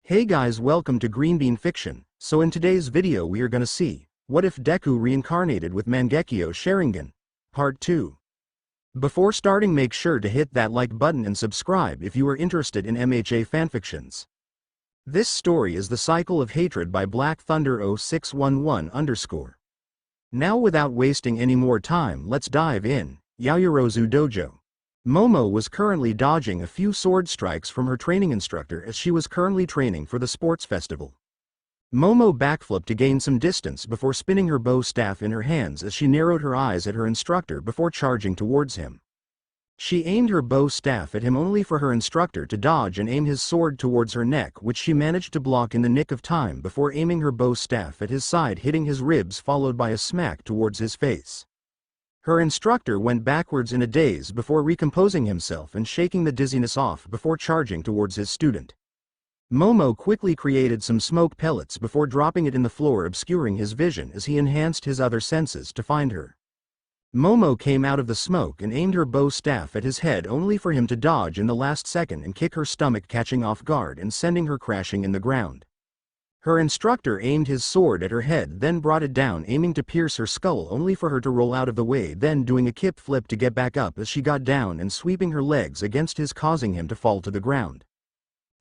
Hey guys, welcome to Green Bean Fiction. So in today's video we are gonna see, what if Deku reincarnated with Mangekyo Sharingan? Part 2. Before starting, make sure to hit that like button and subscribe if you are interested in MHA fanfictions. This story is The Cycle of Hatred by Black Thunder 0611_. Now without wasting any more time, let's dive in. Yaoyorozu Dojo. Momo was currently dodging a few sword strikes from her training instructor as she was currently training for the sports festival. Momo backflipped to gain some distance before spinning her bow staff in her hands as she narrowed her eyes at her instructor before charging towards him. She aimed her bow staff at him only for her instructor to dodge and aim his sword towards her neck, which she managed to block in the nick of time before aiming her bow staff at his side, hitting his ribs followed by a smack towards his face. Her instructor went backwards in a daze before recomposing himself and shaking the dizziness off before charging towards his student. Momo quickly created some smoke pellets before dropping it in the floor, obscuring his vision as he enhanced his other senses to find her. Momo came out of the smoke and aimed her bow staff at his head only for him to dodge in the last second and kick her stomach, catching off guard and sending her crashing in the ground. Her instructor aimed his sword at her head, then brought it down, aiming to pierce her skull only for her to roll out of the way, then doing a kip flip to get back up as she got down and sweeping her legs against his, causing him to fall to the ground.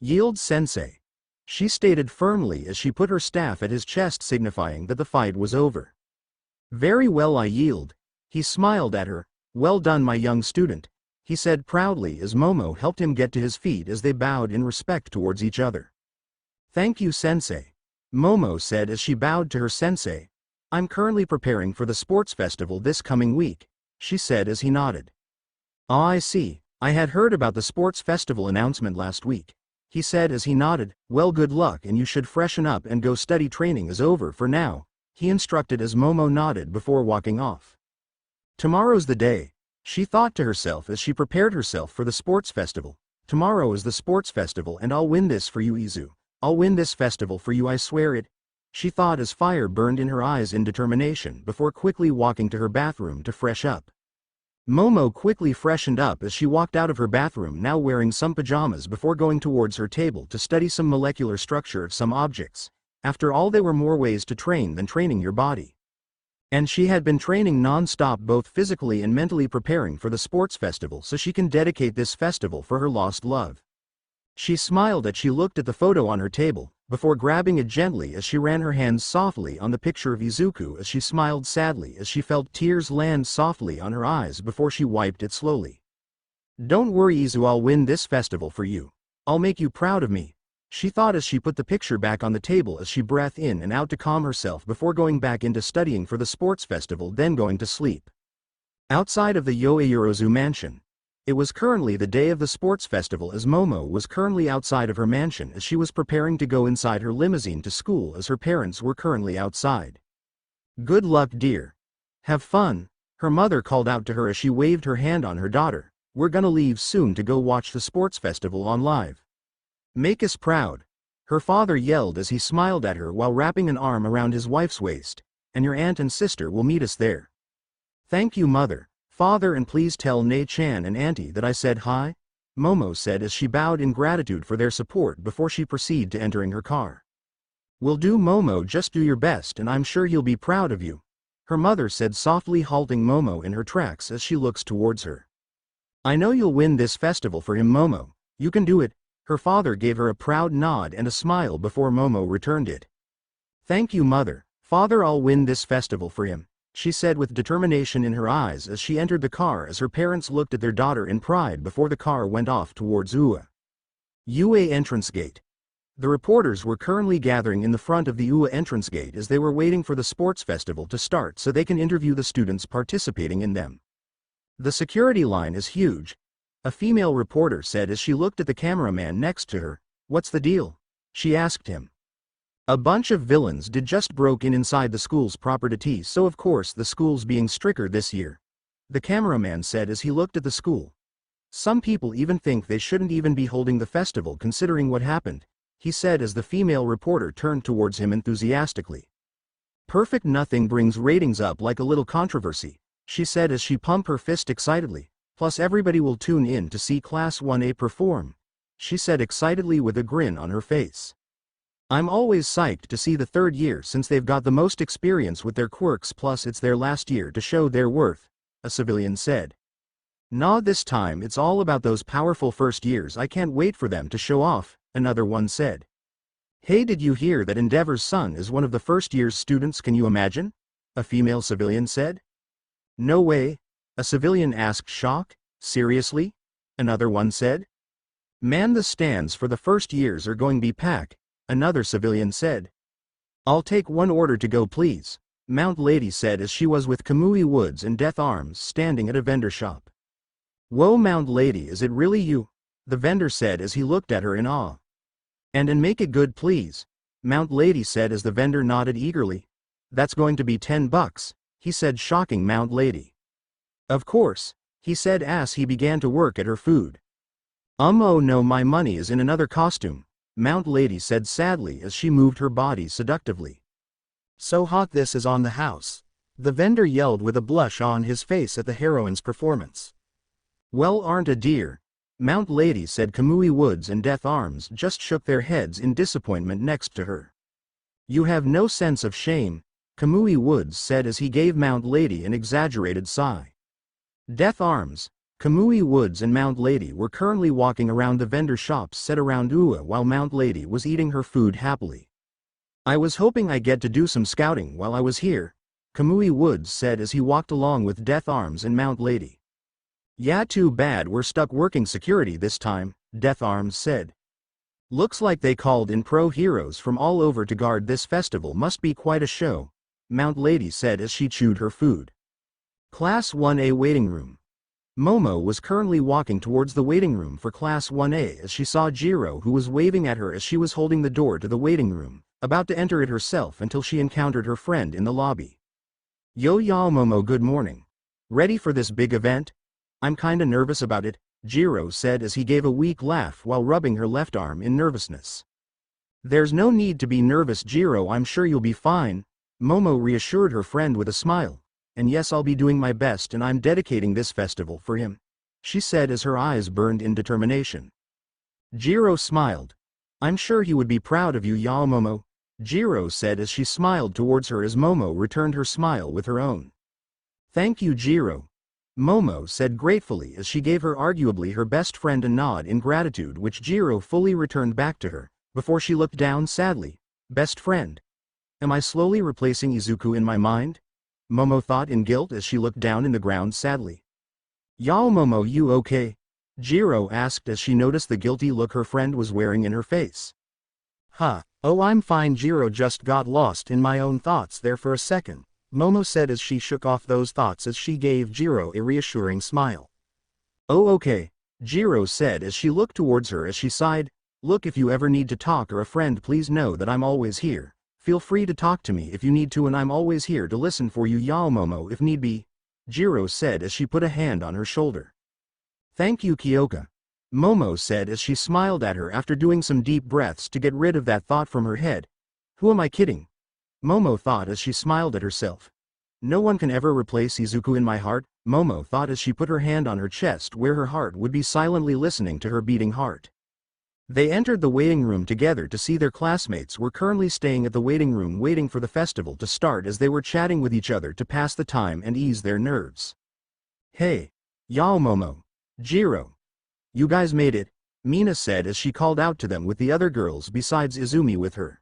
"Yield, sensei," she stated firmly as she put her staff at his chest, signifying that the fight was over. "Very well, I yield." He smiled at her. "Well done, my young student," he said proudly as Momo helped him get to his feet as they bowed in respect towards each other. "Thank you, sensei," Momo said as she bowed to her sensei. "I'm currently preparing for the sports festival this coming week," she said as he nodded. "Ah, I see. I had heard about the sports festival announcement last week," he said as he nodded. "Well, good luck, and you should freshen up and go study. Training is over for now," he instructed as Momo nodded before walking off. "Tomorrow's the day," she thought to herself as she prepared herself for the sports festival. "Tomorrow is the sports festival and I'll win this for you, Izu. I'll win this festival for you, I swear it," she thought as fire burned in her eyes in determination before quickly walking to her bathroom to fresh up. Momo quickly freshened up as she walked out of her bathroom, now wearing some pajamas, before going towards her table to study some molecular structure of some objects. After all, there were more ways to train than training your body. And she had been training non-stop, both physically and mentally, preparing for the sports festival so she can dedicate this festival for her lost love. She smiled as she looked at the photo on her table, before grabbing it gently as she ran her hands softly on the picture of Izuku as she smiled sadly as she felt tears land softly on her eyes before she wiped it slowly. "Don't worry, Izu, I'll win this festival for you. I'll make you proud of me," she thought as she put the picture back on the table as she breathed in and out to calm herself before going back into studying for the sports festival, then going to sleep. Outside of the Yaoyorozu mansion. It was currently the day of the sports festival as Momo was currently outside of her mansion as she was preparing to go inside her limousine to school as her parents were currently outside. "Good luck, dear. Have fun," her mother called out to her as she waved her hand on her daughter. "We're gonna leave soon to go watch the sports festival on live. Make us proud," her father yelled as he smiled at her while wrapping an arm around his wife's waist. "And your aunt and sister will meet us there." "Thank you, mother, father, and please tell Nei-chan and auntie that I said hi," Momo said as she bowed in gratitude for their support before she proceeded to entering her car. "Will do, Momo, just do your best and I'm sure he'll be proud of you," her mother said softly, halting Momo in her tracks as she looks towards her. "I know you'll win this festival for him, Momo. You can do it," her father gave her a proud nod and a smile before Momo returned it. "Thank you, mother, father, I'll win this festival for him," she said with determination in her eyes as she entered the car as her parents looked at their daughter in pride before the car went off towards UA entrance gate. The reporters were currently gathering in the front of the UA entrance gate as they were waiting for the sports festival to start so they can interview the students participating in them. "The security line is huge," a female reporter said as she looked at the cameraman next to her. "What's the deal?" she asked him. "A bunch of villains did just broke in inside the school's property, so of course the school's being stricter this year," the cameraman said as he looked at the school. "Some people even think they shouldn't even be holding the festival considering what happened," he said as the female reporter turned towards him enthusiastically. "Perfect, nothing brings ratings up like a little controversy," she said as she pumped her fist excitedly. "Plus everybody will tune in to see Class 1A perform," she said excitedly with a grin on her face. I'm always psyched to see the third year since they've got the most experience with their quirks, plus it's their last year to show their worth, a civilian said. Nah, this time it's all about those powerful first years, I can't wait for them to show off, another one said. Hey, did you hear that Endeavor's son is one of the first year's students, can you imagine? A female civilian said. No way, a civilian asked, shocked. Seriously? Another one said. Man, the stands for the first years are going to be packed, another civilian said. I'll take one order to go please, Mount Lady said as she was with Kamui Woods and Death Arms standing at a vendor shop. Whoa, Mount Lady, is it really you? The vendor said as he looked at her in awe. And make it good please, Mount Lady said as the vendor nodded eagerly. That's going to be $10, he said, shocking Mount Lady. Of course, he said as he began to work at her food. Oh no, my money is in another costume, Mount Lady said sadly as she moved her body seductively. So hot this is on the house, the vendor yelled with a blush on his face at the heroine's performance. Well, aren't a dear, Mount Lady said. Kamui Woods and Death Arms just shook their heads in disappointment next to her. You have no sense of shame, Kamui Woods said as he gave Mount Lady an exaggerated sigh. Death Arms, Kamui Woods and Mount Lady were currently walking around the vendor shops set around Ua while Mount Lady was eating her food happily. I was hoping I get to do some scouting while I was here, Kamui Woods said as he walked along with Death Arms and Mount Lady. Yeah, too bad we're stuck working security this time, Death Arms said. Looks like they called in pro heroes from all over to guard this festival, must be quite a show, Mount Lady said as she chewed her food. Class 1A waiting room. Momo was currently walking towards the waiting room for Class 1A as she saw Ojiro, who was waving at her as she was holding the door to the waiting room, about to enter it herself until she encountered her friend in the lobby. Yo ya Momo, good morning. Ready for this big event? I'm kinda nervous about it, Ojiro said as he gave a weak laugh while rubbing her left arm in nervousness. There's no need to be nervous, Ojiro, I'm sure you'll be fine, Momo reassured her friend with a smile. And yes, I'll be doing my best and I'm dedicating this festival for him, she said as her eyes burned in determination. Ojiro smiled. I'm sure he would be proud of you, ya Momo, Ojiro said as she smiled towards her as Momo returned her smile with her own. Thank you, Ojiro, Momo said gratefully as she gave her arguably her best friend a nod in gratitude, which Ojiro fully returned back to her, before she looked down sadly. Best friend? Am I slowly replacing Izuku in my mind? Momo thought in guilt as she looked down in the ground sadly. Y'all Momo, you okay? Ojiro asked as she noticed the guilty look her friend was wearing in her face. Huh, oh I'm fine, Ojiro just got lost in my own thoughts there for a second, Momo said as she shook off those thoughts as she gave Ojiro a reassuring smile. Oh okay, Ojiro said as she looked towards her as she sighed. Look, if you ever need to talk or a friend, please know that I'm always here. Feel free to talk to me if you need to and I'm always here to listen for you, ya Momo, if need be, Ojiro said as she put a hand on her shoulder. Thank you, Kyoka, Momo said as she smiled at her after doing some deep breaths to get rid of that thought from her head. Who am I kidding? Momo thought as she smiled at herself. No one can ever replace Izuku in my heart, Momo thought as she put her hand on her chest where her heart would be silently listening to her beating heart. They entered the waiting room together to see their classmates were currently staying at the waiting room waiting for the festival to start as they were chatting with each other to pass the time and ease their nerves. Hey, y'all Momo, Ojiro. You guys made it, Mina said as she called out to them with the other girls besides Izumi with her.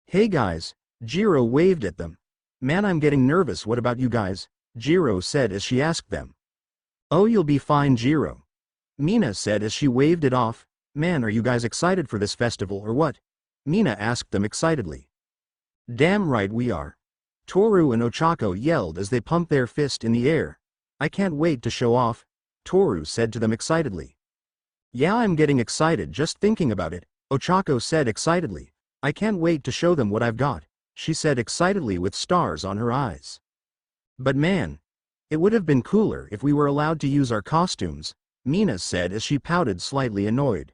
Hey guys, Ojiro waved at them. Man, I'm getting nervous, what about you guys? Ojiro said as she asked them. Oh, you'll be fine, Ojiro, Mina said as she waved it off. Man, are you guys excited for this festival or what? Mina asked them excitedly. Damn right we are, Toru and Ochako yelled as they pumped their fist in the air. I can't wait to show off, Toru said to them excitedly. Yeah, I'm getting excited just thinking about it, Ochako said excitedly. I can't wait to show them what I've got, she said excitedly with stars on her eyes. But man, it would have been cooler if we were allowed to use our costumes, Mina said as she pouted, slightly annoyed.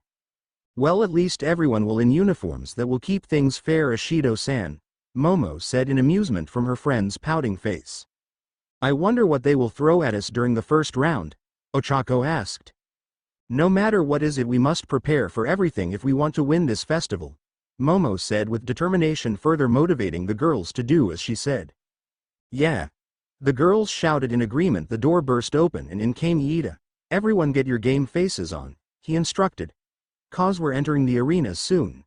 Well, at least everyone will in uniforms that will keep things fair, Ashido-san, Momo said in amusement from her friend's pouting face. I wonder what they will throw at us during the first round, Ochako asked. No matter what is it, we must prepare for everything if we want to win this festival, Momo said with determination, further motivating the girls to do as she said. Yeah. The girls shouted in agreement. The door burst open and in came Iida. Everyone get your game faces on, he instructed. Cause we're entering the arena soon.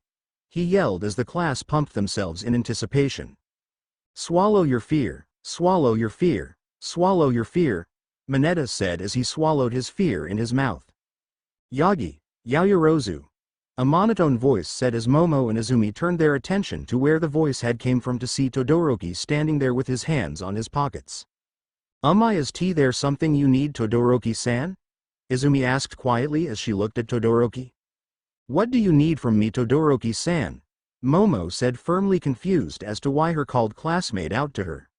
He yelled as the class pumped themselves in anticipation. Swallow your fear, swallow your fear, swallow your fear, Manetta said as he swallowed his fear in his mouth. Yagi, Yaoyorozu. A monotone voice said as Momo and Izumi turned their attention to where the voice had came from to see Todoroki standing there with his hands on his pockets. Is there something you need, Todoroki-san? Izumi asked quietly as she looked at Todoroki. What do you need from me, Todoroki-san? Momo said, firmly confused as to why her called classmate out to her.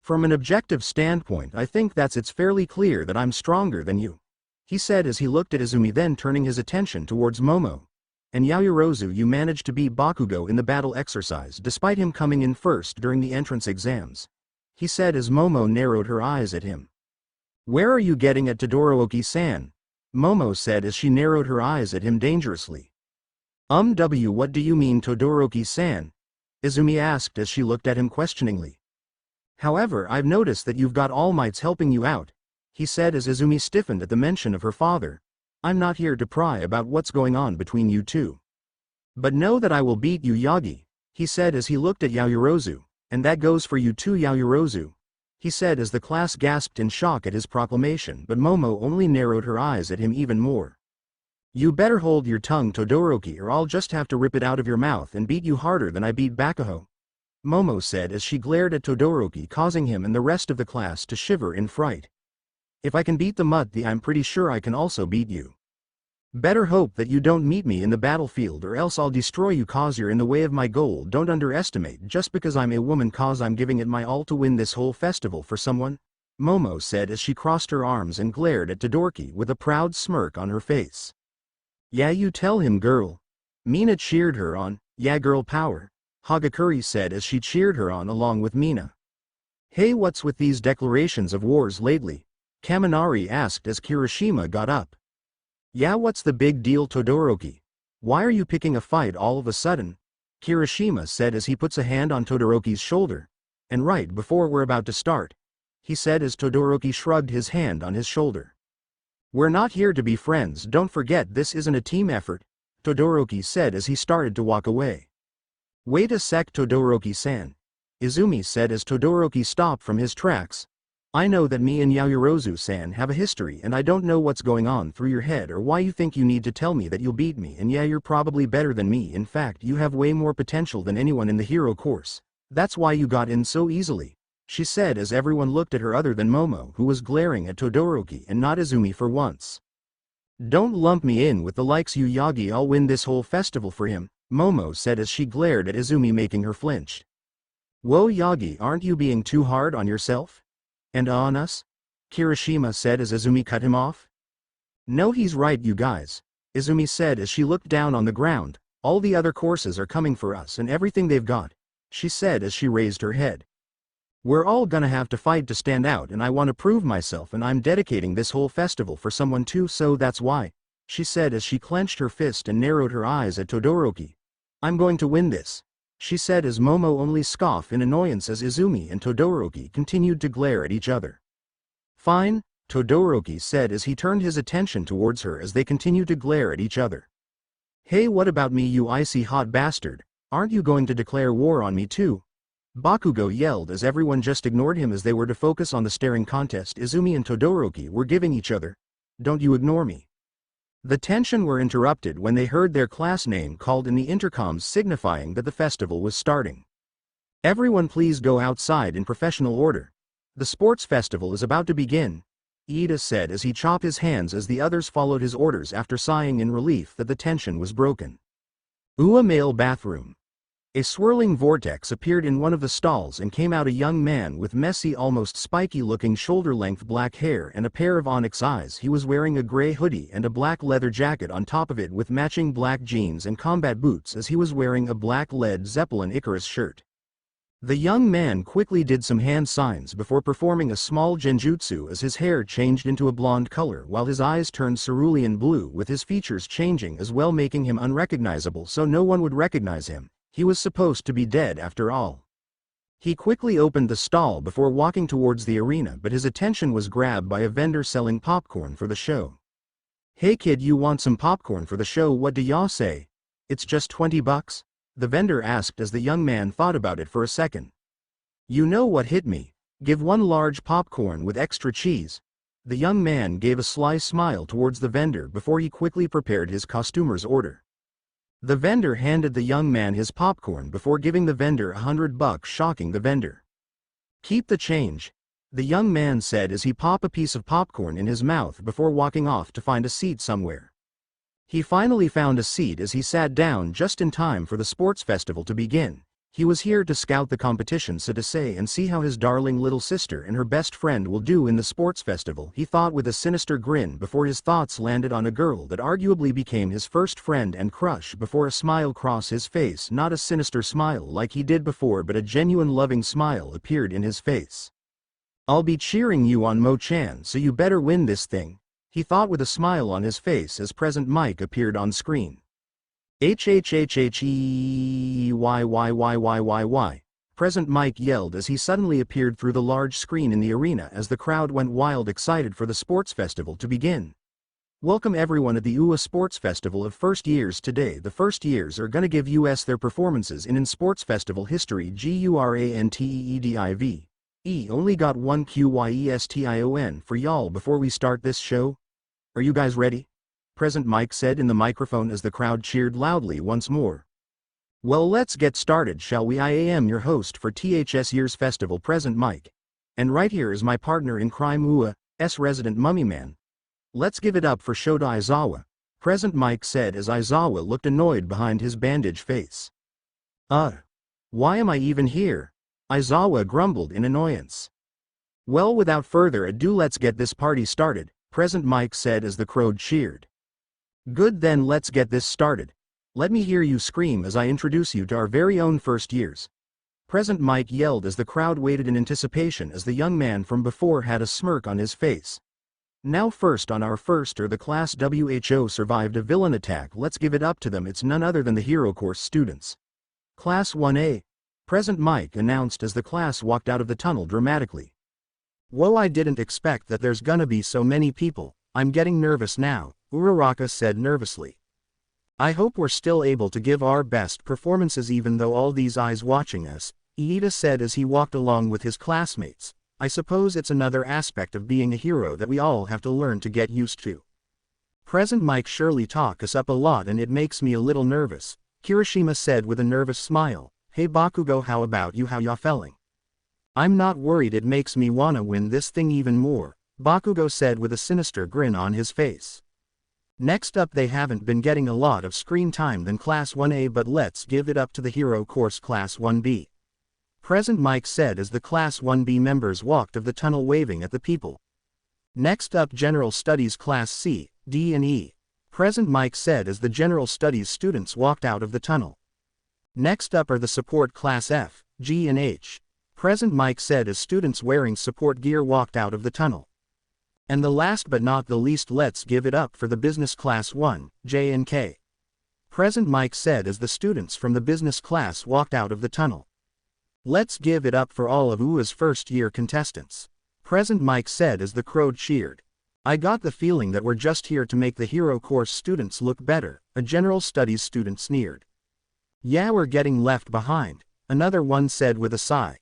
From an objective standpoint, I think it's fairly clear that I'm stronger than you, he said as he looked at Izumi, then turning his attention towards Momo. And Yaoyorozu, you managed to beat Bakugo in the battle exercise despite him coming in first during the entrance exams, he said as Momo narrowed her eyes at him. Where are you getting at, Todoroki-san? Momo said as she narrowed her eyes at him dangerously. What do you mean, Todoroki-san? Izumi asked as she looked at him questioningly. However, I've noticed that you've got All Mights helping you out, he said as Izumi stiffened at the mention of her father. I'm not here to pry about what's going on between you two. But know that I will beat you, Yagi, he said as he looked at Yaoyorozu, and that goes for you too, Yaoyorozu, he said as the class gasped in shock at his proclamation, but Momo only narrowed her eyes at him even more. You better hold your tongue, Todoroki, or I'll just have to rip it out of your mouth and beat you harder than I beat Bakugo, Momo said as she glared at Todoroki, causing him and the rest of the class to shiver in fright. If I can beat the Mutti, I'm pretty sure I can also beat you. Better hope that you don't meet me in the battlefield or else I'll destroy you cause you're in the way of my goal. Don't underestimate just because I'm a woman cause I'm giving it my all to win this whole festival for someone, Momo said as she crossed her arms and glared at Todoroki with a proud smirk on her face. Yeah, you tell him, girl. Mina cheered her on. Yeah, girl power, Hagakure said as she cheered her on along with Mina. Hey, what's with these declarations of wars lately? Kaminari asked as Kirishima got up. Yeah, what's the big deal, Todoroki? Why are you picking a fight all of a sudden? Kirishima said as he puts a hand on Todoroki's shoulder. And right before we're about to start, he said as Todoroki shrugged his hand on his shoulder. We're not here to be friends, don't forget this isn't a team effort, Todoroki said as he started to walk away. Wait a sec, Todoroki-san, Izumi said as Todoroki stopped from his tracks. I know that me and Yaoyorozu-san have a history and I don't know what's going on through your head or why you think you need to tell me that you'll beat me, and yeah, you're probably better than me. In fact, you have way more potential than anyone in the hero course. That's why you got in so easily, she said as everyone looked at her other than Momo, who was glaring at Todoroki and not Izumi for once. Don't lump me in with the likes you, Yagi, I'll win this whole festival for him, Momo said as she glared at Izumi, making her flinch. Whoa, Yagi, aren't you being too hard on yourself? And on us? Kirishima said as Izumi cut him off. No, he's right, you guys, Izumi said as she looked down on the ground. All the other courses are coming for us and everything they've got, she said as she raised her head. We're all gonna have to fight to stand out, and I want to prove myself, and I'm dedicating this whole festival for someone too, so that's why, she said as she clenched her fist and narrowed her eyes at Todoroki. I'm going to win this, she said as Momo only scoffed in annoyance as Izumi and Todoroki continued to glare at each other. Fine, Todoroki said as he turned his attention towards her as they continued to glare at each other. Hey, what about me, you icy hot bastard? Aren't you going to declare war on me too? Bakugo yelled as everyone just ignored him as they were to focus on the staring contest Izumi and Todoroki were giving each other. Don't you ignore me. The tension were interrupted when they heard their class name called in the intercoms, signifying that the festival was starting. Everyone please go outside in professional order. The sports festival is about to begin, Iida said as he chopped his hands as the others followed his orders after sighing in relief that the tension was broken. A male bathroom. A swirling vortex appeared in one of the stalls and came out a young man with messy, almost spiky-looking shoulder-length black hair and a pair of onyx eyes. He was wearing a gray hoodie and a black leather jacket on top of it with matching black jeans and combat boots, as he was wearing a black Led Zeppelin Icarus shirt. The young man quickly did some hand signs before performing a small genjutsu as his hair changed into a blonde color while his eyes turned cerulean blue, with his features changing as well, making him unrecognizable so no one would recognize him. He was supposed to be dead after all. He quickly opened the stall before walking towards the arena, but his attention was grabbed by a vendor selling popcorn for the show. "Hey kid, you want some popcorn for the show? What do y'all say? It's just 20 bucks? The vendor asked as the young man thought about it for a second. "You know what hit me? Give one large popcorn with extra cheese." The young man gave a sly smile towards the vendor before he quickly prepared his customer's order. The vendor handed the young man his popcorn before giving the vendor $100, shocking the vendor. "Keep the change," the young man said as he popped a piece of popcorn in his mouth before walking off to find a seat somewhere. He finally found a seat as he sat down just in time for the sports festival to begin. He was here to scout the competition, so to say, and see how his darling little sister and her best friend will do in the sports festival, he thought with a sinister grin before his thoughts landed on a girl that arguably became his first friend and crush before a smile crossed his face, not a sinister smile like he did before but a genuine loving smile appeared in his face. "I'll be cheering you on, Mo-chan, so you better win this thing," he thought with a smile on his face as Present Mike appeared on screen. "HHHHEYYYYYYY. Present Mike yelled as he suddenly appeared through the large screen in the arena as the crowd went wild, excited for the sports festival to begin. "Welcome everyone at the UA Sports Festival of First Years. Today the first years are gonna give us their performances in sports festival history. GURANTEEDIV. Only got one QYESTION for y'all before we start this show. Are you guys ready?" Present Mike said in the microphone as the crowd cheered loudly once more. "Well, let's get started, shall we? I am your host for THS Years Festival, Present Mike. And right here is my partner in crime, UA's resident mummy man. Let's give it up for Shota Aizawa," Present Mike said as Aizawa looked annoyed behind his bandaged face. Why am I even here?" Aizawa grumbled in annoyance. "Well, without further ado, let's get this party started," Present Mike said as the crowd cheered. "Good, then let's get this started. Let me hear you scream as I introduce you to our very own first years," Present Mike yelled as the crowd waited in anticipation as the young man from before had a smirk on his face. "Now first on our first the class WHO survived a villain attack. Let's give it up to them. It's none other than the Hero Course students. Class 1A, Present Mike announced as the class walked out of the tunnel dramatically. "Whoa, I didn't expect that there's gonna be so many people. I'm getting nervous now," Uraraka said nervously. "I hope we're still able to give our best performances even though all these eyes watching us," Iida said as he walked along with his classmates. "I suppose it's another aspect of being a hero that we all have to learn to get used to. Present Mike surely talk us up a lot and it makes me a little nervous," Kirishima said with a nervous smile. "Hey Bakugo, how about you? How ya feeling?" "I'm not worried, it makes me wanna win this thing even more," Bakugo said with a sinister grin on his face. Next up, they haven't been getting a lot of screen time than Class 1A, but let's give it up to the Hero Course Class 1B. Present Mike said as the Class 1B members walked of the tunnel waving at the people. Next up, General Studies Class C, D and E. Present Mike said as the General Studies students walked out of the tunnel. Next up are the Support Class F, G and H. Present Mike said as students wearing support gear walked out of the tunnel. And the last but not the least, let's give it up for the Business Class 1, J and K. Present Mike said as the students from the business class walked out of the tunnel. "Let's give it up for all of UA's first-year contestants," Present Mike said as the crowd cheered. "I got the feeling that we're just here to make the Hero Course students look better," a General Studies student sneered. "Yeah, we're getting left behind," another one said with a sigh.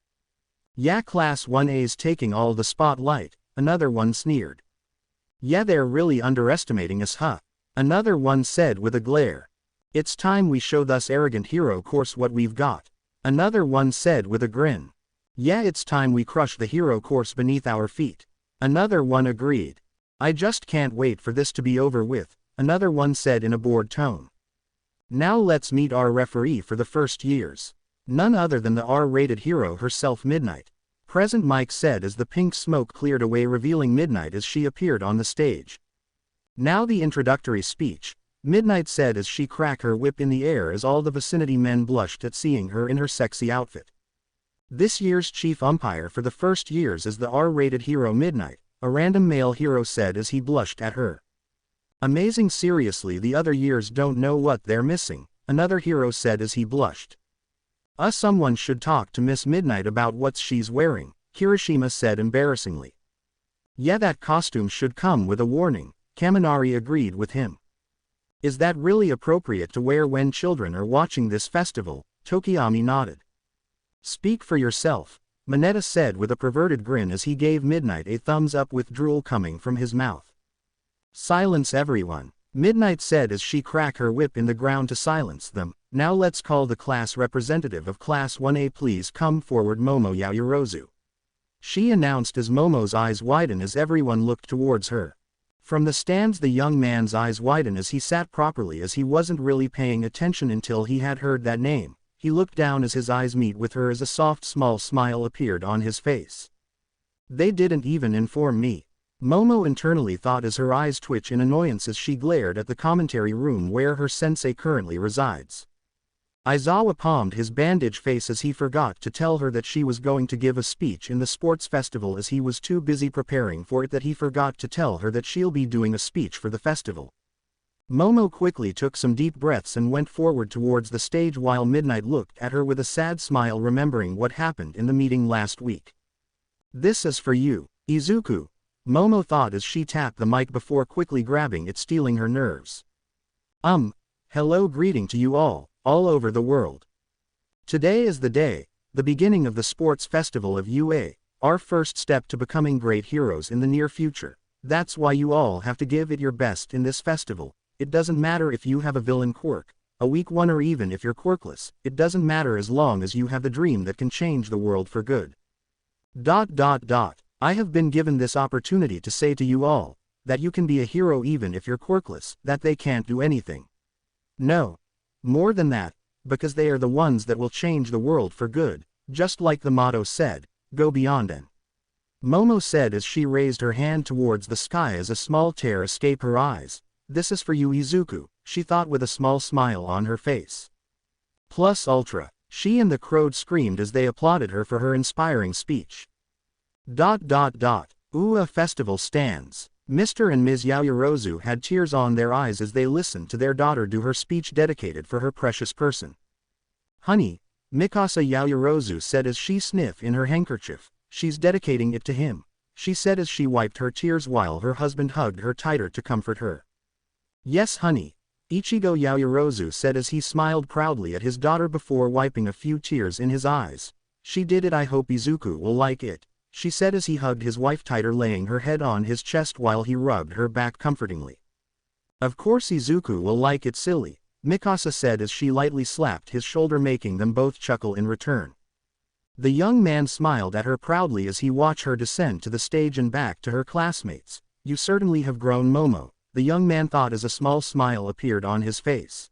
"Yeah, Class 1A's taking all the spotlight," another one sneered. "Yeah, they're really underestimating us, huh?" another one said with a glare. "It's time we show this arrogant Hero Course what we've got," another one said with a grin. "Yeah, it's time we crush the Hero Course beneath our feet," another one agreed. "I just can't wait for this to be over with," another one said in a bored tone. "Now let's meet our referee for the first years. None other than the R-rated hero herself, Midnight," Present Mike said as the pink smoke cleared away, revealing Midnight as she appeared on the stage. "Now the introductory speech," Midnight said as she cracked her whip in the air as all the vicinity men blushed at seeing her in her sexy outfit. This year's chief umpire for the first years is the R-rated hero Midnight, a random male hero said as he blushed at her. Amazing, seriously, the other years don't know what they're missing, another hero said as he blushed. Someone should talk to Miss Midnight about what she's wearing, Kirishima said embarrassingly. Yeah, that costume should come with a warning, Kaminari agreed with him. Is that really appropriate to wear when children are watching this festival? Tokiyami nodded. Speak for yourself, Manetta said with a perverted grin as he gave Midnight a thumbs up with drool coming from his mouth. Silence everyone, Midnight said as she cracked her whip in the ground to silence them. Now let's call the class representative of Class 1A, please come forward, Momo Yaoyorozu. She announced as Momo's eyes widened as everyone looked towards her. From the stands the young man's eyes widened as he sat properly, as he wasn't really paying attention until he had heard that name. He looked down as his eyes met with her as a soft small smile appeared on his face. They didn't even inform me, Momo internally thought as her eyes twitched in annoyance as she glared at the commentary room where her sensei currently resides. Aizawa palmed his bandaged face as he forgot to tell her that she was going to give a speech in the sports festival, as he was too busy preparing for it that he forgot to tell her that she'll be doing a speech for the festival. Momo quickly took some deep breaths and went forward towards the stage while Midnight looked at her with a sad smile, remembering what happened in the meeting last week. This is for you, Izuku, Momo thought as she tapped the mic before quickly grabbing it, stealing her nerves. Hello, greeting to you all over the world. Today is the day, the beginning of the sports festival of UA, our first step to becoming great heroes in the near future. That's why you all have to give it your best in this festival. It doesn't matter if you have a villain quirk, a weak one, or even if you're quirkless. It doesn't matter as long as you have the dream that can change the world for good. I have been given this opportunity to say to you all, that you can be a hero even if you're quirkless, that they can't do anything. No. More than that, because they are the ones that will change the world for good, just like the motto said, go beyond and. Momo said as she raised her hand towards the sky as a small tear escaped her eyes. This is for you, Izuku, she thought with a small smile on her face. Plus ultra, she and the crowd screamed as they applauded her for her inspiring speech. UA festival stands. Mr. and Ms. Yaoyorozu had tears on their eyes as they listened to their daughter do her speech dedicated for her precious person. Honey, Mikasa Yaoyorozu said as she sniffed in her handkerchief, she's dedicating it to him, she said as she wiped her tears while her husband hugged her tighter to comfort her. Yes, honey, Ichigo Yaoyorozu said as he smiled proudly at his daughter before wiping a few tears in his eyes. She did it. I hope Izuku will like it, she said as he hugged his wife tighter, laying her head on his chest while he rubbed her back comfortingly. Of course Izuku will like it, silly, Mikasa said as she lightly slapped his shoulder, making them both chuckle in return. The young man smiled at her proudly as he watched her descend to the stage and back to her classmates. You certainly have grown, Momo, the young man thought as a small smile appeared on his face.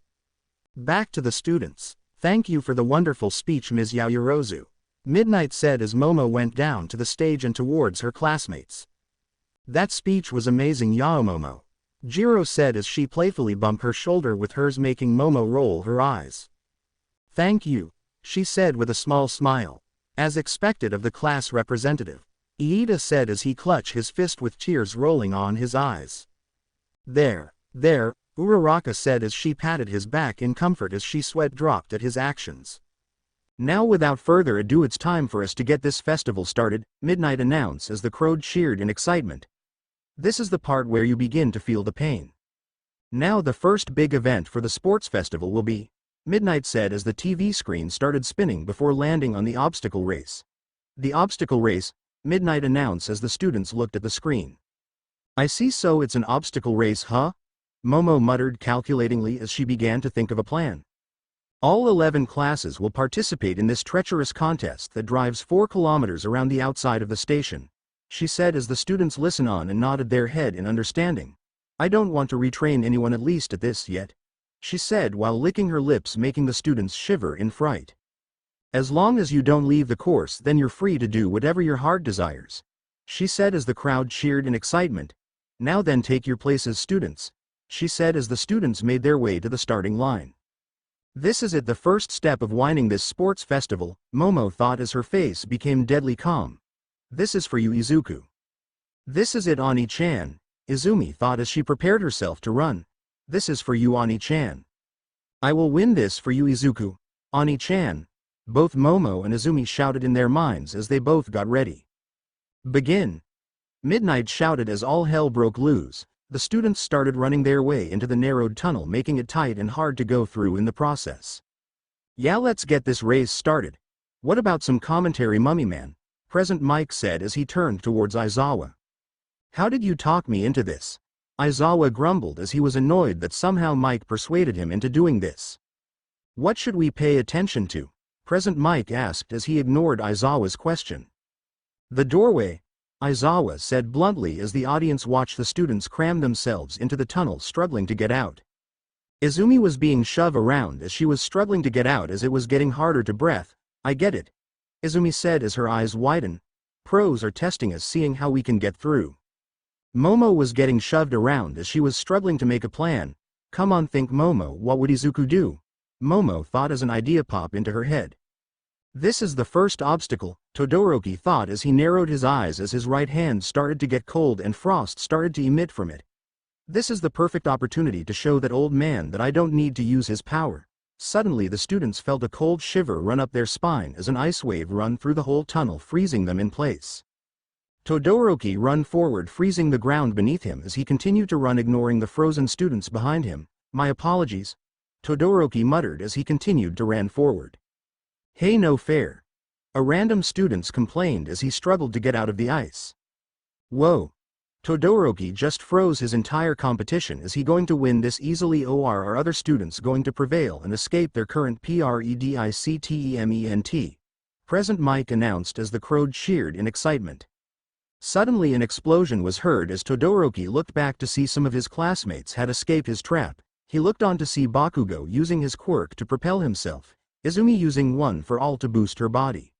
Back to the students. Thank you for the wonderful speech, Ms. Yaoyorozu, Midnight said as Momo went down to the stage and towards her classmates. That speech was amazing, Yaomomo, Jiro said as she playfully bumped her shoulder with hers, making Momo roll her eyes. Thank you, she said with a small smile. As expected of the class representative, Iida said as he clutched his fist with tears rolling on his eyes. There, Uraraka said as she patted his back in comfort as she sweat dropped at his actions. Now without further ado, it's time for us to get this festival started, Midnight announced as the crowd cheered in excitement. This is the part where you begin to feel the pain. Now the first big event for the sports festival will be, Midnight said as the TV screen started spinning before landing on the obstacle race. The obstacle race, Midnight announced as the students looked at the screen. I see, so it's an obstacle race, huh? Momo muttered calculatingly as she began to think of a plan. All 11 classes will participate in this treacherous contest that drives 4 kilometers around the outside of the station, she said as the students listened on and nodded their head in understanding. I don't want to retrain anyone, at least at this yet, she said while licking her lips, making the students shiver in fright. As long as you don't leave the course, then you're free to do whatever your heart desires, she said as the crowd cheered in excitement. Now then, take your places, students, she said as the students made their way to the starting line. This is it, the first step of winning this sports festival, Momo thought as her face became deadly calm. This is for you, Izuku. This is it, Ani-chan, Izumi thought as she prepared herself to run. This is for you, Ani-chan. I will win this for you, Izuku. Ani-chan. Both Momo and Izumi shouted in their minds as they both got ready. Begin. Midnight shouted as all hell broke loose. The students started running their way into the narrowed tunnel, making it tight and hard to go through in the process. Yeah, let's get this race started. What about some commentary, Mummy Man? Present Mike said as he turned towards Aizawa. How did you talk me into this? Aizawa grumbled as he was annoyed that somehow Mike persuaded him into doing this. What should we pay attention to? Present Mike asked as he ignored Aizawa's question. The doorway, Aizawa said bluntly as the audience watched the students cram themselves into the tunnel, struggling to get out. Izumi was being shoved around as she was struggling to get out as it was getting harder to breathe. I get it, Izumi said as her eyes widened. Pros are testing us, seeing how we can get through. Momo was getting shoved around as she was struggling to make a plan. Come on, think, Momo, what would Izuku do? Momo thought as an idea popped into her head. This is the first obstacle, Todoroki thought as he narrowed his eyes as his right hand started to get cold and frost started to emit from it. This is the perfect opportunity to show that old man that I don't need to use his power. Suddenly the students felt a cold shiver run up their spine as an ice wave run through the whole tunnel, freezing them in place. Todoroki run forward, freezing the ground beneath him as he continued to run, ignoring the frozen students behind him. My apologies, Todoroki muttered as he continued to run forward. Hey, no fair. A random student complained as he struggled to get out of the ice. Whoa. Todoroki just froze his entire competition. Is he going to win this easily, or are other students going to prevail and escape their current predicament? Present Mike announced as the crowd cheered in excitement. Suddenly an explosion was heard as Todoroki looked back to see some of his classmates had escaped his trap. He looked on to see Bakugo using his quirk to propel himself, Izumi using one for all to boost her body,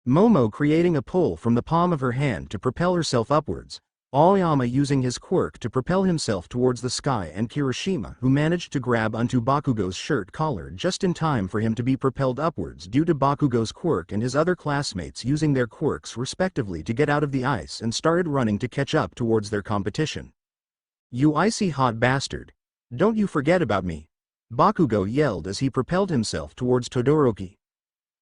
Momo creating a pull from the palm of her hand to propel herself upwards, Aoyama using his quirk to propel himself towards the sky, and Kirishima, who managed to grab onto Bakugo's shirt collar just in time for him to be propelled upwards due to Bakugo's quirk, and his other classmates using their quirks respectively to get out of the ice and started running to catch up towards their competition. You icy hot bastard. Don't you forget about me, Bakugo yelled as he propelled himself towards Todoroki.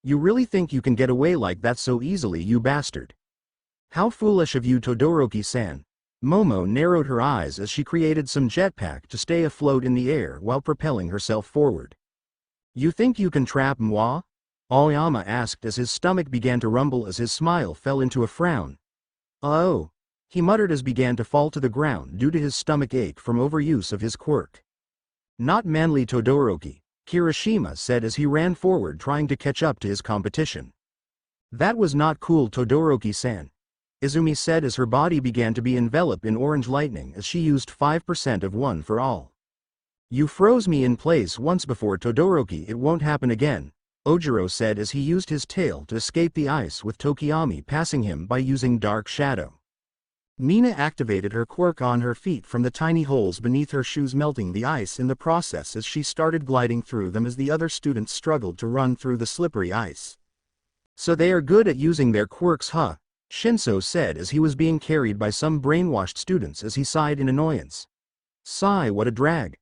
You really think you can get away like that so easily, you bastard? How foolish of you, Todoroki-san. Momo narrowed her eyes as she created some jetpack to stay afloat in the air while propelling herself forward. You think you can trap moi? Aoyama asked as his stomach began to rumble as his smile fell into a frown. Oh, he muttered as began to fall to the ground due to his stomach ache from overuse of his quirk. Not manly, Todoroki, Kirishima said as he ran forward trying to catch up to his competition. That was not cool, Todoroki-san, Izumi said as her body began to be enveloped in orange lightning as she used 5% of one for all. You froze me in place once before, Todoroki, it won't happen again, Ojiro said as he used his tail to escape the ice with Tokiyami passing him by using Dark Shadow. Mina activated her quirk on her feet from the tiny holes beneath her shoes, melting the ice in the process as she started gliding through them as the other students struggled to run through the slippery ice. So they are good at using their quirks, huh? Shinszo said as he was being carried by some brainwashed students as he sighed in annoyance. Sigh, what a drag,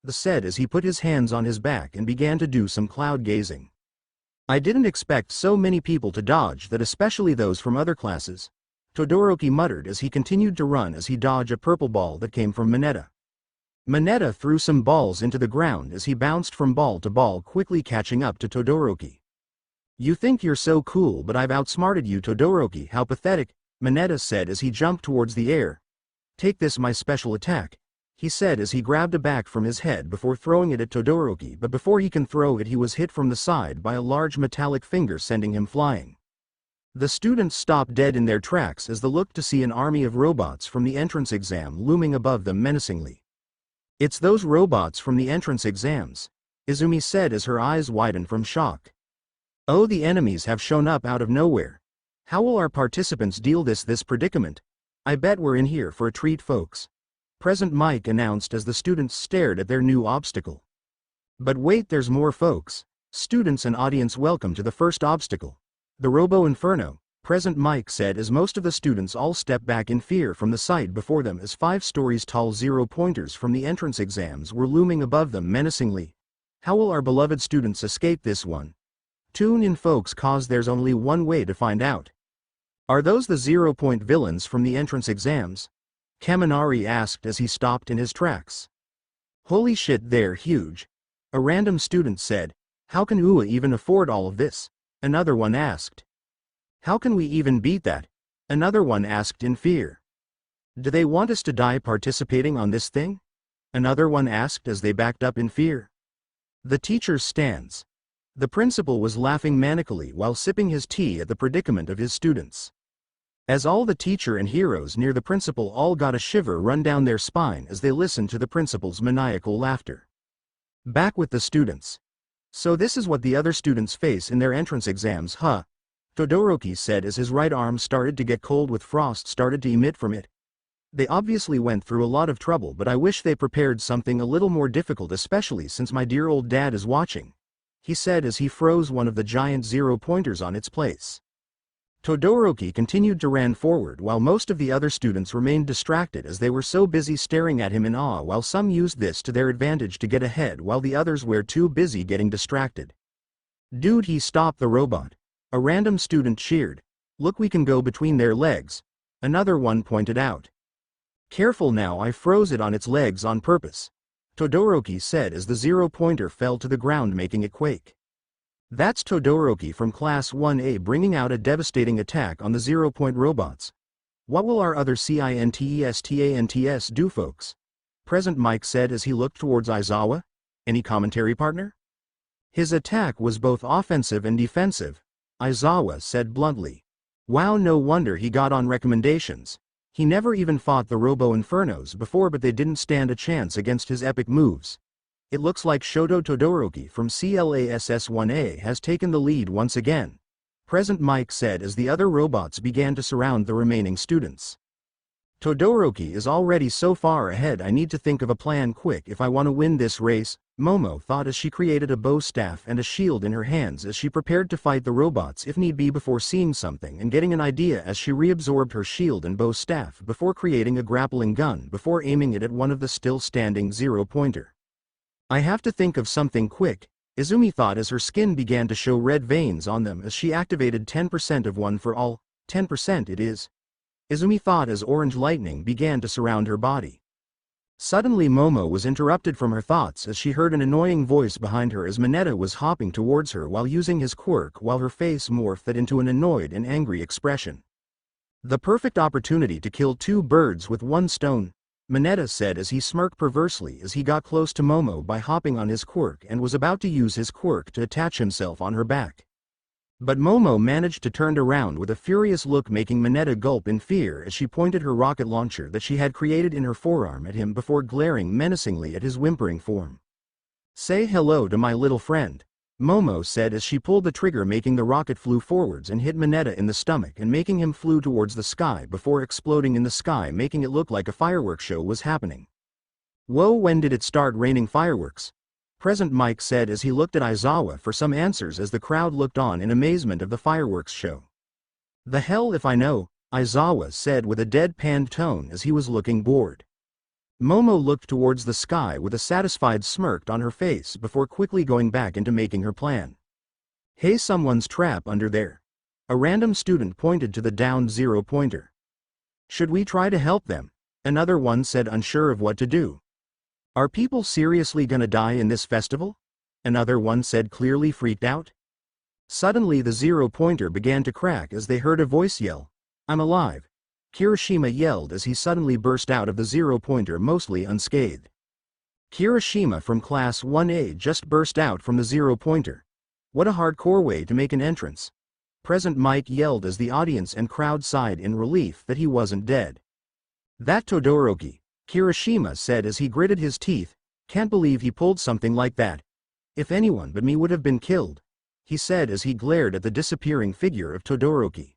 the said as he put his hands on his back and began to do some cloud gazing. I didn't expect so many people to dodge that, especially those from other classes, Todoroki muttered as he continued to run as he dodged a purple ball that came from Manetta. Manetta threw some balls into the ground as he bounced from ball to ball, quickly catching up to Todoroki. You think you're so cool, but I've outsmarted you, Todoroki, how pathetic, Manetta said as he jumped towards the air. Take this, my special attack, he said as he grabbed a bat from his head before throwing it at Todoroki, but before he can throw it he was hit from the side by a large metallic finger, sending him flying. The students stopped dead in their tracks as they looked to see an army of robots from the entrance exam looming above them menacingly. It's those robots from the entrance exams, Izumi said as her eyes widened from shock. Oh, the enemies have shown up out of nowhere. How will our participants deal this predicament? I bet we're in here for a treat, folks, Present Mike announced as the students stared at their new obstacle. But wait, there's more folks. Students and audience, welcome to the first obstacle. The Robo Inferno, Present Mike said as most of the students all stepped back in fear from the sight before them as 5 stories tall zero-pointers from the entrance exams were looming above them menacingly. How will our beloved students escape this one? Tune in folks, cause there's only one way to find out. Are those the zero-point villains from the entrance exams? Kamari asked as he stopped in his tracks. Holy shit, they're huge. A random student said. How can UA even afford all of this? Another one asked. How can we even beat that? Another one asked in fear. Do they want us to die participating on this thing? Another one asked as they backed up in fear. The teacher's stance. The principal was laughing manically while sipping his tea at the predicament of his students. As all the teacher and heroes near the principal all got a shiver run down their spine as they listened to the principal's maniacal laughter. Back with the students. So this is what the other students face in their entrance exams, huh? Todoroki said as his right arm started to get cold with frost started to emit from it. They obviously went through a lot of trouble, but I wish they prepared something a little more difficult, especially since my dear old dad is watching, he said as he froze one of the giant zero-pointers on its place. Todoroki continued to ran forward while most of the other students remained distracted as they were so busy staring at him in awe, while some used this to their advantage to get ahead while the others were too busy getting distracted. Dude, he stopped the robot. A random student cheered. Look, we can go between their legs. Another one pointed out. Careful now, I froze it on its legs on purpose. Todoroki said as the zero-pointer fell to the ground making it quake. That's Todoroki from Class 1A bringing out a devastating attack on the zero-point robots. What will our other CINTESTANTS do, folks? Present Mike said as he looked towards Aizawa. Any commentary, partner? His attack was both offensive and defensive, Aizawa said bluntly. Wow, no wonder he got on recommendations. He never even fought the Robo Infernos before, but they didn't stand a chance against his epic moves. It looks like Shoto Todoroki from CLASS 1A has taken the lead once again, Present Mike said as the other robots began to surround the remaining students. Todoroki is already so far ahead, I need to think of a plan quick if I want to win this race, Momo thought as she created a bow staff and a shield in her hands as she prepared to fight the robots if need be, before seeing something and getting an idea as she reabsorbed her shield and bow staff before creating a grappling gun before aiming it at one of the still standing zero-pointer. I have to think of something quick, Izumi thought as her skin began to show red veins on them as she activated 10% of one for all, 10% it is. Izumi thought as orange lightning began to surround her body. Suddenly Momo was interrupted from her thoughts as she heard an annoying voice behind her as Manetta was hopping towards her while using his quirk, while her face morphed into an annoyed and angry expression. The perfect opportunity to kill 2 birds with 1 stone, Manetta said as he smirked perversely as he got close to Momo by hopping on his quirk and was about to use his quirk to attach himself on her back. But Momo managed to turn around with a furious look, making Manetta gulp in fear as she pointed her rocket launcher that she had created in her forearm at him before glaring menacingly at his whimpering form. Say hello to my little friend, Momo said as she pulled the trigger, making the rocket flew forwards and hit Manetta in the stomach and making him flew towards the sky before exploding in the sky, making it look like a fireworks show was happening. Whoa, when did it start raining fireworks? Present Mike said as he looked at Aizawa for some answers as the crowd looked on in amazement of the fireworks show. The hell if I know, Aizawa said with a deadpan tone as he was looking bored. Momo looked towards the sky with a satisfied smirk on her face before quickly going back into making her plan. Hey, someone's trap under there. A random student pointed to the downed zero-pointer. Should we try to help them? Another one said, unsure of what to do. Are people seriously gonna die in this festival? Another one said, clearly freaked out. Suddenly the zero-pointer began to crack as they heard a voice yell, I'm alive. Kirishima yelled as he suddenly burst out of the zero-pointer mostly unscathed. Kirishima from Class 1A just burst out from the zero-pointer. What a hardcore way to make an entrance. Present Mike yelled as the audience and crowd sighed in relief that he wasn't dead. That Todoroki, Kirishima said as he gritted his teeth, can't believe he pulled something like that. If anyone but me would have been killed, he said as he glared at the disappearing figure of Todoroki.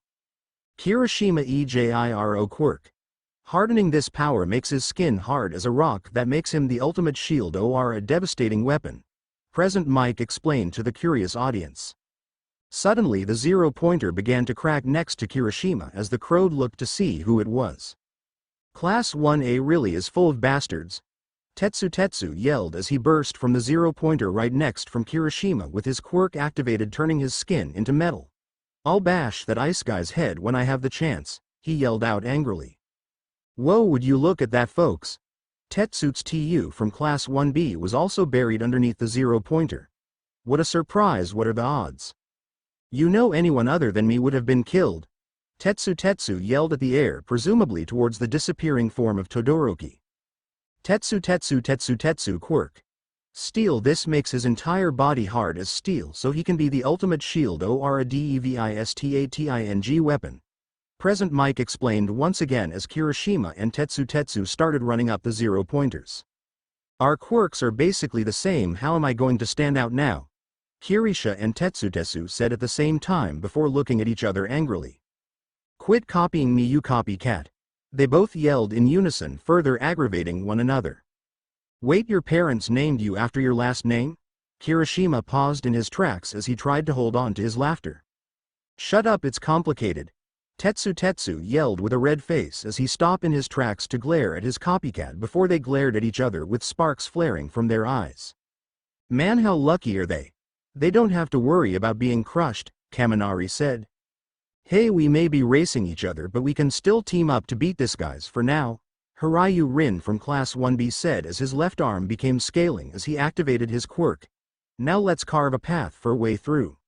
Kirishima Ejiro quirk. Hardening this power makes his skin hard as a rock that makes him the ultimate shield or a devastating weapon. Present Mike explained to the curious audience. Suddenly the zero-pointer began to crack next to Kirishima as the crowd looked to see who it was. Class 1A really is full of bastards. Tetsu yelled as he burst from the zero-pointer right next from Kirishima with his quirk activated, turning his skin into metal. I'll bash that ice guy's head when I have the chance, he yelled out angrily. Whoa, would you look at that, folks. Tetsu's TU from Class 1B was also buried underneath the zero-pointer. What a surprise, what are the odds? You know, anyone other than me would have been killed. Tetsu yelled at the air, presumably towards the disappearing form of Todoroki. Tetsu quirk. Steel. This makes his entire body hard as steel so he can be the ultimate shield or a devistating weapon. Present Mike explained once again as Kirishima and Tetsu started running up the zero-pointers. Our quirks are basically the same, how am I going to stand out now? Kirisha and Tetsu said at the same time before looking at each other angrily. Quit copying me, you copycat. They both yelled in unison, further aggravating one another. Wait, your parents named you after your last name? Kirishima paused in his tracks as he tried to hold on to his laughter. Shut up, it's complicated. Tetsu yelled with a red face as he stopped in his tracks to glare at his copycat before they glared at each other with sparks flaring from their eyes. Man, how lucky are they? They don't have to worry about being crushed, Kamari said. Hey, we may be racing each other, but we can still team up to beat this guys for now, Hiryu Rin from Class 1B said as his left arm became scaling as he activated his quirk. Now let's carve a path for a way through.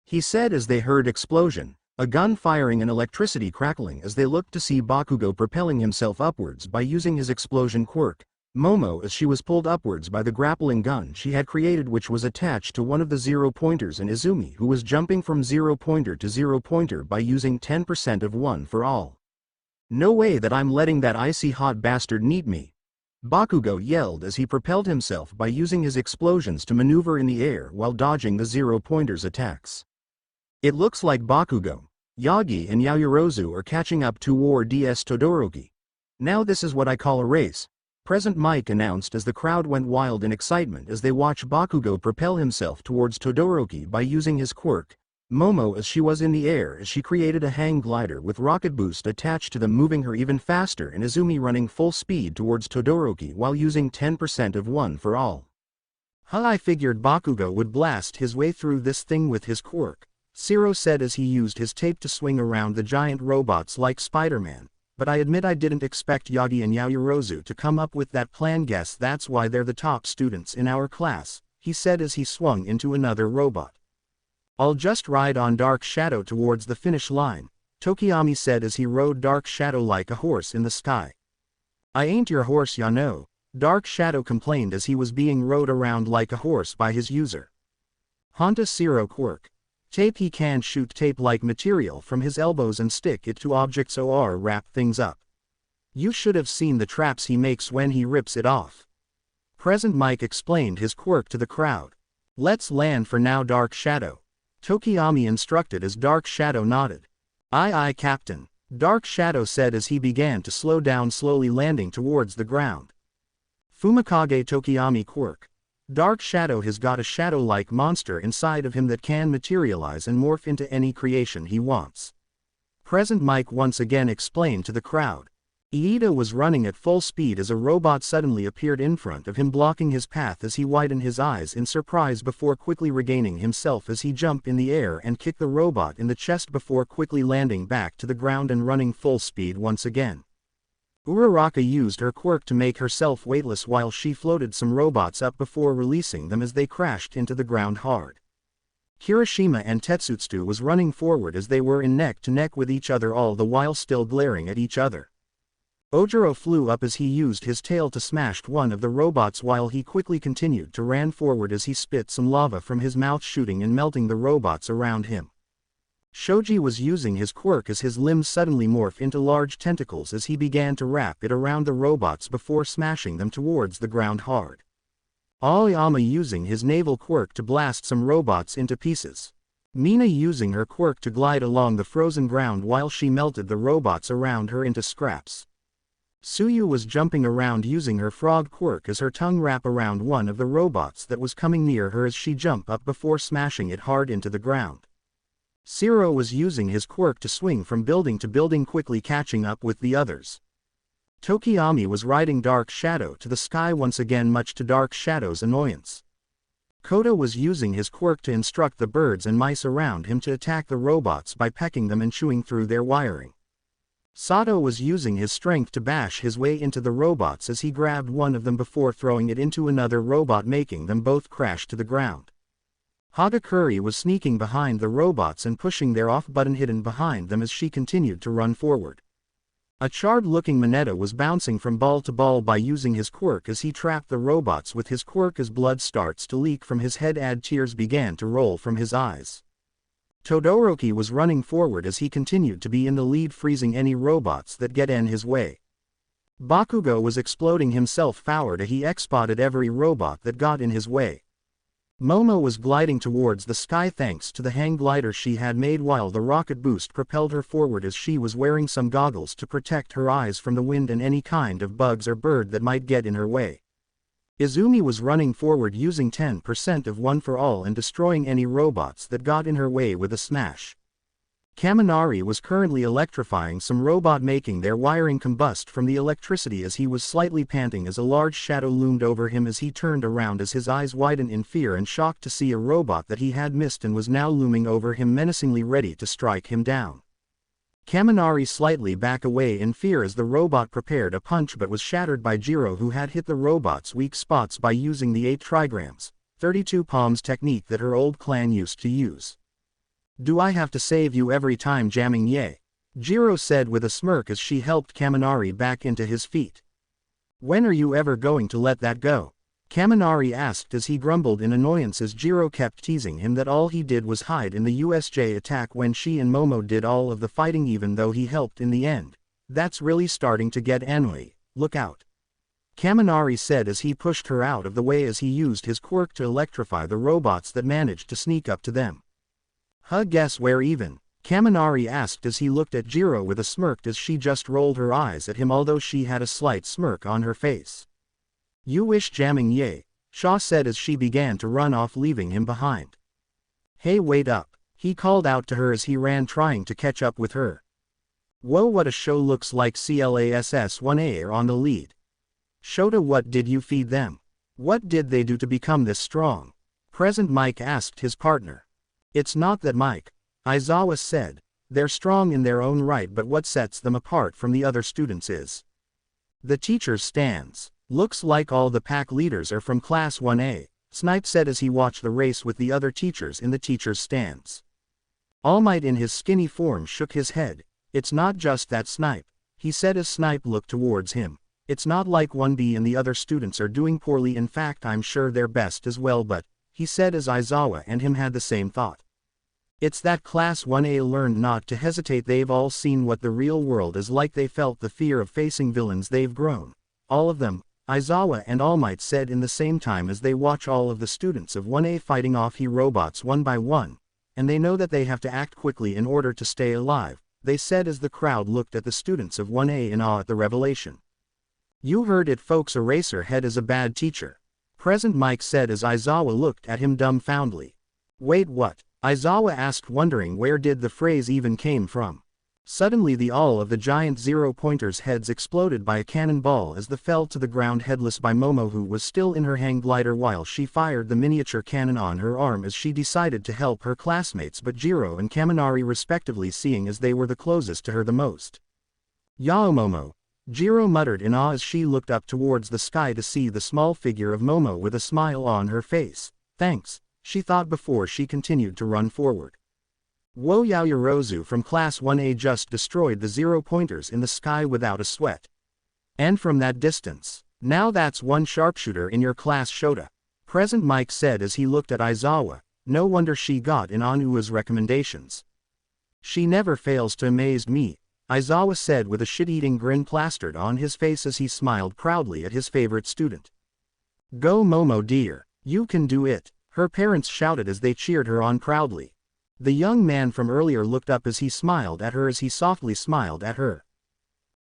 He said as they heard explosion, a gun firing and electricity crackling as they looked to see Bakugo propelling himself upwards by using his explosion quirk, Momo as she was pulled upwards by the grappling gun she had created, which was attached to one of the zero-pointers, and Izumi who was jumping from zero-pointer to zero-pointer by using 10% of one for all. No way that I'm letting that icy hot bastard need me. Bakugo yelled as he propelled himself by using his explosions to maneuver in the air while dodging the zero-pointer's attacks. It looks like Bakugo, Yagi and Yaoyorozu are catching up to War DS Todoroki. Now this is what I call a race. Present Mike announced as the crowd went wild in excitement as they watched Bakugo propel himself towards Todoroki by using his quirk, Momo as she was in the air as she created a hang glider with rocket boost attached to them, moving her even faster, and Izumi running full speed towards Todoroki while using 10% of one for all. I figured Bakugo would blast his way through this thing with his quirk, Zero said as he used his tape to swing around the giant robots like Spider-Man. But I admit I didn't expect Yagi and Yaoyorozu to come up with that plan. Guess that's why they're the top students in our class, he said as he swung into another robot. I'll just ride on Dark Shadow towards the finish line, Tokiyami said as he rode Dark Shadow like a horse in the sky. I ain't your horse, ya know, Dark Shadow complained as he was being rode around like a horse by his user. Honda Zero quirk. Tape. He can shoot tape-like material from his elbows and stick it to objects or wrap things up. You should have seen the traps he makes when he rips it off. Present Mike explained his quirk to the crowd. Let's land for now, Dark Shadow, Tokiyami instructed as Dark Shadow nodded. Aye, Captain, Dark Shadow said as he began to slow down, slowly landing towards the ground. Fumikage Tokiyami quirk. Dark Shadow has got a shadow-like monster inside of him that can materialize and morph into any creation he wants. Present Mike once again explained to the crowd. Iida was running at full speed as a robot suddenly appeared in front of him, blocking his path as he widened his eyes in surprise before quickly regaining himself as he jumped in the air and kicked the robot in the chest before quickly landing back to the ground and running full speed once again. Uraraka used her quirk to make herself weightless while she floated some robots up before releasing them as they crashed into the ground hard. Kirishima and Tetsutsu was running forward as they were in neck to neck with each other, all the while still glaring at each other. Ojiro flew up as he used his tail to smash one of the robots while he quickly continued to ran forward as he spit some lava from his mouth, shooting and melting the robots around him. Shoji was using his quirk as his limbs suddenly morph into large tentacles as he began to wrap it around the robots before smashing them towards the ground hard. Aoyama using his naval quirk to blast some robots into pieces. Mina using her quirk to glide along the frozen ground while she melted the robots around her into scraps. Suyu was jumping around using her frog quirk as her tongue wrapped around one of the robots that was coming near her as she jumped up before smashing it hard into the ground. Zero was using his quirk to swing from building to building, quickly catching up with the others. Tokiyami was riding Dark Shadow to the sky once again, much to Dark Shadow's annoyance. Koda was using his quirk to instruct the birds and mice around him to attack the robots by pecking them and chewing through their wiring. Sato was using his strength to bash his way into the robots as he grabbed one of them before throwing it into another robot, making them both crash to the ground. Hagakuri was sneaking behind the robots and pushing their off button hidden behind them as she continued to run forward. A charred-looking Manetta was bouncing from ball to ball by using his quirk as he trapped the robots with his quirk as blood starts to leak from his head and tears began to roll from his eyes. Todoroki was running forward as he continued to be in the lead, freezing any robots that get in his way. Bakugo was exploding himself forward as he spotted every robot that got in his way. Momo was gliding towards the sky thanks to the hang glider she had made, while the rocket boost propelled her forward as she was wearing some goggles to protect her eyes from the wind and any kind of bugs or bird that might get in her way. Izumi was running forward using 10% of One for All and destroying any robots that got in her way with a smash. Kamari was currently electrifying some robot, making their wiring combust from the electricity as he was slightly panting as a large shadow loomed over him as he turned around as his eyes widened in fear and shocked to see a robot that he had missed and was now looming over him, menacingly ready to strike him down. Kamari slightly backed away in fear as the robot prepared a punch but was shattered by Ojiro, who had hit the robot's weak spots by using the 8 trigrams, 32 palms technique that her old clan used to use. "Do I have to save you every time, jamming ye?" Ojiro said with a smirk as she helped Kamari back into his feet. "When are you ever going to let that go?" Kamari asked as he grumbled in annoyance as Ojiro kept teasing him that all he did was hide in the USJ attack when she and Momo did all of the fighting, even though he helped in the end. "That's really starting to get annoying. Look out," Kamari said as he pushed her out of the way as he used his quirk to electrify the robots that managed to sneak up to them. Guess where even?" Kamari asked as he looked at Ojiro with a smirk as she just rolled her eyes at him, although she had a slight smirk on her face. "You wish, jamming ye," Shaw said as she began to run off, leaving him behind. "Hey, wait up," he called out to her as he ran, trying to catch up with her. "Whoa, what a show. Looks like CLASS1A are on the lead. Shota, what did you feed them? What did they do to become this strong?" Present Mike asked his partner. "It's not that, Mike," Aizawa said. "They're strong in their own right, but what sets them apart from the other students is the teacher's stands. Looks like all the pack leaders are from Class 1A, Snipe said as he watched the race with the other teachers in the teacher's stands. All Might in his skinny form shook his head. "It's not just that, Snipe," he said as Snipe looked towards him. "It's not like 1B and the other students are doing poorly. In fact, I'm sure they're best as well, but," he said as Aizawa and him had the same thought. "It's that Class 1A learned not to hesitate. They've all seen what the real world is like. They felt the fear of facing villains. They've grown. All of them," Aizawa and All Might said in the same time as they watch all of the students of 1A fighting off he-robots one by one, "and they know that they have to act quickly in order to stay alive," they said as the crowd looked at the students of 1A in awe at the revelation. "You heard it, folks. Eraserhead is a bad teacher," Present Mike said as Aizawa looked at him dumbfoundedly. "Wait, what?" Aizawa asked, wondering where did the phrase even came from. Suddenly all of the giant zero-pointers' heads exploded by a cannonball as they fell to the ground, headless by Momo, who was still in her hang glider while she fired the miniature cannon on her arm as she decided to help her classmates but Ojiro and Kamari respectively, seeing as they were the closest to her the most. "Yao, Momo," Ojiro muttered in awe as she looked up towards the sky to see the small figure of Momo with a smile on her face. "Thanks," she thought before she continued to run forward. Wo Yaoyorozu from Class 1A just destroyed the zero-pointers in the sky without a sweat. "And from that distance. Now that's one sharpshooter in your class, Shota," Present Mike said as he looked at Aizawa. "No wonder she got in on Ua's recommendations. She never fails to amaze me," Aizawa said with a shit-eating grin plastered on his face as he smiled proudly at his favorite student. "Go, Momo dear, you can do it," her parents shouted as they cheered her on proudly. The young man from earlier looked up as he smiled at her as he softly smiled at her.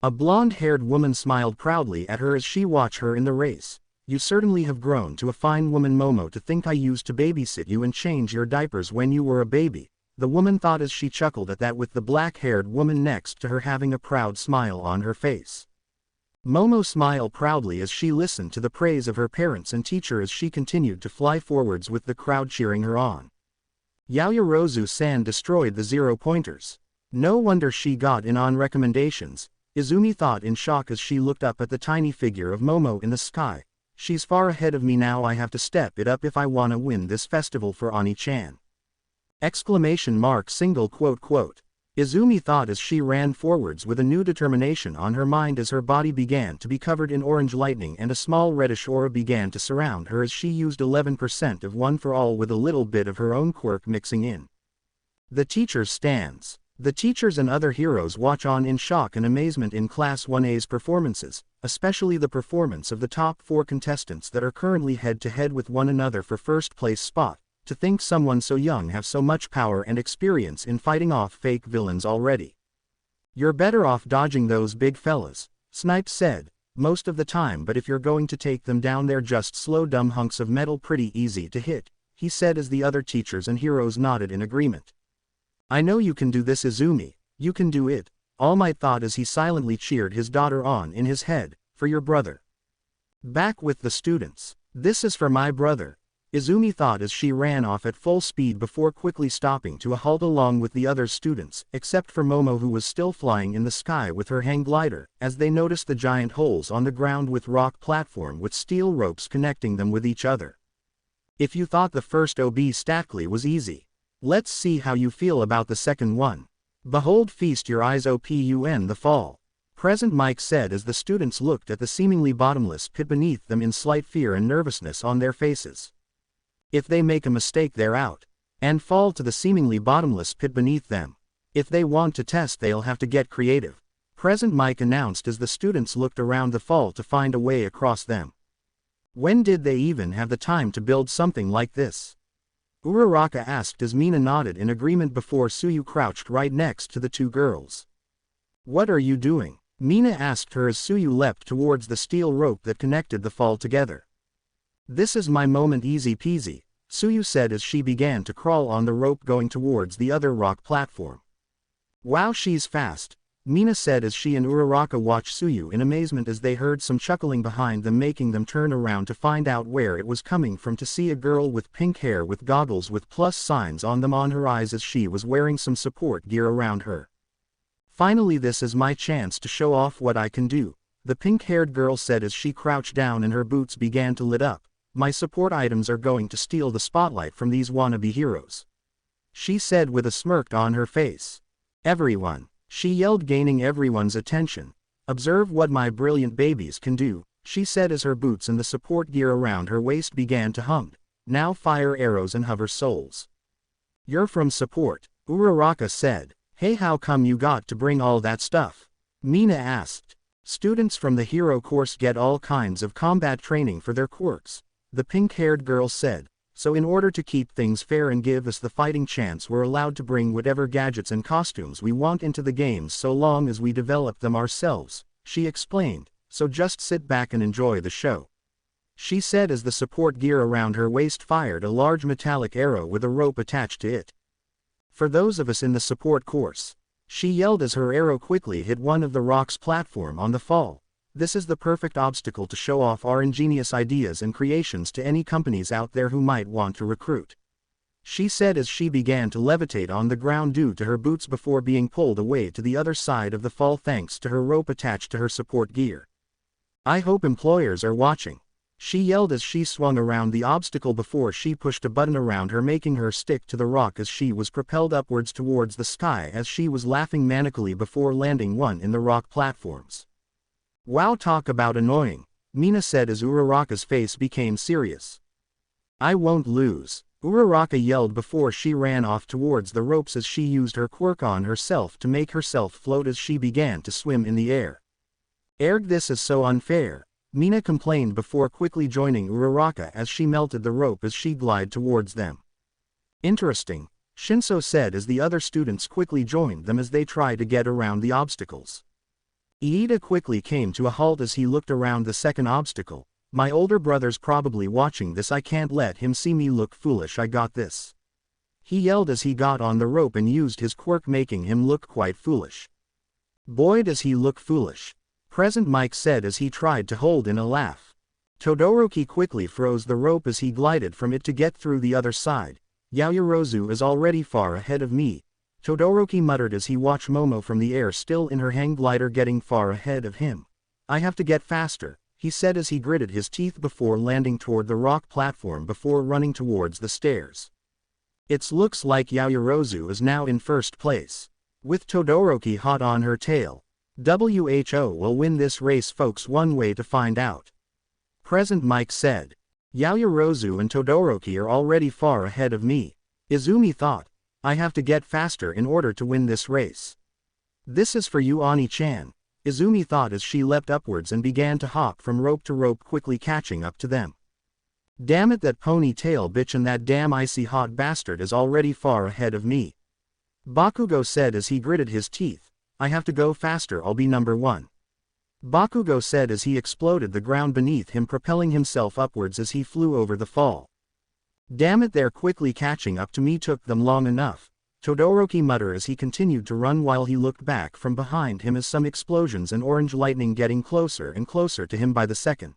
A blonde-haired woman smiled proudly at her as she watched her in the race. You certainly have grown to a fine woman, Momo. To think I used to babysit you and change your diapers when you were a baby, the woman thought as she chuckled at that, with the black-haired woman next to her having a proud smile on her face. Momo smiled proudly as she listened to the praise of her parents and teacher as she continued to fly forwards with the crowd cheering her on. Yaoyorozu-san destroyed the 0-pointers. No wonder she got in on recommendations, Izumi thought in shock as she looked up at the tiny figure of Momo in the sky. She's far ahead of me now, I have to step it up if I wanna win this festival for Oni-chan. ! Izumi thought as she ran forwards with a new determination on her mind as her body began to be covered in orange lightning and a small reddish aura began to surround her as she used 11% of One for All with a little bit of her own quirk mixing in. The teacher's stands. The teachers and other heroes watch on in shock and amazement in Class 1A's performances, especially the performance of the top 4 contestants that are currently head-to-head with one another for first place spot. To think someone so young have so much power and experience in fighting off fake villains already. You're better off dodging those big fellas, Snipes said, most of the time, but if you're going to take them down they're just slow dumb hunks of metal, pretty easy to hit, he said as the other teachers and heroes nodded in agreement. I know you can do this, Izumi, you can do it, All Might thought as he silently cheered his daughter on in his head, for your brother. Back with the students. This is for my brother, Izumi thought as she ran off at full speed before quickly stopping to a halt along with the other students, except for Momo who was still flying in the sky with her hang glider, as they noticed the giant holes on the ground with rock platform with steel ropes connecting them with each other. If you thought the first OB Statcly was easy, let's see how you feel about the second one. Behold, feast your eyes upon the fall. Present Mike said as the students looked at the seemingly bottomless pit beneath them in slight fear and nervousness on their faces. If they make a mistake they're out, and fall to the seemingly bottomless pit beneath them. If they want to test they'll have to get creative, Present Mike announced as the students looked around the fall to find a way across them. When did they even have the time to build something like this? Uraraka asked as Mina nodded in agreement before Tsuyu crouched right next to the two girls. What are you doing? Mina asked her as Tsuyu leapt towards the steel rope that connected the fall together. This is my moment, easy peasy, Tsuyu said as she began to crawl on the rope going towards the other rock platform. Wow, she's fast, Mina said as she and Uraraka watched Tsuyu in amazement as they heard some chuckling behind them, making them turn around to find out where it was coming from to see a girl with pink hair with goggles with plus signs on them on her eyes as she was wearing some support gear around her. Finally, this is my chance to show off what I can do, the pink-haired girl said as she crouched down and her boots began to lit up. My support items are going to steal the spotlight from these wannabe heroes, she said with a smirk on her face. Everyone, she yelled, gaining everyone's attention. Observe what my brilliant babies can do, she said as her boots and the support gear around her waist began to hum. Now fire arrows and hover souls. You're from support, Uraraka said. Hey, how come you got to bring all that stuff? Mina asked. Students from the hero course get all kinds of combat training for their quirks, the pink-haired girl said, so in order to keep things fair and give us the fighting chance we're allowed to bring whatever gadgets and costumes we want into the games so long as we develop them ourselves, she explained, so just sit back and enjoy the show, she said as the support gear around her waist fired a large metallic arrow with a rope attached to it. For those of us in the support course, she yelled as her arrow quickly hit one of the rocks platform on the fall. This is the perfect obstacle to show off our ingenious ideas and creations to any companies out there who might want to recruit, she said as she began to levitate on the ground due to her boots before being pulled away to the other side of the fall thanks to her rope attached to her support gear. I hope employers are watching, she yelled as she swung around the obstacle before she pushed a button around her, making her stick to the rock as she was propelled upwards towards the sky as she was laughing manically before landing one in the rock platforms. Wow, talk about annoying, Mina said as Uraraka's face became serious. I won't lose, Uraraka yelled before she ran off towards the ropes as she used her quirk on herself to make herself float as she began to swim in the air. Erg, this is so unfair, Mina complained before quickly joining Uraraka as she melted the rope as she glided towards them. Interesting, Shinszo said as the other students quickly joined them as they tried to get around the obstacles. Iida quickly came to a halt as he looked around the second obstacle. My older brother's probably watching this, I can't let him see me look foolish, I got this. He yelled as he got on the rope and used his quirk, making him look quite foolish. Boy does he look foolish. Present Mike said as he tried to hold in a laugh. Todoroki quickly froze the rope as he glided from it to get through the other side. Yaoyorozu is already far ahead of me, Todoroki muttered as he watched Momo from the air, still in her hang glider, getting far ahead of him. I have to get faster, he said as he gritted his teeth before landing toward the rock platform before running towards the stairs. It looks like Yaoyorozu is now in first place, with Todoroki hot on her tail. WHO will win this race, folks, one way to find out. Present Mike said. Yaoyorozu and Todoroki are already far ahead of me, Izumi thought. I have to get faster in order to win this race. This is for you, Ani-chan, Izumi thought as she leapt upwards and began to hop from rope to rope, quickly catching up to them. Damn it, that ponytail bitch and that damn icy hot bastard is already far ahead of me, Bakugo said as he gritted his teeth. I have to go faster, I'll be number one, Bakugo said as he exploded the ground beneath him, propelling himself upwards as he flew over the fall. Damn it, they're quickly catching up to me, took them long enough, Todoroki muttered as he continued to run while he looked back from behind him as some explosions and orange lightning getting closer and closer to him by the second.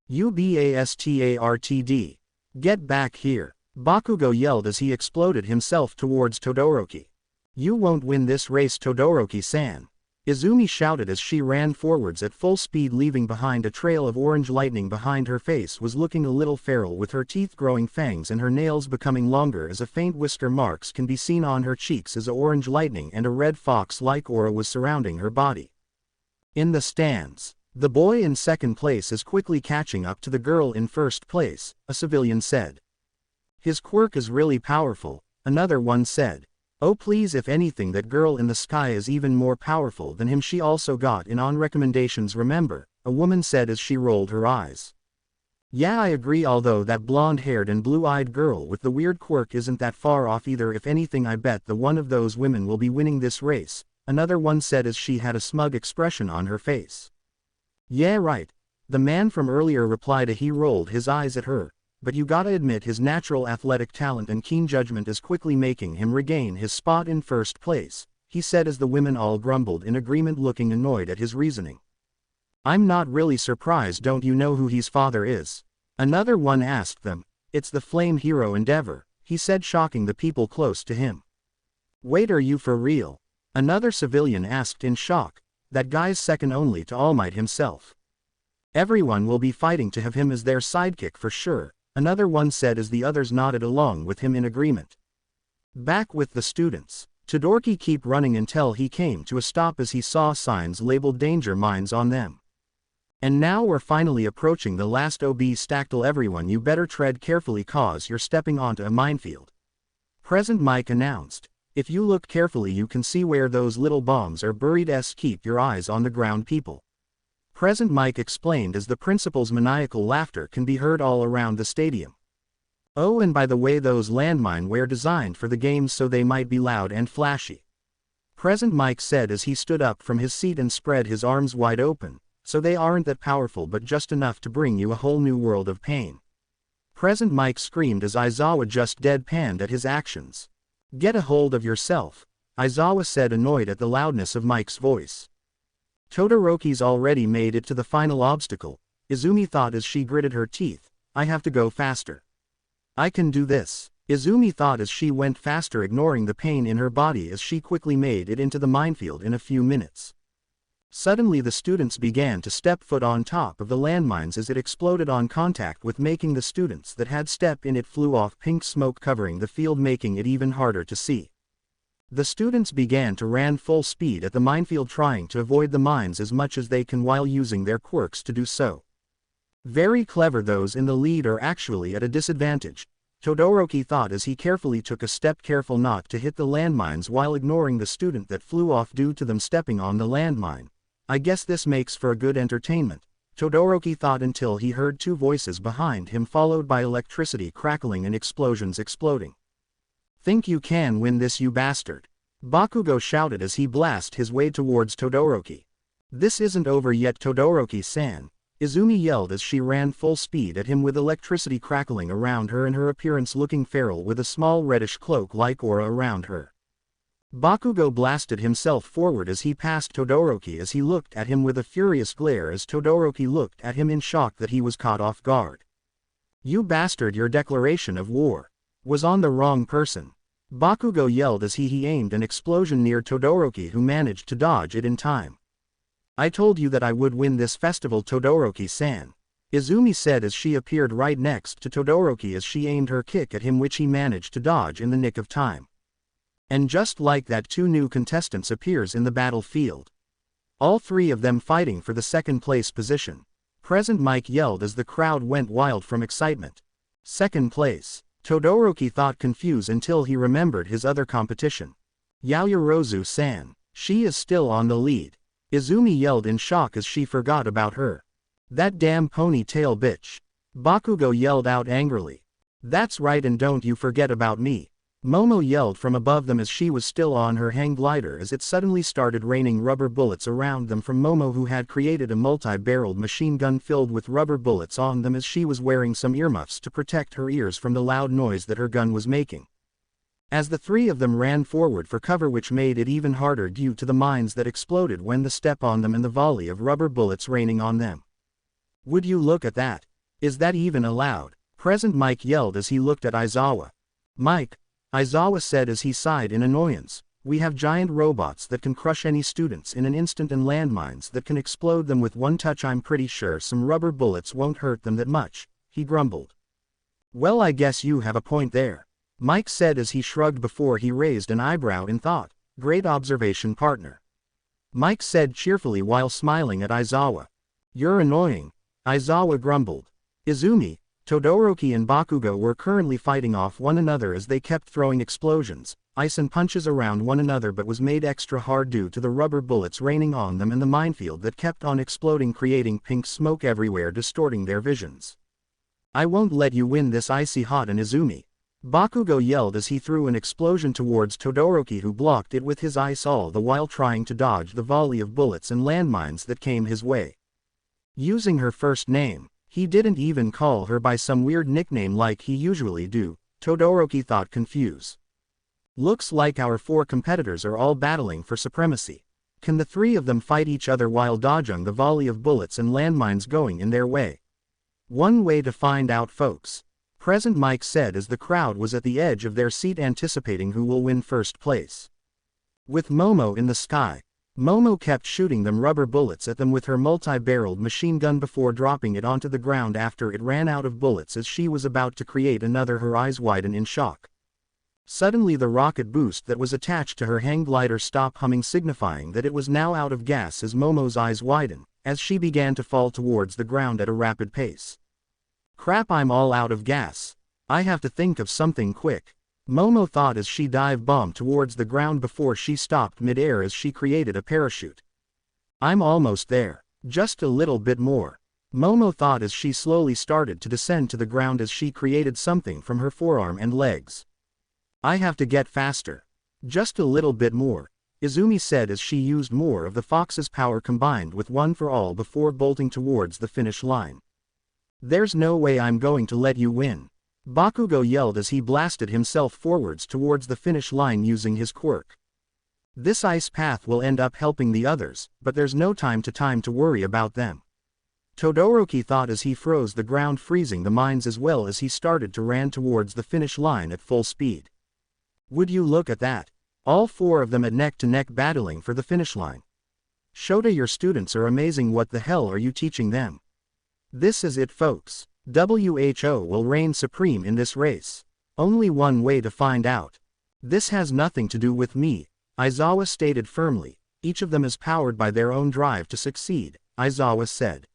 Ubastard. Get back here, Bakugo yelled as he exploded himself towards Todoroki. You won't win this race, Todoroki-san, Izumi shouted as she ran forwards at full speed, leaving behind a trail of orange lightning. Behind her face was looking a little feral, with her teeth growing fangs and her nails becoming longer as a faint whisker marks can be seen on her cheeks as orange lightning and a red fox-like aura was surrounding her body. In the stands, the boy in second place is quickly catching up to the girl in first place, a civilian said. His quirk is really powerful, another one said. Oh please, if anything, that girl in the sky is even more powerful than him. She also got in on recommendations, remember, a woman said as she rolled her eyes. Yeah, I agree, although that blonde-haired and blue-eyed girl with the weird quirk isn't that far off either. If anything, I bet the one of those women will be winning this race, another one said as she had a smug expression on her face. Yeah right, the man from earlier replied as he rolled his eyes at her. But you gotta admit his natural athletic talent and keen judgment is quickly making him regain his spot in first place, he said as the women all grumbled in agreement, looking annoyed at his reasoning. I'm not really surprised. Don't you know who his father is? Another one asked them. It's the flame hero Endeavor, he said, shocking the people close to him. Wait, are you for real? Another civilian asked in shock. That guy's second only to All Might himself. Everyone will be fighting to have him as their sidekick for sure, another one said as the others nodded along with him in agreement. Back with the students, Todoroki kept running until he came to a stop as he saw signs labeled danger mines on them. And now we're finally approaching the last obstacle. Everyone, you better tread carefully cause you're stepping onto a minefield, Present Mike announced. If you look carefully you can see where those little bombs are buried. Keep your eyes on the ground, people, Present Mike explained as the principal's maniacal laughter can be heard all around the stadium. Oh, and by the way, those landmines were designed for the games, so they might be loud and flashy, Present Mike said as he stood up from his seat and spread his arms wide open. So they aren't that powerful, but just enough to bring you a whole new world of pain, Present Mike screamed as Aizawa just deadpanned at his actions. Get a hold of yourself, Aizawa said, annoyed at the loudness of Mike's voice. Todoroki's already made it to the final obstacle, Izumi thought as she gritted her teeth. I have to go faster. I can do this, Izumi thought as she went faster, ignoring the pain in her body as she quickly made it into the minefield in a few minutes. Suddenly the students began to step foot on top of the landmines as it exploded on contact with, making the students that had stepped in it flew off, pink smoke covering the field, making it even harder to see. The students began to ran full speed at the minefield, trying to avoid the mines as much as they can while using their quirks to do so. Very clever. Those in the lead are actually at a disadvantage, Todoroki thought as he carefully took a step, careful not to hit the landmines while ignoring the student that flew off due to them stepping on the landmine. I guess this makes for a good entertainment, Todoroki thought, until he heard two voices behind him, followed by electricity crackling and explosions exploding. Think you can win this, you bastard, Bakugo shouted as he blasted his way towards Todoroki. This isn't over yet, Todoroki-san, Izumi yelled as she ran full speed at him with electricity crackling around her and her appearance looking feral with a small reddish cloak-like aura around her. Bakugo blasted himself forward as he passed Todoroki as he looked at him with a furious glare as Todoroki looked at him in shock that he was caught off guard. You bastard, your declaration of war was on the wrong person. Bakugo yelled as he aimed an explosion near Todoroki, who managed to dodge it in time. I told you that I would win this festival, Todoroki-san, Izumi said as she appeared right next to Todoroki as she aimed her kick at him, which he managed to dodge in the nick of time. And just like that, 2 new contestants appears in the battlefield. All 3 of them fighting for the second place position. Present Mike yelled as the crowd went wild from excitement. Second place. Todoroki thought confused until he remembered his other competition. Yaoyorozu-san. She is still on the lead. Izumi yelled in shock as she forgot about her. That damn ponytail bitch. Bakugo yelled out angrily. That's right, and don't you forget about me. Momo yelled from above them as she was still on her hang glider as it suddenly started raining rubber bullets around them from Momo, who had created a multi-barreled machine gun filled with rubber bullets on them as she was wearing some earmuffs to protect her ears from the loud noise that her gun was making. As the 3 of them ran forward for cover, which made it even harder due to the mines that exploded when the step on them and the volley of rubber bullets raining on them. Would you look at that? Is that even allowed? Present Mike yelled as he looked at Aizawa. Mike, Aizawa said as he sighed in annoyance, we have giant robots that can crush any students in an instant and landmines that can explode them with one touch. I'm pretty sure some rubber bullets won't hurt them that much, he grumbled. Well, I guess you have a point there, Mike said as he shrugged before he raised an eyebrow in thought. Great observation, partner, Mike said cheerfully while smiling at Aizawa. You're annoying, Aizawa grumbled. Izumi, Todoroki and Bakugo were currently fighting off one another as they kept throwing explosions, ice and punches around one another, but was made extra hard due to the rubber bullets raining on them and the minefield that kept on exploding, creating pink smoke everywhere, distorting their visions. I won't let you win this, icy hot and Izumi, Bakugo yelled as he threw an explosion towards Todoroki, who blocked it with his ice, all the while trying to dodge the volley of bullets and landmines that came his way. Using her first name, he didn't even call her by some weird nickname like he usually do, Todoroki thought confused. Looks like our 4 competitors are all battling for supremacy. Can the 3 of them fight each other while dodging the volley of bullets and landmines going in their way? One way to find out, folks, Present Mike said as the crowd was at the edge of their seat anticipating who will win first place. With Momo in the sky, Momo kept shooting them rubber bullets at them with her multi-barreled machine gun before dropping it onto the ground after it ran out of bullets as she was about to create another. Her eyes widen in shock. Suddenly the rocket boost that was attached to her hang glider stopped humming, signifying that it was now out of gas as Momo's eyes widened, as she began to fall towards the ground at a rapid pace. Crap, I'm all out of gas. I have to think of something quick, Momo thought as she dive-bombed towards the ground before she stopped mid-air as she created a parachute. I'm almost there. Just a little bit more, Momo thought as she slowly started to descend to the ground as she created something from her forearm and legs. I have to get faster. Just a little bit more, Izumi said as she used more of the fox's power combined with one for all before bolting towards the finish line. There's no way I'm going to let you win, Bakugo yelled as he blasted himself forwards towards the finish line using his quirk. This ice path will end up helping the others, but there's no time to worry about them, Todoroki thought as he froze the ground, freezing the mines as well as he started to ran towards the finish line at full speed. Would you look at that? All 4 of them at neck-to-neck battling for the finish line. Shota, your students are amazing. What the hell are you teaching them? This is it, folks. WHO will reign supreme in this race. Only one way to find out. This has nothing to do with me, Aizawa stated firmly. Each of them is powered by their own drive to succeed, Aizawa said.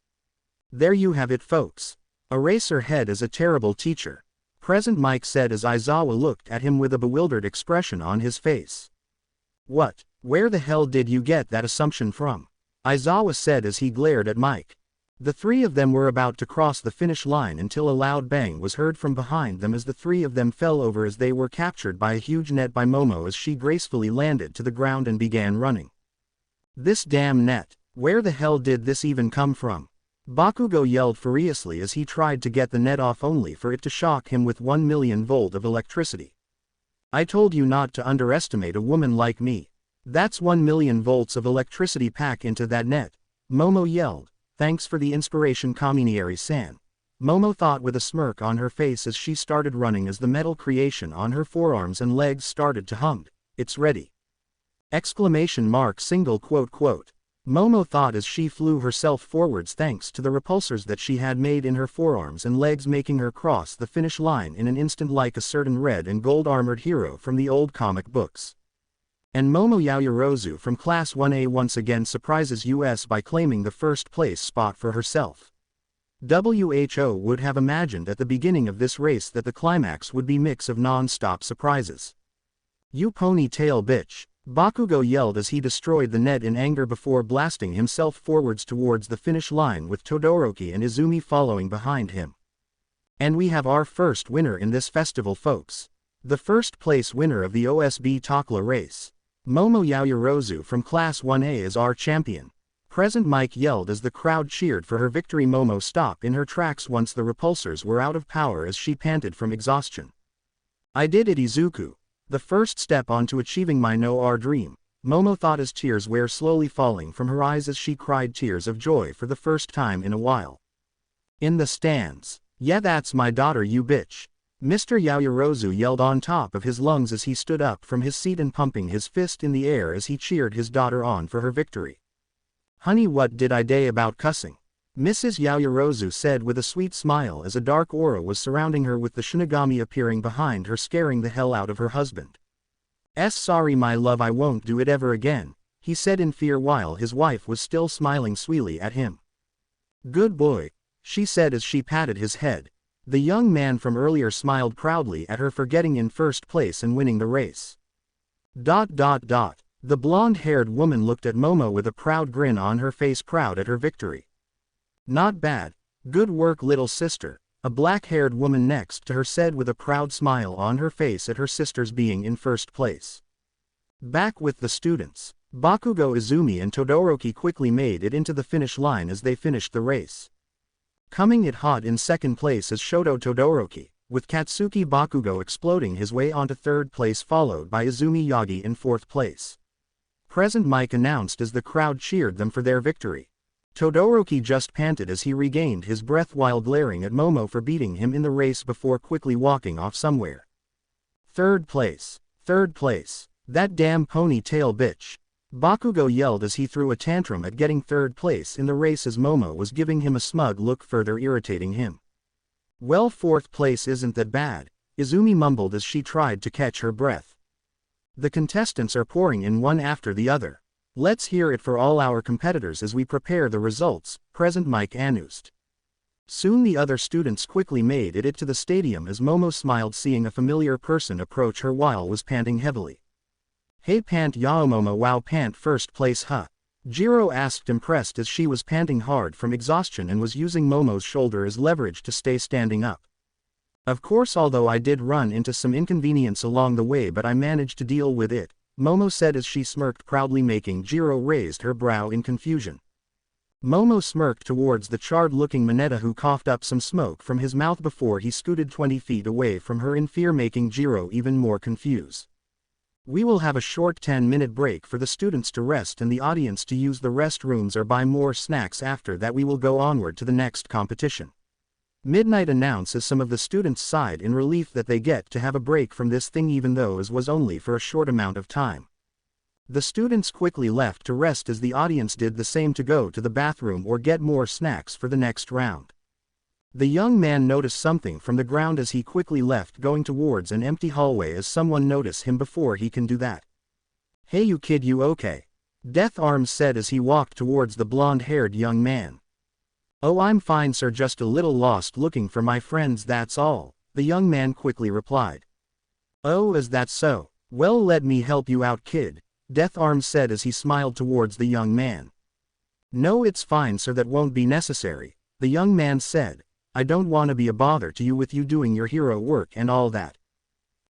There you have it, folks. Eraserhead is a terrible teacher, Present Mike said as Aizawa looked at him with a bewildered expression on his face. What? Where the hell did you get that assumption from? Aizawa said as he glared at Mike. The 3 of them were about to cross the finish line until a loud bang was heard from behind them as the 3 of them fell over as they were captured by a huge net by Momo as she gracefully landed to the ground and began running. This damn net. Where the hell did this even come from? Bakugo yelled furiously as he tried to get the net off only for it to shock him with 1 million volt of electricity. I told you not to underestimate a woman like me. That's 1 million volts of electricity pack into that net, Momo yelled. Thanks for the inspiration, Kaminieri-san. Momo thought with a smirk on her face as she started running as the metal creation on her forearms and legs started to hum. It's ready! Exclamation mark single quote quote. Momo thought as she flew herself forwards thanks to the repulsors that she had made in her forearms and legs, making her cross the finish line in an instant like a certain red and gold armored hero from the old comic books. And Momo Yaoyorozu from Class 1A once again surprises us by claiming the first place spot for herself. WHO would have imagined at the beginning of this race that the climax would be mix of non-stop surprises. You ponytail bitch! Bakugo yelled as he destroyed the net in anger before blasting himself forwards towards the finish line with Todoroki and Izumi following behind him. And we have our first winner in this festival, folks. The first place winner of the OSB Takla race. Momo Yaoyorozu from Class 1A is our champion. Present Mike yelled as the crowd cheered for her victory. Momo stopped in her tracks once the repulsors were out of power as she panted from exhaustion. I did it, Izuku. The first step on to achieving my no-R dream, Momo thought as tears were slowly falling from her eyes as she cried tears of joy for the first time in a while. In the stands. Yeah, that's my daughter, you bitch. Mr. Yaoyorozu yelled on top of his lungs as he stood up from his seat and pumping his fist in the air as he cheered his daughter on for her victory. Honey, what did I say about cussing? Mrs. Yaoyorozu said with a sweet smile as a dark aura was surrounding her with the Shinigami appearing behind her, scaring the hell out of her husband. Sorry my love, I won't do it ever again, he said in fear while his wife was still smiling sweetly at him. Good boy, she said as she patted his head. The young man from earlier smiled proudly at her for getting in first place and winning the race. The blonde-haired woman looked at Momo with a proud grin on her face, proud at her victory. Not bad. Good work, little sister, a black-haired woman next to her said with a proud smile on her face at her sister's being in first place. Back with the students, Bakugo, Izumi and Todoroki quickly made it into the finish line as they finished the race. Coming it hot in second place is Shoto Todoroki, with Katsuki Bakugo exploding his way onto third place, followed by Izumi Yagi in fourth place. Present Mike announced as the crowd cheered them for their victory. Todoroki just panted as he regained his breath while glaring at Momo for beating him in the race before quickly walking off somewhere. Third place, that damn ponytail bitch. Bakugo yelled as he threw a tantrum at getting third place in the race as Momo was giving him a smug look, further irritating him. Well, fourth place isn't that bad, Izumi mumbled as she tried to catch her breath. The contestants are pouring in one after the other. Let's hear it for all our competitors as we prepare the results, Present Mike announced. Soon the other students quickly made it to the stadium as Momo smiled seeing a familiar person approach her while was panting heavily. Hey pant yao Momo, wow pant first place huh? Jiro asked, impressed as she was panting hard from exhaustion and was using Momo's shoulder as leverage to stay standing up. Of course, although I did run into some inconvenience along the way, but I managed to deal with it, Momo said as she smirked proudly, making Jiro raised her brow in confusion. Momo smirked towards the charred-looking Manetta, who coughed up some smoke from his mouth before he scooted 20 feet away from her in fear, making Jiro even more confused. We will have a short 10-minute break for the students to rest and the audience to use the restrooms or buy more snacks. After that we will go onward to the next competition. Midnight announced as some of the students sighed in relief that they get to have a break from this thing, even though it was only for a short amount of time. The students quickly left to rest as the audience did the same to go to the bathroom or get more snacks for the next round. The young man noticed something from the ground as he quickly left, going towards an empty hallway as someone noticed him before he can do that. Hey you kid, you okay? Death Arms said as he walked towards the blonde-haired young man. Oh, I'm fine sir, just a little lost looking for my friends, that's all, the young man quickly replied. Oh, is that so? Well, let me help you out kid, Death Arms said as he smiled towards the young man. No, it's fine sir, that won't be necessary, the young man said. I don't want to be a bother to you with you doing your hero work and all that.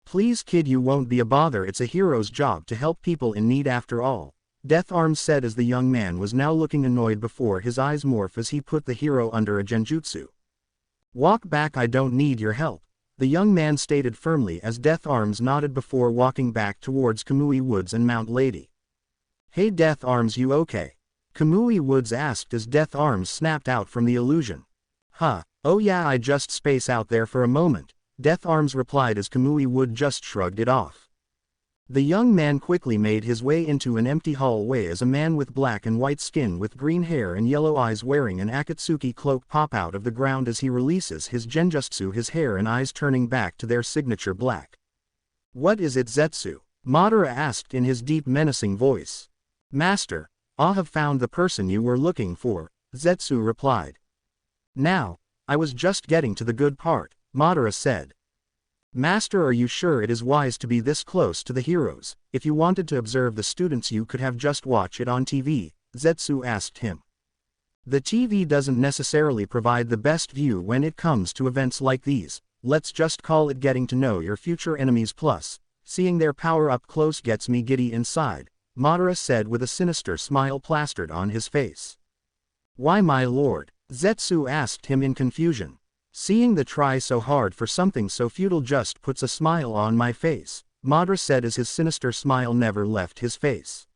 Please kid, you won't be a bother, it's a hero's job to help people in need after all, Death Arms said as the young man was now looking annoyed before his eyes morph as he put the hero under a genjutsu. Walk back, I don't need your help, the young man stated firmly as Death Arms nodded before walking back towards Kamui Woods and Mount Lady. Hey Death Arms, you okay? Kamui Woods asked as Death Arms snapped out from the illusion. Huh, oh yeah, I just space out there for a moment, Death Arms replied as Kamui Wood just shrugged it off. The young man quickly made his way into an empty hallway as a man with black and white skin with green hair and yellow eyes wearing an Akatsuki cloak pop out of the ground as he releases his genjutsu, his hair and eyes turning back to their signature black. What is it, Zetsu? Madara asked in his deep menacing voice. Master, I have found the person you were looking for, Zetsu replied. Now, I was just getting to the good part, Madara said. Master, are you sure it is wise to be this close to the heroes? If you wanted to observe the students you could have just watched it on TV, Zetsu asked him. The TV doesn't necessarily provide the best view when it comes to events like these, let's just call it getting to know your future enemies plus, seeing their power up close gets me giddy inside, Madara said with a sinister smile plastered on his face. Why my lord? Zetsu asked him in confusion. Seeing the try so hard for something so futile just puts a smile on my face, Madara said as his sinister smile never left his face.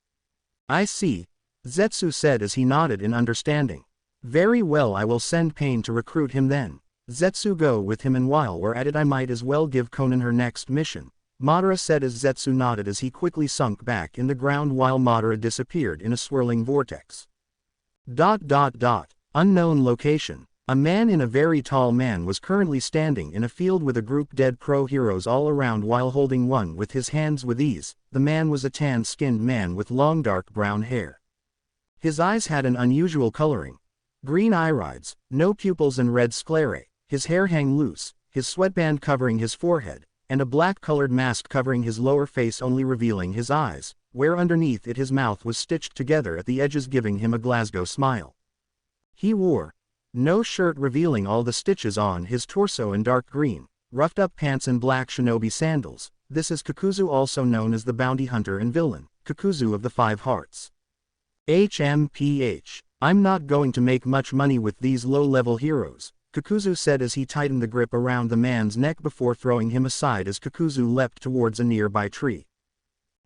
I see, Zetsu said as he nodded in understanding. Very well, I will send Pain to recruit him then. Zetsu, go with him, and while we're at it I might as well give Konan her next mission, Madara said as Zetsu nodded as he quickly sunk back in the ground while Madara disappeared in a swirling vortex. Unknown location. A man in a very tall man was currently standing in a field with a group dead pro heroes all around while holding one with his hands with ease. The man was a tan-skinned man with long dark brown hair. His eyes had an unusual coloring. Green irides, no pupils and red sclerae, his hair hang loose, his sweatband covering his forehead, and a black-colored mask covering his lower face only revealing his eyes, where underneath it his mouth was stitched together at the edges giving him a Glasgow smile. He wore no shirt revealing all the stitches on his torso and dark green, roughed-up pants and black shinobi sandals. This is Kakuzu, also known as the bounty hunter and villain, Kakuzu of the Five Hearts. HMPH. I'm not going to make much money with these low-level heroes, Kakuzu said as he tightened the grip around the man's neck before throwing him aside as Kakuzu leapt towards a nearby tree.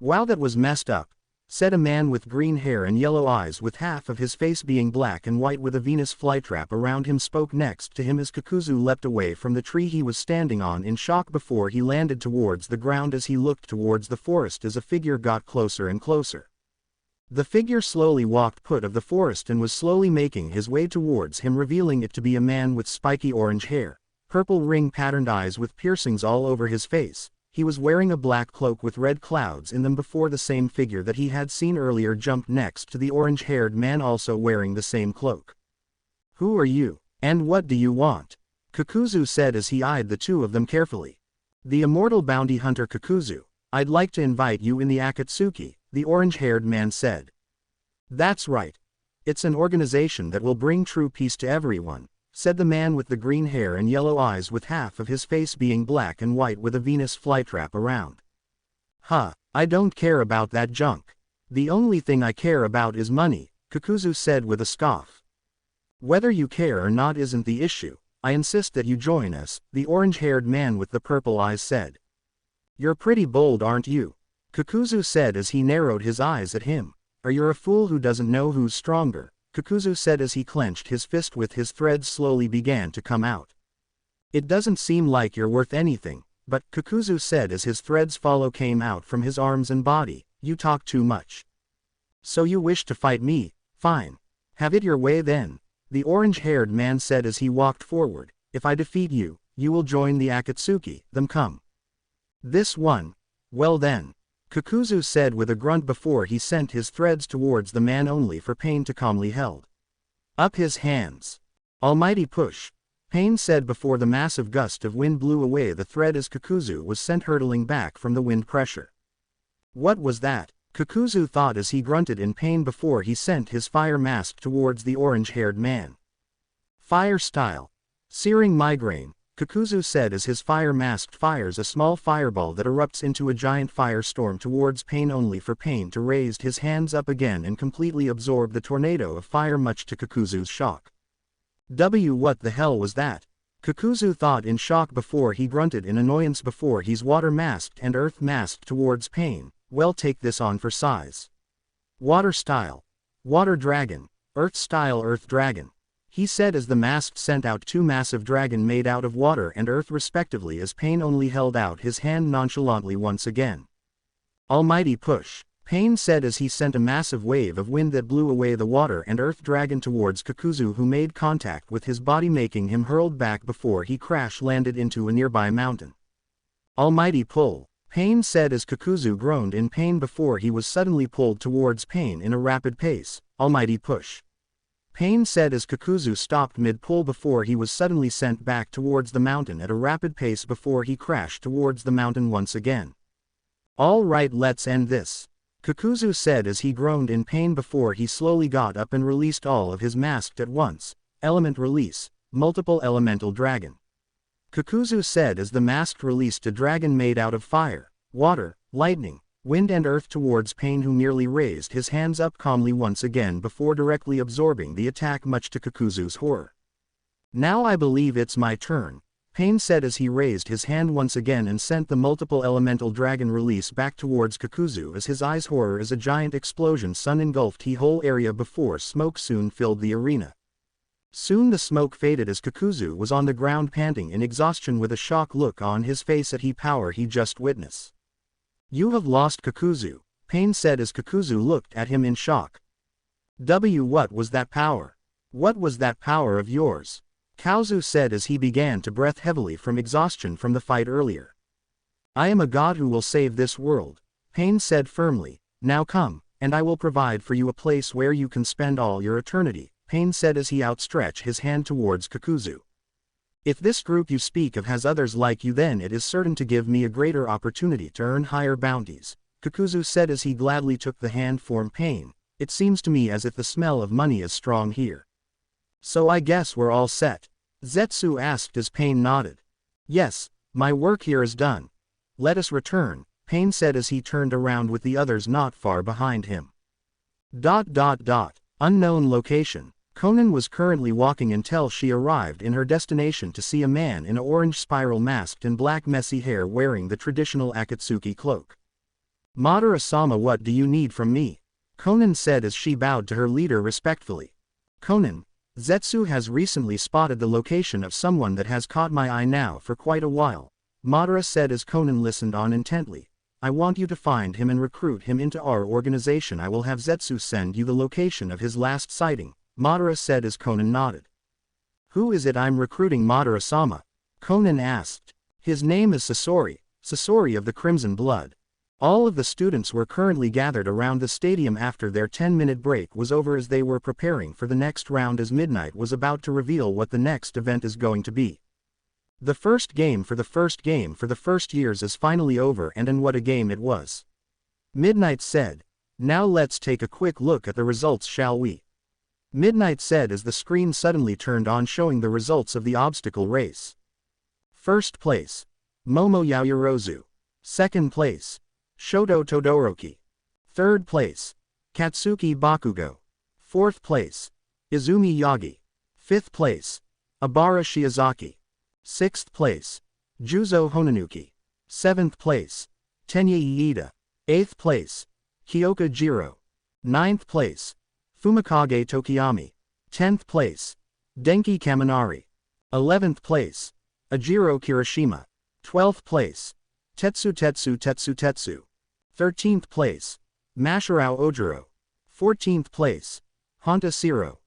Wow, that was messed up, said a man with green hair and yellow eyes with half of his face being black and white with a Venus flytrap around him spoke next to him as Kakuzu leapt away from the tree he was standing on in shock before he landed towards the ground as he looked towards the forest as a figure got closer and closer. The figure slowly walked put of the forest and was slowly making his way towards him, revealing it to be a man with spiky orange hair, purple ring-patterned eyes with piercings all over his face. He was wearing a black cloak with red clouds in them before the same figure that he had seen earlier jumped next to the orange-haired man also wearing the same cloak. Who are you, and what do you want? Kakuzu said as he eyed the two of them carefully. The immortal bounty hunter Kakuzu. I'd like to invite you in the Akatsuki, the orange-haired man said. That's right. It's an organization that will bring true peace to everyone, said the man with the green hair and yellow eyes with half of his face being black and white with a Venus flytrap around. Huh, I don't care about that junk. The only thing I care about is money, Kakuzu said with a scoff. Whether you care or not isn't the issue, I insist that you join us, the orange-haired man with the purple eyes said. You're pretty bold, aren't you? Kakuzu said as he narrowed his eyes at him. Or you're a fool who doesn't know who's stronger, Kakuzu said as he clenched his fist with his threads slowly began to come out. It doesn't seem like you're worth anything, but, Kakuzu said as his threads came out from his arms and body, you talk too much. So you wish to fight me? Fine. Have it your way then, the orange-haired man said as he walked forward. If I defeat you, you will join the Akatsuki, them come. This one? Well then, Kakuzu said with a grunt before he sent his threads towards the man only for Pain to calmly held up his hands. Almighty push, Pain said before the massive gust of wind blew away the thread as Kakuzu was sent hurtling back from the wind pressure. What was that? Kakuzu thought as he grunted in pain before he sent his fire mask towards the orange-haired man. Fire style. Searing migraine, Kakuzu said as his fire mask fires a small fireball that erupts into a giant firestorm towards Pain, only for Pain to raise his hands up again and completely absorb the tornado of fire, much to Kakuzu's shock. What the hell was that? Kakuzu thought in shock before he grunted in annoyance before he's water masked and earth masked towards Pain. Well, take this on for size. Water style. Water dragon. Earth style earth dragon. He said as the mask sent out two massive dragon made out of water and earth respectively, as Pain only held out his hand nonchalantly once again. Almighty push. Pain said as he sent a massive wave of wind that blew away the water and earth dragon towards Kakuzu, who made contact with his body, making him hurled back before he crash landed into a nearby mountain. Almighty pull. Pain said as Kakuzu groaned in pain before he was suddenly pulled towards Pain in a rapid pace. Almighty push. Pain said as Kakuzu stopped mid-pull before he was suddenly sent back towards the mountain at a rapid pace before he crashed towards the mountain once again. All right, let's end this. Kakuzu said as he groaned in pain before he slowly got up and released all of his masked at once. Element release. Multiple elemental dragon. Kakuzu said as the mask released a dragon made out of fire, water, lightning, wind and earth towards Pain, who merely raised his hands up calmly once again before directly absorbing the attack, much to Kakuzu's horror. Now I believe it's my turn, Pain said as he raised his hand once again and sent the multiple elemental dragon release back towards Kakuzu as his eyes horror as a giant explosion sun engulfed the whole area before smoke soon filled the arena. Soon the smoke faded as Kakuzu was on the ground panting in exhaustion with a shock look on his face at the power he just witnessed. You have lost, Kakuzu, Pain said as Kakuzu looked at him in shock. What was that power? What was that power of yours? Kaozu said as he began to breathe heavily from exhaustion from the fight earlier. I am a god who will save this world, Pain said firmly. Now come, and I will provide for you a place where you can spend all your eternity, Pain said as he outstretched his hand towards Kakuzu. If this group you speak of has others like you, then it is certain to give me a greater opportunity to earn higher bounties, Kakuzu said as he gladly took the hand from Pain. It seems to me as if the smell of money is strong here. So I guess we're all set? Zetsu asked as Pain nodded. Yes, my work here is done. Let us return, Pain said as he turned around with the others not far behind him. Unknown location. Konan was currently walking until she arrived in her destination to see a man in an orange spiral masked and black messy hair wearing the traditional Akatsuki cloak. Madara-sama, what do you need from me? Konan said as she bowed to her leader respectfully. Konan, Zetsu has recently spotted the location of someone that has caught my eye now for quite a while, Madara said as Konan listened on intently. I want you to find him and recruit him into our organization. I will have Zetsu send you the location of his last sighting, Madara said as Konan nodded. Who is it I'm recruiting, Madara-sama? Konan asked. His name is Sasori of the Crimson Blood. All of the students were currently gathered around the stadium after their 10-minute break was over as they were preparing for the next round as midnight was about to reveal what the next event is going to be. The first game for the first years is finally over, and what a game it was. Midnight said. Now let's take a quick look at the results, shall we? Midnight said as the screen suddenly turned on showing the results of the obstacle race. First place, Momo Yaoyorozu. Second place, Shoto Todoroki. Third place, Katsuki Bakugo. Fourth place, Izumi Yagi. Fifth place, Abara Shiozaki. Sixth place, Juzo Honanuki. Seventh place, Tenya Iida. Eighth place, Kyoka Jiro. Ninth place, Fumikage Tokiyami. 10th place, Denki Kaminari. 11th place, Ojiro Kirishima. 12th place, Tetsu. 13th place, Masharao Ojiro. 14th place, Honta Siro.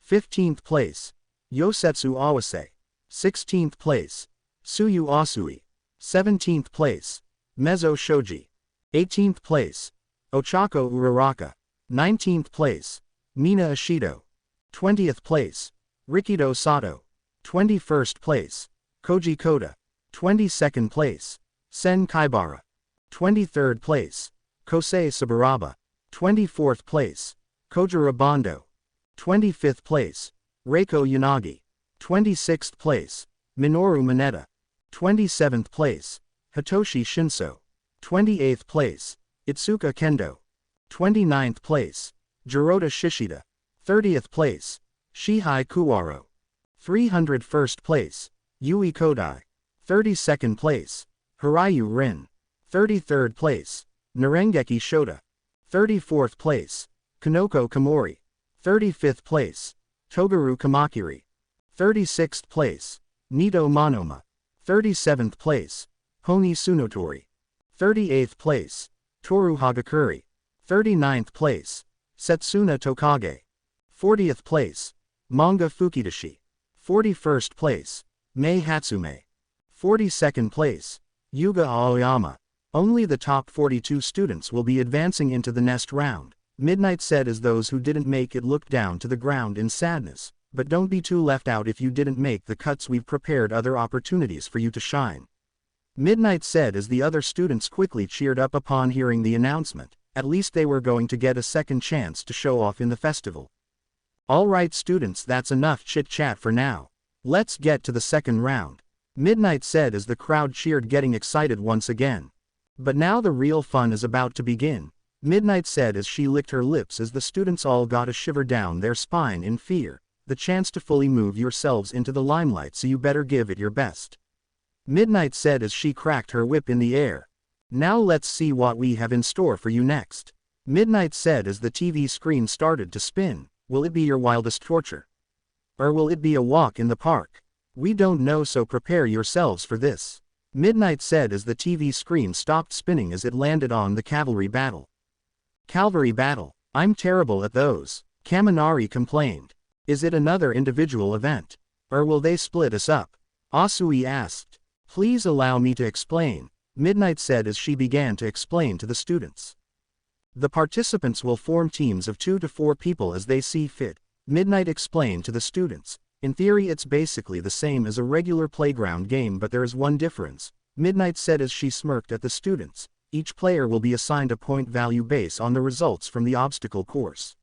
15th place, Yosetsu Awase. 16th place, Suyu Asui. 17th place, Mezzo Shoji. 18th place, Ochako Uraraka. 19th place, Mina Ashido. 20th place, Rikido Sato. 21st place, Koji Koda. 22nd place, Sen Kaibara. 23rd place, Kosei Saburaba. 24th place, Kojiro Bondo. 25th place, Reiko Yanagi. 26th place, Minoru Manetta. 27th place, Hitoshi Shinszo. 28th place, Itsuka Kendo. 29th place, Jirota Shishida. 30th place, Shihei Kuwaro. 301st place, Yui Kodai. 32nd place, Hiryu Rin. 33rd place, Narengeki Shota. 34th place, Kanoko Kamori. 35th place, Toguru Kamakiri. 36th place, Nito Monoma. 37th place, Honi Tsunotori. 38th place, Toru Hagakuri. 39th place, Setsuna Tokage. 40th place, Manga Fukidashi. 41st place, Mei Hatsume. 42nd place, Yuga Aoyama. Only the top 42 students will be advancing into the next round, Midnight said as those who didn't make it looked down to the ground in sadness, but don't be too left out if you didn't make the cuts, we've prepared other opportunities for you to shine. Midnight said as the other students quickly cheered up upon hearing the announcement, at least they were going to get a second chance to show off in the festival. Alright students, that's enough chit-chat for now. Let's get to the second round, Midnight said as the crowd cheered, getting excited once again. But now the real fun is about to begin, Midnight said as she licked her lips as the students all got a shiver down their spine in fear. The chance to fully move yourselves into the limelight, so you better give it your best, Midnight said as she cracked her whip in the air. Now let's see what we have in store for you next, Midnight said as the TV screen started to spin. Will it be your wildest torture? Or will it be a walk in the park? We don't know, so prepare yourselves for this, Midnight said as the TV screen stopped spinning as it landed on the cavalry battle. Cavalry battle? I'm terrible at those, Kaminari complained. Is it another individual event? Or will they split us up? Asui asked. Please allow me to explain, Midnight said as she began to explain to the students. The participants will form teams of 2 to 4 people as they see fit, Midnight explained to the students. In theory it's basically the same as a regular playground game, but there is one difference, Midnight said as she smirked at the students. Each player will be assigned a point value based on the results from the obstacle course.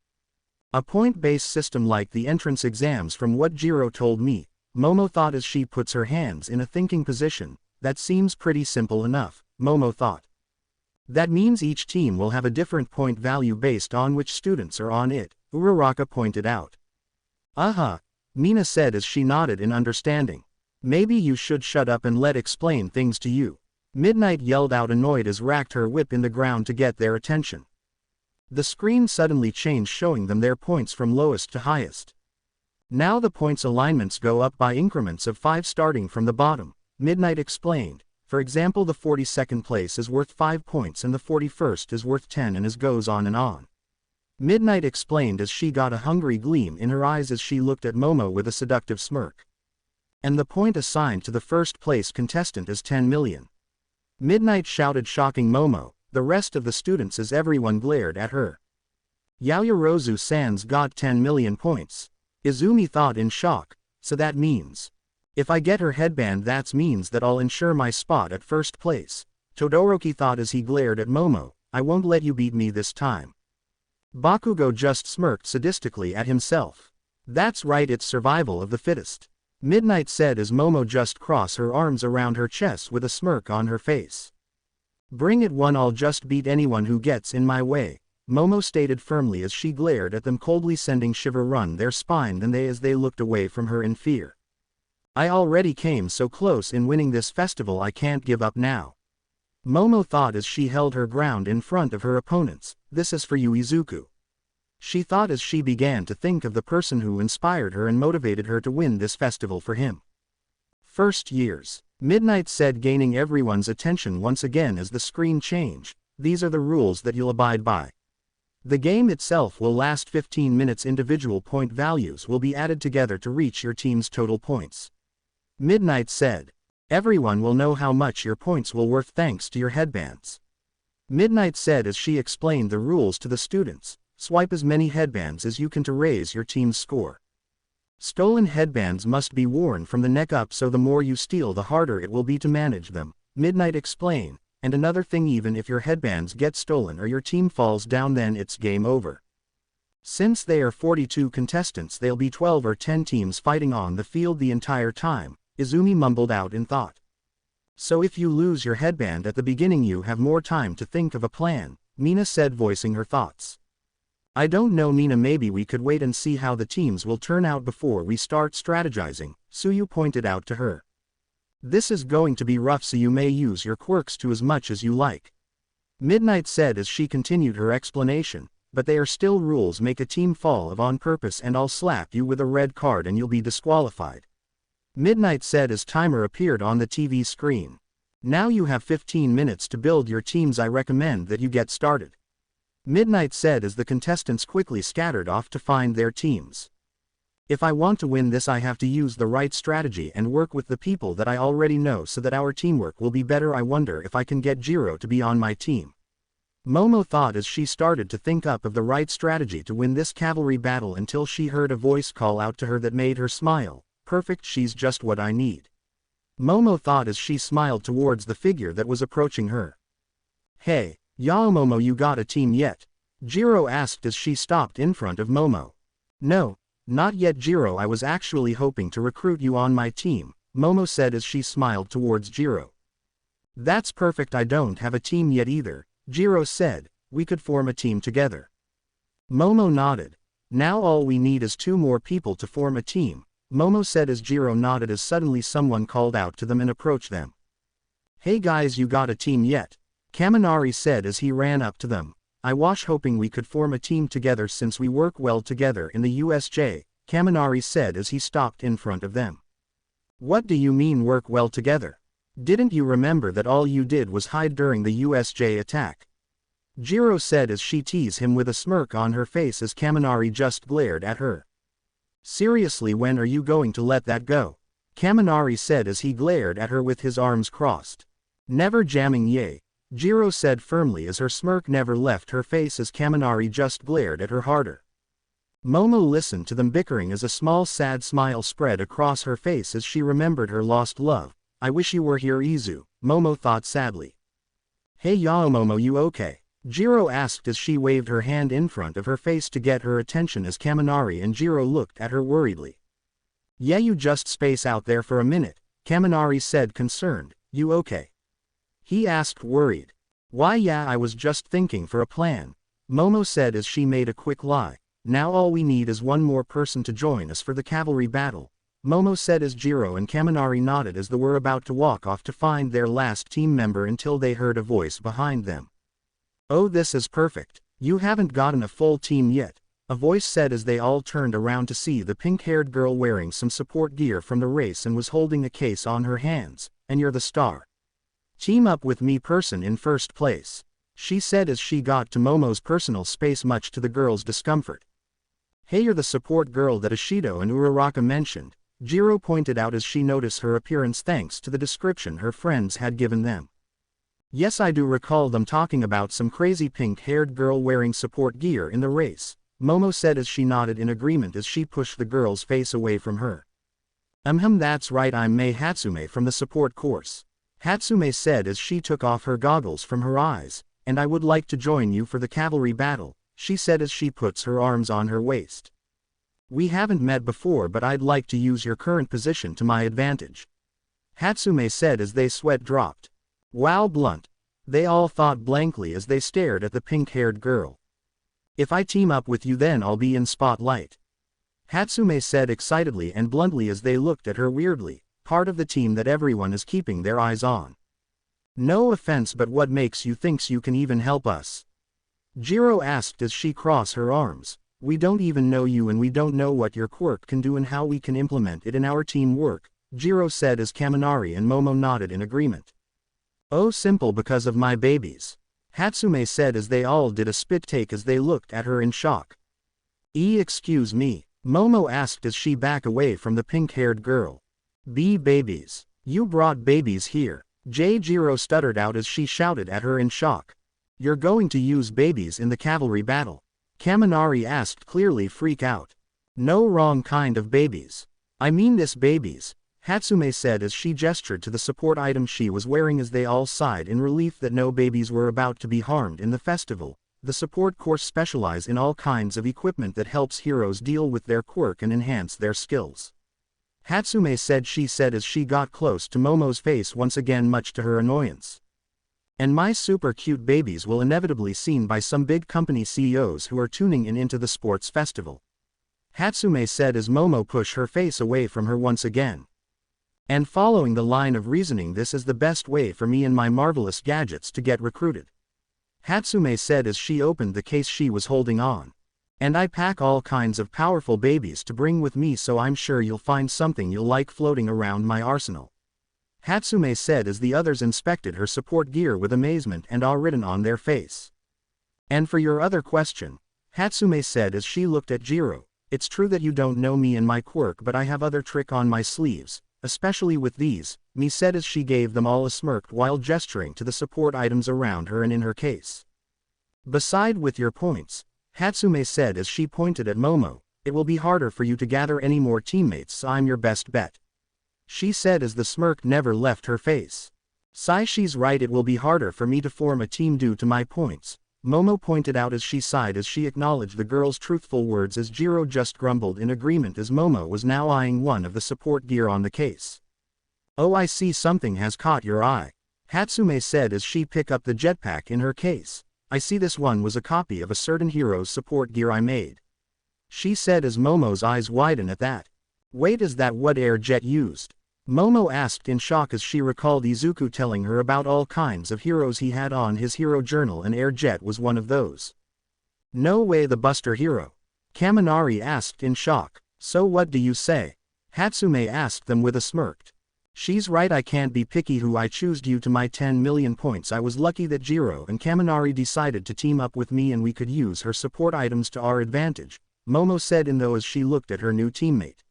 A point-based system like the entrance exams, from what Ojiro told me, Momo thought as she puts her hands in a thinking position. That seems pretty simple enough, Momo thought. That means each team will have a different point value based on which students are on it, Uraraka pointed out. Mina said as she nodded in understanding. Maybe you should shut up and let explain things to you, Midnight yelled out, annoyed as racked her whip in the ground to get their attention. The screen suddenly changed, showing them their points from lowest to highest. Now the points alignments go up by increments of 5 starting from the bottom, Midnight explained. For example, the 42nd place is worth 5 points and the 41st is worth 10, and as goes on and on, Midnight explained as she got a hungry gleam in her eyes as she looked at Momo with a seductive smirk. And the point assigned to the first place contestant is 10 million. Midnight shouted, shocking Momo, the rest of the students as everyone glared at her. Yaoyorozu-san's got 10 million points. Izumi thought in shock. So that means, if I get her headband, that means that I'll ensure my spot at first place, Todoroki thought as he glared at Momo. I won't let you beat me this time. Bakugo just smirked sadistically at himself. That's right, it's survival of the fittest, Midnight said as Momo just crossed her arms around her chest with a smirk on her face. Bring it on, I'll just beat anyone who gets in my way, Momo stated firmly as she glared at them coldly, sending shiver run their spine as they looked away from her in fear. I already came so close in winning this festival, I can't give up now, Momo thought as she held her ground in front of her opponents. This is for you, Izuku, she thought as she began to think of the person who inspired her and motivated her to win this festival for him. First years, Midnight said, gaining everyone's attention once again as the screen changed. These are the rules that you'll abide by. The game itself will last 15 minutes. Individual point values will be added together to reach your team's total points, Midnight said. Everyone will know how much your points will worth thanks to your headbands, Midnight said as she explained the rules to the students. Swipe as many headbands as you can to raise your team's score. Stolen headbands must be worn from the neck up, so the more you steal the harder it will be to manage them, Midnight explained. And another thing, even if your headbands get stolen or your team falls down, then it's game over. Since they are 42 contestants, there'll be 12 or 10 teams fighting on the field the entire time. Izumi mumbled out in thought. So if you lose your headband at the beginning you have more time to think of a plan, Mina said, voicing her thoughts. I don't know, Mina, maybe we could wait and see how the teams will turn out before we start strategizing, Suyu pointed out to her. This is going to be rough, so you may use your quirks to as much as you like. Midnight said as she continued her explanation, but they are still rules. Make a team fall on purpose and I'll slap you with a red card and you'll be disqualified. Midnight said as timer appeared on the TV screen. Now you have 15 minutes to build your teams. I recommend that you get started. Midnight said as the contestants quickly scattered off to find their teams. If I want to win this I have to use the right strategy and work with the people that I already know so that our teamwork will be better. I wonder if I can get Ojiro to be on my team. Momo thought as she started to think up of the right strategy to win this cavalry battle until she heard a voice call out to her that made her smile. Perfect, she's just what I need. Momo thought as she smiled towards the figure that was approaching her. Hey, Yao Momo, you got a team yet? Ojiro asked as she stopped in front of Momo. No, not yet, Ojiro. I was actually hoping to recruit you on my team, Momo said as she smiled towards Ojiro. That's perfect, I don't have a team yet either, Ojiro said. We could form a team together. Momo nodded. Now all we need is 2 more people to form a team, Momo said as Ojiro nodded as suddenly someone called out to them and approached them. Hey guys, you got a team yet? Kamari said as he ran up to them. I was hoping we could form a team together since we work well together in the USJ, Kamari said as he stopped in front of them. What do you mean work well together? Didn't you remember that all you did was hide during the USJ attack? Ojiro said as she teased him with a smirk on her face as Kamari just glared at her. Seriously, when are you going to let that go? Kamari said as he glared at her with his arms crossed. Never jamming, yay, Ojiro said firmly as her smirk never left her face as Kamari just glared at her harder. Momo listened to them bickering as a small sad smile spread across her face as she remembered her lost love. I wish you were here, Izu, Momo thought sadly. Hey Yao Momo, you okay? Ojiro asked as she waved her hand in front of her face to get her attention as Kamari and Ojiro looked at her worriedly. Yeah, you just space out there for a minute, Kamari said concerned. You okay? He asked worried. Why, yeah, I was just thinking for a plan, Momo said as she made a quick lie. Now all we need is 1 more person to join us for the cavalry battle, Momo said as Ojiro and Kamari nodded as they were about to walk off to find their last team member until they heard a voice behind them. Oh, this is perfect. You haven't gotten a full team yet, a voice said as they all turned around to see the pink-haired girl wearing some support gear from the race and was holding a case on her hands. And you're the star. Team up with me, person in first place, she said as she got to Momo's personal space much to the girl's discomfort. Hey, you're the support girl that Ishido and Uraraka mentioned, Ojiro pointed out as she noticed her appearance thanks to the description her friends had given them. Yes, I do recall them talking about some crazy pink-haired girl wearing support gear in the race, Momo said as she nodded in agreement as she pushed the girl's face away from her. That's right, I'm Mei Hatsume from the support course, Hatsume said as she took off her goggles from her eyes, and I would like to join you for the cavalry battle, she said as she puts her arms on her waist. We haven't met before, but I'd like to use your current position to my advantage, Hatsume said as they sweat dropped. Wow, blunt, they all thought blankly as they stared at the pink-haired girl. If I team up with you then I'll be in spotlight, Hatsume said excitedly and bluntly as they looked at her weirdly, part of the team that everyone is keeping their eyes on. No offense, but what makes you think you can even help us? Ojiro asked as she crossed her arms. We don't even know you and we don't know what your quirk can do and how we can implement it in our team work, Ojiro said as Kamari and Momo nodded in agreement. Oh, simple, because of my babies, Hatsume said as they all did a spit take as they looked at her in shock. Excuse me, Momo asked as she backed away from the pink-haired girl. Babies. You brought babies here, Ojiro stuttered out as she shouted at her in shock. You're going to use babies in the cavalry battle? Kamari asked, clearly freak out. No, wrong kind of babies. I mean this babies, Hatsume said as she gestured to the support item she was wearing as they all sighed in relief that no babies were about to be harmed in the festival. The support course specialize in all kinds of equipment that helps heroes deal with their quirk and enhance their skills. Hatsume said she said as she got close to Momo's face once again, much to her annoyance. And my super cute babies will inevitably seen by some big company CEOs who are tuning in into the sports festival. Hatsume said as Momo pushed her face away from her once again. And following the line of reasoning, this is the best way for me and my marvelous gadgets to get recruited. Hatsume said as she opened the case she was holding on. And I pack all kinds of powerful babies to bring with me, so I'm sure you'll find something you'll like floating around my arsenal. Hatsume said as the others inspected her support gear with amazement and awe written on their face. And for your other question, Hatsume said as she looked at Jiro, it's true that you don't know me and my quirk, but I have other trick on my sleeves, especially with these, me said as she gave them all a smirk while gesturing to the support items around her and in her case. Beside with your points, Hatsume said as she pointed at Momo, it will be harder for you to gather any more teammates, so I'm your best bet. She said as the smirk never left her face. Sigh, she's right, it will be harder for me to form a team due to my points, Momo pointed out as she sighed as she acknowledged the girl's truthful words, as Jiro just grumbled in agreement as Momo was now eyeing one of the support gear on the case. Oh, I see something has caught your eye, Hatsume said as she picked up the jetpack in her case. I see this one was a copy of a certain hero's support gear I made. She said as Momo's eyes widened at that. Wait, is that what Air Jet used? Momo asked in shock as she recalled Izuku telling her about all kinds of heroes he had on his hero journal, and Air Jet was one of those. No way, the Buster hero. Kaminari asked in shock. So what do you say? Hatsume asked them with a smirk. She's right, I can't be picky who I choose due to my 10 million points. I was lucky that Jiro and Kaminari decided to team up with me and we could use her support items to our advantage, Momo said in though as she looked at her new teammate.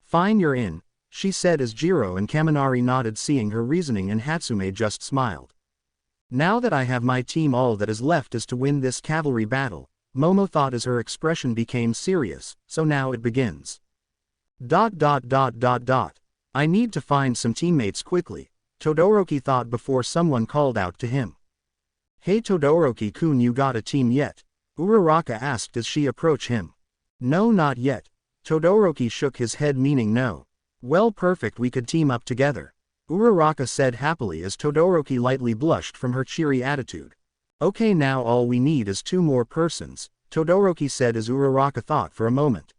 Fine, you're in, she said as Jiro and Kaminari nodded, seeing her reasoning, and Hatsume just smiled. Now that I have my team, all that is left is to win this cavalry battle, Momo thought as her expression became serious, so now it begins. ... I need to find some teammates quickly, Todoroki thought before someone called out to him. Hey Todoroki-kun, you got a team yet? Uraraka asked as she approached him. No, not yet. Todoroki shook his head meaning no. Well, perfect, we could team up together, Uraraka said happily as Todoroki lightly blushed from her cheery attitude. Okay, now all we need is 2 more persons, Todoroki said as Uraraka thought for a moment.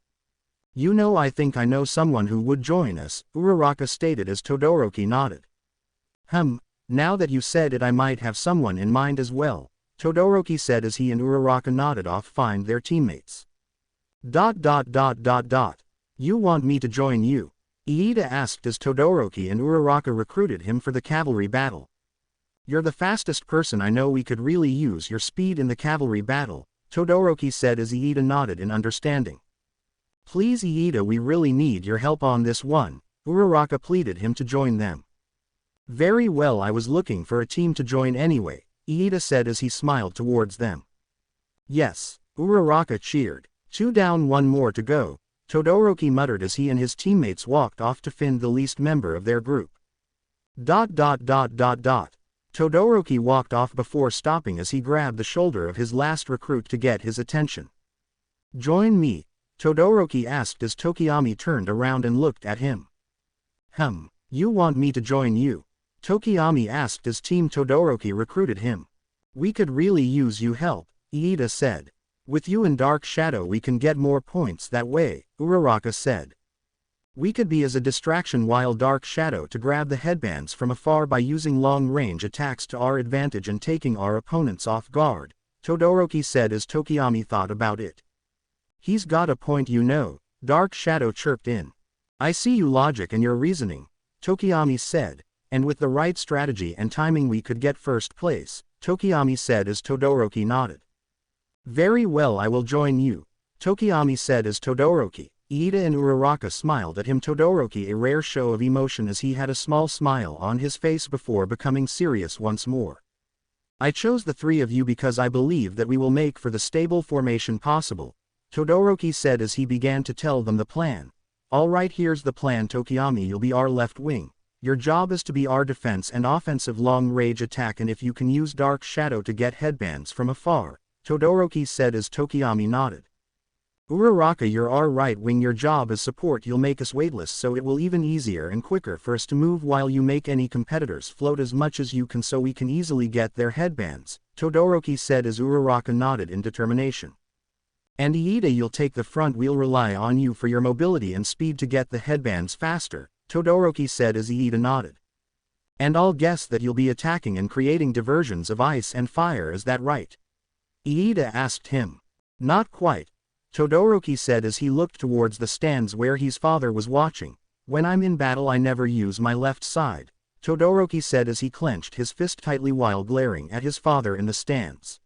You know, I think I know someone who would join us, Uraraka stated as Todoroki nodded. Now that you said it, I might have someone in mind as well, Todoroki said as he and Uraraka nodded off find their teammates. ... You want me to join you? Iida asked as Todoroki and Uraraka recruited him for the cavalry battle. You're the fastest person I know, we could really use your speed in the cavalry battle, Todoroki said as Iida nodded in understanding. Please Iida, we really need your help on this one, Uraraka pleaded him to join them. Very well, I was looking for a team to join anyway, Iida said as he smiled towards them. Yes, Uraraka cheered. 2 down, 1 more to go, Todoroki muttered as he and his teammates walked off to find the least member of their group. ... Todoroki walked off before stopping as he grabbed the shoulder of his last recruit to get his attention. Join me? Todoroki asked as Tokiyami turned around and looked at him. You want me to join you? Tokiyami asked as Team Todoroki recruited him. We could really use you help, Iida said. With you and Dark Shadow we can get more points that way, Uraraka said. We could be as a distraction while Dark Shadow to grab the headbands from afar by using long-range attacks to our advantage and taking our opponents off guard, Todoroki said as Tokiyami thought about it. He's got a point, you know, Dark Shadow chirped in. I see your logic and your reasoning, Tokiyami said, and with the right strategy and timing we could get first place, Tokiyami said as Todoroki nodded. Very well, I will join you, Tokiyami said as Todoroki, Iida and Uraraka smiled at him. Todoroki a rare show of emotion as he had a small smile on his face before becoming serious once more. I chose the 3 of you because I believe that we will make for the stable formation possible, Todoroki said as he began to tell them the plan. Alright, here's the plan Tokiyami, you'll be our left wing. Your job is to be our defense and offensive long-range attack, and if you can use Dark Shadow to get headbands from afar, Todoroki said as Tokiyami nodded. Uraraka, you're our right wing, your job as support, you'll make us weightless so it will even easier and quicker for us to move while you make any competitors float as much as you can so we can easily get their headbands, Todoroki said as Uraraka nodded in determination. And Iida, you'll take the front, we'll rely on you for your mobility and speed to get the headbands faster, Todoroki said as Iida nodded. And I'll guess that you'll be attacking and creating diversions of ice and fire, is that right? Iida asked him. Not quite, Todoroki said as he looked towards the stands where his father was watching. When I'm in battle I never use my left side, Todoroki said as he clenched his fist tightly while glaring at his father in the stands.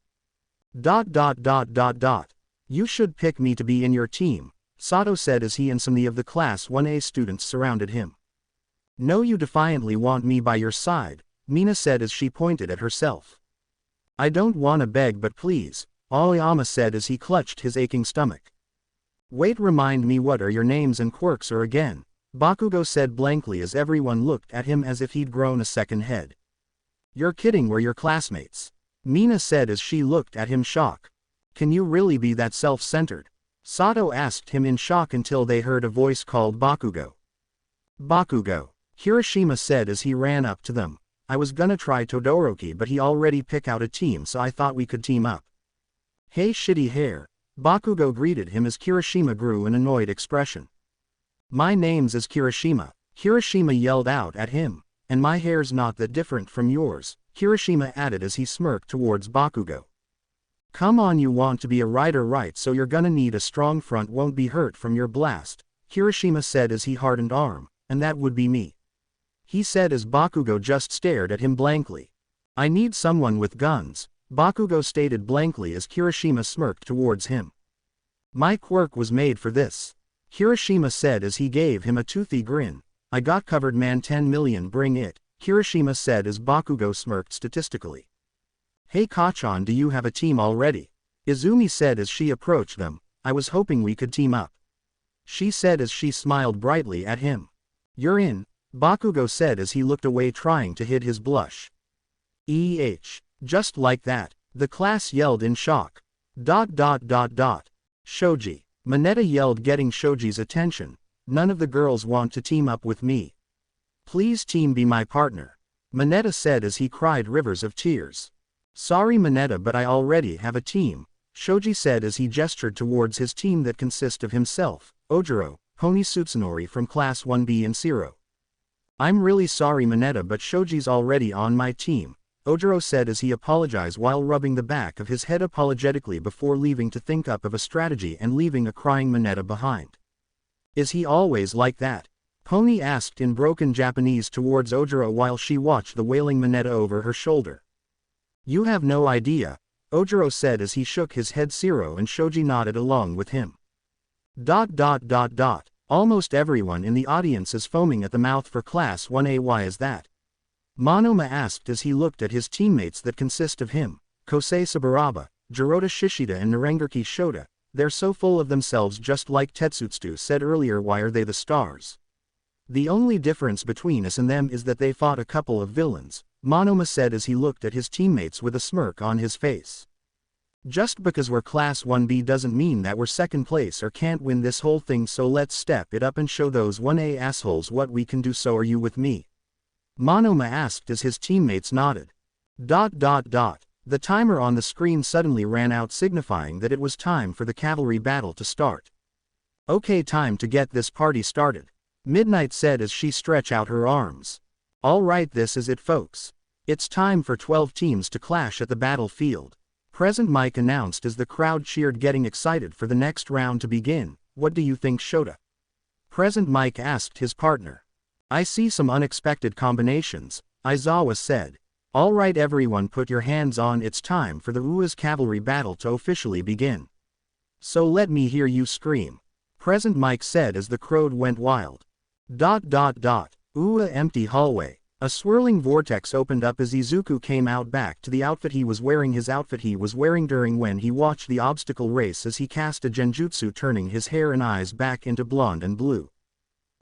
You should pick me to be in your team, Sato said as he and some of the Class 1A students surrounded him. No, you defiantly want me by your side, Mina said as she pointed at herself. I don't wanna beg, but please, Aoyama said as he clutched his aching stomach. Wait, remind me, what are your names and quirks or again? Bakugo said blankly as everyone looked at him as if he'd grown a second head. You're kidding, we're your classmates, Mina said as she looked at him shocked. Can you really be that self-centered? Sato asked him in shock until they heard a voice called Bakugo. Bakugo, Kirishima said as he ran up to them. I was gonna try Todoroki, but he already picked out a team, so I thought we could team up. Hey shitty hair, Bakugo greeted him as Kirishima grew an annoyed expression. My name's is Kirishima, Kirishima yelled out at him, and my hair's not that different from yours, Kirishima added as he smirked towards Bakugo. Come on, you want to be a rider, right, so you're gonna need a strong front, won't be hurt from your blast, Kirishima said as he hardened arm, and that would be me. He said as Bakugo just stared at him blankly. I need someone with guns, Bakugo stated blankly as Kirishima smirked towards him. My quirk was made for this, Kirishima said as he gave him a toothy grin. I got covered, man, 10 million, bring it, Kirishima said as Bakugo smirked statistically. Hey Kachan, do you have a team already? Izumi said as she approached them. I was hoping we could team up, she said as she smiled brightly at him. You're in, Bakugo said as he looked away trying to hide his blush. Just like that, the class yelled in shock. Shoji, Manetta yelled, getting Shoji's attention. None of the girls want to team up with me. Please team be my partner, Manetta said as he cried rivers of tears. Sorry Manetta, but I already have a team, Shoji said as he gestured towards his team that consists of himself, Ojiro, Pony Sutsunori from Class 1B and Zero. I'm really sorry Manetta, but Shoji's already on my team, Ojiro said as he apologized while rubbing the back of his head apologetically before leaving to think up of a strategy and leaving a crying Manetta behind. Is he always like that? Pony asked in broken Japanese towards Ojiro while she watched the wailing Manetta over her shoulder. You have no idea, Ojiro said as he shook his head. Zero and Shoji nodded along with him. Almost everyone in the audience is foaming at the mouth for Class 1A. Why is that? Monoma asked as he looked at his teammates that consist of him, Kosei Saburaba, Jirota Shishida and Narengarki Shota. They're so full of themselves, just like Tetsutsu said earlier. Why are they the stars? The only difference between us and them is that they fought a couple of villains, Monoma said as he looked at his teammates with a smirk on his face. Just because we're Class 1B doesn't mean that we're second place or can't win this whole thing, so let's step it up and show those 1A assholes what we can do. So are you with me? Monoma asked as his teammates nodded. The timer on the screen suddenly ran out, signifying that it was time for the cavalry battle to start. Okay, time to get this party started, Midnight said as she stretched out her arms. Alright, this is it folks. It's time for 12 teams to clash at the battlefield, Present Mike announced as the crowd cheered, getting excited for the next round to begin. What do you think, Shota? Present Mike asked his partner. I see some unexpected combinations, Aizawa said. Alright everyone, put your hands on, it's time for the UA's cavalry battle to officially begin. So let me hear you scream, Present Mike said as the crowd went wild. UA empty hallway. A swirling vortex opened up as Izuku came out back to the outfit he was wearing, his outfit he was wearing during when he watched the obstacle race, as he cast a genjutsu turning his hair and eyes back into blonde and blue.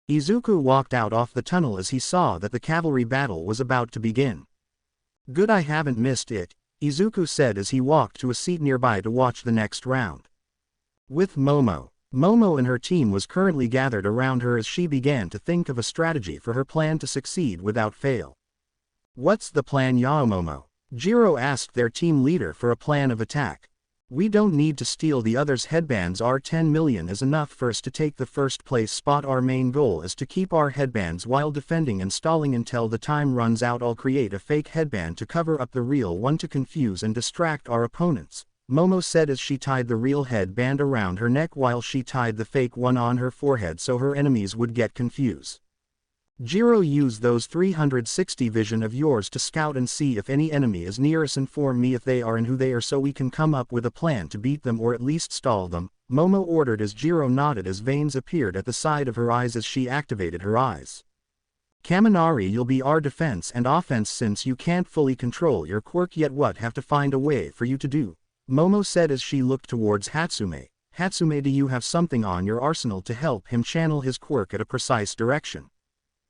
Izuku walked out off the tunnel as he saw that the cavalry battle was about to begin. Good, I haven't missed it, Izuku said as he walked to a seat nearby to watch the next round. With Momo, Momo and her team was currently gathered around her as she began to think of a strategy for her plan to succeed without fail. "What's the plan, Momo?" Ojiro asked their team leader for a plan of attack. "We don't need to steal the others' headbands. Our 10 million is enough for us to take the first place spot. Our main goal is to keep our headbands while defending and stalling until the time runs out. I'll create a fake headband to cover up the real one to confuse and distract our opponents," Momo said as she tied the real headband around her neck while she tied the fake one on her forehead so her enemies would get confused. "Ojiro, use those 360 vision of yours to scout and see if any enemy is near us. Inform me if they are and who they are so we can come up with a plan to beat them or at least stall them," Momo ordered as Ojiro nodded as veins appeared at the side of her eyes as she activated her eyes. "Kaminari, you'll be our defense and offense since you can't fully control your quirk yet. What have to find a way for you to do," Momo said as she looked towards Hatsume. "Hatsume, do you have something on your arsenal to help him channel his quirk at a precise direction?"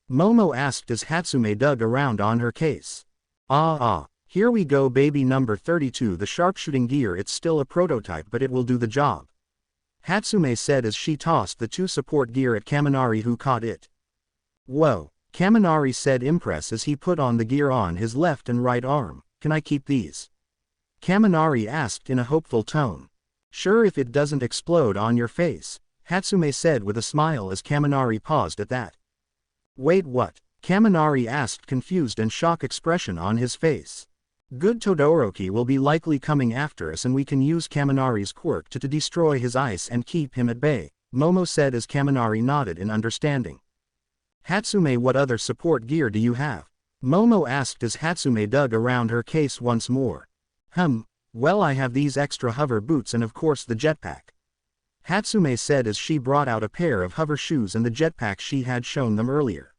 Momo asked as Hatsume dug around on her case. Here we go, baby. Number 32, the sharpshooting gear. It's still a prototype but it will do the job," Hatsume said as she tossed the 2 support gear at Kaminari, who caught it. "Whoa," Kaminari said, impressed as he put on the gear on his left and right arm. "Can I keep these?" Kaminari asked in a hopeful tone. "Sure, if it doesn't explode on your face," Hatsume said with a smile as Kaminari paused at that. "Wait, what?" Kaminari asked, confused and shock expression on his face. "Good, Todoroki will be likely coming after us and we can use Kaminari's quirk to destroy his ice and keep him at bay," Momo said as Kaminari nodded in understanding. "Hatsume, what other support gear do you have?" Momo asked as Hatsume dug around her case once more. Well, I have these extra hover boots and of course the jetpack," Hatsume said as she brought out a pair of hover shoes and the jetpack she had shown them earlier.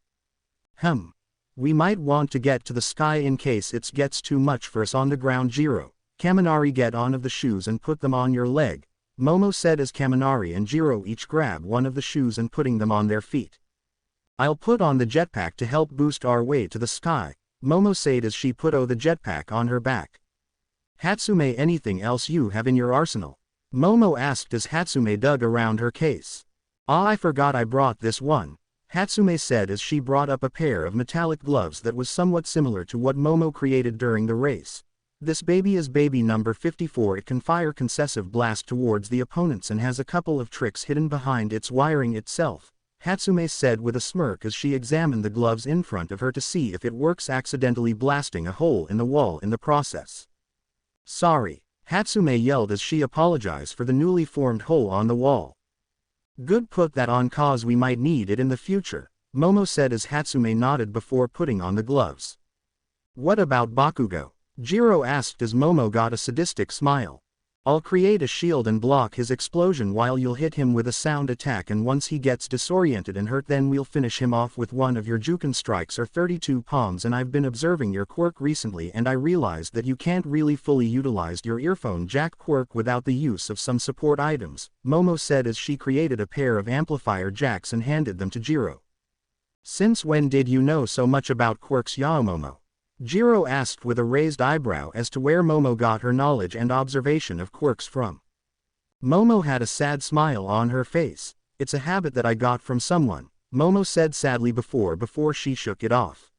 We might want to get to the sky in case it gets too much for us on the ground. Ojiro, Kaminari, get on of the shoes and put them on your leg," Momo said as Kaminari and Ojiro each grabbed one of the shoes and putting them on their feet. "I'll put on the jetpack to help boost our way to the sky," Momo said as she put the jetpack on her back. "Hatsume, anything else you have in your arsenal?" Momo asked as Hatsume dug around her case. "I forgot I brought this one," Hatsume said as she brought up a pair of metallic gloves that was somewhat similar to what Momo created during the race. "This baby is baby number 54. It can fire concessive blast towards the opponents and has a couple of tricks hidden behind its wiring itself," Hatsume said with a smirk as she examined the gloves in front of her to see if it works, accidentally blasting a hole in the wall in the process. "Sorry," Hatsume yelled as she apologized for the newly formed hole on the wall. "Good, put that on cause we might need it in the future," Momo said as Hatsume nodded before putting on the gloves. "What about Bakugo?" Ojiro asked as Momo got a sadistic smile. "I'll create a shield and block his explosion while you'll hit him with a sound attack, and once he gets disoriented and hurt then we'll finish him off with one of your Juken strikes or 32 palms. And I've been observing your quirk recently and I realized that you can't really fully utilize your earphone jack quirk without the use of some support items," Momo said as she created a pair of amplifier jacks and handed them to Ojiro. "Since when did you know so much about quirks, Momo?" Ojiro asked with a raised eyebrow as to where Momo got her knowledge and observation of quirks from. Momo had a sad smile on her face. "It's a habit that I got from someone," Momo said sadly before she shook it off.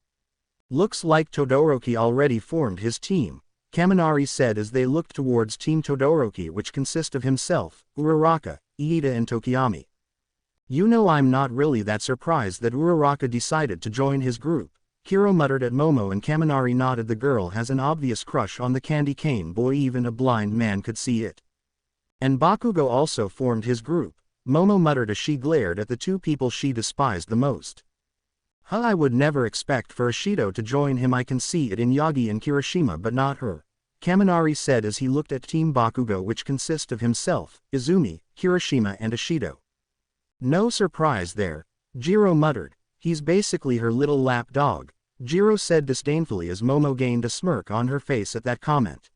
"Looks like Todoroki already formed his team," Kaminari said as they looked towards Team Todoroki, which consists of himself, Uraraka, Iida and Tokiyami. "You know, I'm not really that surprised that Uraraka decided to join his group," Kiro muttered at Momo, and Kaminari nodded. "The girl has an obvious crush on the candy cane boy, even a blind man could see it." "And Bakugo also formed his group," Momo muttered as she glared at the 2 people she despised the most. I would never expect for Ishido to join him. I can see it in Yagi and Kirishima but not her," Kaminari said as he looked at Team Bakugo, which consists of himself, Izumi, Kirishima and Ishido. "No surprise there," Ojiro muttered. "He's basically her little lap dog," Ojiro said disdainfully as Momo gained a smirk on her face at that comment.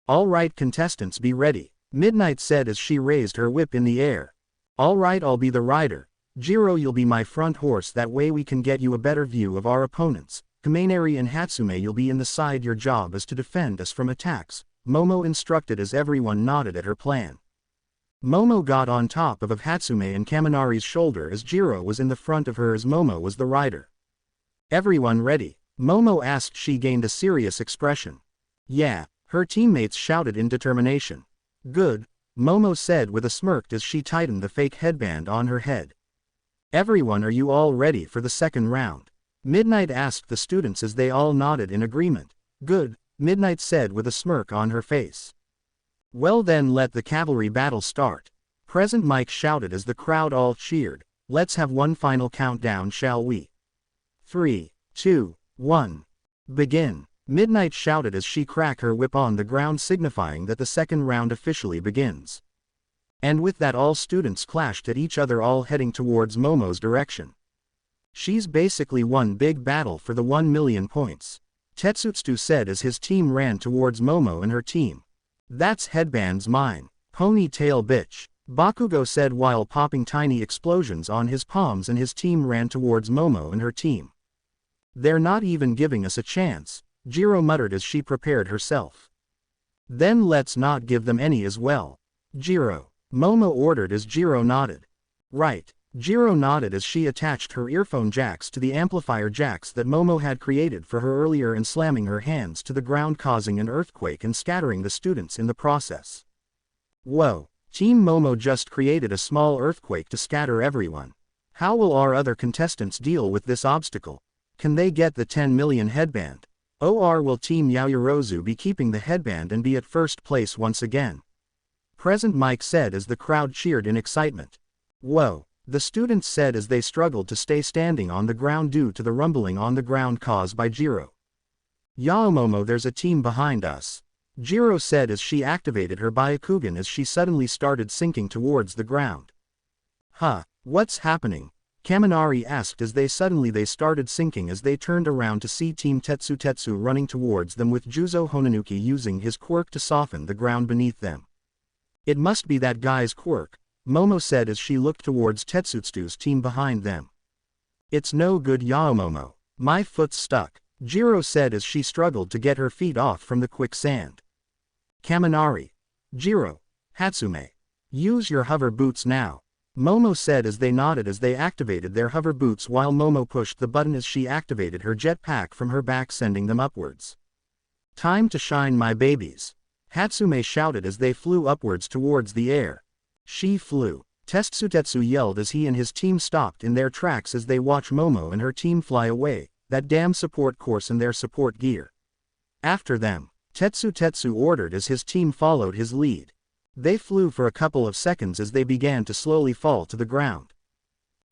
"All right, contestants, be ready," Midnight said as she raised her whip in the air. "All right, I'll be the rider. Ojiro, you'll be my front horse, that way we can get you a better view of our opponents. Kaminari and Hatsume, you'll be in the side. Your job is to defend us from attacks," Momo instructed as everyone nodded at her plan. Momo got on top of Hatsume and Kaminari's shoulder as Jiro was in the front of her as Momo was the rider. Everyone ready? Momo asked. She gained a serious expression. Yeah, her teammates shouted in determination. Good, Momo said with a smirk as she tightened the fake headband on her head. Everyone, are you all ready for the second round? Midnight asked the students as they all nodded in agreement. Good, Midnight said with a smirk on her face. Well then, let the cavalry battle start. Present Mike shouted as the crowd all cheered. Let's have one final countdown, shall we? 3, 2, 1. Begin. Midnight shouted as she cracked her whip on the ground, signifying that the second round officially begins. And with that, all students clashed at each other, all heading towards Momo's direction. She's basically one big battle for the 1 million points. Tetsutsu said as his team ran towards Momo and her team. That's headband's mine. Ponytail bitch. Bakugo said while popping tiny explosions on his palms, and his team ran towards Momo and her team. They're not even giving us a chance, Jiro muttered as she prepared herself. Then let's not give them any as well. Jiro, Momo ordered as Jiro nodded. Right. Jiro nodded as she attached her earphone jacks to the amplifier jacks that Momo had created for her earlier and slamming her hands to the ground, causing an earthquake and scattering the students in the process. Whoa, Team Momo just created a small earthquake to scatter everyone. How will our other contestants deal with this obstacle? Can they get the 10 million headband? Or will Team Yaoyorozu be keeping the headband and be at first place once again? Present Mike said as the crowd cheered in excitement. Whoa. The students said as they struggled to stay standing on the ground due to the rumbling on the ground caused by Jiro. Yaomomo, there's a team behind us, Jiro said as she activated her Byakugan as she suddenly started sinking towards the ground. Huh, what's happening? Kaminari asked as they started sinking as they turned around to see Team Tetsu running towards them with Juzo Honanuki using his quirk to soften the ground beneath them. It must be that guy's quirk, Momo said as she looked towards Tetsutsu's team behind them. It's no good, Yaomomo. My foot's stuck, Jiro said as she struggled to get her feet off from the quicksand. Kaminari, Jiro, Hatsume. Use your hover boots now, Momo said as they nodded as they activated their hover boots while Momo pushed the button as she activated her jetpack from her back, sending them upwards. Time to shine, my babies, Hatsume shouted as they flew upwards towards the air. She flew. Tetsutetsu yelled as he and his team stopped in their tracks as they watched Momo and her team fly away, that damn support course and their support gear. After them, Tetsutetsu ordered as his team followed his lead. They flew for a couple of seconds as they began to slowly fall to the ground.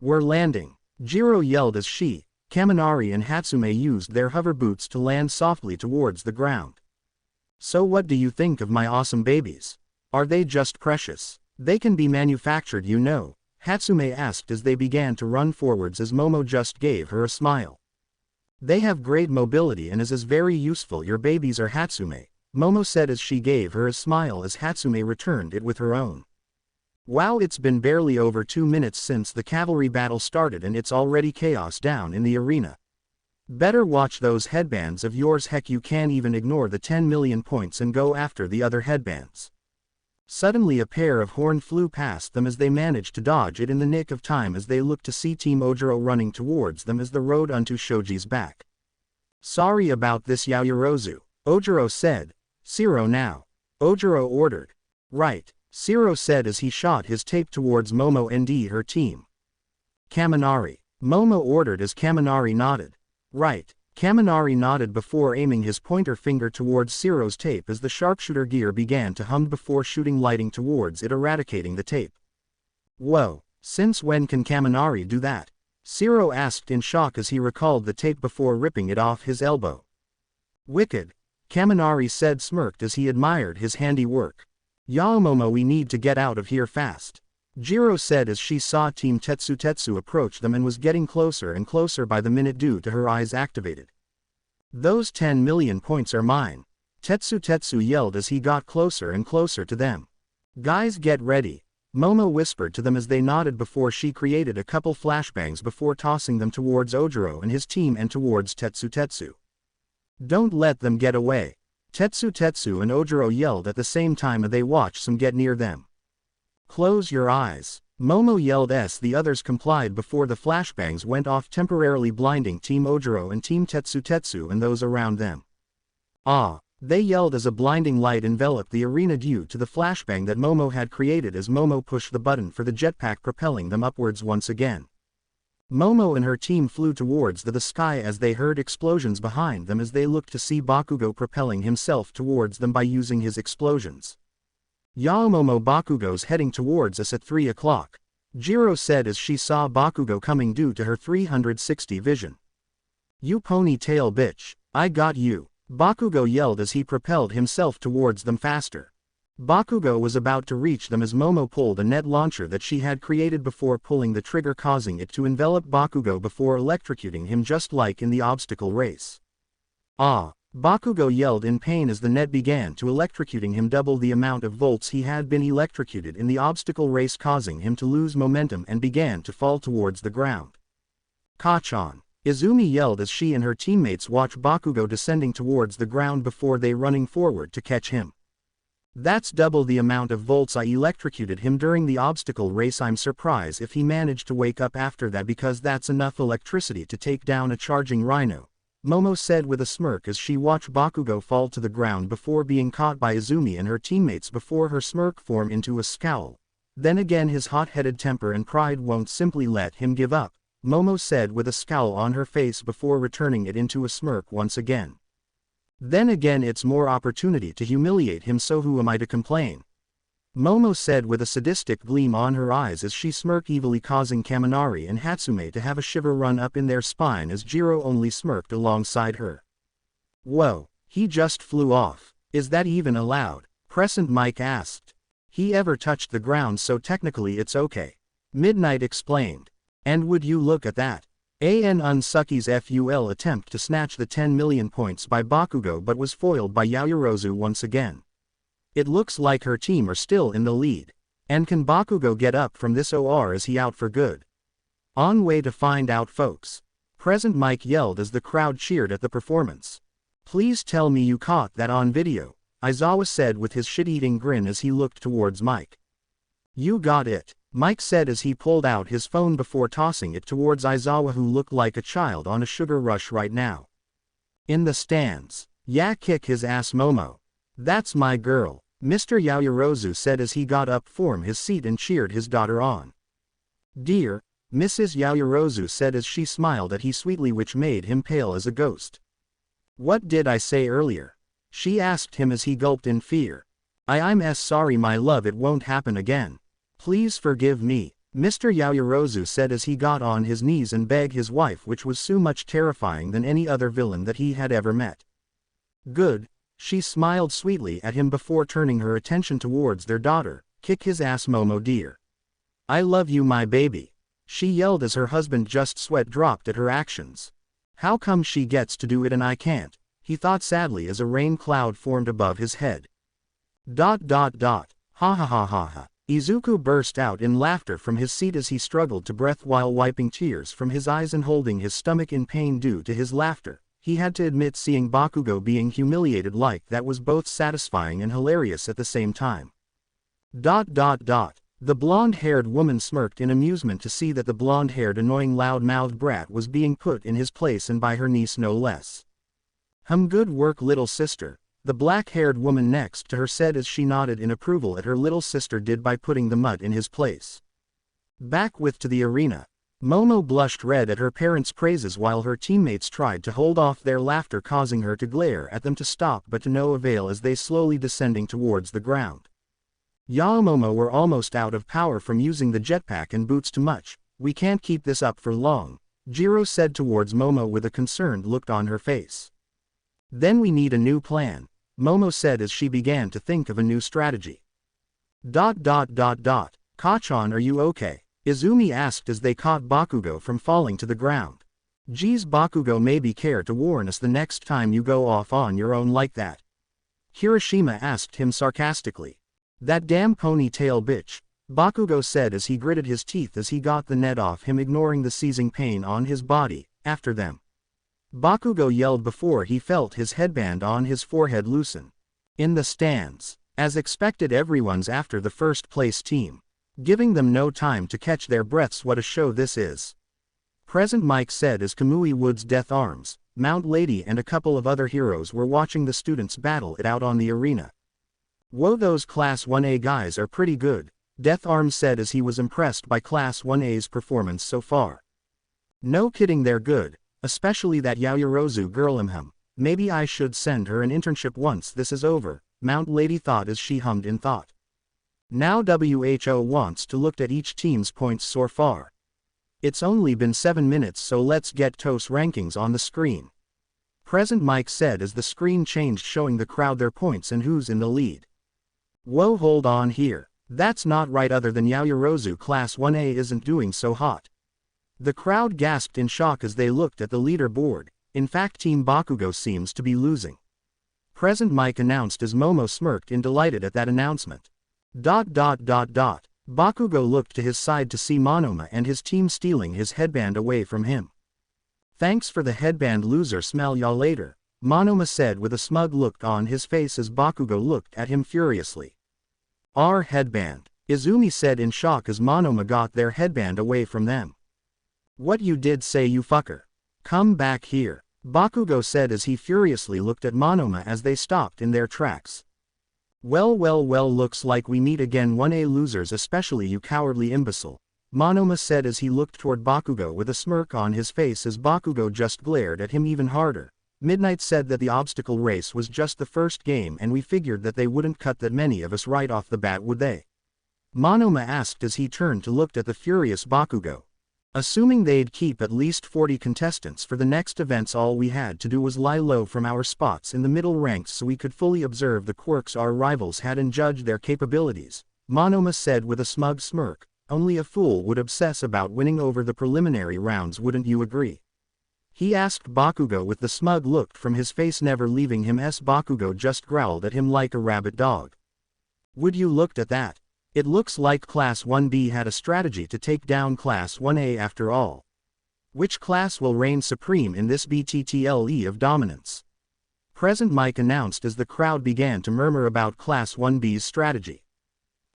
We're landing, Jiro yelled as she, Kaminari and Hatsume used their hover boots to land softly towards the ground. So what do you think of my awesome babies? Are they just precious? They can be manufactured, you know, Hatsume asked as they began to run forwards as Momo just gave her a smile. They have great mobility and is very useful. Your babies are, Hatsume, Momo said as she gave her a smile as Hatsume returned it with her own. Wow, it's been barely over 2 minutes since the cavalry battle started and it's already chaos down in the arena. Better watch those headbands of yours. Heck, you can't even ignore the 10 million points and go after the other headbands. Suddenly a pair of horns flew past them as they managed to dodge it in the nick of time as they looked to see Team Ojiro running towards them as the road onto Shoji's back. Sorry about this, Yaoyorozu, Ojiro said. Zero now, Ojiro ordered. Right, Zero said as he shot his tape towards Momo and her team. Kaminari, Momo ordered as Kaminari nodded. Right, Kaminari nodded before aiming his pointer finger towards Zero's tape as the sharpshooter gear began to hum before shooting lighting towards it, eradicating the tape. Whoa, since when can Kaminari do that? Zero asked in shock as he recalled the tape before ripping it off his elbow. Wicked, Kaminari said, smirked as he admired his handiwork. Yaomomo, we need to get out of here fast, Jiro said as she saw Team Tetsu approach them and was getting closer and closer by the minute due to her eyes activated. Those 10 million points are mine, Tetsu yelled as he got closer and closer to them. Guys, get ready, Momo whispered to them as they nodded before she created a couple flashbangs before tossing them towards Ojiro and his team and towards Tetsu. Don't let them get away, Tetsu and Ojiro yelled at the same time as they watched some get near them. Close your eyes. Momo yelled as the others complied before the flashbangs went off, temporarily blinding Team Ojiro and Team Tetsu and those around them. Ah! They yelled as a blinding light enveloped the arena due to the flashbang that Momo had created as Momo pushed the button for the jetpack, propelling them upwards once again. Momo and her team flew towards the sky as they heard explosions behind them as they looked to see Bakugo propelling himself towards them by using his explosions. "Yao Momo, Bakugo's heading towards us at 3 o'clock. Jiro said as she saw Bakugo coming due to her 360 vision. "You ponytail bitch, I got you," Bakugo yelled as he propelled himself towards them faster. Bakugo was about to reach them as Momo pulled a net launcher that she had created before pulling the trigger, causing it to envelop Bakugo before electrocuting him just like in the obstacle race. "Ah!" Bakugo yelled in pain as the net began to electrocuting him double the amount of volts he had been electrocuted in the obstacle race, causing him to lose momentum and began to fall towards the ground. "Kachan!" Izumi yelled as she and her teammates watched Bakugo descending towards the ground before they running forward to catch him. "That's double the amount of volts I electrocuted him during the obstacle race. I'm surprised if he managed to wake up after that, because that's enough electricity to take down a charging rhino," Momo said with a smirk as she watched Bakugo fall to the ground before being caught by Izumi and her teammates before her smirk formed into a scowl. "Then again, his hot-headed temper and pride won't simply let him give up," Momo said with a scowl on her face before returning it into a smirk once again. "Then again, it's more opportunity to humiliate him, so who am I to complain?" Momo said with a sadistic gleam on her eyes as she smirked evilly, causing Kamari and Hatsume to have a shiver run up in their spine as Jiro only smirked alongside her. "Whoa, he just flew off. Is that even allowed?" Crescent Mike asked. "He ever touched the ground, so technically it's okay," Midnight explained. "And would you look at that? An Unsucky's FUL attempt to snatch the 10 million points by Bakugo but was foiled by Yaoyorozu once again. It looks like her team are still in the lead. And can Bakugo get up from this, or is he out for good? On way to find out, folks." Present Mike yelled as the crowd cheered at the performance. "Please tell me you caught that on video," Aizawa said with his shit-eating grin as he looked towards Mike. "You got it," Mike said as he pulled out his phone before tossing it towards Aizawa, who looked like a child on a sugar rush right now. "In the stands. Yeah, kick his ass, Momo. That's my girl," Mr. Yaoyorozu said as he got up from his seat and cheered his daughter on. "Dear," Mrs. Yaoyorozu said as she smiled at him sweetly, which made him pale as a ghost. "What did I say earlier?" she asked him as he gulped in fear. I'm sorry, my love, it won't happen again. Please forgive me," Mr. Yaoyorozu said as he got on his knees and begged his wife, which was so much terrifying than any other villain that he had ever met. "Good," she smiled sweetly at him before turning her attention towards their daughter. "Kick his ass, Momo dear. I love you, my baby," she yelled as her husband just sweat dropped at her actions. "How come she gets to do it and I can't?" he thought sadly as a rain cloud formed above his head. ... Ha ha ha ha ha. Izuku burst out in laughter from his seat as he struggled to breath while wiping tears from his eyes and holding his stomach in pain due to his laughter. He had to admit seeing Bakugo being humiliated like that was both satisfying and hilarious at the same time. The blonde-haired woman smirked in amusement to see that the blonde-haired annoying loud-mouthed brat was being put in his place, and by her niece no less. Good work, little sister," the black-haired woman next to her said as she nodded in approval at her little sister did by putting the mutt in his place. Back to the arena. Momo blushed red at her parents' praises while her teammates tried to hold off their laughter, causing her to glare at them to stop, but to no avail as they slowly descending towards the ground. Momo were almost out of power from using the jetpack and boots too much. "We can't keep this up for long," Jiro said towards Momo with a concerned look on her face. "Then we need a new plan," Momo said as she began to think of a new strategy. Kachan, are you okay?" Izumi asked as they caught Bakugo from falling to the ground. "Geez, Bakugo, maybe care to warn us the next time you go off on your own like that?" Hiroshima asked him sarcastically. "That damn ponytail bitch," Bakugo said as he gritted his teeth as he got the net off him, ignoring the seizing pain on his body. "After them," Bakugo yelled before he felt his headband on his forehead loosen. In the stands. As expected, everyone's after the first place team. giving them no time to catch their breaths. What a show this is. Present Mike said as Kamui Wood's Death Arms, Mount Lady and a couple of other heroes were watching the students battle it out on the arena. Whoa, those Class 1A guys are pretty good, Death Arms said as he was impressed by Class 1A's performance so far. No kidding, they're good, especially that Yaoyorozu girl. Maybe I should send her an internship once this is over, Mount Lady thought as she hummed in thought. Now WHO wants to look at each team's points so far. It's only been 7 minutes, so let's get TOS rankings on the screen. Present Mike said as the screen changed, showing the crowd their points and who's in the lead. Whoa, hold on here. That's not right. Other than Yaoyorozu, Class 1A isn't doing so hot. The crowd gasped in shock as they looked at the leaderboard. In fact, Team Bakugo seems to be losing. Present Mike announced as Momo smirked in delighted at that announcement. Bakugo looked to his side to see Monoma and his team stealing his headband away from him. Thanks for the headband, loser, smell y'all later, Monoma said with a smug look on his face as Bakugo looked at him furiously. Our headband, Izumi said in shock as Monoma got their headband away from them. What you did say, you fucker? Come back here, Bakugo said as he furiously looked at Monoma as they stopped in their tracks. Well, looks like we meet again, 1A losers, especially you cowardly imbecile, Monoma said as he looked toward Bakugo with a smirk on his face as Bakugo just glared at him even harder. Midnight said that the obstacle race was just the first game and we figured that they wouldn't cut that many of us right off the bat, would they? Monoma asked as he turned to look at the furious Bakugo. Assuming they'd keep at least 40 contestants for the next events, all we had to do was lie low from our spots in the middle ranks so we could fully observe the quirks our rivals had and judge their capabilities, Monoma said with a smug smirk. Only a fool would obsess about winning over the preliminary rounds, wouldn't you agree? He asked Bakugo with the smug look from his face never leaving him. Bakugo just growled at him like a rabid dog. Would you looked at that? It looks like Class 1B had a strategy to take down Class 1A after all. Which class will reign supreme in this BTTLE of dominance? Present Mike announced as the crowd began to murmur about Class 1B's strategy.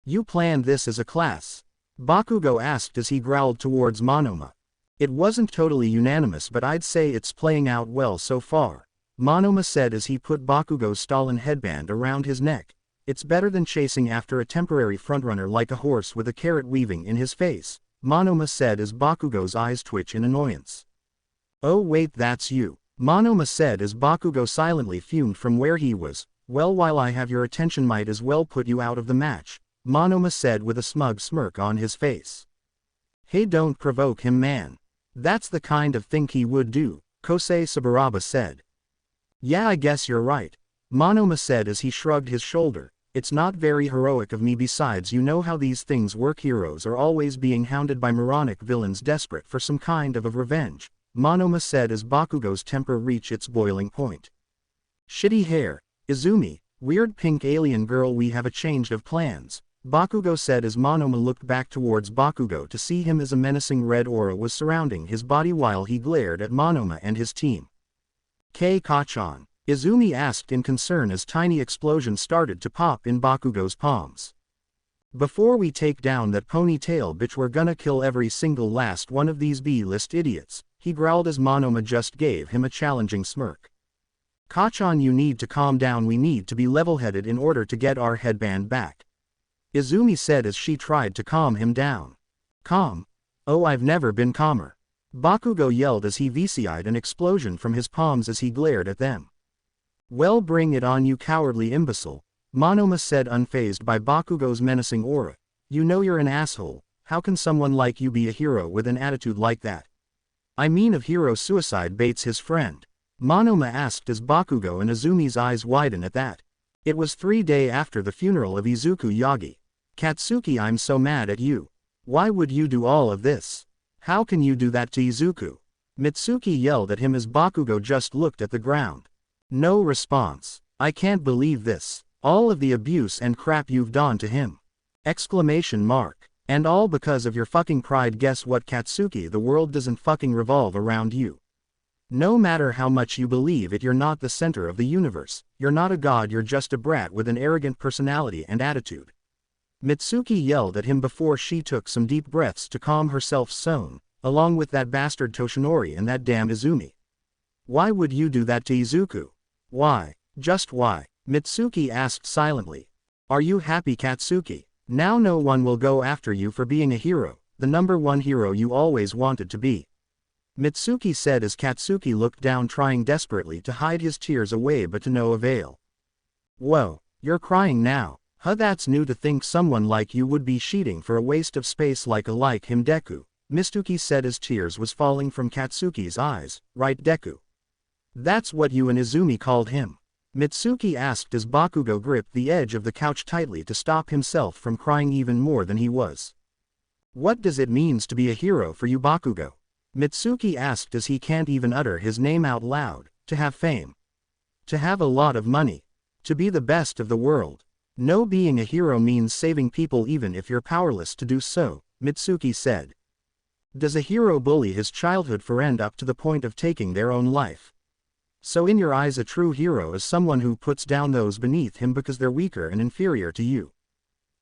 You planned this as a class? Bakugo asked as he growled towards Monoma. It wasn't totally unanimous, but I'd say it's playing out well so far, Monoma said as he put Bakugo's stolen headband around his neck. It's better than chasing after a temporary frontrunner like a horse with a carrot weaving in his face, Monoma said as Bakugo's eyes twitch in annoyance. Oh wait, that's you, Monoma said as Bakugo silently fumed from where he was. Well, while I have your attention, might as well put you out of the match, Monoma said with a smug smirk on his face. Hey, don't provoke him, man. That's the kind of thing he would do, Kosei Saburaba said. Yeah, I guess you're right, Monoma said as he shrugged his shoulder. It's not very heroic of me, besides you know how these things work, heroes are always being hounded by moronic villains desperate for some kind of revenge, Monoma said as Bakugo's temper reached its boiling point. Shitty hair, Izumi, weird pink alien girl, we have a change of plans, Bakugo said as Monoma looked back towards Bakugo to see him as a menacing red aura was surrounding his body while he glared at Monoma and his team. Kachan, Izumi asked in concern as tiny explosions started to pop in Bakugo's palms. Before we take down that ponytail bitch, we're gonna kill every single last one of these B-list idiots, he growled as Monoma just gave him a challenging smirk. Kachan, you need to calm down, we need to be level-headed in order to get our headband back, Izumi said as she tried to calm him down. Calm? Oh, I've never been calmer, Bakugo yelled as he VCI'd an explosion from his palms as he glared at them. Well, bring it on, you cowardly imbecile, Monoma said unfazed by Bakugo's menacing aura. You know you're an asshole, how can someone like you be a hero with an attitude like that? I mean, if hero suicide baits his friend, Monoma asked as Bakugo and Izumi's eyes widened at that. It was 3 days after the funeral of Izuku Yagi. Katsuki, I'm so mad at you. Why would you do all of this? How can you do that to Izuku? Mitsuki yelled at him as Bakugo just looked at the ground. No response. I can't believe this. All of the abuse and crap you've done to him. Exclamation mark. And all because of your fucking pride. Guess what, Katsuki, the world doesn't fucking revolve around you. No matter how much you believe it, you're not the center of the universe. You're not a god, you're just a brat with an arrogant personality and attitude. Mitsuki yelled at him before she took some deep breaths to calm herself soon, along with that bastard Toshinori and that damn Izumi. Why would you do that to Izuku? Why? Just why? Mitsuki asked silently. Are you happy, Katsuki? Now no one will go after you for being a hero, the number one hero you always wanted to be. Mitsuki said as Katsuki looked down, trying desperately to hide his tears away but to no avail. Whoa, you're crying now. Huh, that's new to think someone like you would be cheating for a waste of space like him, Deku, Mitsuki said as tears was falling from Katsuki's eyes. Right, Deku? That's what you and Izumi called him? Mitsuki asked as Bakugo gripped the edge of the couch tightly to stop himself from crying even more than he was. What does it mean to be a hero for you, Bakugo? Mitsuki asked as he can't even utter his name out loud. To have fame. To have a lot of money. To be the best of the world. No, being a hero means saving people even if you're powerless to do so, Mitsuki said. Does a hero bully his childhood friend up to the point of taking their own life? So in your eyes a true hero is someone who puts down those beneath him because they're weaker and inferior to you.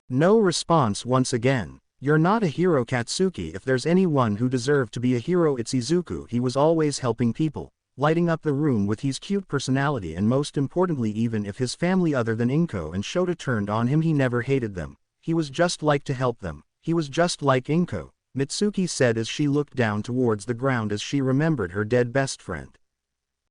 No response once again. You're not a hero, Katsuki. If there's anyone who deserved to be a hero, it's Izuku. He was always helping people, lighting up the room with his cute personality, and most importantly, even if his family other than Inko and Shota turned on him, he never hated them. He was just like to help them. He was just like Inko, Mitsuki said as she looked down towards the ground as she remembered her dead best friend.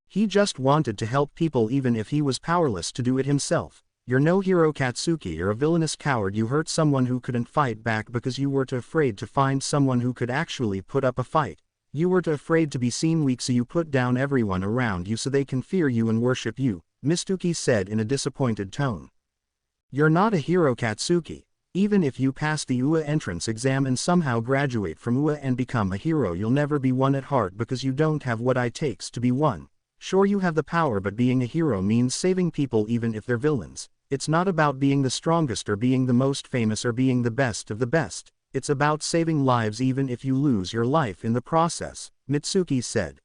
He just wanted to help people even if he was powerless to do it himself. You're no hero, Katsuki. You're a villainous coward. You hurt someone who couldn't fight back because you were too afraid to find someone who could actually put up a fight. You were too afraid to be seen weak, so you put down everyone around you so they can fear you and worship you, Mitsuki said in a disappointed tone. You're not a hero, Katsuki. Even if you pass the UA entrance exam and somehow graduate from UA and become a hero, you'll never be one at heart because you don't have what it takes to be one. Sure, you have the power, but being a hero means saving people even if they're villains. It's not about being the strongest or being the most famous or being the best of the best. It's about saving lives even if you lose your life in the process, Mitsuki said.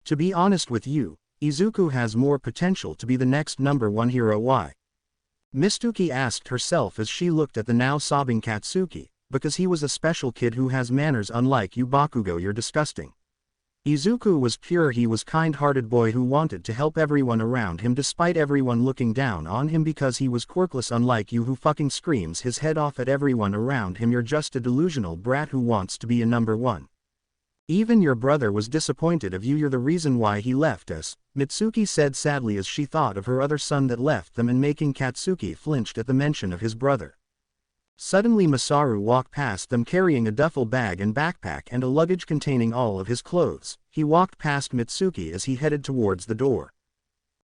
To be honest with you, Izuku has more potential to be the next number one hero. Why? Mitsuki asked herself as she looked at the now sobbing Katsuki. Because he was a special kid who has manners unlike you, Bakugo. You're disgusting. Izuku was pure. He was kind-hearted boy who wanted to help everyone around him despite everyone looking down on him because he was quirkless, unlike you who fucking screams his head off at everyone around him. You're just a delusional brat who wants to be a number one. Even your brother was disappointed of you. You're the reason why he left us, Mitsuki said sadly as she thought of her other son that left them, and making Katsuki flinched at the mention of his brother. Suddenly Masaru walked past them carrying a duffel bag and backpack and a luggage containing all of his clothes. He walked past Mitsuki as he headed towards the door.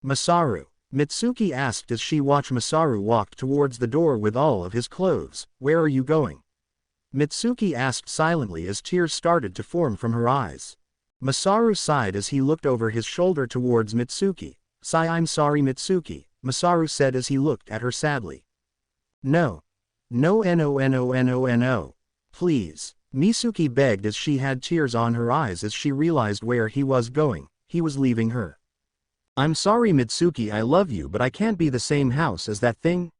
Masaru, Mitsuki asked as she watched Masaru walk towards the door with all of his clothes. Where are you going? Mitsuki asked silently as tears started to form from her eyes. Masaru sighed as he looked over his shoulder towards Mitsuki. I'm sorry, Mitsuki, Masaru said as he looked at her sadly. No. No, please, Mitsuki begged as she had tears on her eyes as she realized where he was going. He was leaving her. I'm sorry, Mitsuki, I love you, but I can't be the same house as that thing,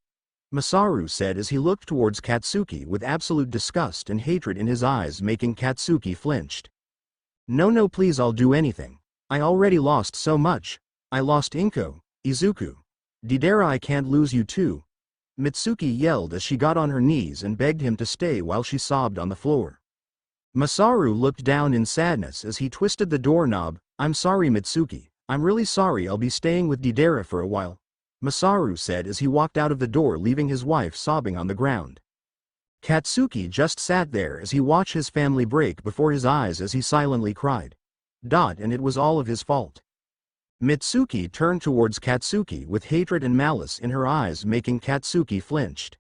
Masaru said as he looked towards Katsuki with absolute disgust and hatred in his eyes, making Katsuki flinched. No, please, I'll do anything. I already lost so much. I lost Inko, Izuku. Deidara, I can't lose you too, Mitsuki yelled as she got on her knees and begged him to stay while she sobbed on the floor. Masaru looked down in sadness as he twisted the doorknob. I'm sorry, Mitsuki. I'm really sorry. I'll be staying with Deidara for a while, Masaru said as he walked out of the door, leaving his wife sobbing on the ground. Katsuki just sat there as he watched his family break before his eyes as he silently cried. And it was all of his fault. Mitsuki turned towards Katsuki with hatred and malice in her eyes, making Katsuki flinched.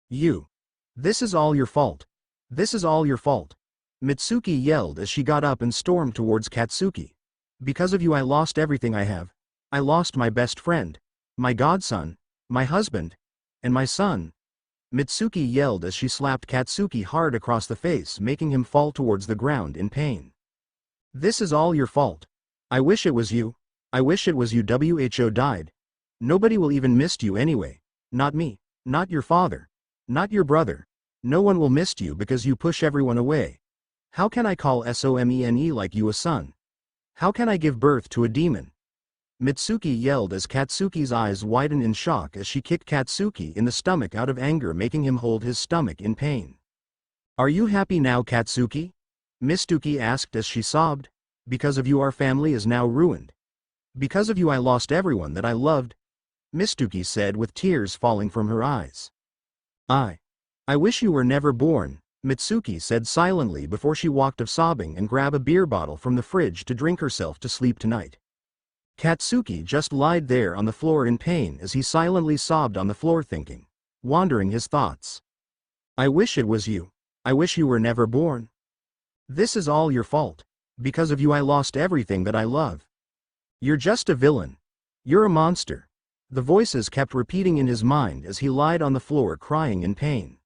You. This is all your fault. This is all your fault, Mitsuki yelled as she got up and stormed towards Katsuki. Because of you I lost everything I have. I lost my best friend, my godson, my husband, and my son, Mitsuki yelled as she slapped Katsuki hard across the face, making him fall towards the ground in pain. This is all your fault. I wish it was you. I wish it was you. Who died. Nobody will even miss you anyway. Not me. Not your father. Not your brother. No one will miss you because you push everyone away. How can I call Somene like you a son? How can I give birth to a demon? Mitsuki yelled as Katsuki's eyes widened in shock as she kicked Katsuki in the stomach out of anger, making him hold his stomach in pain. Are you happy now, Katsuki? Mitsuki asked as she sobbed. Because of you our family is now ruined. Because of you I lost everyone that I loved, Mitsuki said with tears falling from her eyes. I wish you were never born, Mitsuki said silently before she walked off sobbing and grabbed a beer bottle from the fridge to drink herself to sleep tonight. Katsuki just lied there on the floor in pain as he silently sobbed on the floor thinking, wandering his thoughts. I wish it was you. I wish you were never born. This is all your fault. Because of you I lost everything that I love. You're just a villain. You're a monster. The voices kept repeating in his mind as he lied on the floor crying in pain.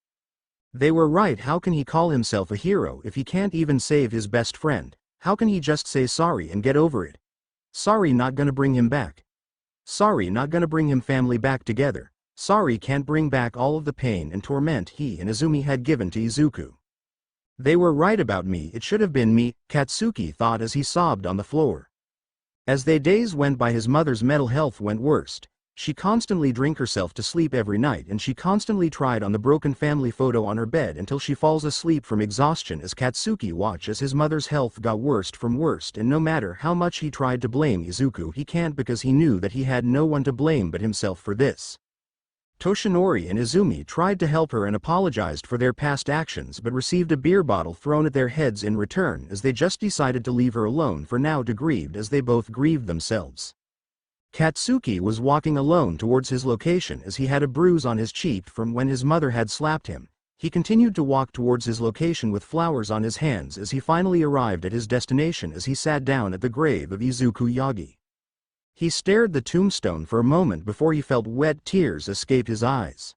They were right. How can he call himself a hero if he can't even save his best friend? How can he just say sorry and get over it? Sorry not gonna bring him back. Sorry not gonna bring him family back together. Sorry can't bring back all of the pain and torment he and Izumi had given to Izuku. They were right about me. It should have been me, Katsuki thought as he sobbed on the floor. As the days went by his mother's mental health went worst. She constantly drank herself to sleep every night and she constantly tried on the broken family photo on her bed until she falls asleep from exhaustion as Katsuki watched as his mother's health got worst from worst, and no matter how much he tried to blame Izuku he can't because he knew that he had no one to blame but himself for this. Toshinori and Izumi tried to help her and apologized for their past actions but received a beer bottle thrown at their heads in return as they just decided to leave her alone for now to grieve as they both grieved themselves. Katsuki was walking alone towards his location as he had a bruise on his cheek from when his mother had slapped him. He continued to walk towards his location with flowers on his hands as he finally arrived at his destination as he sat down at the grave of Izuku Yagi. He stared the tombstone for a moment before he felt wet tears escape his eyes.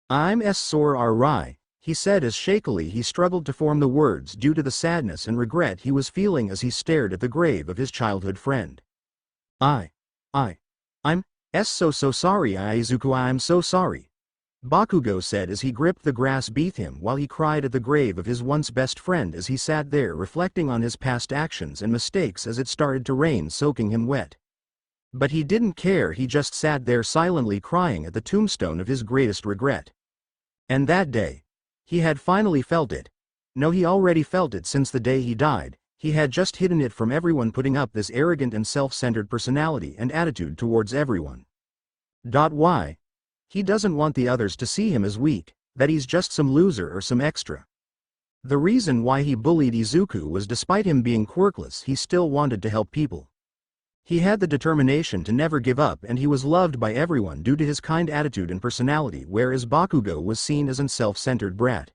I'm sorry, he said as shakily he struggled to form the words due to the sadness and regret he was feeling as he stared at the grave of his childhood friend. I'm so sorry Izuku, I'm so sorry. Bakugo said as he gripped the grass beneath him while he cried at the grave of his once best friend as he sat there reflecting on his past actions and mistakes as it started to rain soaking him wet. But he didn't care, he just sat there silently crying at the tombstone of his greatest regret. And that day, he had finally felt it. No, he already felt it since the day he died. He had just hidden it from everyone, putting up this arrogant and self-centered personality and attitude towards everyone. Why? He doesn't want the others to see him as weak, that he's just some loser or some extra. The reason why he bullied Izuku was despite him being quirkless, he still wanted to help people. He had the determination to never give up and he was loved by everyone due to his kind attitude and personality, whereas Bakugo was seen as a self-centered brat.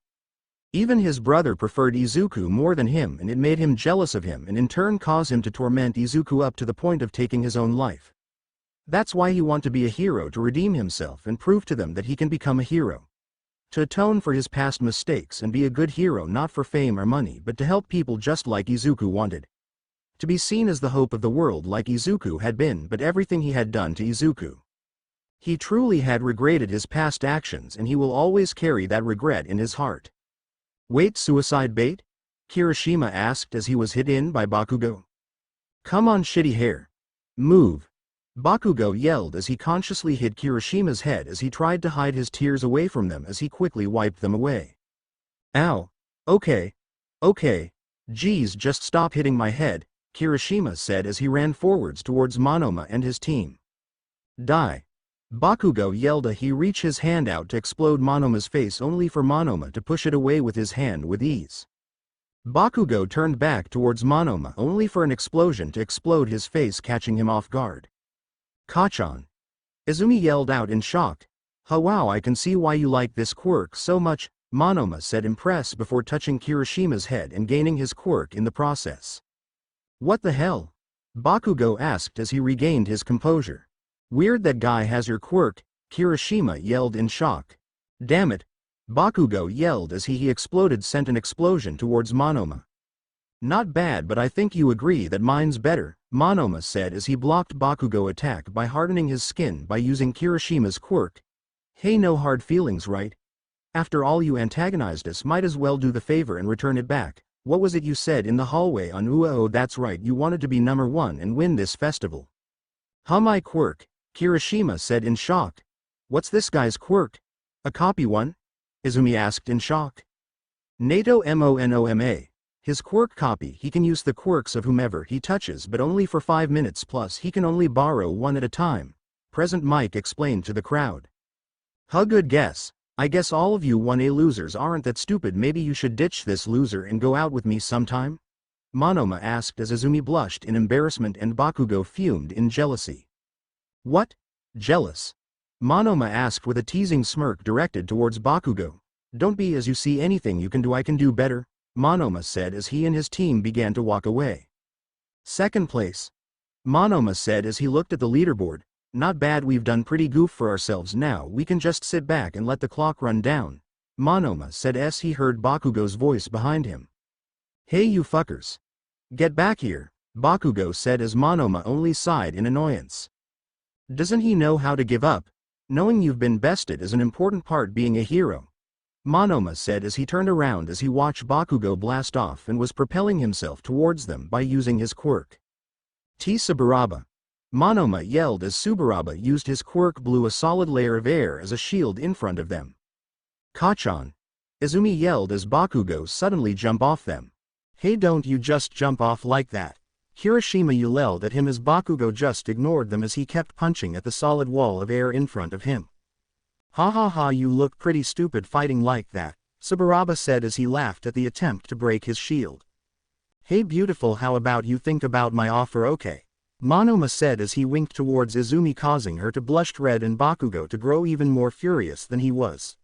Even his brother preferred Izuku more than him and it made him jealous of him and in turn caused him to torment Izuku up to the point of taking his own life. That's why he wanted to be a hero, to redeem himself and prove to them that he can become a hero. To atone for his past mistakes and be a good hero, not for fame or money but to help people just like Izuku wanted. To be seen as the hope of the world like Izuku had been, but everything he had done to Izuku. He truly had regretted his past actions and he will always carry that regret in his heart. Wait, suicide bait? Kirishima asked as he was hit in by Bakugo. Come on, shitty hair. Move. Bakugo yelled as he consciously hit Kirishima's head as he tried to hide his tears away from them as he quickly wiped them away. Ow. Okay. Geez, just stop hitting my head, Kirishima said as he ran forwards towards Monoma and his team. Die. Bakugo yelled as he reached his hand out to explode Monoma's face, only for Monoma to push it away with his hand with ease. Bakugo turned back towards Monoma only for an explosion to explode his face, catching him off guard. Kachan. Izumi yelled out in shock. Wow, I can see why you like this quirk so much, Monoma said, impressed before touching Kirishima's head and gaining his quirk in the process. What the hell? Bakugo asked as he regained his composure. Weird that guy has your quirk, Kirishima yelled in shock. Damn it. Bakugo yelled as he exploded, sent an explosion towards Monoma. Not bad, but I think you agree that mine's better, Monoma said as he blocked Bakugo's attack by hardening his skin by using Kirishima's quirk. Hey, no hard feelings, right? After all, you antagonized us, might as well do the favor and return it back. What was it you said in the hallway on UA? Oh, that's right, you wanted to be number 1 and win this festival. Huh, my quirk, Kirishima said in shock. What's this guy's quirk? A copy one? Izumi asked in shock. NATO MONOMA. His quirk copy. He can use the quirks of whomever he touches, but only for 5 minutes, plus he can only borrow one at a time. Present Mike explained to the crowd. Huh, good guess. I guess all of you 1A losers aren't that stupid. Maybe you should ditch this loser and go out with me sometime? Monoma asked as Izumi blushed in embarrassment and Bakugo fumed in jealousy. What? Jealous? Monoma asked with a teasing smirk directed towards Bakugo. Don't be, as you see anything you can do I can do better, Monoma said as he and his team began to walk away. Second place. Monoma said as he looked at the leaderboard. Not bad, we've done pretty goof for ourselves, now we can just sit back and let the clock run down, Monoma said as he heard Bakugo's voice behind him. Hey you fuckers. Get back here, Bakugo said as Monoma only sighed in annoyance. Doesn't he know how to give up? Knowing you've been bested is an important part being a hero, Monoma said as he turned around as he watched Bakugo blast off and was propelling himself towards them by using his quirk. T Subaraba. Monoma yelled as Subaraba used his quirk, blew a solid layer of air as a shield in front of them. Kachan. Izumi yelled as Bakugo suddenly jumped off them. Hey, don't you just jump off like that. Kirishima yelled at him as Bakugo just ignored them as he kept punching at the solid wall of air in front of him. Ha ha ha, you look pretty stupid fighting like that, Subaraba said as he laughed at the attempt to break his shield. Hey beautiful, how about you think about my offer, okay? Monoma said as he winked towards Izumi, causing her to blush red and Bakugo to grow even more furious than he was.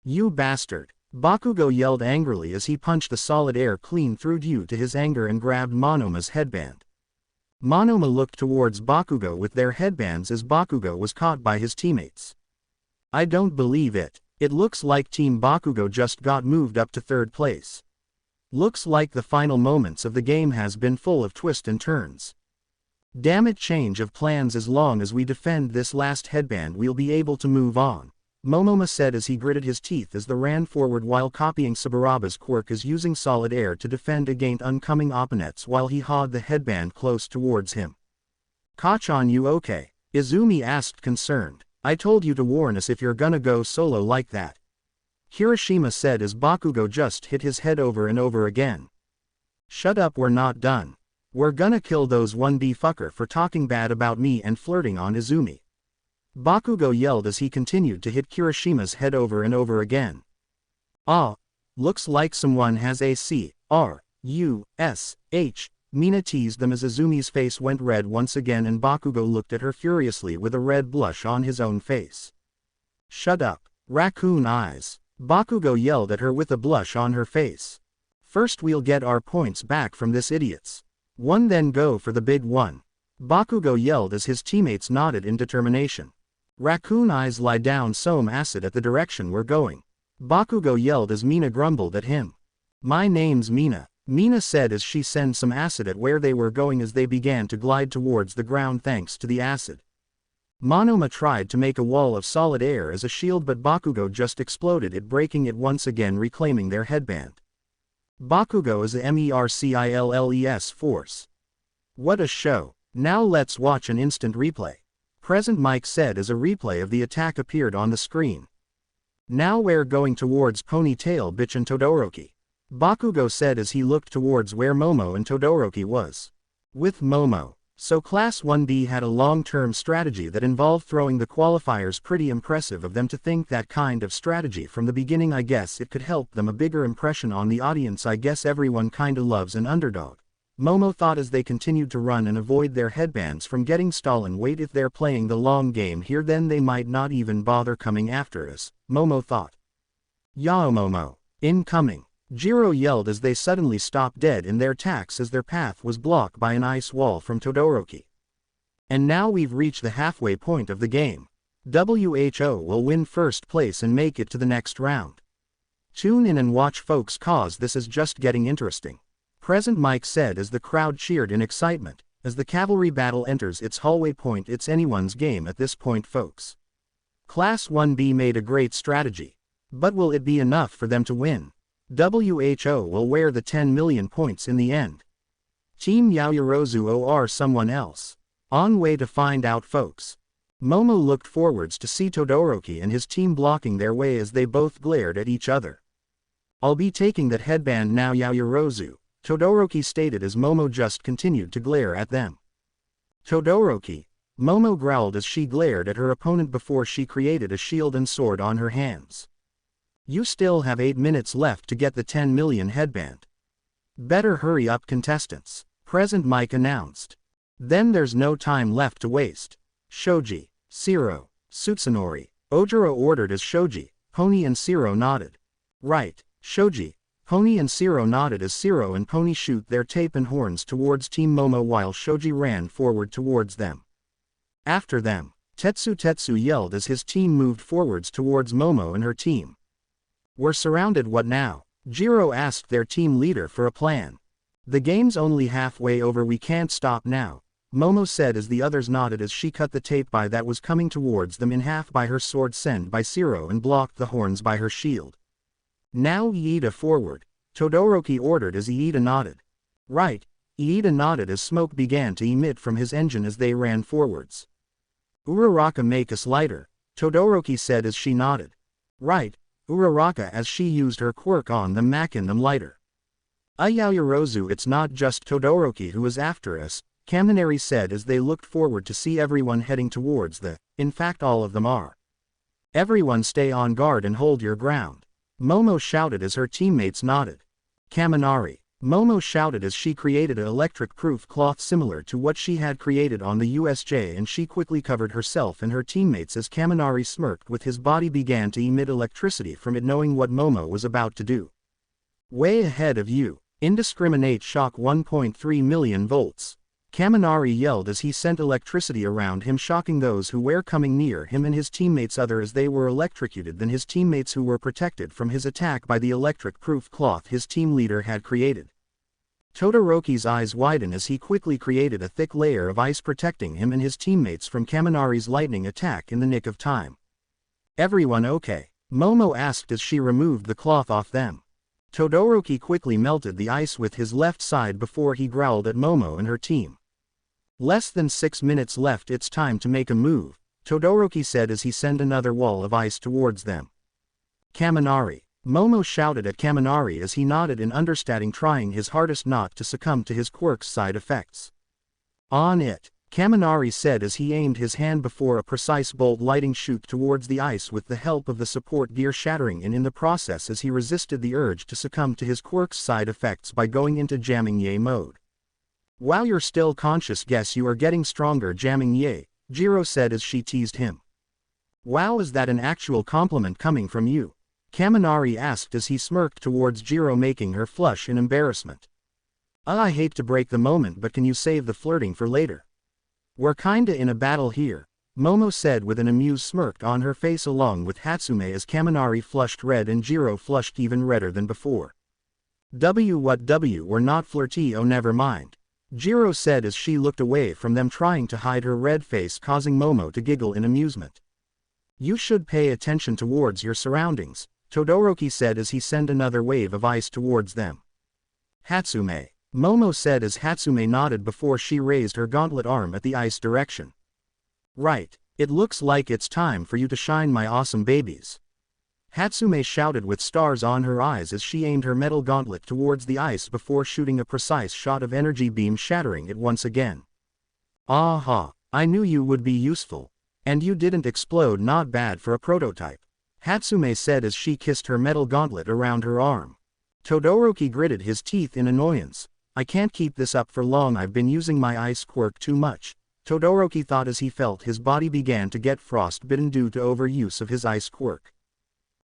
You bastard! Bakugo yelled angrily as he punched the solid air clean through due to his anger and grabbed Monoma's headband. Monoma looked towards Bakugo with their headbands as Bakugo was caught by his teammates. I don't believe it. It looks like Team Bakugo just got moved up to 3rd place. Looks like the final moments of the game has been full of twists and turns. Damn it, change of plans. As long as we defend this last headband we'll be able to move on, Momoma said as he gritted his teeth as they ran forward while copying Subaraba's quirk as using solid air to defend against oncoming opponents while he hawed the headband close towards him. Kachan, you okay? Izumi asked concerned. I told you to warn us if you're gonna go solo like that, Kirishima said as Bakugo just hit his head over and over again. Shut up, we're not done. We're gonna kill those 1B fucker for talking bad about me and flirting on Izumi, Bakugo yelled as he continued to hit Kirishima's head over and over again. Ah, looks like someone has a C-R-U-S-H, Mina teased them as Izumi's face went red once again and Bakugo looked at her furiously with a red blush on his own face. Shut up, raccoon eyes, Bakugo yelled at her with a blush on her face. First we'll get our points back from this idiots. One, then go for the big one, Bakugo yelled as his teammates nodded in determination. Raccoon eyes, lie down, some acid at the direction we're going, Bakugo yelled as Mina grumbled at him. My name's Mina, Mina said as she sent some acid at where they were going as they began to glide towards the ground thanks to the acid. Monoma tried to make a wall of solid air as a shield but Bakugo just exploded it, breaking it once again, reclaiming their headband. Bakugo is a MERCILLES force. What a show. Now let's watch an instant replay, Present Mike said as a replay of the attack appeared on the screen. Now we're going towards Ponytail Bitch and Todoroki, Bakugo said as he looked towards where Momo and Todoroki was. With Momo, so Class 1B had a long-term strategy that involved throwing the qualifiers. Pretty impressive of them to think that kind of strategy from the beginning. I guess it could help them a bigger impression on the audience. I guess everyone kinda loves an underdog, Momo thought as they continued to run and avoid their headbands from getting stolen. Wait, if they're playing the long game here then they might not even bother coming after us, Momo thought. Yao Momo, incoming, Jiro yelled as they suddenly stopped dead in their tracks as their path was blocked by an ice wall from Todoroki. And now we've reached the halfway point of the game. WHO will win first place and make it to the next round. Tune in and watch folks, cause this is just getting interesting, Present Mike said as the crowd cheered in excitement as the cavalry battle enters its hallway point. It's anyone's game at this point folks. Class 1B made a great strategy. But will it be enough for them to win? WHO will wear the 10 million points in the end. Team Yaoyorozu or someone else? On way to find out, folks. Momo looked forwards to see Todoroki and his team blocking their way as they both glared at each other. I'll be taking that headband now, Yaoyorozu, Todoroki stated as Momo just continued to glare at them. Todoroki, Momo growled as she glared at her opponent before she created a shield and sword on her hands. You still have 8 minutes left to get the 10 million headband. Better hurry up, contestants, Present Mike announced. Then there's no time left to waste. Shoji, Shiro, Tsunori, Ojiro ordered as Shoji, Pony and Shiro nodded. Right, Shoji, Pony and Shiro nodded as Shiro and Pony shoot their tape and horns towards Team Momo while Shoji ran forward towards them. After them, Tetsu yelled as his team moved forwards towards Momo and her team. We're surrounded, what now? Jiro asked their team leader for a plan. The game's only halfway over, we can't stop now, Momo said as the others nodded as she cut the tape by that was coming towards them in half by her sword sent by Shiro and blocked the horns by her shield. Now Iida forward, Todoroki ordered as Iida nodded. Right, Iida nodded as smoke began to emit from his engine as they ran forwards. Uraraka, make us lighter, Todoroki said as she nodded. Right, Uraraka, as she used her quirk on them, making them lighter. Yaoyorozu, it's not just Todoroki who is after us, Kaminari said as they looked forward to see everyone heading towards in fact all of them are. Everyone stay on guard and hold your ground, Momo shouted as her teammates nodded. Kaminari, Momo shouted as she created an electric-proof cloth similar to what she had created on the USJ, and she quickly covered herself and her teammates as Kaminari smirked with his body began to emit electricity from it, knowing what Momo was about to do. Way ahead of you, indiscriminate shock 1.3 million volts. Kaminari yelled as he sent electricity around him, shocking those who were coming near him and his teammates other as they were electrocuted than his teammates who were protected from his attack by the electric-proof cloth his team leader had created. Todoroki's eyes widened as he quickly created a thick layer of ice protecting him and his teammates from Kaminari's lightning attack in the nick of time. Everyone okay? Momo asked as she removed the cloth off them. Todoroki quickly melted the ice with his left side before he growled at Momo and her team. Less than 6 minutes left, it's time to make a move, Todoroki said as he sent another wall of ice towards them. Kaminari, Momo shouted at Kaminari as he nodded in understanding, trying his hardest not to succumb to his quirk's side effects. On it, Kaminari said as he aimed his hand before a precise bolt lighting shoot towards the ice with the help of the support gear shattering in the process as he resisted the urge to succumb to his quirk's side effects by going into jamming Ye mode. While you're still conscious, guess you are getting stronger, jamming Ye, Jiro said as she teased him. Wow, is that an actual compliment coming from you? Kaminari asked as he smirked towards Jiro, making her flush in embarrassment. I hate to break the moment, but can you save the flirting for later? We're kinda in a battle here, Momo said with an amused smirk on her face along with Hatsume as Kaminari flushed red and Jiro flushed even redder than before. We're not flirty, oh never mind, Jiro said as she looked away from them, trying to hide her red face, causing Momo to giggle in amusement. You should pay attention towards your surroundings, Todoroki said as he sent another wave of ice towards them. Hatsume, Momo said as Hatsume nodded before she raised her gauntlet arm at the ice direction. Right, it looks like it's time for you to shine, my awesome babies, Hatsume shouted with stars on her eyes as she aimed her metal gauntlet towards the ice before shooting a precise shot of energy beam, shattering it once again. Aha, I knew you would be useful. And you didn't explode, not bad for a prototype, Hatsume said as she kissed her metal gauntlet around her arm. Todoroki gritted his teeth in annoyance. I can't keep this up for long, I've been using my ice quirk too much, Todoroki thought as he felt his body began to get frostbitten due to overuse of his ice quirk.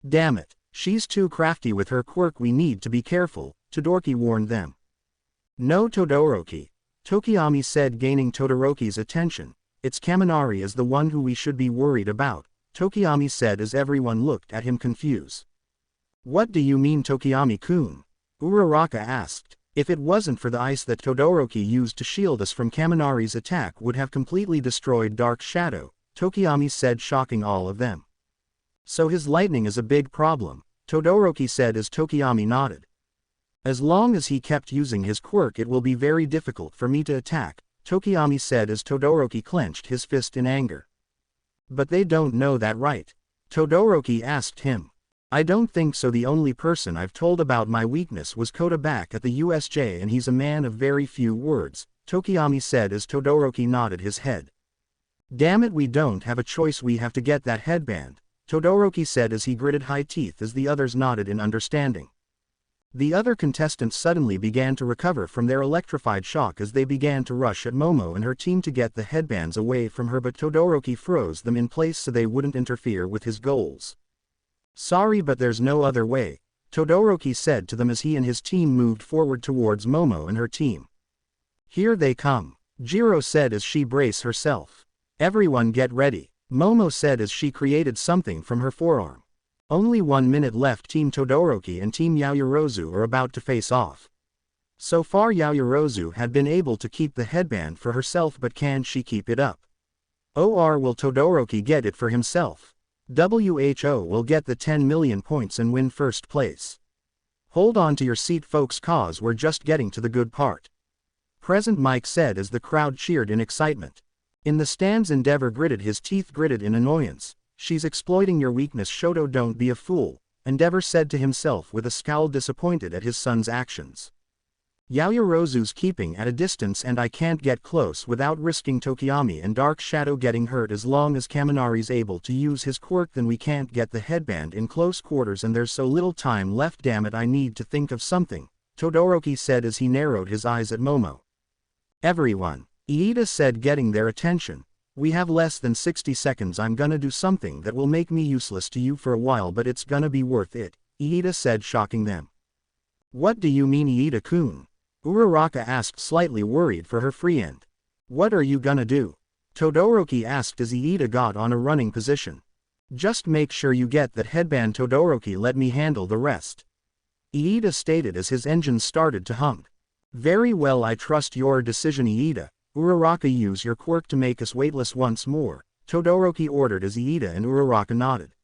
Damn it, she's too crafty with her quirk, we need to be careful, Todoroki warned them. No, Todoroki, Tokiyami said, gaining Todoroki's attention. It's Kaminari is the one who we should be worried about, Tokiyami said as everyone looked at him confused. What do you mean, Tokiyami-kun? Uraraka asked. If it wasn't for the ice that Todoroki used to shield us from Kaminari's attack would have completely destroyed Dark Shadow, Tokiyami said, shocking all of them. So his lightning is a big problem, Todoroki said as Tokiyami nodded. As long as he kept using his quirk it will be very difficult for me to attack, Tokiyami said as Todoroki clenched his fist in anger. But they don't know that, right? Todoroki asked him. I don't think so. The only person I've told about my weakness was Kota back at the USJ and he's a man of very few words, Tokiyami said as Todoroki nodded his head. Damn it, we don't have a choice, we have to get that headband, Todoroki said as he gritted high teeth as the others nodded in understanding. The other contestants suddenly began to recover from their electrified shock as they began to rush at Momo and her team to get the headbands away from her, but Todoroki froze them in place so they wouldn't interfere with his goals. Sorry, but there's no other way, Todoroki said to them as he and his team moved forward towards Momo and her team. Here they come, Jiro said as she braced herself. Everyone get ready, Momo said as she created something from her forearm. Only 1 minute left. Team Todoroki and Team Yaoyorozu are about to face off. So far Yaoyorozu had been able to keep the headband for herself, but can she keep it up? Or will Todoroki get it for himself? WHO will get the 10 million points and win first place. Hold on to your seat folks, cause we're just getting to the good part. Present Mike said as the crowd cheered in excitement. In the stands Endeavor gritted his teeth, gritted in annoyance. She's exploiting your weakness, Shoto, don't be a fool, Endeavor said to himself with a scowl, disappointed at his son's actions. Yaoyorozu's keeping at a distance and I can't get close without risking Tokiyami and Dark Shadow getting hurt. As long as Kaminari's able to use his quirk then we can't get the headband in close quarters and there's so little time left. Damn it, I need to think of something, Todoroki said as he narrowed his eyes at Momo. Everyone, Iida said, getting their attention. We have less than 60 seconds. I'm gonna do something that will make me useless to you for a while, but it's gonna be worth it, Iida said, shocking them. What do you mean, Iida-kun? Uraraka asked, slightly worried for her friend. What are you gonna do? Todoroki asked as Iida got on a running position. Just make sure you get that headband, Todoroki, let me handle the rest, Iida stated as his engine started to hum. Very well, I trust your decision, Iida. Uraraka, use your quirk to make us weightless once more, Todoroki ordered as Iida and Uraraka nodded.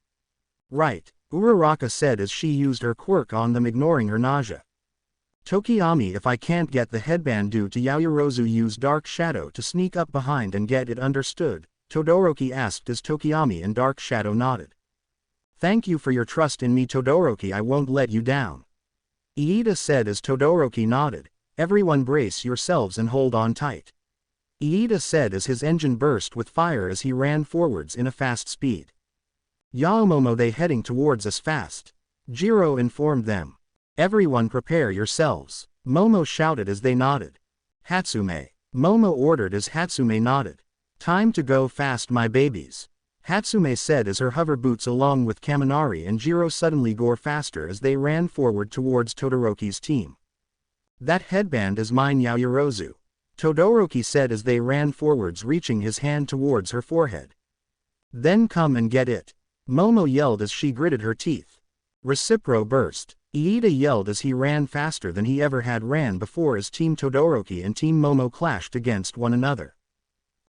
Right, Uraraka said as she used her quirk on them, ignoring her nausea. Tokiyami, if I can't get the headband due to Yaoyorozu, use Dark Shadow to sneak up behind and get it, understood, Todoroki asked as Tokiyami and Dark Shadow nodded. Thank you for your trust in me, Todoroki, I won't let you down, Iida said as Todoroki nodded. Everyone brace yourselves and hold on tight, Iida said as his engine burst with fire as he ran forwards in a fast speed. Yaomomo, they heading towards us fast, Jiro informed them. Everyone prepare yourselves, Momo shouted as they nodded. Hatsume, Momo ordered as Hatsume nodded. Time to go fast, my babies, Hatsume said as her hover boots along with Kaminari and Jiro suddenly go faster as they ran forward towards Todoroki's team. That headband is mine, Yaoyorozu, Todoroki said as they ran forwards, reaching his hand towards her forehead. Then come and get it, Momo yelled as she gritted her teeth. Recipro burst, Iida yelled as he ran faster than he ever had ran before as Team Todoroki and Team Momo clashed against one another.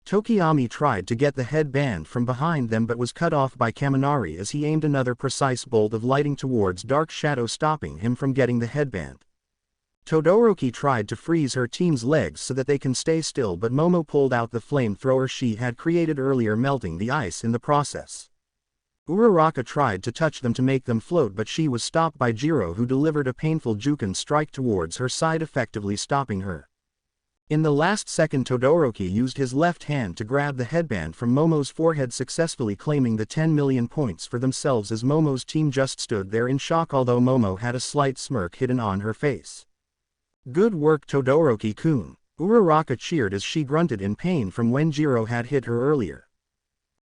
Tokiyami tried to get the headband from behind them but was cut off by Kaminari as he aimed another precise bolt of lighting towards Dark Shadow, stopping him from getting the headband. Todoroki tried to freeze her team's legs so that they can stay still, but Momo pulled out the flamethrower she had created earlier, melting the ice in the process. Uraraka tried to touch them to make them float, but she was stopped by Jiro, who delivered a painful Juken strike towards her side, effectively stopping her. In the last second, Todoroki used his left hand to grab the headband from Momo's forehead, successfully claiming the 10 million points for themselves as Momo's team just stood there in shock, although Momo had a slight smirk hidden on her face. Good work, Todoroki-kun, Uraraka cheered as she grunted in pain from when Jiro had hit her earlier.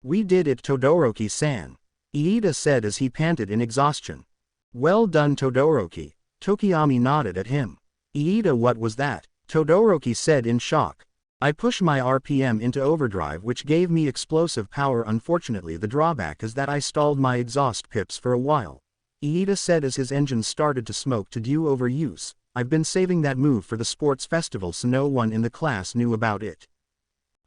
We did it, Todoroki-san, Iida said as he panted in exhaustion. Well done, Todoroki, Tokiyami nodded at him. Iida, what was that? Todoroki said in shock. I pushed my RPM into overdrive, which gave me explosive power. Unfortunately, the drawback is that I stalled my exhaust pips for a while, Iida said as his engine started to smoke to do overuse. I've been saving that move for the sports festival so no one in the class knew about it.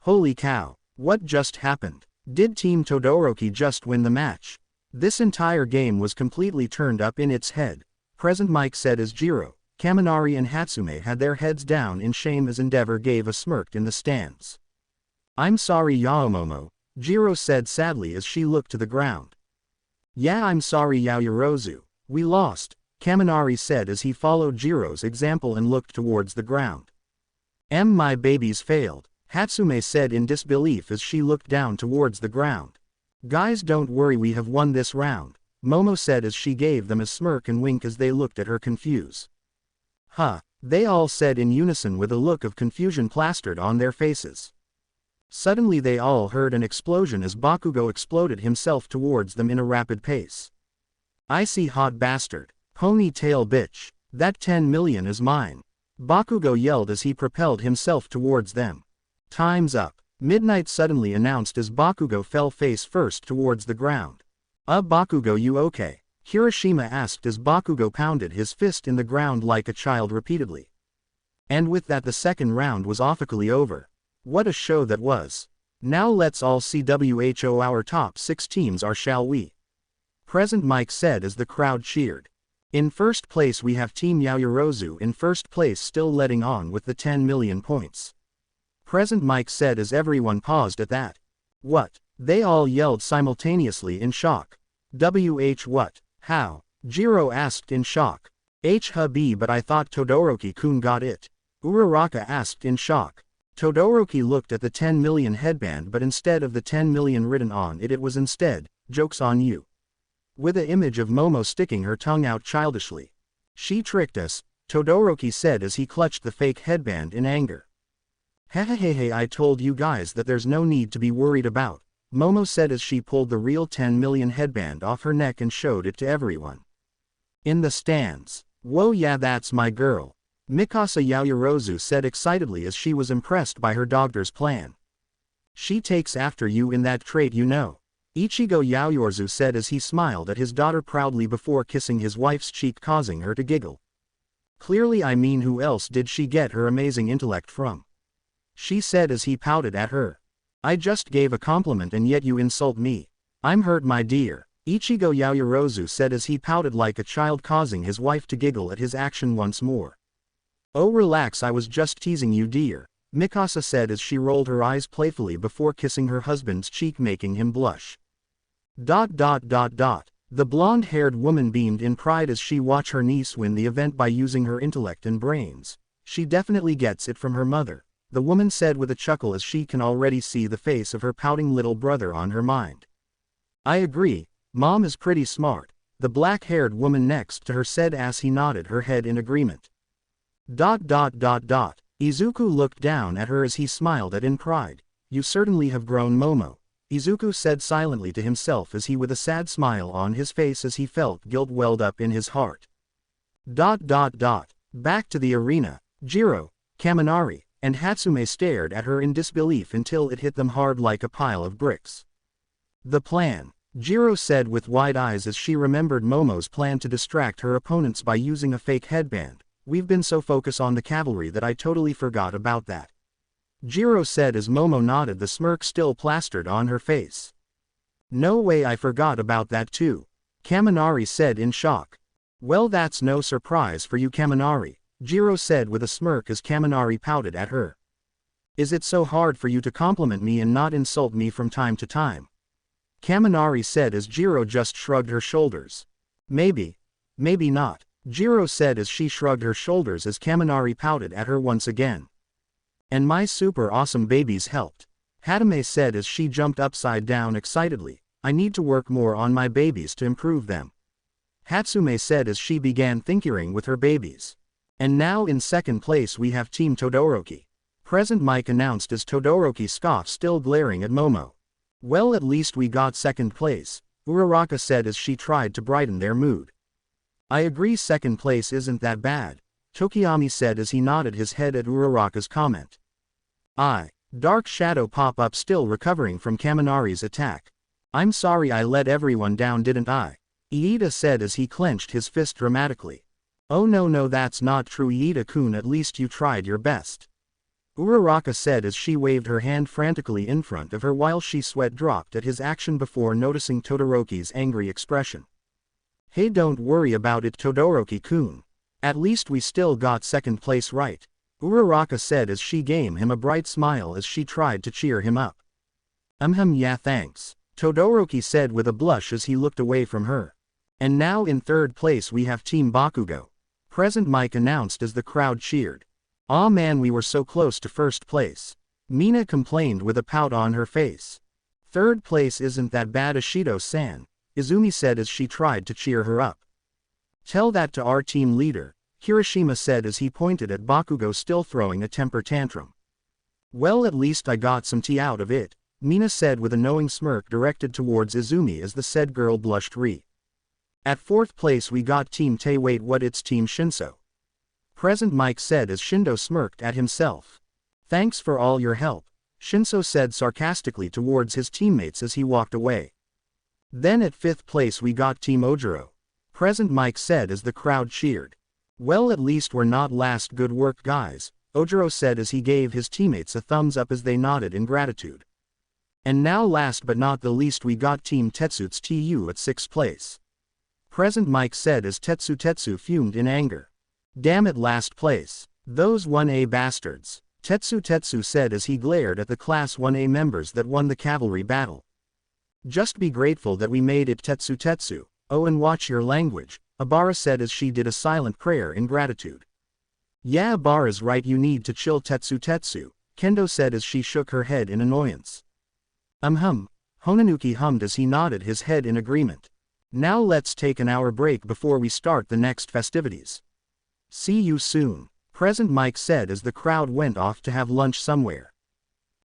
Holy cow, what just happened? Did Team Todoroki just win the match? This entire game was completely turned up in its head. Present Mike said as Jiro, Kaminari and Hatsume had their heads down in shame as Endeavor gave a smirk in the stands. I'm sorry Yaomomo, Jiro said sadly as she looked to the ground. Yeah, I'm sorry Yaoyorozu, we lost, Kaminari said as he followed Jiro's example and looked towards the ground. My babies failed, Hatsume said in disbelief as she looked down towards the ground. Guys, don't worry, we have won this round, Momo said as she gave them a smirk and wink as they looked at her confused. Huh, they all said in unison with a look of confusion plastered on their faces. Suddenly they all heard an explosion as Bakugo exploded himself towards them in a rapid pace. I see, hot bastard, ponytail bitch, that 10 million is mine, Bakugo yelled as he propelled himself towards them. Time's up, Midnight suddenly announced as Bakugo fell face first towards the ground. Bakugo, you okay? Hiroshima asked as Bakugo pounded his fist in the ground like a child repeatedly. And with that the second round was officially over. What a show that was. Now let's all see who our top 6 teams are, shall we? Present Mike said as the crowd cheered. In first place we have Team Yaoyorozu in first place, still letting on with the 10 million points. Present Mike said as everyone paused at that. What? They all yelled simultaneously in shock. What? How? Jiro asked in shock. Hubby, but I thought Todoroki-kun got it. Uraraka asked in shock. Todoroki looked at the 10 million headband, but instead of the 10 million written on it, it was instead, "Joke's on you." With an image of Momo sticking her tongue out childishly. She tricked us, Todoroki said as he clutched the fake headband in anger. Hehehehe, I told you guys that there's no need to be worried about, Momo said as she pulled the real 10 million headband off her neck and showed it to everyone. In the stands. Whoa, yeah, that's my girl, Mikasa Yaoyorozu said excitedly as she was impressed by her daughter's plan. She takes after you in that trait, you know, Ichigo Yaoyorozu said as he smiled at his daughter proudly before kissing his wife's cheek, causing her to giggle. Clearly, I mean, who else did she get her amazing intellect from? She said as he pouted at her. I just gave a compliment and yet you insult me. I'm hurt, my dear, Ichigo Yaoyorozu said as he pouted like a child, causing his wife to giggle at his action once more. Oh, relax, I was just teasing you, dear, Mikasa said as she rolled her eyes playfully before kissing her husband's cheek, making him blush. The blonde-haired woman beamed in pride as she watched her niece win the event by using her intellect and brains. She definitely gets it from her mother, the woman said with a chuckle as she can already see the face of her pouting little brother on her mind. I agree, Mom is pretty smart, the black-haired woman next to her said as he nodded her head in agreement. Izuku looked down at her as he smiled at in pride. You certainly have grown, Momo, Izuku said silently to himself as he with a sad smile on his face as he felt guilt welled up in his heart. Back to the arena, Jiro, Kaminari, and Hatsume stared at her in disbelief until it hit them hard like a pile of bricks. The plan, Jiro said with wide eyes as she remembered Momo's plan to distract her opponents by using a fake headband. We've been so focused on the cavalry that I totally forgot about that, Jiro said as Momo nodded, the smirk still plastered on her face. No way, I forgot about that too, Kaminari said in shock. Well, that's no surprise for you, Kaminari, Jiro said with a smirk as Kaminari pouted at her. Is it so hard for you to compliment me and not insult me from time to time? Kaminari said as Jiro just shrugged her shoulders. Maybe not, Jiro said as she shrugged her shoulders as Kaminari pouted at her once again. And my super awesome babies helped, Hatsume said as she jumped upside down excitedly. I need to work more on my babies to improve them, Hatsume said as she began tinkering with her babies. And now in second place we have Team Todoroki, Present Mike announced as Todoroki scoffed, still glaring at Momo. Well, at least we got second place, Uraraka said as she tried to brighten their mood. I agree, second place isn't that bad, Tokiyami said as he nodded his head at Uraraka's comment. Dark Shadow pop up, still recovering from Kaminari's attack. I'm sorry I let everyone down, didn't I? Iida said as he clenched his fist dramatically. Oh no, that's not true, Iida-kun, at least you tried your best. Uraraka said as she waved her hand frantically in front of her while she sweat dropped at his action before noticing Todoroki's angry expression. Hey, don't worry about it, Todoroki-kun. At least we still got second place right, Uraraka said as she gave him a bright smile as she tried to cheer him up. Yeah, thanks, Todoroki said with a blush as he looked away from her. And now in third place we have Team Bakugo. Present Mike announced as the crowd cheered. Aw man, we were so close to first place. Mina complained with a pout on her face. Third place isn't that bad, Ashido-san, Izumi said as she tried to cheer her up. Tell that to our team leader, Kirishima said as he pointed at Bakugo still throwing a temper tantrum. Well, at least I got some tea out of it, Mina said with a knowing smirk directed towards Izumi as the said girl blushed. At fourth place we got Team Tay. Wait, what? It's Team Shinszo. Present Mike said as Shindo smirked at himself. Thanks for all your help, Shinszo said sarcastically towards his teammates as he walked away. Then at fifth place we got Team Ojiro. Present Mike said as the crowd cheered. Well, at least we're not last. Good work, guys, Ojiro said as he gave his teammates a thumbs up as they nodded in gratitude. And now last but not the least we got Team Tetsu's TU at sixth place. Present Mike said as Tetsu fumed in anger. Damn it, last place. Those 1A bastards, Tetsu said as he glared at the Class 1A members that won the cavalry battle. Just be grateful that we made it, Tetsu. Oh, and watch your language, Abara said as she did a silent prayer in gratitude. Yeah, Abara's right, you need to chill, Tetsu, Kendo said as she shook her head in annoyance. Honanuki hummed as he nodded his head in agreement. Now let's take an hour break before we start the next festivities. See you soon, Present Mike said as the crowd went off to have lunch somewhere.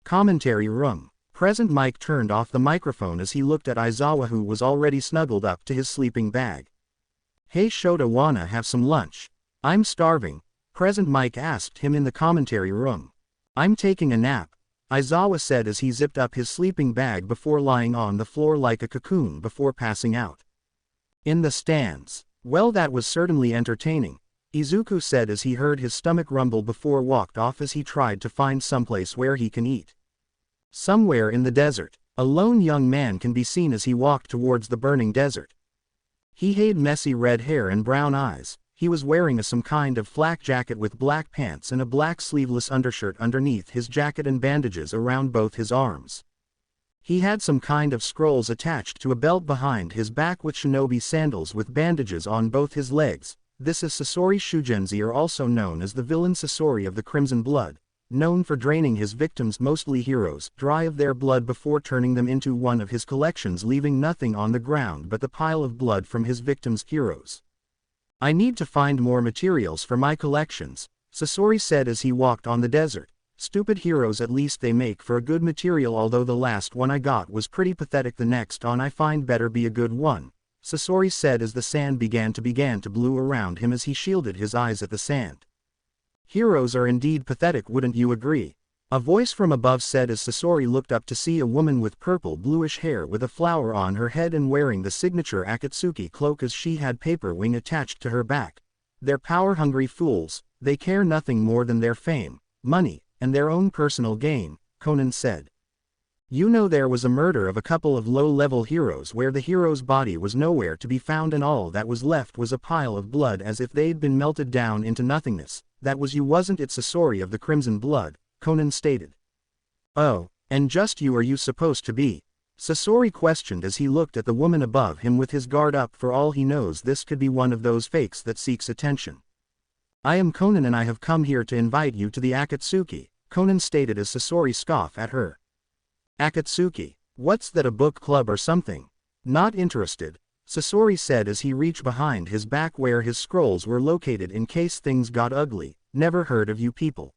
Commentary room. Present Mike turned off the microphone as he looked at Aizawa, who was already snuggled up to his sleeping bag. Hey Shota, wanna have some lunch? I'm starving, Present Mike asked him in the commentary room. I'm taking a nap, Aizawa said as he zipped up his sleeping bag before lying on the floor like a cocoon before passing out. In the stands. Well, that was certainly entertaining, Izuku said as he heard his stomach rumble before walked off as he tried to find someplace where he can eat. Somewhere in the desert, a lone young man can be seen as he walked towards the burning desert. He had messy red hair and brown eyes. He was wearing some kind of flak jacket with black pants and a black sleeveless undershirt underneath his jacket and bandages around both his arms. He had some kind of scrolls attached to a belt behind his back with shinobi sandals with bandages on both his legs. This is Sasori Shugenzi, or also known as the villain Sasori of the Crimson Blood, known for draining his victims, mostly heroes, dry of their blood before turning them into one of his collections, leaving nothing on the ground but the pile of blood from his victims' heroes. I need to find more materials for my collections, Sasori said as he walked on the desert. Stupid heroes, at least they make for a good material, although the last one I got was pretty pathetic. The next on I find better be a good one, Sasori said as the sand began to blow around him as he shielded his eyes at the sand. Heroes are indeed pathetic, wouldn't you agree? A voice from above said as Sasori looked up to see a woman with purple bluish hair with a flower on her head and wearing the signature Akatsuki cloak as she had paper wing attached to her back. They're power-hungry fools, they care nothing more than their fame, money, and their own personal gain, Conan said. You know, there was a murder of a couple of low-level heroes where the hero's body was nowhere to be found and all that was left was a pile of blood as if they'd been melted down into nothingness. That was you, wasn't it, Sasori of the Crimson Blood? Conan stated. Oh, and just you are you supposed to be? Sasori questioned as he looked at the woman above him with his guard up. For all he knows, this could be one of those fakes that seeks attention. I am Conan and I have come here to invite you to the Akatsuki, Conan stated as Sasori scoffed at her. Akatsuki? What's that, a book club or something? Not interested, Sasori said as he reached behind his back where his scrolls were located in case things got ugly. Never heard of you people.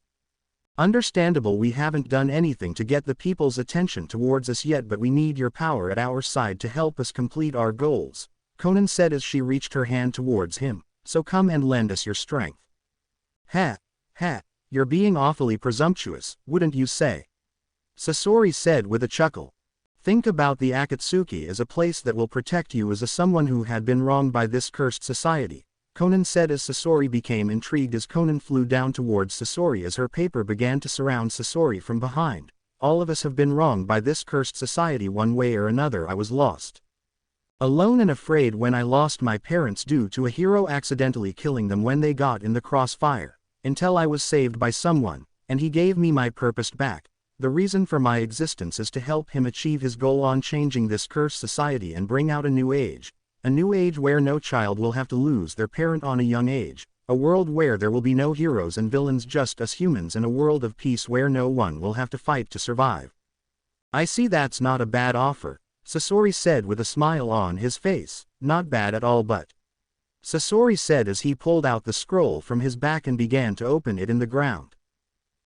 Understandable, we haven't done anything to get the people's attention towards us yet, but we need your power at our side to help us complete our goals, Conan said as she reached her hand towards him. So come and lend us your strength. Ha, you're being awfully presumptuous, wouldn't you say? Sasori said with a chuckle. Think about the Akatsuki as a place that will protect you as someone who had been wronged by this cursed society, Conan said as Sasori became intrigued as Conan flew down towards Sasori as her paper began to surround Sasori from behind. All of us have been wronged by this cursed society one way or another. I was lost. Alone and afraid when I lost my parents due to a hero accidentally killing them when they got in the crossfire, until I was saved by someone, and he gave me my purpose back. The reason for my existence is to help him achieve his goal on changing this cursed society and bring out a new age where no child will have to lose their parent on a young age, a world where there will be no heroes and villains, just us humans, and a world of peace where no one will have to fight to survive. I see that's not a bad offer, Sasori said with a smile on his face. Not bad at all, but Sasori said as he pulled out the scroll from his back and began to open it in the ground.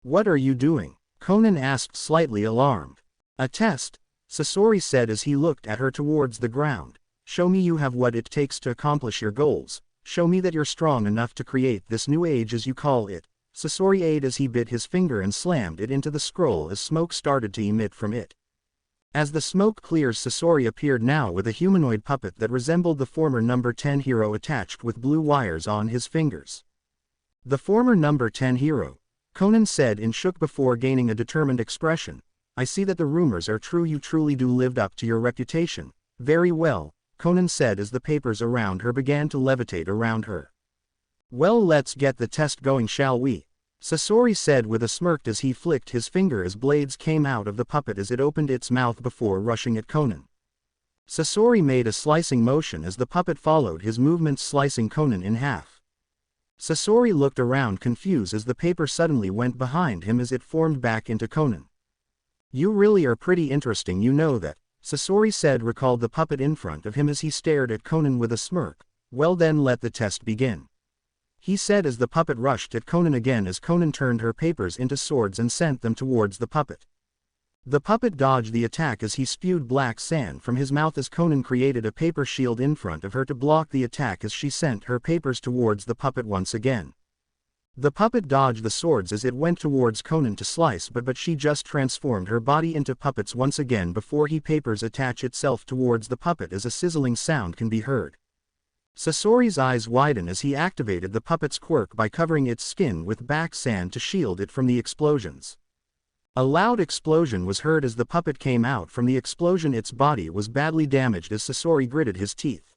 What are you doing? Conan asked, slightly alarmed. A test, Sasori said as he looked at her towards the ground. Show me you have what it takes to accomplish your goals. Show me that you're strong enough to create this new age as you call it. Sasori ate as he bit his finger and slammed it into the scroll as smoke started to emit from it. As the smoke clears, Sasori appeared now with a humanoid puppet that resembled the former number 10 hero attached with blue wires on his fingers. The former number 10 hero, Conan said and shook before gaining a determined expression. I see that the rumors are true. You truly do lived up to your reputation. Very well, Conan said as the papers around her began to levitate around her. Well, let's get the test going, shall we? Sasori said with a smirk as he flicked his finger as blades came out of the puppet as it opened its mouth before rushing at Conan. Sasori made a slicing motion as the puppet followed his movements, slicing Conan in half. Sasori looked around confused as the paper suddenly went behind him as it formed back into Conan. You really are pretty interesting, you know that, Sasori said, recalled the puppet in front of him as he stared at Conan with a smirk. Well then, let the test begin, he said as the puppet rushed at Conan again as Conan turned her papers into swords and sent them towards the puppet. The puppet dodged the attack as he spewed black sand from his mouth as Conan created a paper shield in front of her to block the attack as she sent her papers towards the puppet once again. The puppet dodged the swords as it went towards Conan to slice, but she just transformed her body into puppets once again before he papers attach itself towards the puppet as a sizzling sound can be heard. Sasori's eyes widen as he activated the puppet's quirk by covering its skin with black sand to shield it from the explosions. A loud explosion was heard as the puppet came out from the explosion. Its body was badly damaged as Sasori gritted his teeth.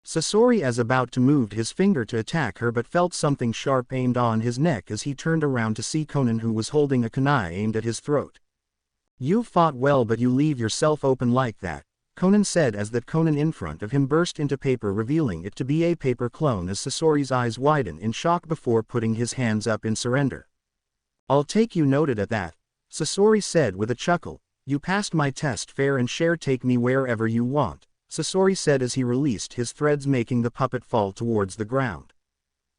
Sasori as about to move his finger to attack her but felt something sharp aimed on his neck as he turned around to see Conan, who was holding a kunai aimed at his throat. You fought well, but you leave yourself open like that, Conan said as that Conan in front of him burst into paper, revealing it to be a paper clone as Sasori's eyes widen in shock before putting his hands up in surrender. I'll take you noted at that, Sasori said with a chuckle. You passed my test fair and share, take me wherever you want, Sasori said as he released his threads, making the puppet fall towards the ground.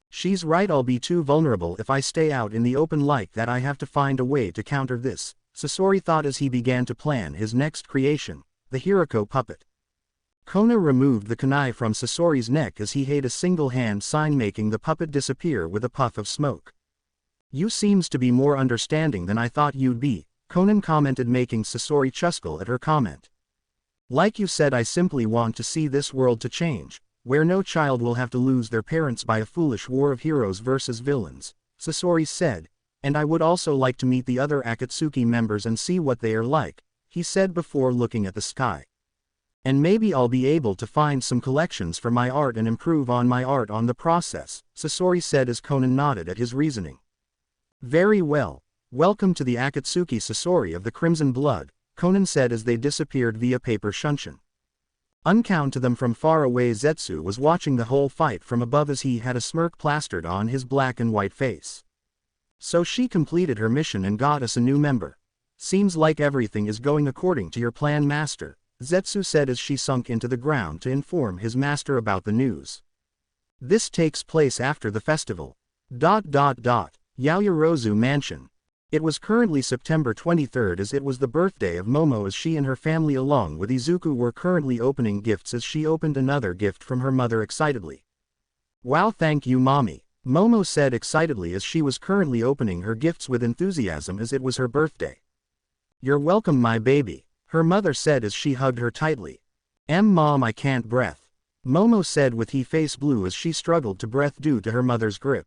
She's right, I'll be too vulnerable if I stay out in the open like that. I have to find a way to counter this, Sasori thought as he began to plan his next creation, the Hiroko puppet. Conan removed the kunai from Sasori's neck as he made a single hand sign, making the puppet disappear with a puff of smoke. You seems to be more understanding than I thought you'd be, Conan commented, making Sasori chuckle at her comment. Like you said, I simply want to see this world to change, where no child will have to lose their parents by a foolish war of heroes versus villains, Sasori said, and I would also like to meet the other Akatsuki members and see what they are like, he said before looking at the sky. And maybe I'll be able to find some collections for my art and improve on my art on the process, Sasori said as Conan nodded at his reasoning. Very well. Welcome to the Akatsuki, Sasori of the Crimson Blood, Conan said as they disappeared via paper shunshin. Unknown to them from far away, Zetsu was watching the whole fight from above as he had a smirk plastered on his black and white face. So she completed her mission and got us a new member. Seems like everything is going according to your plan, master, Zetsu said as she sunk into the ground to inform his master about the news. This takes place after the festival. Yaoyorozu Mansion. It was currently September 23rd as it was the birthday of Momo as she and her family along with Izuku were currently opening gifts as she opened another gift from her mother excitedly. Wow, thank you mommy, Momo said excitedly as she was currently opening her gifts with enthusiasm as it was her birthday. You're welcome my baby, her mother said as she hugged her tightly. Mom, I can't breath. Momo said with her face blue as she struggled to breath due to her mother's grip.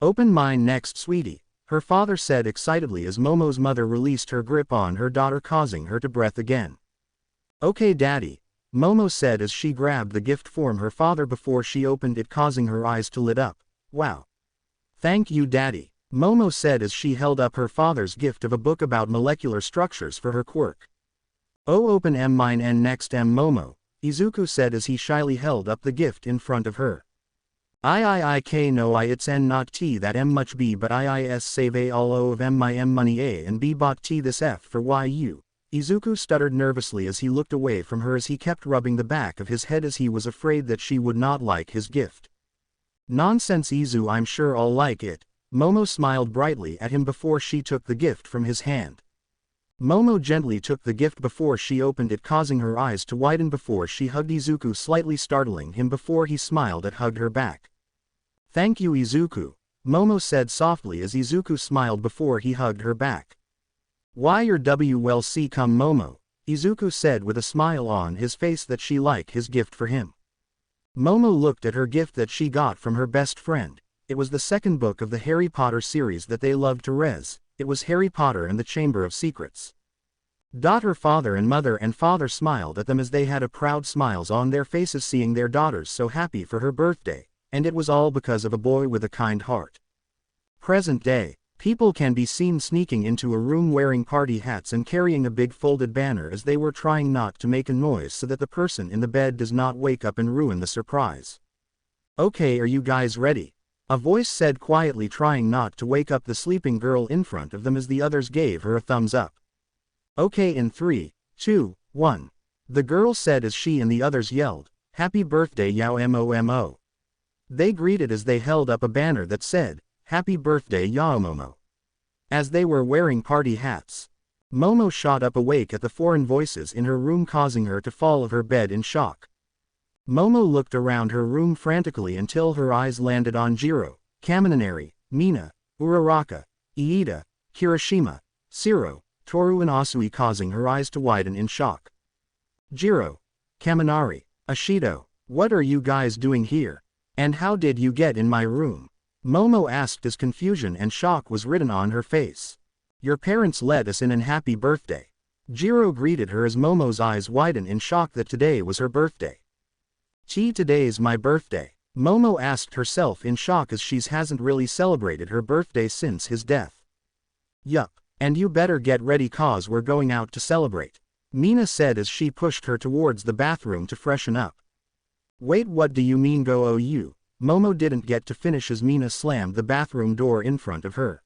Open mine next, sweetie, her father said excitedly as Momo's mother released her grip on her daughter, causing her to breath again. Okay daddy, Momo said as she grabbed the gift from her father before she opened it, causing her eyes to lit up. Wow. Thank you daddy, Momo said as she held up her father's gift of a book about molecular structures for her quirk. Oh open mine and next Momo, Izuku said as he shyly held up the gift in front of her. I no I it's n not t that m much b but is save a all o of m my m money a and b bought t this f for you. Izuku stuttered nervously as he looked away from her as he kept rubbing the back of his head as he was afraid that she would not like his gift. Nonsense Izu, I'm sure I'll like it. Momo smiled brightly at him before she took the gift from his hand. Momo gently took the gift before she opened it, causing her eyes to widen before she hugged Izuku, slightly startling him before he smiled and hugged her back. Thank you Izuku, Momo said softly as Izuku smiled before he hugged her back. Why you're well see come Momo, Izuku said with a smile on his face that she liked his gift for him. Momo looked at her gift that she got from her best friend. It was the second book of the Harry Potter series that they loved to read. It was Harry Potter and the Chamber of Secrets. Her father and mother and father smiled at them as they had a proud smiles on their faces seeing their daughters so happy for her birthday, and it was all because of a boy with a kind heart. Present day, people can be seen sneaking into a room wearing party hats and carrying a big folded banner as they were trying not to make a noise so that the person in the bed does not wake up and ruin the surprise. Okay, are you guys ready? A voice said quietly, trying not to wake up the sleeping girl in front of them as the others gave her a thumbs up. Okay in 3, 2, 1. The girl said as she and the others yelled, Happy birthday Yao Momo. They greeted as they held up a banner that said, Happy birthday Yao Momo. As they were wearing party hats. Momo shot up awake at the foreign voices in her room, causing her to fall of her bed in shock. Momo looked around her room frantically until her eyes landed on Jiro, Kaminari, Mina, Uraraka, Iida, Kirishima, Shiro, Toru and Asui, causing her eyes to widen in shock. Jiro, Kaminari, Ashido, what are you guys doing here? And how did you get in my room? Momo asked as confusion and shock was written on her face. Your parents let us in and happy birthday. Jiro greeted her as Momo's eyes widened in shock that today was her birthday. Today's my birthday, Momo asked herself in shock as she hasn't really celebrated her birthday since his death. Yup, and you better get ready cause we're going out to celebrate, Mina said as she pushed her towards the bathroom to freshen up. Wait, what do you mean go you? Momo didn't get to finish as Mina slammed the bathroom door in front of her.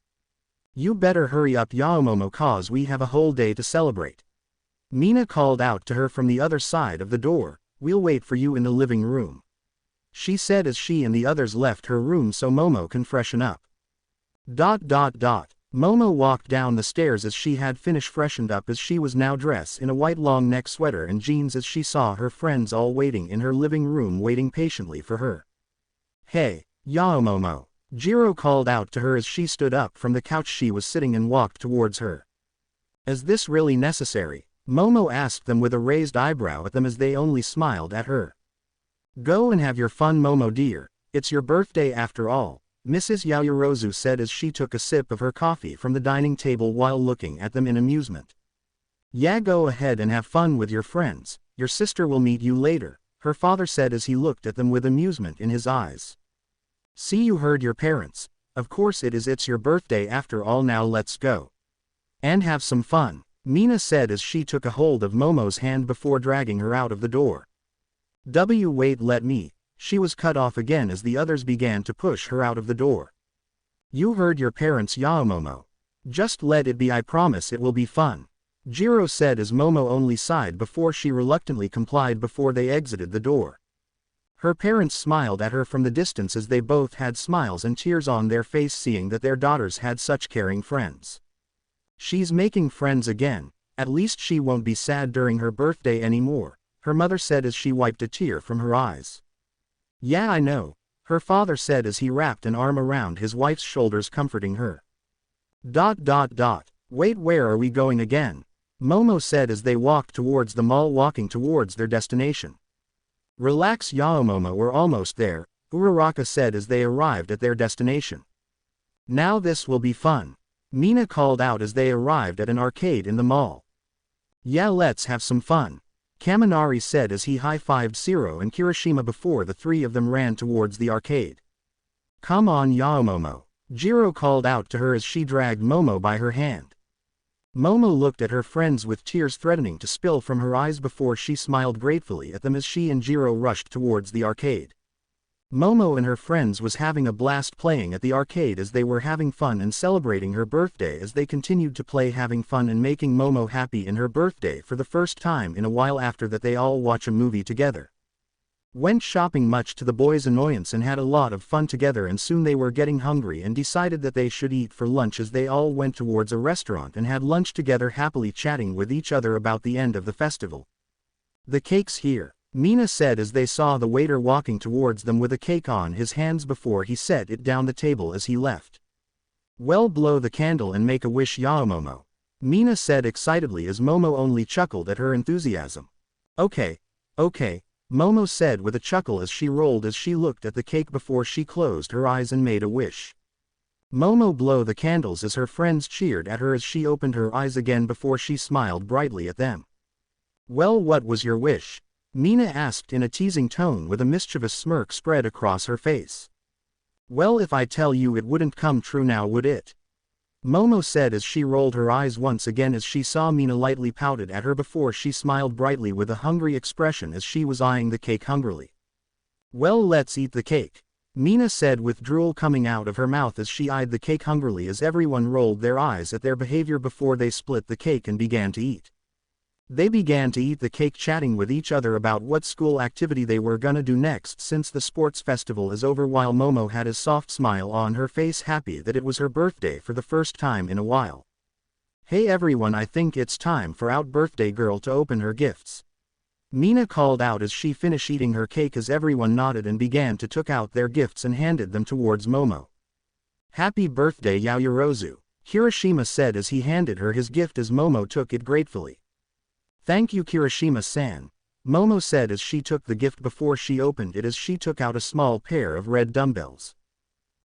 You better hurry up Yao Momo cause we have a whole day to celebrate. Mina called out to her from the other side of the door. We'll wait for you in the living room, she said as she and the others left her room so Momo can freshen up. Momo walked down the stairs as she had finished freshened up as she was now dressed in a white long neck sweater and jeans as she saw her friends all waiting in her living room waiting patiently for her. Hey, Yao Momo, Jiro called out to her as she stood up from the couch she was sitting and walked towards her. Is this really necessary? Momo asked them with a raised eyebrow at them as they only smiled at her. Go and have your fun Momo dear, it's your birthday after all, Mrs. Yaoyorozu said as she took a sip of her coffee from the dining table while looking at them in amusement. Yeah, go ahead and have fun with your friends, your sister will meet you later, her father said as he looked at them with amusement in his eyes. See, you heard your parents, of course it's your birthday after all, now let's go. And have some fun, Mina said as she took a hold of Momo's hand before dragging her out of the door. Wait, let me, she was cut off again as the others began to push her out of the door. You heard your parents Yao Momo. Just let it be, I promise it will be fun, Jiro said as Momo only sighed before she reluctantly complied before they exited the door. Her parents smiled at her from the distance as they both had smiles and tears on their face seeing that their daughters had such caring friends. She's making friends again, at least she won't be sad during her birthday anymore, her mother said as she wiped a tear from her eyes. Yeah, I know, her father said as he wrapped an arm around his wife's shoulders comforting her. Wait, where are we going again? Momo said as they walked towards the mall walking towards their destination. Relax Yaomomo, we're almost there, Uraraka said as they arrived at their destination. Now this will be fun. Mina called out as they arrived at an arcade in the mall. Yeah, let's have some fun, Kaminari said as he high-fived Shiro and Kirishima before the three of them ran towards the arcade. Come on Yaomomo, Jiro called out to her as she dragged Momo by her hand. Momo looked at her friends with tears threatening to spill from her eyes before she smiled gratefully at them as she and Jiro rushed towards the arcade. Momo and her friends was having a blast playing at the arcade as they were having fun and celebrating her birthday as they continued to play, having fun and making Momo happy in her birthday for the first time in a while. After that they all watch a movie together. Went shopping much to the boys' annoyance and had a lot of fun together, and soon they were getting hungry and decided that they should eat for lunch as they all went towards a restaurant and had lunch together, happily chatting with each other about the end of the festival. The cake's here, Mina said as they saw the waiter walking towards them with a cake on his hands before he set it down the table as he left. Well, blow the candle and make a wish Yaomomo, Mina said excitedly as Momo only chuckled at her enthusiasm. Okay, Momo said with a chuckle as she rolled as she looked at the cake before she closed her eyes and made a wish. Momo blow the candles as her friends cheered at her as she opened her eyes again before she smiled brightly at them. Well, what was your wish? Mina asked in a teasing tone with a mischievous smirk spread across her face. Well, if I tell you it wouldn't come true now, would it? Momo said as she rolled her eyes once again as she saw Mina lightly pouted at her before she smiled brightly with a hungry expression as she was eyeing the cake hungrily. Well, let's eat the cake, Mina said with drool coming out of her mouth as she eyed the cake hungrily as everyone rolled their eyes at their behavior before they split the cake and began to eat. They began to eat the cake, chatting with each other about what school activity they were gonna do next since the sports festival is over, while Momo had a soft smile on her face, happy that it was her birthday for the first time in a while. Hey everyone, I think it's time for our birthday girl to open her gifts, Mina called out as she finished eating her cake as everyone nodded and began to took out their gifts and handed them towards Momo. Happy birthday Yaoyorozu, Kirishima said as he handed her his gift as Momo took it gratefully. Thank you Kirishima-san, Momo said as she took the gift before she opened it as she took out a small pair of red dumbbells.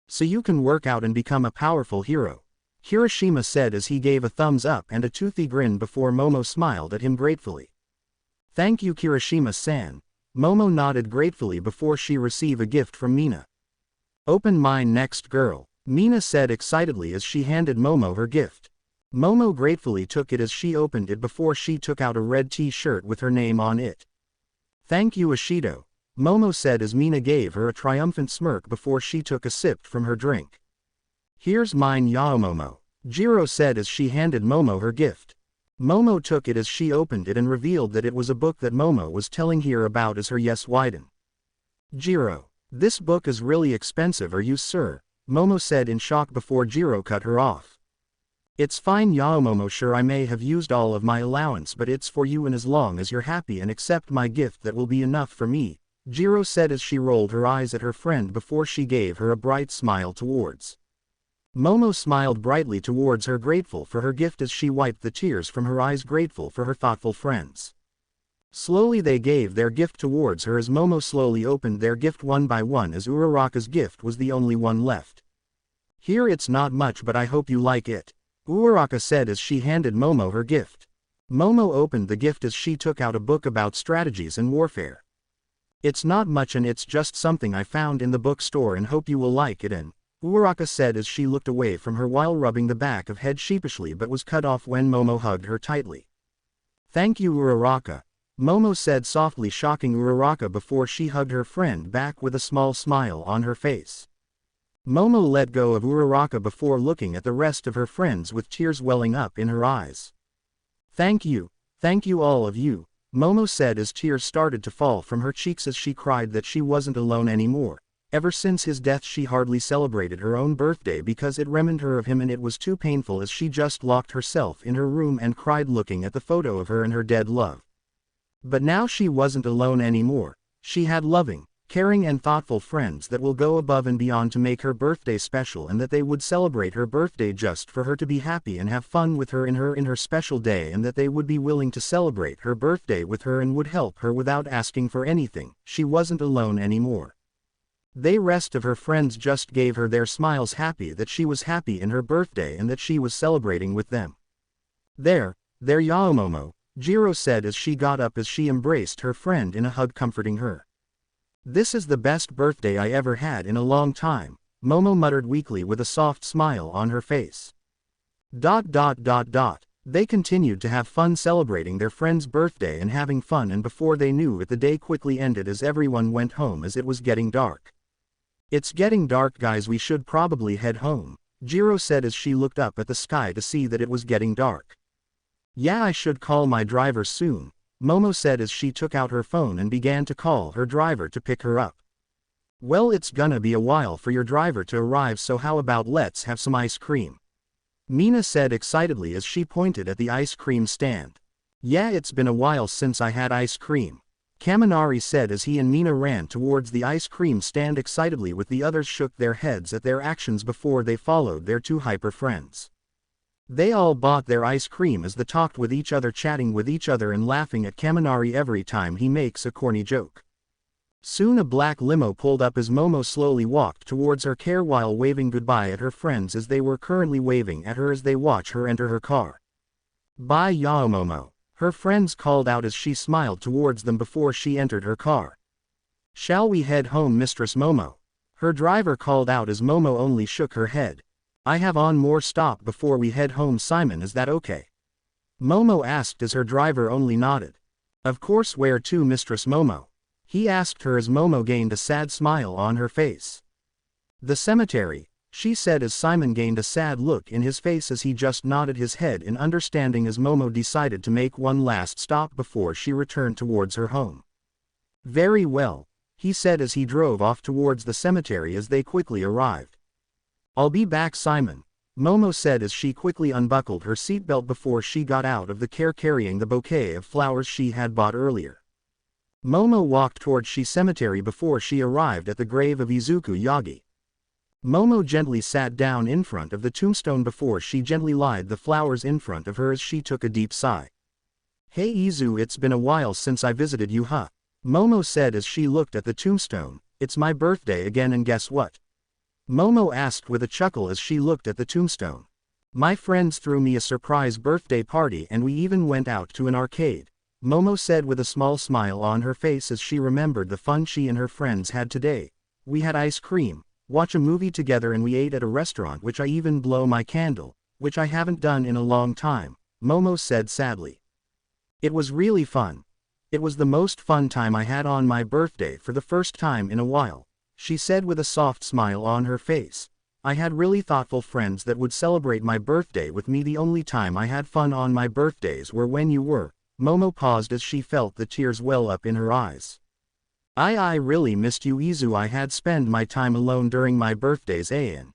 So you can work out and become a powerful hero, Kirishima said as he gave a thumbs up and a toothy grin before Momo smiled at him gratefully. Thank you Kirishima-san, Momo nodded gratefully before she received a gift from Mina. Open mine next girl, Mina said excitedly as she handed Momo her gift. Momo gratefully took it as she opened it before she took out a red t-shirt with her name on it. Thank you Ishido, Momo said as Mina gave her a triumphant smirk before she took a sip from her drink. Here's mine Yaomomo, Jiro said as she handed Momo her gift. Momo took it as she opened it and revealed that it was a book that Momo was telling here about as her yes widen. Jiro, this book is really expensive, are you sir? Momo said in shock before Jiro cut her off. It's fine Yaomomo, sure I may have used all of my allowance, but it's for you, and as long as you're happy and accept my gift that will be enough for me, Jiro said as she rolled her eyes at her friend before she gave her a bright smile towards. Momo smiled brightly towards her, grateful for her gift as she wiped the tears from her eyes, grateful for her thoughtful friends. Slowly they gave their gift towards her as Momo slowly opened their gift one by one as Uraraka's gift was the only one left. Here, it's not much but I hope you like it, Uraraka said as she handed Momo her gift. Momo opened the gift as she took out a book about strategies and warfare. It's not much and it's just something I found in the bookstore and hope you will like it, and Uraraka said as she looked away from her while rubbing the back of head sheepishly but was cut off when Momo hugged her tightly. Thank you Uraraka, Momo said softly, shocking Uraraka before she hugged her friend back with a small smile on her face. Momo let go of Uraraka before looking at the rest of her friends with tears welling up in her eyes. Thank you all of you, Momo said as tears started to fall from her cheeks as she cried that she wasn't alone anymore. Ever since his death she hardly celebrated her own birthday because it reminded her of him, and it was too painful as she just locked herself in her room and cried looking at the photo of her and her dead love. But now she wasn't alone anymore, she had loving, caring and thoughtful friends that will go above and beyond to make her birthday special, and that they would celebrate her birthday just for her to be happy and have fun with her in her special day, and that they would be willing to celebrate her birthday with her and would help her without asking for anything. She wasn't alone anymore. The rest of her friends just gave her their smiles, happy that she was happy in her birthday and that she was celebrating with them. There Momo, Ojiro said as she got up, as she embraced her friend in a hug, comforting her. This is the best birthday I ever had in a long time, Momo muttered weakly with a soft smile on her face. They continued to have fun celebrating their friend's birthday and having fun, and before they knew it the day quickly ended as everyone went home as it was getting dark. It's getting dark guys, we should probably head home, Ojiro said as she looked up at the sky to see that it was getting dark. Yeah, I should call my driver soon, Momo said as she took out her phone and began to call her driver to pick her up. Well, it's gonna be a while for your driver to arrive, so how about let's have some ice cream? Mina said excitedly as she pointed at the ice cream stand. Yeah, it's been a while since I had ice cream, Kamari said as he and Mina ran towards the ice cream stand excitedly, with the others shook their heads at their actions before they followed their two hyper friends. They all bought their ice cream as they talked with each other, chatting with each other and laughing at Kamari every time he makes a corny joke. Soon a black limo pulled up as Momo slowly walked towards her car while waving goodbye at her friends as they were currently waving at her as they watch her enter her car. Bye Yao Momo, her friends called out as she smiled towards them before she entered her car. Shall we head home, Mistress Momo? Her driver called out as Momo only shook her head. I have on more stop before we head home, Simon, is that okay? Momo asked as her driver only nodded. Of course, where to, Mistress Momo? He asked her as Momo gained a sad smile on her face. The cemetery, she said as Simon gained a sad look in his face as he just nodded his head in understanding as Momo decided to make one last stop before she returned towards her home. Very well, he said as he drove off towards the cemetery as they quickly arrived. I'll be back, Simon, Momo said as she quickly unbuckled her seatbelt before she got out of the car carrying the bouquet of flowers she had bought earlier. Momo walked towards the cemetery before she arrived at the grave of Izuku Yagi. Momo gently sat down in front of the tombstone before she gently laid the flowers in front of her as she took a deep sigh. Hey Izu, it's been a while since I visited you, huh? Momo said as she looked at the tombstone. It's my birthday again, and guess what? Momo asked with a chuckle as she looked at the tombstone. My friends threw me a surprise birthday party and we even went out to an arcade, Momo said with a small smile on her face as she remembered the fun she and her friends had today. We had ice cream, watch a movie together, and we ate at a restaurant, which I even blow my candle, which I haven't done in a long time, Momo said sadly. It was really fun. It was the most fun time I had on my birthday for the first time in a while, she said with a soft smile on her face. I had really thoughtful friends that would celebrate my birthday with me. The only time I had fun on my birthdays were when you were. Momo paused as she felt the tears well up in her eyes. I really missed you, Izu. I had spent my time alone during my birthdays, and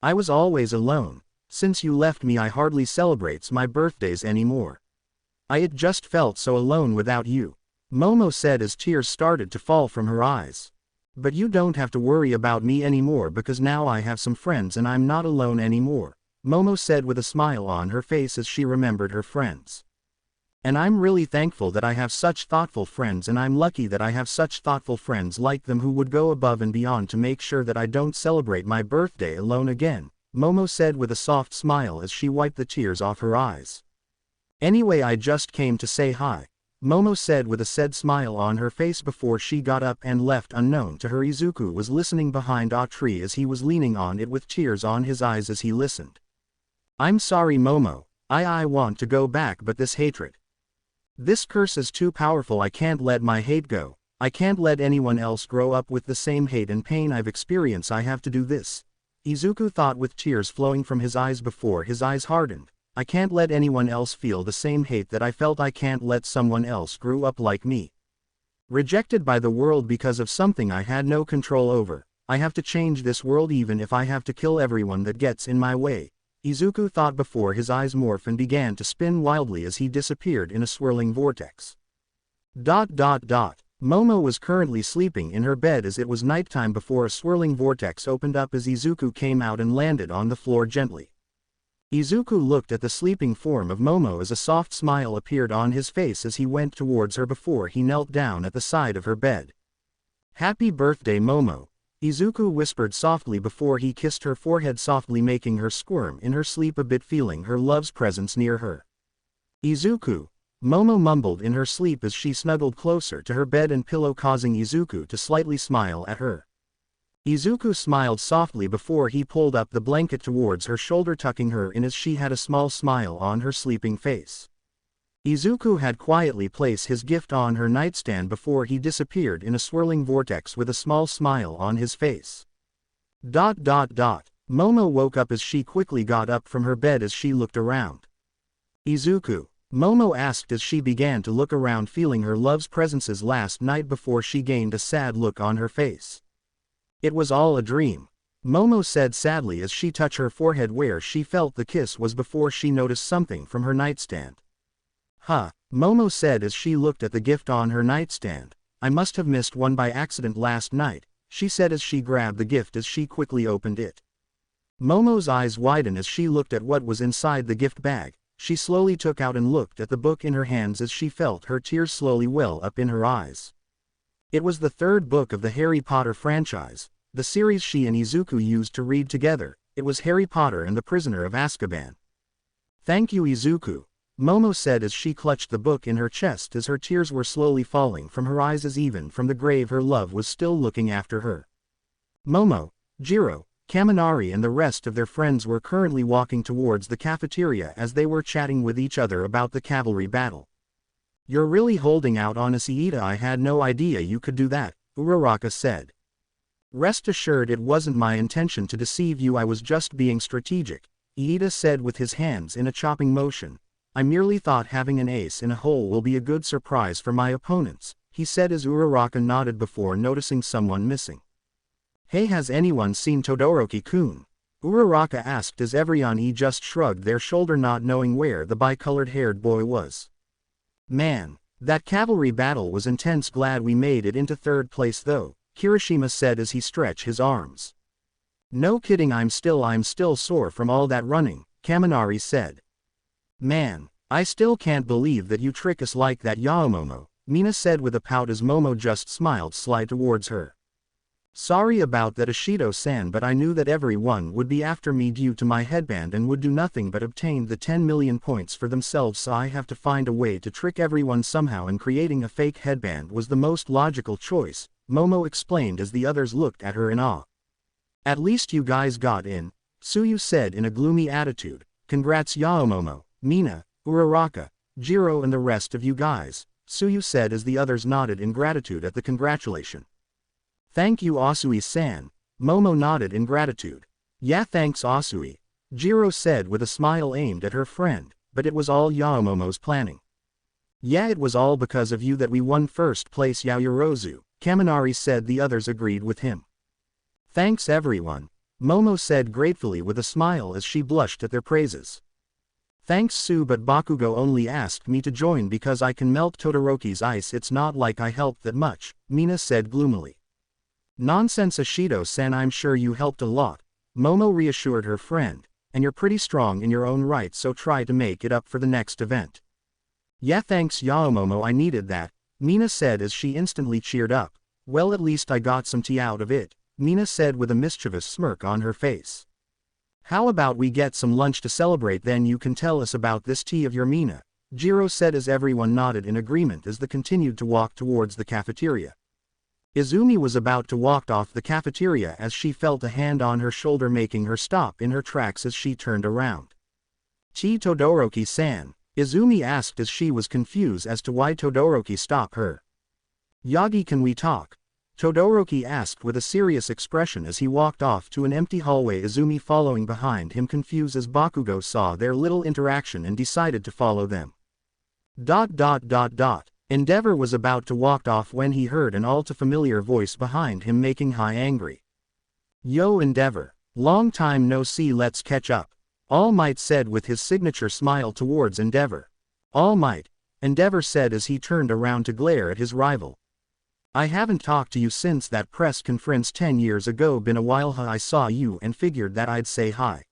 I was always alone. Since you left me, I hardly celebrates my birthdays anymore. I had just felt so alone without you, Momo said as tears started to fall from her eyes. But you don't have to worry about me anymore because now I have some friends and I'm not alone anymore, Momo said with a smile on her face as she remembered her friends. And I'm really thankful that I have such thoughtful friends, and I'm lucky that I have such thoughtful friends like them who would go above and beyond to make sure that I don't celebrate my birthday alone again, Momo said with a soft smile as she wiped the tears off her eyes. Anyway, I just came to say hi, Momo said with a sad smile on her face before she got up and left. Unknown to her, Izuku was listening behind a tree as he was leaning on it with tears on his eyes as he listened. I'm sorry, Momo, I want to go back, but this hatred. This curse is too powerful. I can't let my hate go. I can't let anyone else grow up with the same hate and pain I've experienced. I have to do this, Izuku thought with tears flowing from his eyes before his eyes hardened. I can't let anyone else feel the same hate that I felt. I can't let someone else grow up like me. Rejected by the world because of something I had no control over. I have to change this world even if I have to kill everyone that gets in my way, Izuku thought before his eyes morphed and began to spin wildly as he disappeared in a swirling vortex. Momo was currently sleeping in her bed as it was nighttime before a swirling vortex opened up as Izuku came out and landed on the floor gently. Izuku looked at the sleeping form of Momo as a soft smile appeared on his face as he went towards her before he knelt down at the side of her bed. "Happy birthday, Momo," Izuku whispered softly before he kissed her forehead, softly making her squirm in her sleep a bit, feeling her love's presence near her. "Izuku," Momo mumbled in her sleep as she snuggled closer to her bed and pillow, causing Izuku to slightly smile at her. Izuku smiled softly before he pulled up the blanket towards her shoulder, tucking her in as she had a small smile on her sleeping face. Izuku had quietly placed his gift on her nightstand before he disappeared in a swirling vortex with a small smile on his face. Momo woke up as she quickly got up from her bed as she looked around. "Izuku?" Momo asked as she began to look around, feeling her love's presences last night before she gained a sad look on her face. "It was all a dream," Momo said sadly as she touched her forehead where she felt the kiss was before she noticed something from her nightstand. "Huh," Momo said as she looked at the gift on her nightstand. "I must have missed one by accident last night," she said as she grabbed the gift as she quickly opened it. Momo's eyes widened as she looked at what was inside the gift bag. She slowly took out and looked at the book in her hands as she felt her tears slowly well up in her eyes. It was the third book of the Harry Potter franchise, the series she and Izuku used to read together. It was Harry Potter and the Prisoner of Azkaban. "Thank you, Izuku," Momo said as she clutched the book in her chest as her tears were slowly falling from her eyes as even from the grave her love was still looking after her. Momo, Jiro, Kamari and the rest of their friends were currently walking towards the cafeteria as they were chatting with each other about the cavalry battle. "You're really holding out on us, Iida. I had no idea you could do that," Uraraka said. "Rest assured it wasn't my intention to deceive you, I was just being strategic," Iida said with his hands in a chopping motion. "I merely thought having an ace in a hole will be a good surprise for my opponents," he said as Uraraka nodded before noticing someone missing. "Hey, has anyone seen Todoroki-kun?" Uraraka asked as everyone just shrugged their shoulder, not knowing where the bicolored haired boy was. "Man, that cavalry battle was intense. Glad we made it into third place though," Kirishima said as he stretched his arms. "No kidding, I'm still sore from all that running," Kaminari said. "Man, I still can't believe that you trick us like that, Yaomomo," Mina said with a pout as Momo just smiled sly towards her. "Sorry about that, Ishido-san, but I knew that everyone would be after me due to my headband and would do nothing but obtain the 10 million points for themselves, so I have to find a way to trick everyone somehow, and creating a fake headband was the most logical choice," Momo explained as the others looked at her in awe. "At least you guys got in," Tsuyu said in a gloomy attitude. "Congrats Yaomomo, Mina, Uraraka, Jiro and the rest of you guys," Tsuyu said as the others nodded in gratitude at the congratulation. "Thank you Asui-san," Momo nodded in gratitude. "Yeah, thanks Asui," Jiro said with a smile aimed at her friend, "but it was all Yaomomo's planning." "Yeah, it was all because of you that we won first place, Yaoyorozu," Kaminari said. The others agreed with him. "Thanks everyone," Momo said gratefully with a smile as she blushed at their praises. "Thanks Sue, but Bakugo only asked me to join because I can melt Todoroki's ice. It's not like I helped that much," Mina said gloomily. "Nonsense Ishido-san, I'm sure you helped a lot," Momo reassured her friend, "and you're pretty strong in your own right, so try to make it up for the next event." "Yeah, thanks Yaomomo, I needed that," Mina said as she instantly cheered up. "Well, at least I got some tea out of it," Mina said with a mischievous smirk on her face. "How about we get some lunch to celebrate, then you can tell us about this tea of your, Mina," Jiro said as everyone nodded in agreement as they continued to walk towards the cafeteria. Izumi was about to walk off the cafeteria as she felt a hand on her shoulder, making her stop in her tracks as she turned around. "Todoroki-san?" Izumi asked as she was confused as to why Todoroki stopped her. "Yagi, can we talk?" Todoroki asked with a serious expression as he walked off to an empty hallway, Izumi following behind him, confused as Bakugo saw their little interaction and decided to follow them. Endeavor was about to walk off when he heard an all-too-familiar voice behind him, making him angry. "Yo Endeavor, long time no see, let's catch up," All Might said with his signature smile towards Endeavor. "All Might," Endeavor said as he turned around to glare at his rival. I haven't talked to you since that press conference 10 years ago. Been a while. Huh? I saw you and figured that I'd say hi.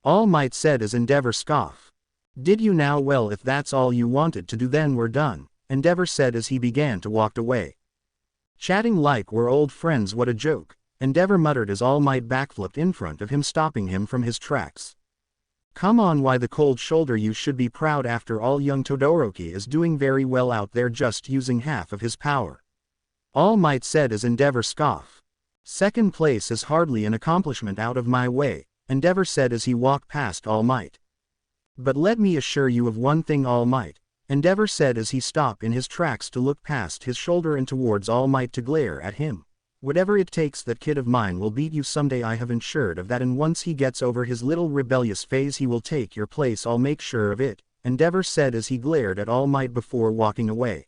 All Might said as Endeavor scoffed. Did you now? Well, if that's all you wanted to do, then we're done, Endeavor said as he began to walk away. Chatting like we're old friends, what a joke, Endeavor muttered as All Might backflipped in front of him, stopping him from his tracks. Come on, why the cold shoulder? You should be proud. After all, young Todoroki is doing very well out there, just using half of his power. All Might said as Endeavor scoffed. Second place is hardly an accomplishment. Out of my way, Endeavor said as he walked past All Might. But let me assure you of one thing, All Might, Endeavor said as he stopped in his tracks to look past his shoulder and towards All Might to glare at him. Whatever it takes, that kid of mine will beat you someday. I have ensured of that, and once he gets over his little rebellious phase he will take your place. I'll make sure of it, Endeavor said as he glared at All Might before walking away.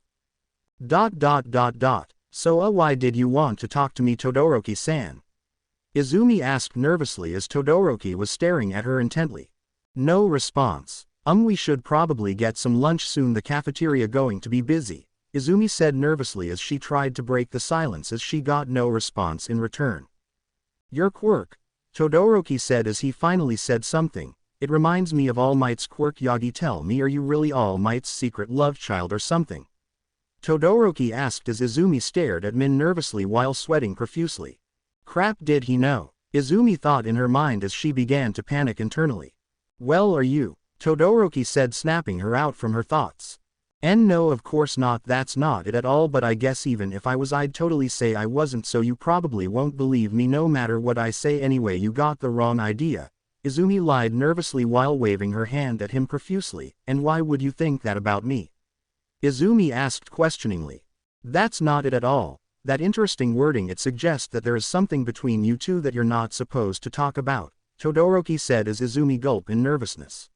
So why did you want to talk to me, Todoroki-san? Izumi asked nervously as Todoroki was staring at her intently. No response. We should probably get some lunch soon. The cafeteria going to be busy, Izumi said nervously as she tried to break the silence as she got no response in return. Your quirk, Todoroki said as he finally said something. It reminds me of All Might's quirk. Yagi, tell me, are you really All Might's secret love child or something? Todoroki asked as Izumi stared at Min nervously while sweating profusely. Crap, did he know? Izumi thought in her mind as she began to panic internally. Well, are you? Todoroki said, snapping her out from her thoughts. No, of course not, that's not it at all, but I guess even if I was I'd totally say I wasn't, so you probably won't believe me no matter what I say anyway. You got the wrong idea, Izumi lied nervously while waving her hand at him profusely. And why would you think that about me? Izumi asked questioningly. That's not it at all. That interesting wording, it suggests that there is something between you two that you're not supposed to talk about, Todoroki said as Izumi gulped in nervousness.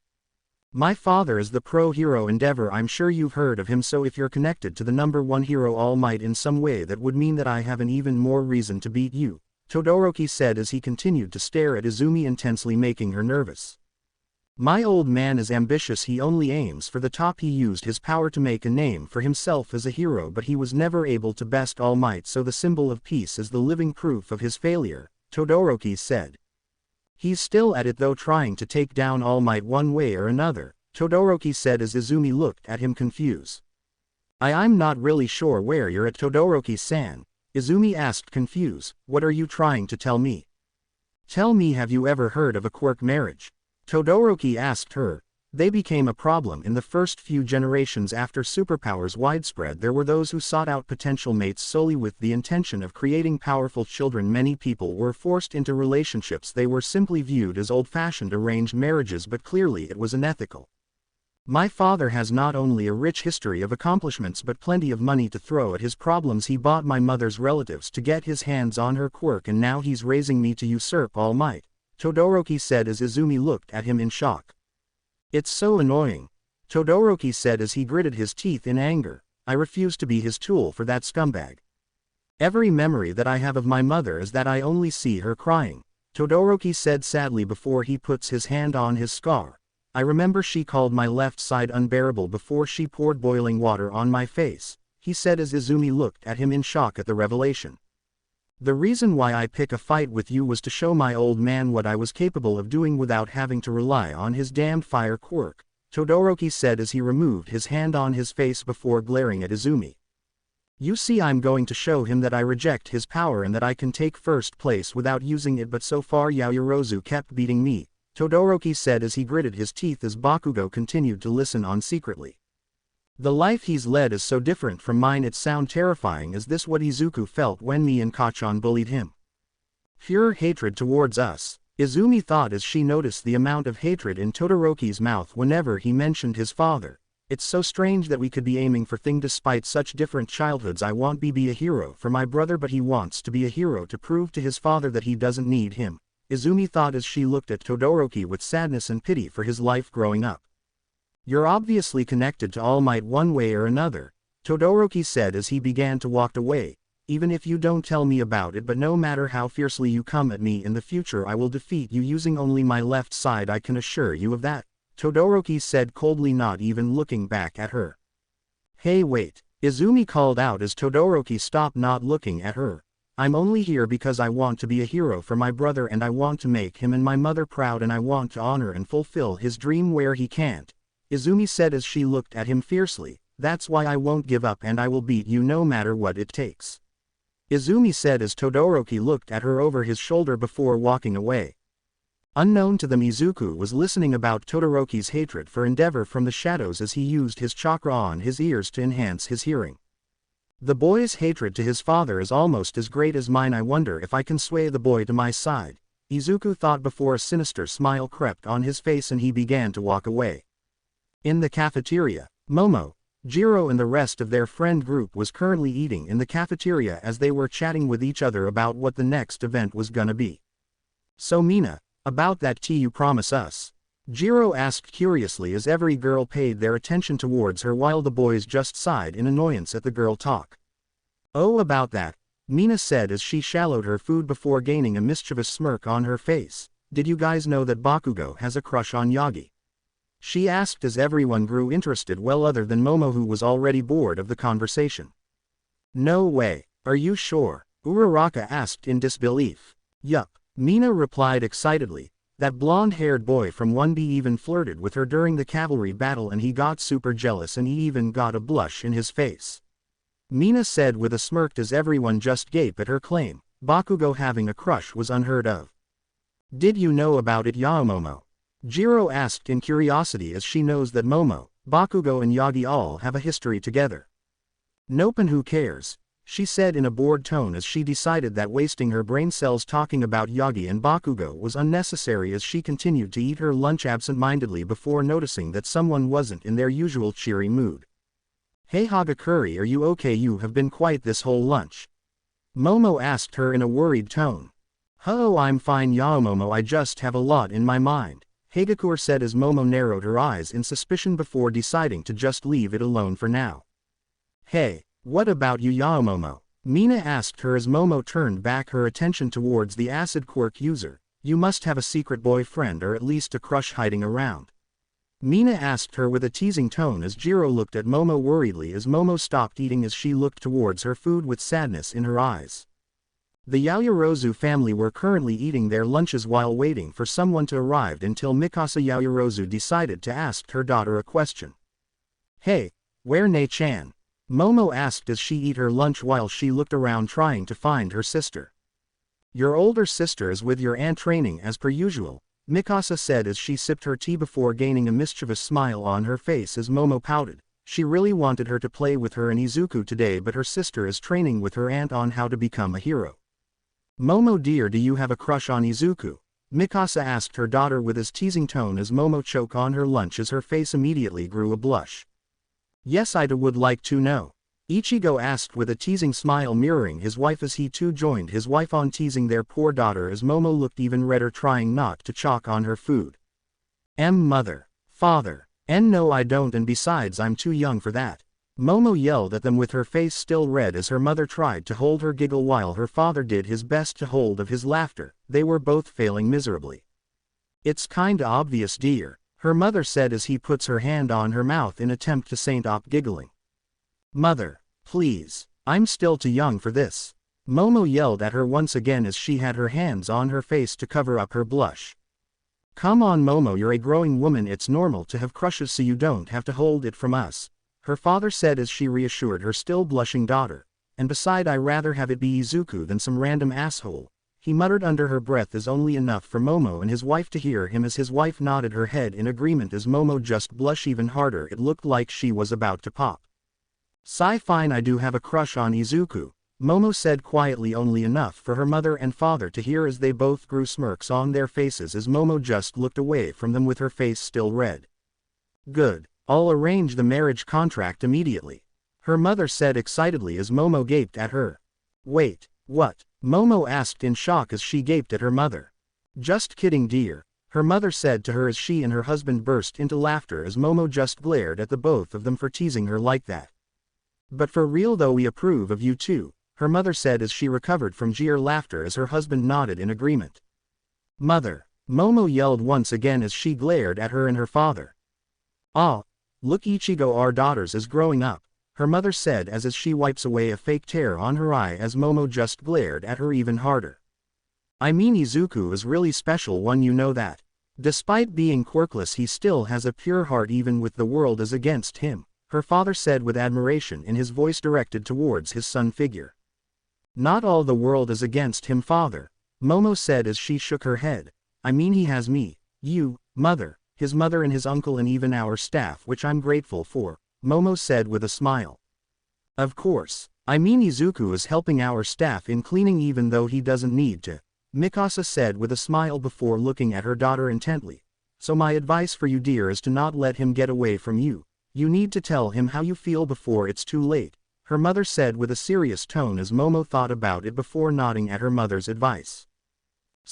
My father is the pro hero Endeavor. I'm sure you've heard of him, so if you're connected to the #1 hero All Might in some way, that would mean that I have an even more reason to beat you, Todoroki said as he continued to stare at Izumi intensely, making her nervous. My old man is ambitious. He only aims for the top. He used his power to make a name for himself as a hero, but he was never able to best All Might, so the symbol of peace is the living proof of his failure, Todoroki said. He's still at it though, trying to take down All Might one way or another, Todoroki said as Izumi looked at him confused. I'm not really sure where you're at, Todoroki-san, Izumi asked confused. What are you trying to tell me? Tell me, have you ever heard of a quirk marriage? Todoroki asked her. They became a problem in the first few generations after superpowers widespread. There were those who sought out potential mates solely with the intention of creating powerful children. Many people were forced into relationships they were simply viewed as old-fashioned arranged marriages, but clearly it was unethical. My father has not only a rich history of accomplishments but plenty of money to throw at his problems. He bought my mother's relatives to get his hands on her quirk, and now he's raising me to usurp All Might, Todoroki said as Izumi looked at him in shock. It's so annoying, Todoroki said as he gritted his teeth in anger. I refuse to be his tool for that scumbag. Every memory that I have of my mother is that I only see her crying, Todoroki said sadly before he puts his hand on his scar. I remember she called my left side unbearable before she poured boiling water on my face, he said as Izumi looked at him in shock at the revelation. The reason why I pick a fight with you was to show my old man what I was capable of doing without having to rely on his damned fire quirk, Todoroki said as he removed his hand on his face before glaring at Izumi. You see, I'm going to show him that I reject his power and that I can take first place without using it, but so far Yaoyorozu kept beating me, Todoroki said as he gritted his teeth as Bakugo continued to listen on secretly. The life he's led is so different from mine, it sounds terrifying. Is this what Izuku felt when me and Kachan bullied him? Pure hatred towards us, Izumi thought as she noticed the amount of hatred in Todoroki's mouth whenever he mentioned his father. It's so strange that we could be aiming for things despite such different childhoods. I want to be a hero for my brother, but he wants to be a hero to prove to his father that he doesn't need him, Izumi thought as she looked at Todoroki with sadness and pity for his life growing up. You're obviously connected to All Might one way or another, Todoroki said as he began to walk away. Even if you don't tell me about it, but no matter how fiercely you come at me in the future, I will defeat you using only my left side. I can assure you of that, Todoroki said coldly, not even looking back at her. Hey, wait. Izumi called out as Todoroki stopped not looking at her. I'm only here because I want to be a hero for my brother and I want to make him and my mother proud and I want to honor and fulfill his dream where he can't. Izumi said as she looked at him fiercely, that's why I won't give up and I will beat you no matter what it takes. Izumi said as Todoroki looked at her over his shoulder before walking away. Unknown to them, Izuku was listening about Todoroki's hatred for Endeavor from the shadows as he used his chakra on his ears to enhance his hearing. The boy's hatred to his father is almost as great as mine. I wonder if I can sway the boy to my side, Izuku thought before a sinister smile crept on his face and he began to walk away. In the cafeteria, Momo, Ojiro and the rest of their friend group was currently eating in the cafeteria as they were chatting with each other about what the next event was gonna be. So Mina, about that tea you promise us? Ojiro asked curiously as every girl paid their attention towards her while the boys just sighed in annoyance at the girl talk. Oh, about that, Mina said as she shallowed her food before gaining a mischievous smirk on her face. Did you guys know that Bakugo has a crush on Yagi? She asked as everyone grew interested, well other than Momo who was already bored of the conversation. No way, are you sure? Uraraka asked in disbelief. Yup, Mina replied excitedly. That blonde-haired boy from 1B even flirted with her during the cavalry battle and he got super jealous and he even got a blush in his face. Mina said with a smirk as everyone just gaped at her claim. Bakugo having a crush was unheard of. Did you know about it, Momo? Ojiro asked in curiosity as she knows that Momo, Bakugo and Yagi all have a history together. Nope, and who cares? She said in a bored tone as she decided that wasting her brain cells talking about Yagi and Bakugo was unnecessary as she continued to eat her lunch absent-mindedly before noticing that someone wasn't in their usual cheery mood. Hey Hagakuri, are you okay? You have been quiet this whole lunch. Momo asked her in a worried tone. Oh, I'm fine Momo, I just have a lot in my mind, Hagakure said as Momo narrowed her eyes in suspicion before deciding to just leave it alone for now. Hey, what about you Momo? Mina asked her as Momo turned back her attention towards the acid quirk user. You must have a secret boyfriend or at least a crush hiding around. Mina asked her with a teasing tone as Ojiro looked at Momo worriedly as Momo stopped eating as she looked towards her food with sadness in her eyes. The Yaoyorozu family were currently eating their lunches while waiting for someone to arrive until Mikasa Yaoyorozu decided to ask her daughter a question. Hey, where Ne-chan? Momo asked as she ate her lunch while she looked around trying to find her sister. Your older sister is with your aunt training as per usual, Mikasa said as she sipped her tea before gaining a mischievous smile on her face as Momo pouted. She really wanted her to play with her and Izuku today, but her sister is training with her aunt on how to become a hero. Momo dear, do you have a crush on Izuku? Mikasa asked her daughter with his teasing tone as Momo choked on her lunch as her face immediately grew a blush. Yes, I would like to know. Ichigo asked with a teasing smile mirroring his wife as he too joined his wife on teasing their poor daughter as Momo looked even redder trying not to choke on her food. Mother. Father. No I don't, and besides I'm too young for that. Momo yelled at them with her face still red as her mother tried to hold her giggle while her father did his best to hold of his laughter. They were both failing miserably. It's kinda obvious dear, her mother said as he puts her hand on her mouth in attempt to stop giggling. Mother, please, I'm still too young for this. Momo yelled at her once again as she had her hands on her face to cover up her blush. Come on Momo, you're a growing woman, it's normal to have crushes so you don't have to hold it from us, her father said as she reassured her still blushing daughter. And beside I'd rather have it be Izuku than some random asshole, he muttered under her breath as only enough for Momo and his wife to hear him as his wife nodded her head in agreement as Momo just blushed even harder. It looked like she was about to pop. Sigh, fine, I do have a crush on Izuku, Momo said quietly only enough for her mother and father to hear as they both grew smirks on their faces as Momo just looked away from them with her face still red. Good, I'll arrange the marriage contract immediately, her mother said excitedly as Momo gaped at her. Wait, what? Momo asked in shock as she gaped at her mother. Just kidding dear, her mother said to her as she and her husband burst into laughter as Momo just glared at the both of them for teasing her like that. But for real though, we approve of you too, her mother said as she recovered from jeer laughter as her husband nodded in agreement. Mother, Momo yelled once again as she glared at her and her father. Ah, look Ichigo, our daughters is growing up, her mother said as she wipes away a fake tear on her eye as Momo just glared at her even harder. I mean, Izuku is really special one, you know that. Despite being quirkless, he still has a pure heart even with the world is against him, her father said with admiration in his voice directed towards his son figure. Not all the world is against him, father, Momo said as she shook her head. I mean, he has me, you, mother, his mother and his uncle and even our staff, which I'm grateful for, Momo said with a smile. Of course, I mean Izuku is helping our staff in cleaning even though he doesn't need to, Mikasa said with a smile before looking at her daughter intently. So my advice for you, dear, is to not let him get away from you. You need to tell him how you feel before it's too late, her mother said with a serious tone as Momo thought about it before nodding at her mother's advice.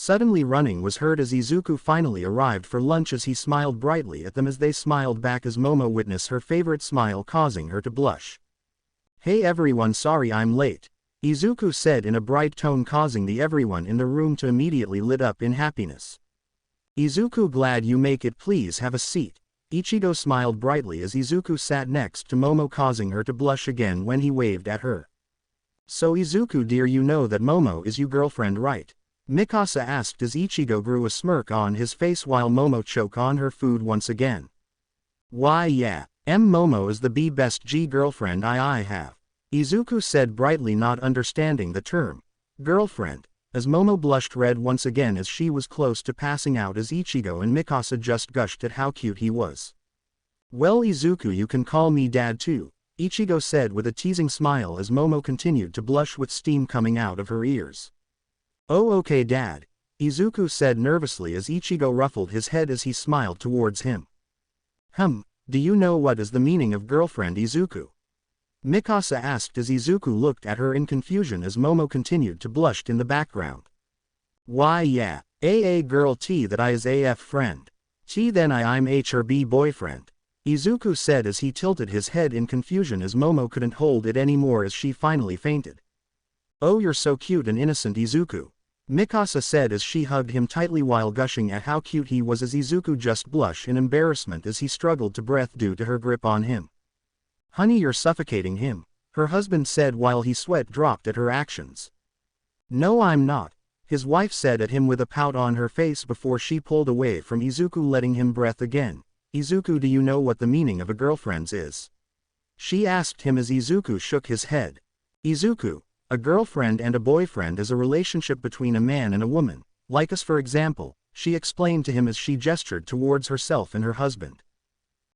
Suddenly running was heard as Izuku finally arrived for lunch as he smiled brightly at them as they smiled back as Momo witnessed her favorite smile causing her to blush. Hey everyone, sorry I'm late, Izuku said in a bright tone causing the everyone in the room to immediately lit up in happiness. Izuku, glad you make it, please have a seat. Ichigo smiled brightly as Izuku sat next to Momo causing her to blush again when he waved at her. So Izuku dear, you know that Momo is your girlfriend, right? Mikasa asked as Ichigo grew a smirk on his face while Momo choked on her food once again. Why yeah, Momo is the best girlfriend I have. Izuku said brightly, not understanding the term girlfriend, as Momo blushed red once again as she was close to passing out as Ichigo and Mikasa just gushed at how cute he was. Well Izuku, you can call me dad too, Ichigo said with a teasing smile as Momo continued to blush with steam coming out of her ears. Oh okay dad, Izuku said nervously as Ichigo ruffled his head as he smiled towards him. Do you know what is the meaning of girlfriend, Izuku? Mikasa asked as Izuku looked at her in confusion as Momo continued to blush in the background. Why yeah, girl T that I is AF friend. T then I'm HRB boyfriend. Izuku said as he tilted his head in confusion as Momo couldn't hold it anymore as she finally fainted. Oh you're so cute and innocent Izuku, Mikasa said as she hugged him tightly while gushing at how cute he was as Izuku just blushed in embarrassment as he struggled to breathe due to her grip on him. Honey, you're suffocating him, her husband said while he sweat dropped at her actions. No I'm not, his wife said at him with a pout on her face before she pulled away from Izuku letting him breathe again. Izuku, do you know what the meaning of a girlfriend is? She asked him as Izuku shook his head. Izuku, a girlfriend and a boyfriend is a relationship between a man and a woman, like us for example, she explained to him as she gestured towards herself and her husband.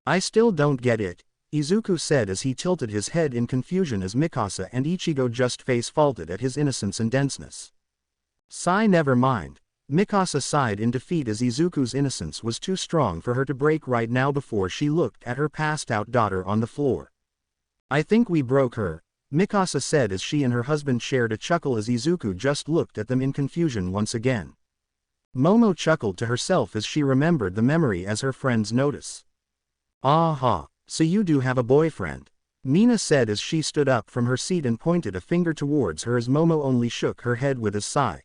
I still don't get it, Izuku said as he tilted his head in confusion as Mikasa and Ichigo just face faulted at his innocence and denseness. Sigh, never mind, Mikasa sighed in defeat as Izuku's innocence was too strong for her to break right now before she looked at her passed out daughter on the floor. I think we broke her, Mikasa said as she and her husband shared a chuckle as Izuku just looked at them in confusion once again. Momo chuckled to herself as she remembered the memory as her friends notice. Aha, so you do have a boyfriend, Mina said as she stood up from her seat and pointed a finger towards her as Momo only shook her head with a sigh.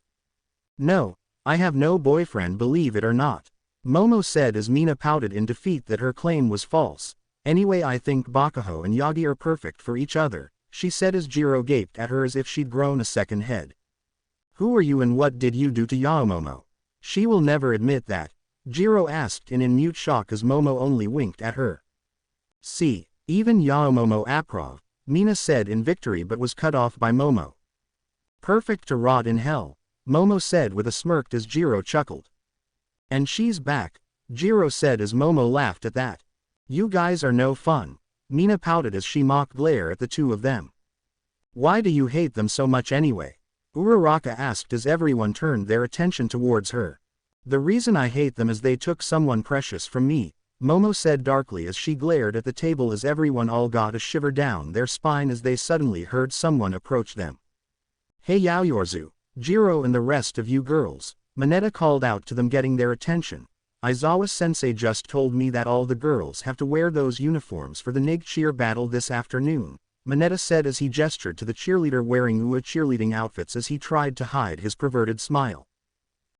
No, I have no boyfriend, believe it or not, Momo said as Mina pouted in defeat that her claim was false. Anyway, I think Bakugo and Yagi are perfect for each other, she said as Jiro gaped at her as if she'd grown a second head. Who are you and what did you do to Momo? She will never admit that, Jiro asked in mute shock as Momo only winked at her. See, even Momo approve, Mina said in victory but was cut off by Momo. Perfect to rot in hell, Momo said with a smirk as Jiro chuckled. And she's back, Jiro said as Momo laughed at that. You guys are no fun, Mina pouted as she mocked glare at the two of them. Why do you hate them so much anyway? Uraraka asked as everyone turned their attention towards her. The reason I hate them is they took someone precious from me, Momo said darkly as she glared at the table as everyone all got a shiver down their spine as they suddenly heard someone approach them. Hey Yaoyorzu, Jiro and the rest of you girls, Manetta called out to them getting their attention. Aizawa-sensei just told me that all the girls have to wear those uniforms for the Nig cheer battle this afternoon, Manetta said as he gestured to the cheerleader wearing UA cheerleading outfits as he tried to hide his perverted smile.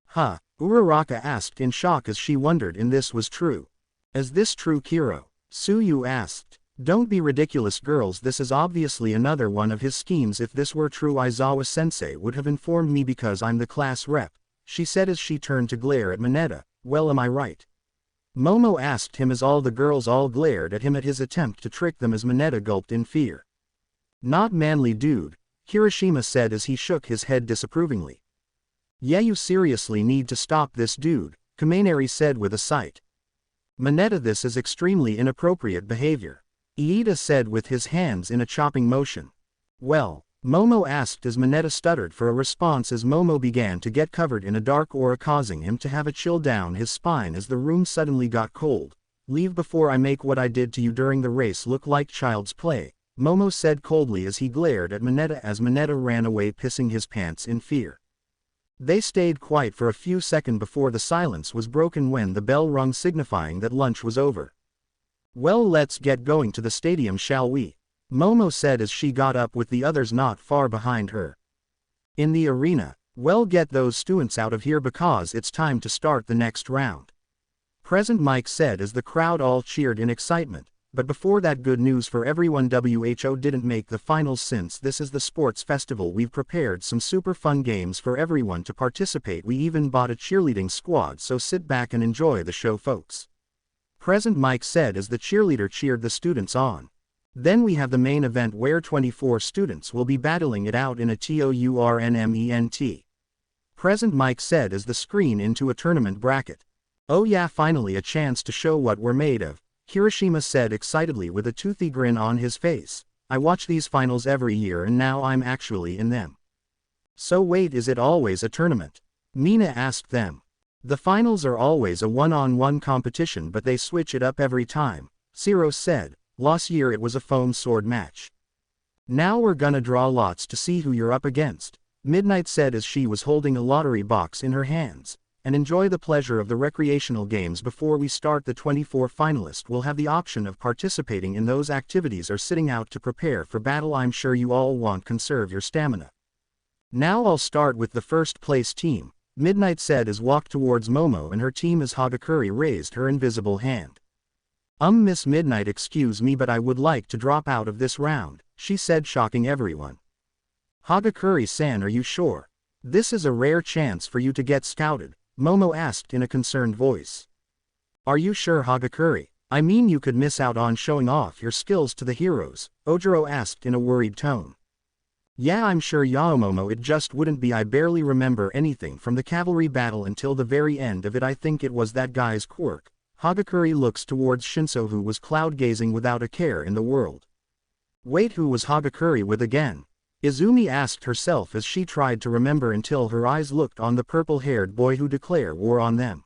Huh, Uraraka asked in shock as she wondered if this was true. Is this true, Kiro? Suyu asked. Don't be ridiculous girls, this is obviously another one of his schemes. If this were true, Aizawa-sensei would have informed me because I'm the class rep, she said as she turned to glare at Manetta. Well, am I right? Momo asked him as all the girls all glared at him at his attempt to trick them as Manetta gulped in fear. Not manly dude, Kirishima said as he shook his head disapprovingly. Yeah, you seriously need to stop this dude, Kaminari said with a sigh. Manetta, this is extremely inappropriate behavior, Iida said with his hands in a chopping motion. Well, Momo asked as Manetta stuttered for a response as Momo began to get covered in a dark aura, causing him to have a chill down his spine as the room suddenly got cold. Leave before I make what I did to you during the race look like child's play, Momo said coldly as he glared at Manetta as Manetta ran away pissing his pants in fear. They stayed quiet for a few seconds before the silence was broken when the bell rung signifying that lunch was over. Well, let's get going to the stadium, shall we? Momo said as she got up with the others not far behind her. In the arena, well, get those students out of here because it's time to start the next round. Present Mike said as the crowd all cheered in excitement, but before that, good news for everyone, WHO didn't make the finals. Since this is the sports festival, we've prepared some super fun games for everyone to participate. We even bought a cheerleading squad, so sit back and enjoy the show, folks. Present Mike said as the cheerleader cheered the students on. Then we have the main event where 24 students will be battling it out in a tournament. Present Mike said as the screen into a tournament bracket. Oh yeah, finally a chance to show what we're made of, Kirishima said excitedly with a toothy grin on his face. I watch these finals every year and now I'm actually in them. So wait, is it always a tournament? Mina asked them. The finals are always a one-on-one competition, but they switch it up every time, Zero said. Last year it was a foam sword match. Now we're gonna draw lots to see who you're up against, Midnight said as she was holding a lottery box in her hands. And enjoy the pleasure of the recreational games before we start. The 24 finalists will have the option of participating in those activities or sitting out to prepare for battle. I'm sure you all want to conserve your stamina. Now I'll start with the first place team, Midnight said as walked towards Momo and her team as Hagakure raised her invisible hand. Miss Midnight, excuse me, but I would like to drop out of this round, she said, shocking everyone. Hagakure-san, are you sure? This is a rare chance for you to get scouted, Momo asked in a concerned voice. Are you sure, Hagakure? I mean, you could miss out on showing off your skills to the heroes, Ojiro asked in a worried tone. Yeah, I'm sure, Momo, it just wouldn't be. I barely remember anything from the cavalry battle until the very end of it. I think it was that guy's quirk. Hagakure looks towards Shinszo, who was cloud-gazing without a care in the world. Wait, who was Hagakure with again? Izumi asked herself as she tried to remember until her eyes looked on the purple-haired boy who declared war on them.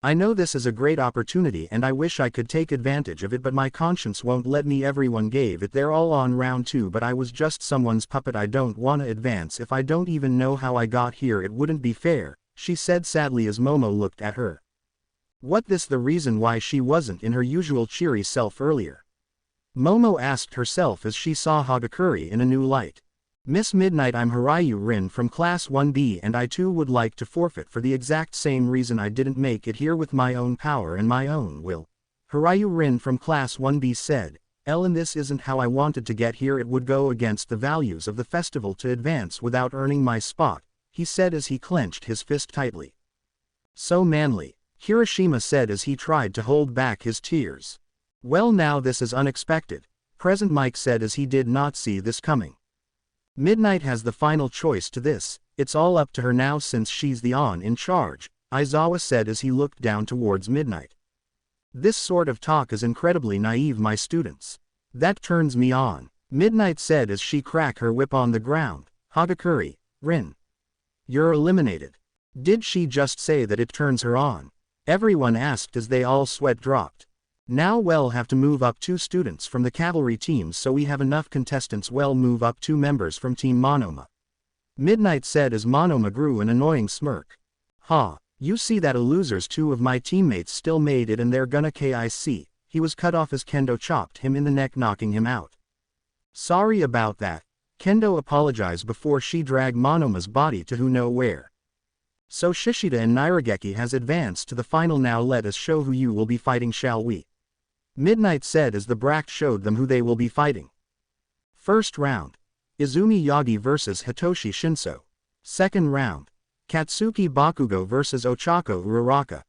I know this is a great opportunity and I wish I could take advantage of it, but my conscience won't let me. Everyone gave it their all on round 2, but I was just someone's puppet. I don't want to advance if I don't even know how I got here. It wouldn't be fair, she said sadly as Momo looked at her. What, this the reason why she wasn't in her usual cheery self earlier? Momo asked herself as she saw Hagakure in a new light. Miss Midnight, I'm Hiryu Rin from Class 1B and I too would like to forfeit for the exact same reason. I didn't make it here with my own power and my own will, Hiryu Rin from Class 1B said. Ellen, this isn't how I wanted to get here. It would go against the values of the festival to advance without earning my spot, he said as he clenched his fist tightly. So manly, Kirishima said as he tried to hold back his tears. Well, now this is unexpected, Present Mike said as he did not see this coming. Midnight has the final choice to this, it's all up to her now since she's the in charge, Aizawa said as he looked down towards Midnight. This sort of talk is incredibly naive, my students. That turns me on, Midnight said as she cracked her whip on the ground. Hagakure, Rin. You're eliminated. Did she just say that it turns her on? Everyone asked as they all sweat dropped. Now we'll have to move up 2 students from the cavalry teams, so we have enough contestants. We'll move up 2 members from Team Monoma, Midnight said as Monoma grew an annoying smirk. Ha, you see that, a losers 2 of my teammates still made it and they're gonna KIC. He was cut off as Kendo chopped him in the neck, knocking him out. Sorry about that, Kendo apologized before she dragged Monoma's body to who know where. So Shishida and Nirageki has advanced to the final. Now let us show who you will be fighting, shall we? Midnight said as the bracket showed them who they will be fighting. First round. Izumi Yagi vs Hitoshi Shinszo. Second round. Katsuki Bakugo vs Ochako Uraraka.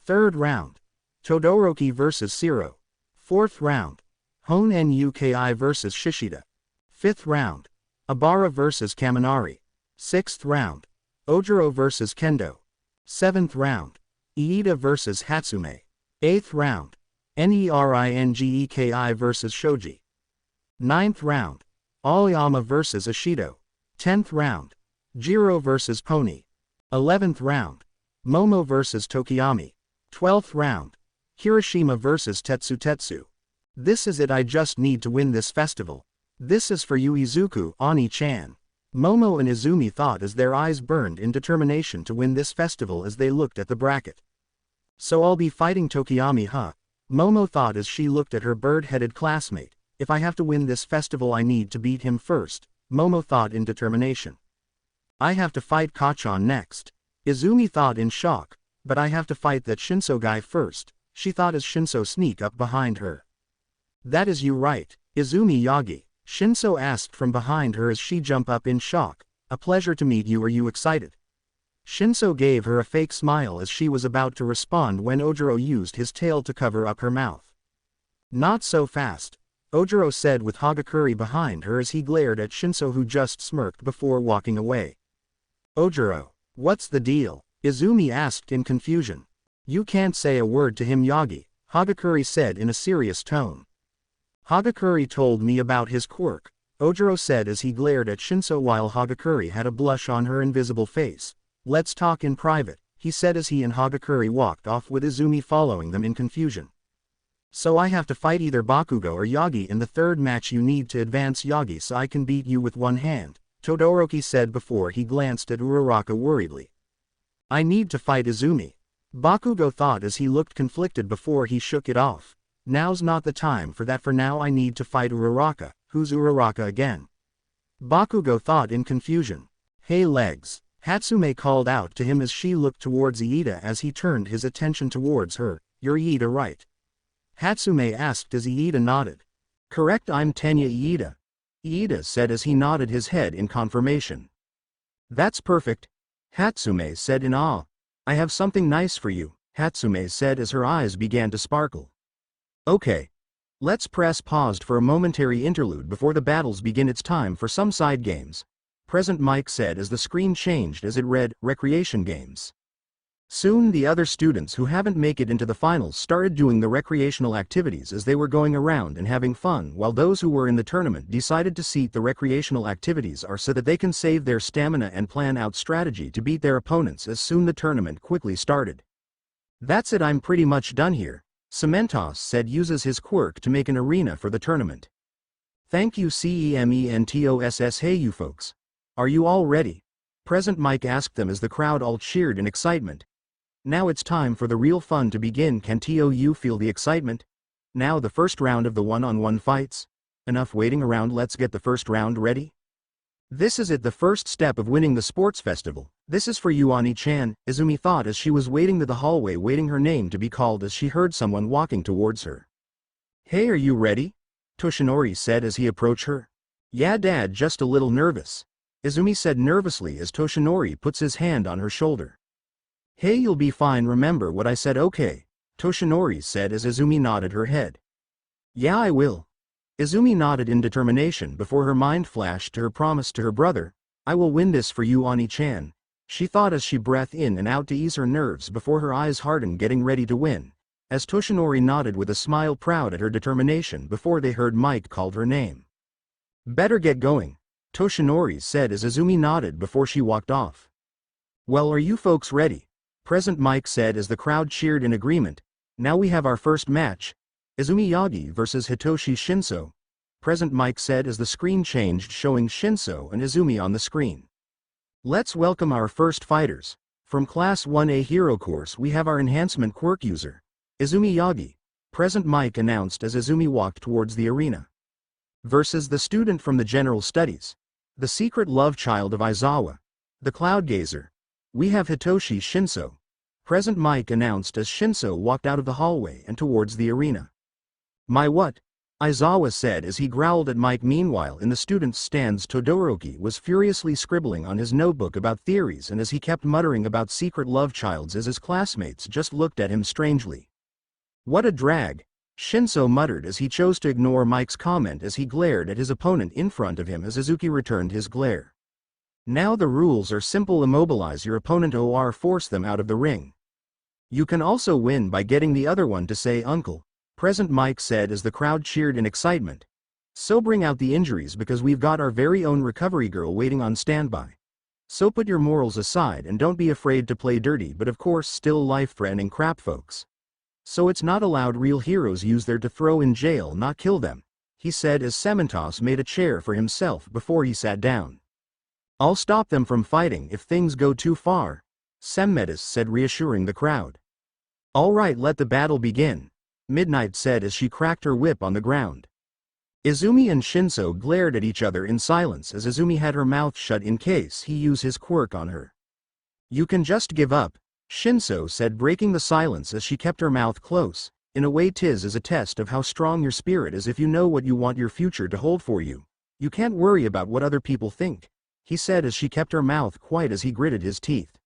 Third round. Todoroki vs Siro. Fourth round. Hon Nuki vs Shishida. Fifth round. Abara vs Kamari. Sixth round. Ojiro vs Kendo. Seventh round. Iida vs Hatsume. Eighth round. Neringeki vs Shoji. Ninth round. Aoyama vs Ishido. 10th round. Jiro vs Pony. 11th round. Momo vs Tokiyami. 12th round. Hiroshima vs Tetsu. This is it, I just need to win this festival. This is for you Izuku, Oni-chan. Momo and Izumi thought as their eyes burned in determination to win this festival as they looked at the bracket. So I'll be fighting Tokiyami, huh? Momo thought as she looked at her bird-headed classmate. If I have to win this festival I need to beat him first, Momo thought in determination. I have to fight Kachan next. Izumi thought in shock, but I have to fight that Shinszo guy first, she thought as Shinszo sneak up behind her. That is you right, Izumi Yagi, Shinszo asked from behind her as she jumped up in shock. A pleasure to meet you, are you excited? Shinszo gave her a fake smile as she was about to respond when Ojiro used his tail to cover up her mouth. Not so fast, Ojiro said with Hagakure behind her as he glared at Shinszo who just smirked before walking away. Ojiro, what's the deal? Izumi asked in confusion. You can't say a word to him Yagi, Hagakure said in a serious tone. Hagakure told me about his quirk, Ojiro said as he glared at Shinszo while Hagakure had a blush on her invisible face. Let's talk in private, he said as he and Hagakure walked off with Izumi following them in confusion. So I have to fight either Bakugo or Yagi in the third match. You need to advance Yagi so I can beat you with one hand, Todoroki said before he glanced at Uraraka worriedly. I need to fight Izumi. Bakugo thought as he looked conflicted before he shook it off. Now's not the time for that, for now I need to fight Uraraka. Who's Uraraka again? Bakugo thought in confusion. Hey legs, Hatsume called out to him as she looked towards Iida as he turned his attention towards her. You're Iida, right? Hatsume asked as Iida nodded. Correct, I'm Tenya Iida. Iida said as he nodded his head in confirmation. That's perfect, Hatsume said in awe. I have something nice for you, Hatsume said as her eyes began to sparkle. Okay. Let's press paused for a momentary interlude before the battles begin. It's time for some side games. Present Mike said as the screen changed as it read, Recreation Games. Soon the other students who haven't make it into the finals started doing the recreational activities as they were going around and having fun, while those who were in the tournament decided to seat the recreational activities are so that they can save their stamina and plan out strategy to beat their opponents as soon the tournament quickly started. That's it, I'm pretty much done here, Cementos said uses his quirk to make an arena for the tournament. Thank you CEMENTOSS. Hey you folks. Are you all ready? Present Mike asked them as the crowd all cheered in excitement. Now it's time for the real fun to begin. Can you feel the excitement? Now the first round of the one-on-one fights. Enough waiting around, let's get the first round ready. This is it, the first step of winning the sports festival. This is for you Oni-chan, Izumi thought as she was waiting to the hallway waiting her name to be called as she heard someone walking towards her. Hey, are you ready? Toshinori said as he approached her. Yeah dad, just a little nervous, Izumi said nervously as Toshinori puts his hand on her shoulder. Hey, you'll be fine, remember what I said, okay, Toshinori said as Izumi nodded her head. Yeah, I will. Izumi nodded in determination before her mind flashed to her promise to her brother. I will win this for you Oni-chan, she thought as she breathed in and out to ease her nerves before her eyes hardened getting ready to win, as Toshinori nodded with a smile proud at her determination before they heard Mike called her name. Better get going, Toshinori said as Izumi nodded before she walked off. Well, are you folks ready? Present Mike said as the crowd cheered in agreement. Now we have our first match. Izumi Yagi vs Hitoshi Shinszo. Present Mike said as the screen changed showing Shinszo and Izumi on the screen. Let's welcome our first fighters. From Class 1A Hero Course we have our enhancement quirk user, Izumi Yagi. Present Mike announced as Izumi walked towards the arena. Versus the student from the General Studies. The secret love child of Aizawa. The Cloud Gazer. We have Hitoshi Shinszo. Present Mike announced as Shinszo walked out of the hallway and towards the arena. My what? Aizawa said as he growled at Mike. Meanwhile in the students' stands Todoroki was furiously scribbling on his notebook about theories, and as he kept muttering about secret love childs as his classmates just looked at him strangely. What a drag, Shinszo muttered as he chose to ignore Mike's comment as he glared at his opponent in front of him as Izuki returned his glare. Now the rules are simple: immobilize your opponent or force them out of the ring. You can also win by getting the other one to say uncle. Present, Mike said as the crowd cheered in excitement. So bring out the injuries because we've got our very own recovery girl waiting on standby. So put your morals aside and don't be afraid to play dirty but of course still life-threatening crap, folks. So it's not allowed. Real heroes use their to throw in jail, not kill them, he said as Cementos made a chair for himself before he sat down. I'll stop them from fighting if things go too far, Semmetis said, reassuring the crowd. All right, let the battle begin, Midnight said as she cracked her whip on the ground. Izumi and Shinszo glared at each other in silence as Izumi had her mouth shut in case he use his quirk on her. You can just give up, Shinszo said, breaking the silence as she kept her mouth close. In a way, 'tis as a test of how strong your spirit is if you know what you want your future to hold for you. You can't worry about what other people think, he said as she kept her mouth quiet as he gritted his teeth.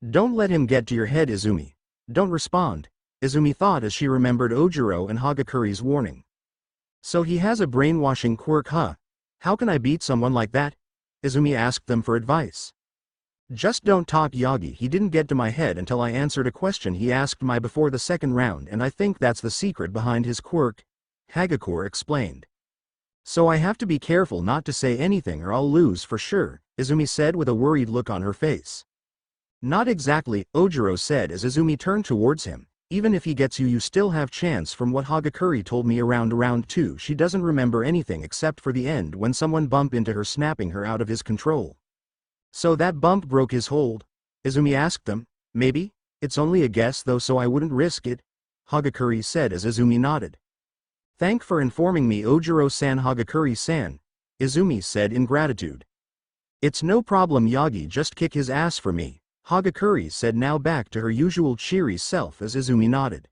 Don't let him get to your head, Izumi. Don't respond, Izumi thought as she remembered Ojiro and Hagakuri's warning. So he has a brainwashing quirk, huh? How can I beat someone like that? Izumi asked them for advice. Just don't talk, Yagi. He didn't get to my head until I answered a question he asked me before the second round, and I think that's the secret behind his quirk, Hagakure explained. So I have to be careful not to say anything or I'll lose for sure, Izumi said with a worried look on her face. Not exactly, Ojiro said as Izumi turned towards him. Even if he gets you, you still have chance. From what Hagakure told me around round 2, she doesn't remember anything except for the end when someone bumped into her, snapping her out of his control. So that bump broke his hold? Izumi asked them. Maybe? It's only a guess though, so I wouldn't risk it, Hagakure said as Izumi nodded. Thank for informing me, Ojiro-san. Hagakure-san, Izumi said in gratitude. It's no problem, Yagi, just kick his ass for me, Hagakure said, now back to her usual cheery self as Izumi nodded.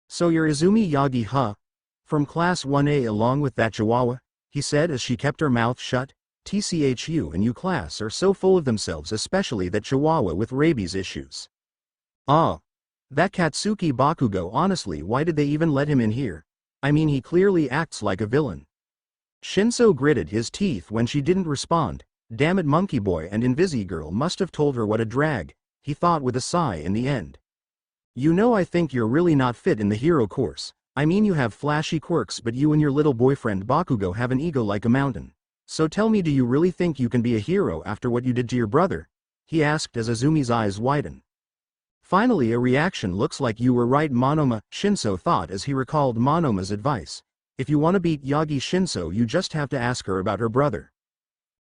So you're Izumi Yagi, huh? From class 1A along with that chihuahua? He said as she kept her mouth shut. TCHU and you class are so full of themselves, especially that chihuahua with rabies issues. Ah. That Katsuki Bakugo, honestly, why did they even let him in here? I mean, he clearly acts like a villain. Shinszo gritted his teeth when she didn't respond. Damn it, Monkey Boy and Invisigirl must have told her what a drag, he thought with a sigh in the end. You know, I think you're really not fit in the hero course. I mean, you have flashy quirks, but you and your little boyfriend Bakugo have an ego like a mountain. So tell me, do you really think you can be a hero after what you did to your brother? He asked as Izumi's eyes widened. Finally a reaction. Looks like you were right, Monoma, Shinszo thought as he recalled Monoma's advice. If you want to beat Yagi Shinszo, you just have to ask her about her brother.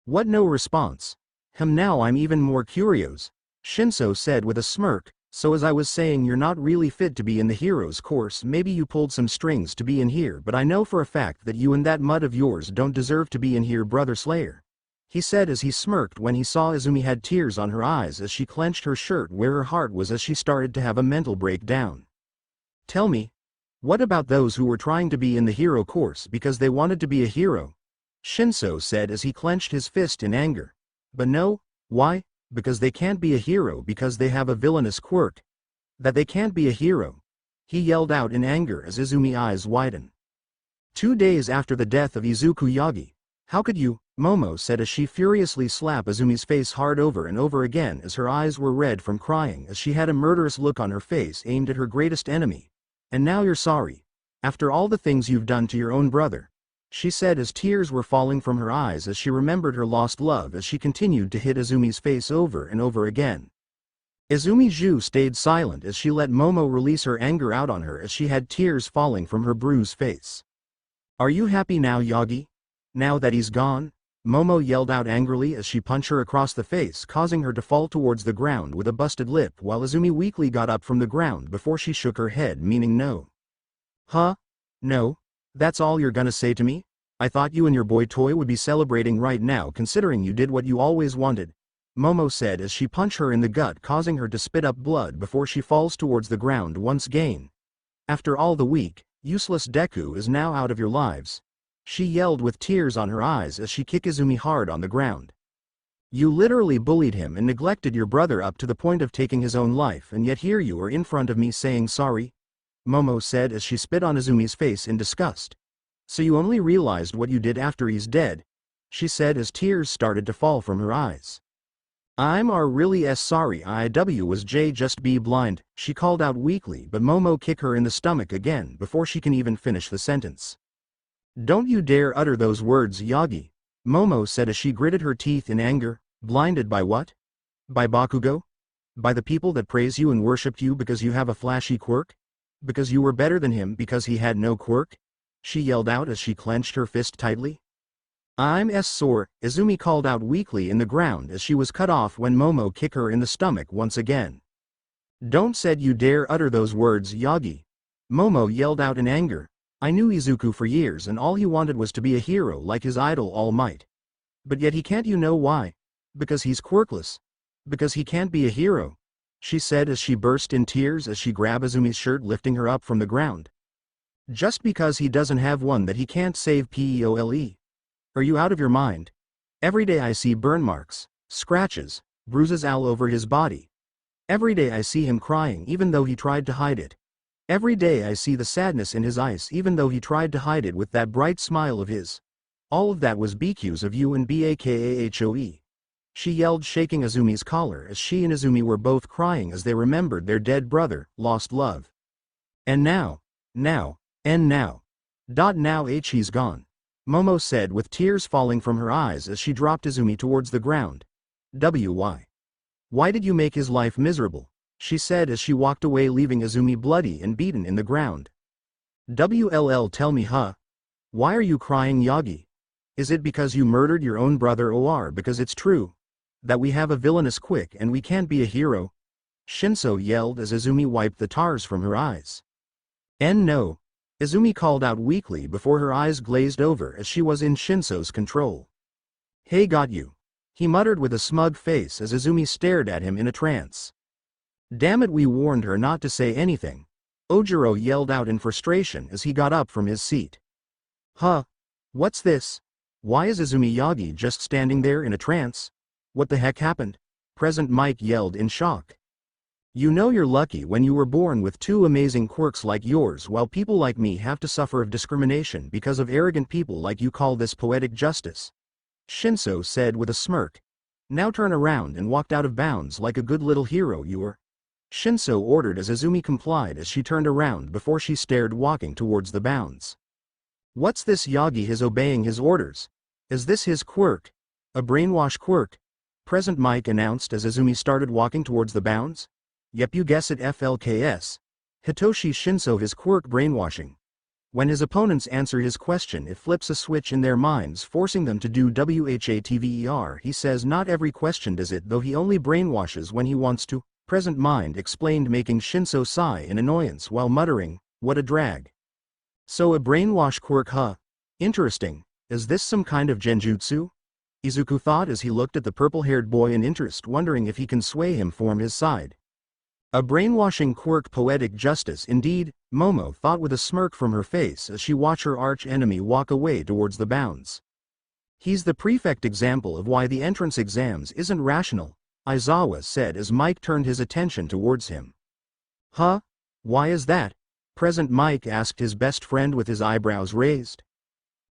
What? No response. Now I'm even more curious, Shinszo said with a smirk. So as I was saying, you're not really fit to be in the hero's course. Maybe you pulled some strings to be in here, but I know for a fact that you and that mud of yours don't deserve to be in here, Brother Slayer, he said as he smirked when he saw Izumi had tears on her eyes as she clenched her shirt where her heart was as she started to have a mental breakdown. Tell me, what about those who were trying to be in the hero course because they wanted to be a hero? Shinszo said as he clenched his fist in anger. But no, why? Because they can't be a hero because they have a villainous quirk. That they can't be a hero, he yelled out in anger as Izumi's eyes widened. 2 days after the death of Izuku Yagi. How could you? Momo said as she furiously slapped Izumi's face hard over and over again as her eyes were red from crying as she had a murderous look on her face aimed at her greatest enemy. And now you're sorry? After all the things you've done to your own brother? She said as tears were falling from her eyes as she remembered her lost love as she continued to hit Izumi's face over and over again. Izumi Ju stayed silent as she let Momo release her anger out on her as she had tears falling from her bruised face. Are you happy now, Yagi? Now that he's gone? Momo yelled out angrily as she punched her across the face, causing her to fall towards the ground with a busted lip, while Izumi weakly got up from the ground before she shook her head, meaning no. Huh? No? That's all you're gonna say to me? I thought you and your boy toy would be celebrating right now considering you did what you always wanted, Momo said as she punched her in the gut, causing her to spit up blood before she falls towards the ground once again. After all the week, Useless Deku is now out of your lives. She yelled with tears on her eyes as she kicked Izumi hard on the ground. You literally bullied him and neglected your brother up to the point of taking his own life, and yet here you are in front of me saying sorry? Momo said as she spit on Izumi's face in disgust. So you only realized what you did after he's dead? She said as tears started to fall from her eyes. I'm really sorry. Was just be blind, she called out weakly, but Momo kicked her in the stomach again before she can even finish the sentence. Don't you dare utter those words, Yagi, Momo said as she gritted her teeth in anger. Blinded by what? By Bakugo? By the people that praise you and worshipped you because you have a flashy quirk? Because you were better than him because he had no quirk? She yelled out as she clenched her fist tightly. I'm sore, Izumi called out weakly in the ground as she was cut off when Momo kicked her in the stomach once again. Don't said you dare utter those words, Yagi, Momo yelled out in anger. I knew Izuku for years and all he wanted was to be a hero like his idol All Might. But yet he can't, you know why? Because he's quirkless. Because he can't be a hero, she said as she burst in tears as she grabbed Izumi's shirt, lifting her up from the ground. Just because he doesn't have one that he can't save PEOLE. Are you out of your mind? Every day I see burn marks, scratches, bruises all over his body. Every day I see him crying even though he tried to hide it. Every day I see the sadness in his eyes even though he tried to hide it with that bright smile of his. All of that was because of you and Bakahoe. She yelled, shaking Izumi's collar as she and Izumi were both crying as they remembered their dead brother, lost love. And now. Now he's gone, Momo said with tears falling from her eyes as she dropped Izumi towards the ground. Why did you make his life miserable? She said as she walked away, leaving Izumi bloody and beaten in the ground. Tell me, huh? Why are you crying, Yagi? Is it because you murdered your own brother, or because it's true that we have a villainous quick and we can't be a hero? Shinszo yelled as Izumi wiped the tears from her eyes. No, Izumi called out weakly before her eyes glazed over as she was in Shinszo's control. Hey, got you, he muttered with a smug face as Izumi stared at him in a trance. Damn it, we warned her not to say anything, Ojiro yelled out in frustration as he got up from his seat. Huh? What's this? Why is Izumi Yagi just standing there in a trance? What the heck happened? Present Mike yelled in shock. You know you're lucky when you were born with two amazing quirks like yours, while people like me have to suffer of discrimination because of arrogant people like you. Call this poetic justice, Shinszo said with a smirk. Now turn around and walked out of bounds like a good little hero you were, Shinszo ordered as Izumi complied as she turned around before she stared, walking towards the bounds. What's this, Yagi is obeying his orders? Is this his quirk? A brainwash quirk? Present Mike announced as Izumi started walking towards the bounds. Yep, you guess it, FLKS. Hitoshi Shinszo, his quirk brainwashing. When his opponents answer his question, it flips a switch in their minds, forcing them to do WHATVER. He says not every question does it, though he only brainwashes when he wants to, Present Mind explained, making Shinszo sigh in annoyance while muttering, what a drag. So a brainwash quirk, huh? Interesting. Is this some kind of genjutsu? Izuku thought as he looked at the purple-haired boy in interest, wondering if he can sway him from his side. A brainwashing quirk, poetic justice indeed, Momo thought with a smirk from her face as she watched her arch-enemy walk away towards the bounds. He's the perfect example of why the entrance exams isn't rational, Aizawa said as Mike turned his attention towards him. Huh? Why is that? Present Mike asked his best friend with his eyebrows raised.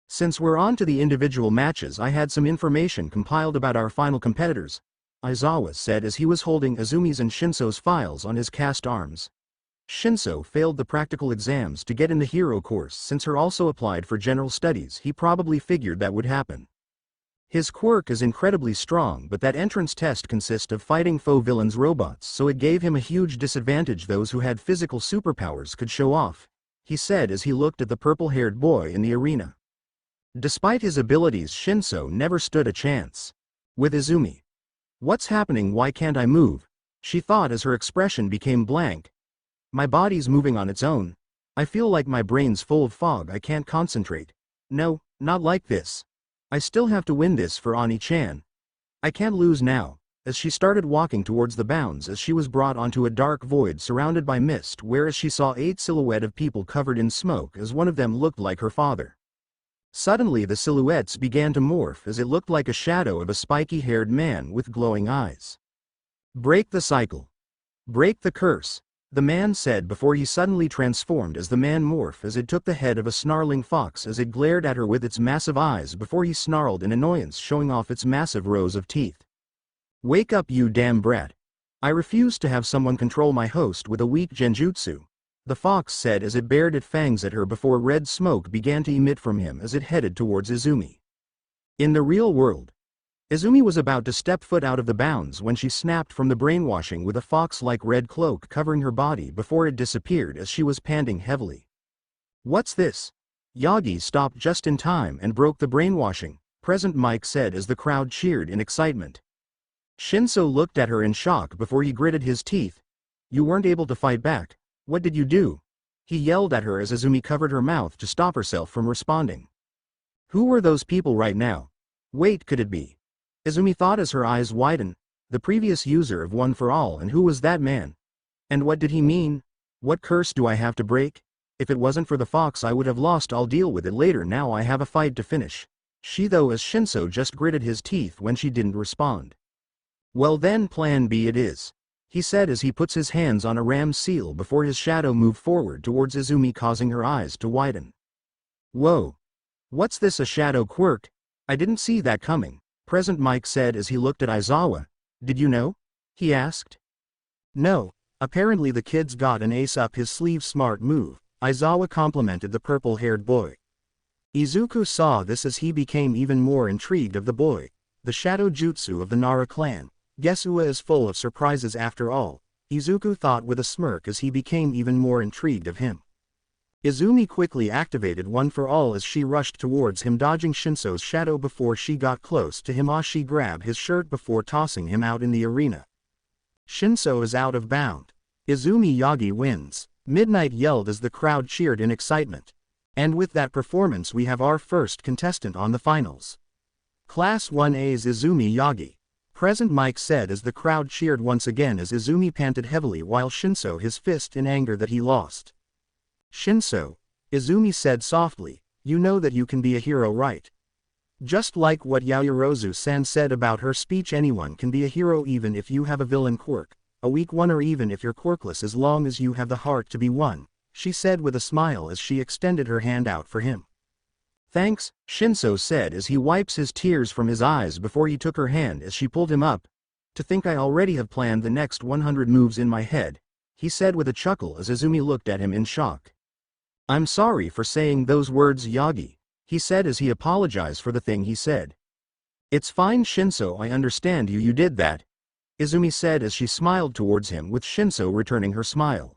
Since we're on to the individual matches, I had some information compiled about our final competitors, Aizawa said as he was holding Izumi's and Shinszo's files on his cast arms. Shinszo failed the practical exams to get in the hero course. Since her also applied for general studies, he probably figured that would happen. His quirk is incredibly strong, but that entrance test consists of fighting foe villains robots, so it gave him a huge disadvantage. Those who had physical superpowers could show off, he said as he looked at the purple-haired boy in the arena. Despite his abilities, Shinszo never stood a chance with Izumi. What's happening? Why can't I move? She thought as her expression became blank. My body's moving on its own. I feel like my brain's full of fog. I can't concentrate. No, not like this. I still have to win this for Ani-chan. I can't lose now. as she started walking towards the bounds as she was brought onto a dark void surrounded by mist whereas she saw 8 silhouettes of people covered in smoke as one of them looked like her father. Suddenly the silhouettes began to morph as it looked like a shadow of a spiky-haired man with glowing eyes. Break the cycle. Break the curse, the man said before he suddenly transformed as the man morphed as it took the head of a snarling fox as it glared at her with its massive eyes before he snarled in annoyance showing off its massive rows of teeth. Wake up you damn brat. I refuse to have someone control my host with a weak genjutsu, the fox said as it bared its fangs at her before red smoke began to emit from him as it headed towards Izumi. In the real world, Izumi was about to step foot out of the bounds when she snapped from the brainwashing with a fox-like red cloak covering her body before it disappeared as she was panting heavily. What's this? Yagi stopped just in time and broke the brainwashing, Present Mike said as the crowd cheered in excitement. Shinszo looked at her in shock before he gritted his teeth. You weren't able to fight back. What did you do? He yelled at her as Izumi covered her mouth to stop herself from responding. Who were those people right now? Wait, could it be? Izumi thought as her eyes widened. The previous user of One for All, and who was that man? And what did he mean? What curse do I have to break? If it wasn't for the fox I would have lost. I'll deal with it later. Now I have a fight to finish. She though as Shinszo just gritted his teeth when she didn't respond. Well then plan B it is, he said as he puts his hands on a ram's seal before his shadow moved forward towards Izumi causing her eyes to widen. Whoa. What's this, a shadow quirk? I didn't see that coming, Present Mike said as he looked at Aizawa. Did you know? He asked. No, apparently the kid's got an ace up his sleeve smart move, Aizawa complimented the purple-haired boy. Izuku saw this as he became even more intrigued of the boy. The shadow jutsu of the Nara clan. Gesua is full of surprises after all, Izuku thought with a smirk as he became even more intrigued of him. Izumi quickly activated One for All as she rushed towards him dodging Shinszo's shadow before she got close to him as she grabbed his shirt before tossing him out in the arena. Shinszo is out of bound. Izumi Yagi wins, Midnight yelled as the crowd cheered in excitement. And with that performance we have our first contestant on the finals. Class 1A's Izumi Yagi. Present Mike said as the crowd cheered once again as Izumi panted heavily while Shinszo his fist in anger that he lost. Shinszo, Izumi said softly, you know that you can be a hero, right? Just like what Yaoyorozu-san said about her speech, anyone can be a hero even if you have a villain quirk, a weak one, or even if you're quirkless as long as you have the heart to be one, she said with a smile as she extended her hand out for him. Thanks, Shinszo said as he wipes his tears from his eyes before he took her hand as she pulled him up. To think I already have planned the next 100 moves in my head, he said with a chuckle as Izumi looked at him in shock. I'm sorry for saying those words, Yagi, he said as he apologized for the thing he said. It's fine, Shinszo, I understand you did that, Izumi said as she smiled towards him with Shinszo returning her smile.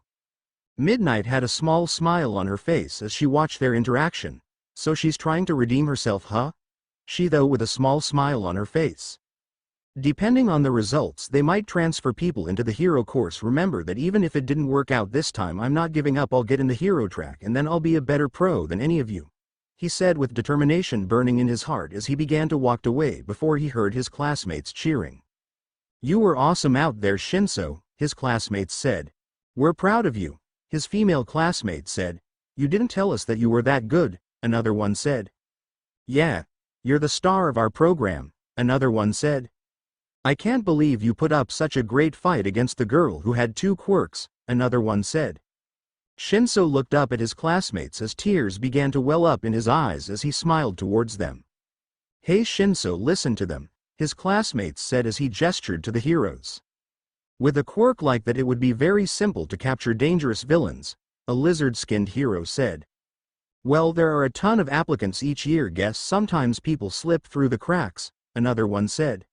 Midnight had a small smile on her face as she watched their interaction. So she's trying to redeem herself, huh? She though with a small smile on her face. Depending on the results they might transfer people into the hero course. Remember that even if it didn't work out this time I'm not giving up. I'll get in the hero track and then I'll be a better pro than any of you, he said with determination burning in his heart as he began to walk away before he heard his classmates cheering. You were awesome out there, Shinszo, his classmates said. We're proud of you, his female classmate said. You didn't tell us that you were that good, another one said. Yeah, you're the star of our program, another one said. I can't believe you put up such a great fight against the girl who had 2 quirks, another one said. Shinszo looked up at his classmates as tears began to well up in his eyes as he smiled towards them. Hey Shinszo, listen to them, his classmates said as he gestured to the heroes. With a quirk like that it would be very simple to capture dangerous villains, a lizard-skinned hero said. Well, there are a ton of applicants each year. Guess sometimes people slip through the cracks, another one said.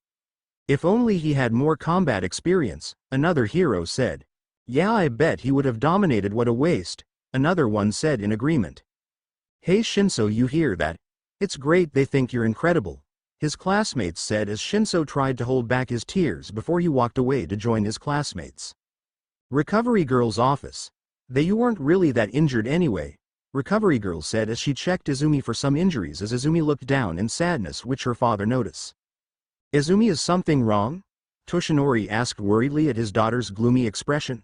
If only he had more combat experience, another hero said. Yeah, I bet he would have dominated. What a waste, another one said in agreement. Hey Shinszo, you hear that? It's great, they think you're incredible, his classmates said as Shinszo tried to hold back his tears before he walked away to join his classmates. Recovery girl's office. You weren't really that injured anyway, Recovery girl said as she checked Izumi for some injuries as Izumi looked down in sadness which her father noticed. Izumi, is something wrong? Toshinori asked worriedly at his daughter's gloomy expression.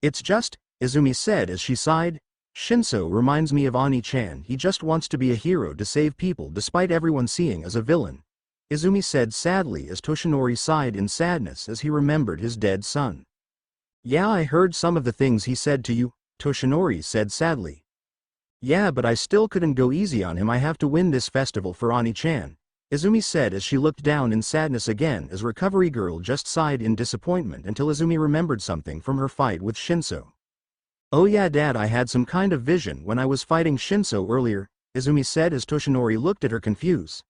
It's just, Izumi said as she sighed. Shinszo reminds me of Oni-chan. He just wants to be a hero to save people despite everyone seeing as a villain. Izumi said sadly as Toshinori sighed in sadness as he remembered his dead son. Yeah, I heard some of the things he said to you, Toshinori said sadly. Yeah, but I still couldn't go easy on him. I have to win this festival for Oni-chan, Izumi said as she looked down in sadness again as Recovery Girl just sighed in disappointment until Izumi remembered something from her fight with Shinszo. Oh yeah, Dad, I had some kind of vision when I was fighting Shinszo earlier, Izumi said as Toshinori looked at her confused.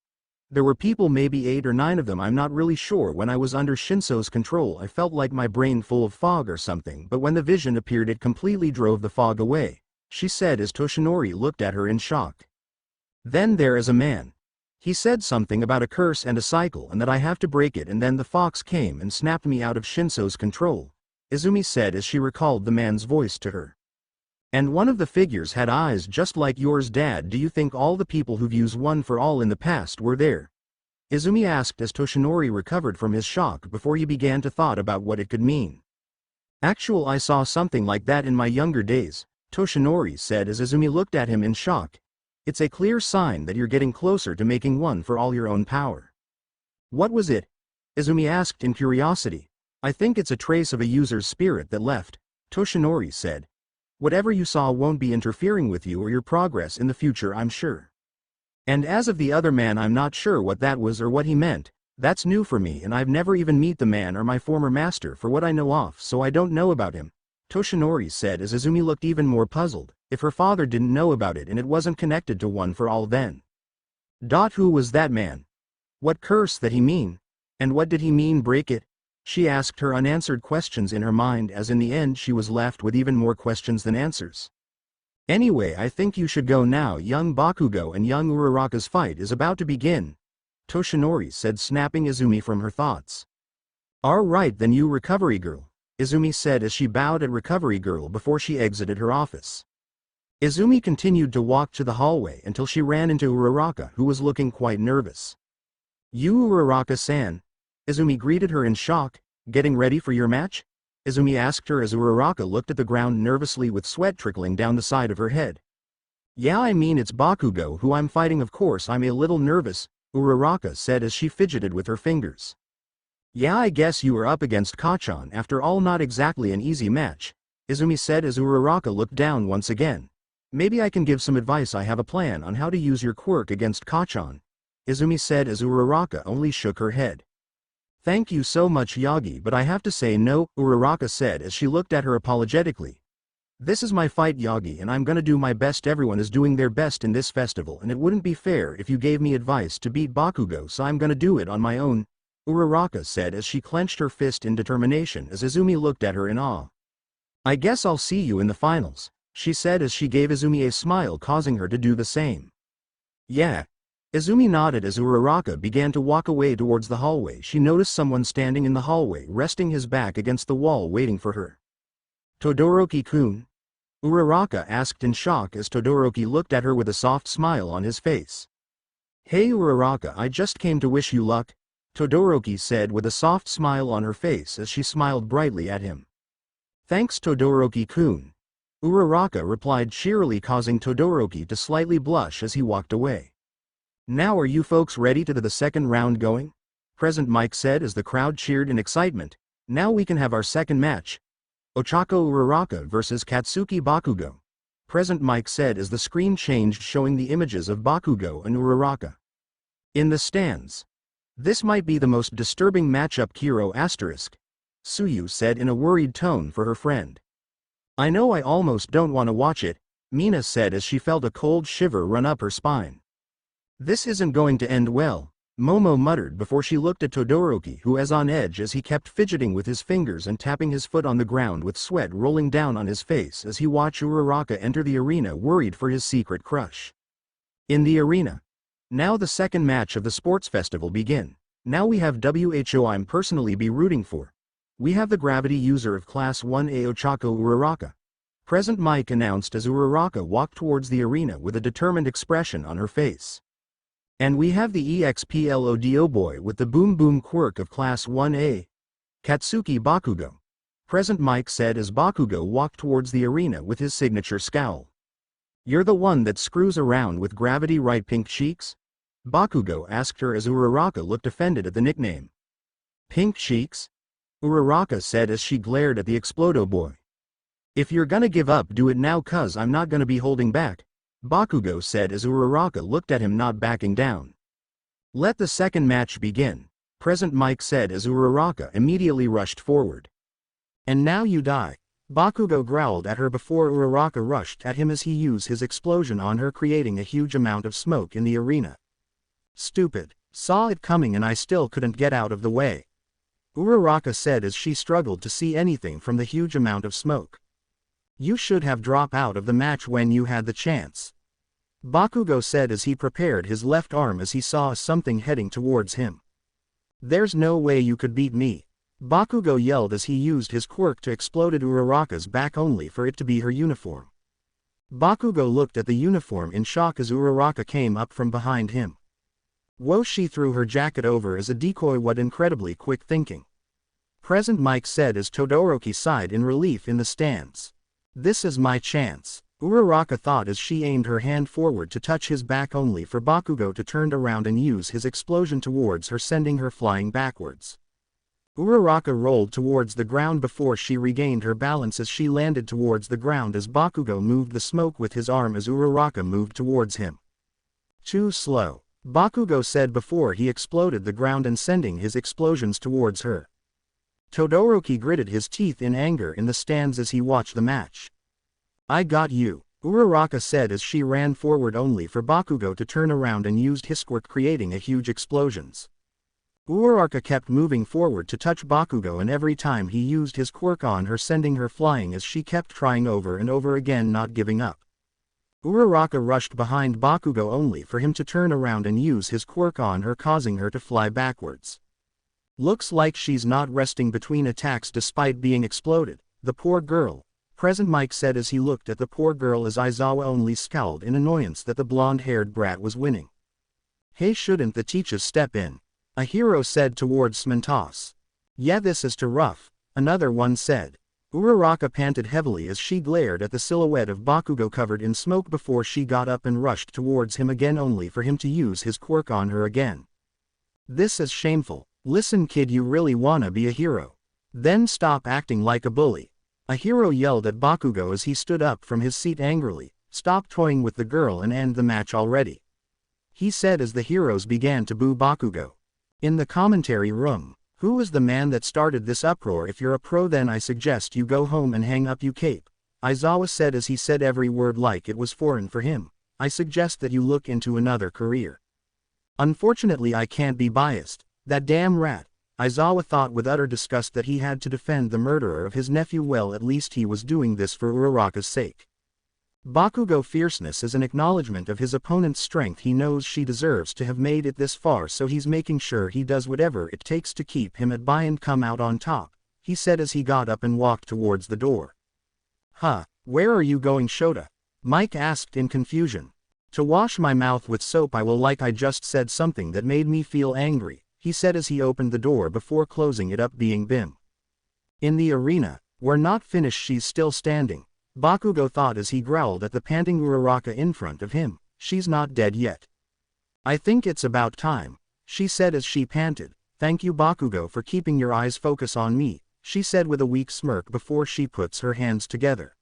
There were people, maybe 8 or 9 of them, I'm not really sure. When I was under Shinszo's control I felt like my brain full of fog or something, but when the vision appeared it completely drove the fog away, she said as Toshinori looked at her in shock. Then there is a man. He said something about a curse and a cycle and that I have to break it, and then the fox came and snapped me out of Shinszo's control, Izumi said as she recalled the man's voice to her. And one of the figures had eyes just like yours, Dad. Do you think all the people who've used One for All in the past were there? Izumi asked as Toshinori recovered from his shock before he began to thought about what it could mean. I saw something like that in my younger days, Toshinori said as Izumi looked at him in shock. It's a clear sign that you're getting closer to making One for All your own power. What was it? Izumi asked in curiosity. I think it's a trace of a user's spirit that left, Toshinori said. Whatever you saw won't be interfering with you or your progress in the future, I'm sure. And as of the other man, I'm not sure what that was or what he meant. That's new for me, and I've never even met the man or my former master for what I know of, so I don't know about him, Toshinori said as Izumi looked even more puzzled. If her father didn't know about it and it wasn't connected to One for All, then who was that man? What curse did he mean? And what did he mean, break it? She asked her unanswered questions in her mind, as in the end she was left with even more questions than answers. Anyway, I think you should go now. Young Bakugo and young Uraraka's fight is about to begin, Toshinori said, snapping Izumi from her thoughts. Alright then, you Recovery Girl, Izumi said as she bowed at Recovery Girl before she exited her office. Izumi continued to walk to the hallway until she ran into Uraraka, who was looking quite nervous. You Uraraka-san? Izumi greeted her in shock. Getting ready for your match? Izumi asked her as Uraraka looked at the ground nervously with sweat trickling down the side of her head. Yeah, I mean it's Bakugo who I'm fighting, of course I'm a little nervous, Uraraka said as she fidgeted with her fingers. Yeah, I guess you are up against Kachan after all, not exactly an easy match, Izumi said as Uraraka looked down once again. Maybe I can give some advice. I have a plan on how to use your quirk against Kachan, Izumi said as Uraraka only shook her head. Thank you so much, Yagi, but I have to say no, Uraraka said as she looked at her apologetically. This is my fight, Yagi, and I'm gonna do my best. Everyone is doing their best in this festival, and it wouldn't be fair if you gave me advice to beat Bakugo, so I'm gonna do it on my own, Uraraka said as she clenched her fist in determination as Izumi looked at her in awe. I guess I'll see you in the finals, she said as she gave Izumi a smile, causing her to do the same. Yeah. Izumi nodded as Uraraka began to walk away towards the hallway. She noticed someone standing in the hallway, resting his back against the wall waiting for her. Todoroki-kun? Uraraka asked in shock as Todoroki looked at her with a soft smile on his face. Hey Uraraka, I just came to wish you luck, Todoroki said with a soft smile on her face as she smiled brightly at him. Thanks Todoroki-kun, Uraraka replied cheerily, causing Todoroki to slightly blush as he walked away. Now are you folks ready to the second round going? Present Mike said as the crowd cheered in excitement. Now we can have our second match. Ochako Uraraka versus Katsuki Bakugo. Present Mike said as the screen changed, showing the images of Bakugo and Uraraka. In the stands. This might be the most disturbing matchup, Kiro asterisk. Suyu said in a worried tone for her friend. I know, I almost don't want to watch it, Mina said as she felt a cold shiver run up her spine. This isn't going to end well, Momo muttered before she looked at Todoroki, who was on edge as he kept fidgeting with his fingers and tapping his foot on the ground with sweat rolling down on his face as he watched Uraraka enter the arena, worried for his secret crush. In the arena. Now the second match of the sports festival begin. Now we have who I'm personally be rooting for. We have the gravity user of Class 1A Ochako Uraraka. Present Mike announced as Uraraka walked towards the arena with a determined expression on her face. And we have the EXPLODO boy with the Boom Boom quirk of Class 1A, Katsuki Bakugo. Present Mike said as Bakugo walked towards the arena with his signature scowl. You're the one that screws around with gravity, right, Pink Cheeks? Bakugo asked her as Uraraka looked offended at the nickname. Pink Cheeks? Uraraka said as she glared at the Explodo boy. If you're gonna give up, do it now, cuz I'm not gonna be holding back, Bakugo said as Uraraka looked at him, not backing down. Let the second match begin, Present Mike said as Uraraka immediately rushed forward. And now you die, Bakugo growled at her before Uraraka rushed at him as he used his explosion on her, creating a huge amount of smoke in the arena. Stupid, saw it coming and I still couldn't get out of the way, Uraraka said as she struggled to see anything from the huge amount of smoke. You should have dropped out of the match when you had the chance, Bakugo said as he prepared his left arm as he saw something heading towards him. There's no way you could beat me, Bakugo yelled as he used his quirk to exploded Uraraka's back only for it to be her uniform. Bakugo looked at the uniform in shock as Uraraka came up from behind him. Whoa, she threw her jacket over as a decoy. What incredibly quick thinking, Present Mike said as Todoroki sighed in relief in the stands. This is my chance, Uraraka thought as she aimed her hand forward to touch his back only for Bakugo to turn around and use his explosion towards her, sending her flying backwards. Uraraka rolled towards the ground before she regained her balance as she landed towards the ground as Bakugo moved the smoke with his arm as Uraraka moved towards him. Too slow, Bakugo said before he exploded the ground and sending his explosions towards her. Todoroki gritted his teeth in anger in the stands as he watched the match. I got you, Uraraka said as she ran forward only for Bakugo to turn around and used his quirk, creating a huge explosions. Uraraka kept moving forward to touch Bakugo and every time he used his quirk on her, sending her flying as she kept trying over and over again, not giving up. Uraraka rushed behind Bakugo only for him to turn around and use his quirk on her, causing her to fly backwards. Looks like she's not resting between attacks despite being exploded, the poor girl, Present Mike said as he looked at the poor girl as Aizawa only scowled in annoyance that the blonde-haired brat was winning. Hey, shouldn't the teachers step in? A hero said towards Smentos. Yeah, this is too rough, another one said. Uraraka panted heavily as she glared at the silhouette of Bakugo covered in smoke before she got up and rushed towards him again only for him to use his quirk on her again. This is shameful. Listen kid, you really wanna be a hero? Then stop acting like a bully. A hero yelled at Bakugo as he stood up from his seat angrily. Stop toying with the girl and end the match already, he said as the heroes began to boo Bakugo. In the commentary room, who is the man that started this uproar? If you're a pro, then I suggest you go home and hang up you cape, Aizawa said as he said every word like it was foreign for him. I suggest that you look into another career. Unfortunately I can't be biased. That damn rat, Aizawa thought with utter disgust that he had to defend the murderer of his nephew. Well, at least he was doing this for Uraraka's sake. Bakugo fierceness is an acknowledgement of his opponent's strength. He knows she deserves to have made it this far, so he's making sure he does whatever it takes to keep him at bay and come out on top, he said as he got up and walked towards the door. Huh, where are you going, Shota? Mike asked in confusion. To wash my mouth with soap. I will, like I just said something that made me feel angry, he said as he opened the door before closing it up. Being Bim. In the arena, we're not finished, she's still standing, Bakugo thought as he growled at the panting Uraraka in front of him. She's not dead yet. I think it's about time, she said as she panted. Thank you Bakugo for keeping your eyes focused on me, she said with a weak smirk before she puts her hands together.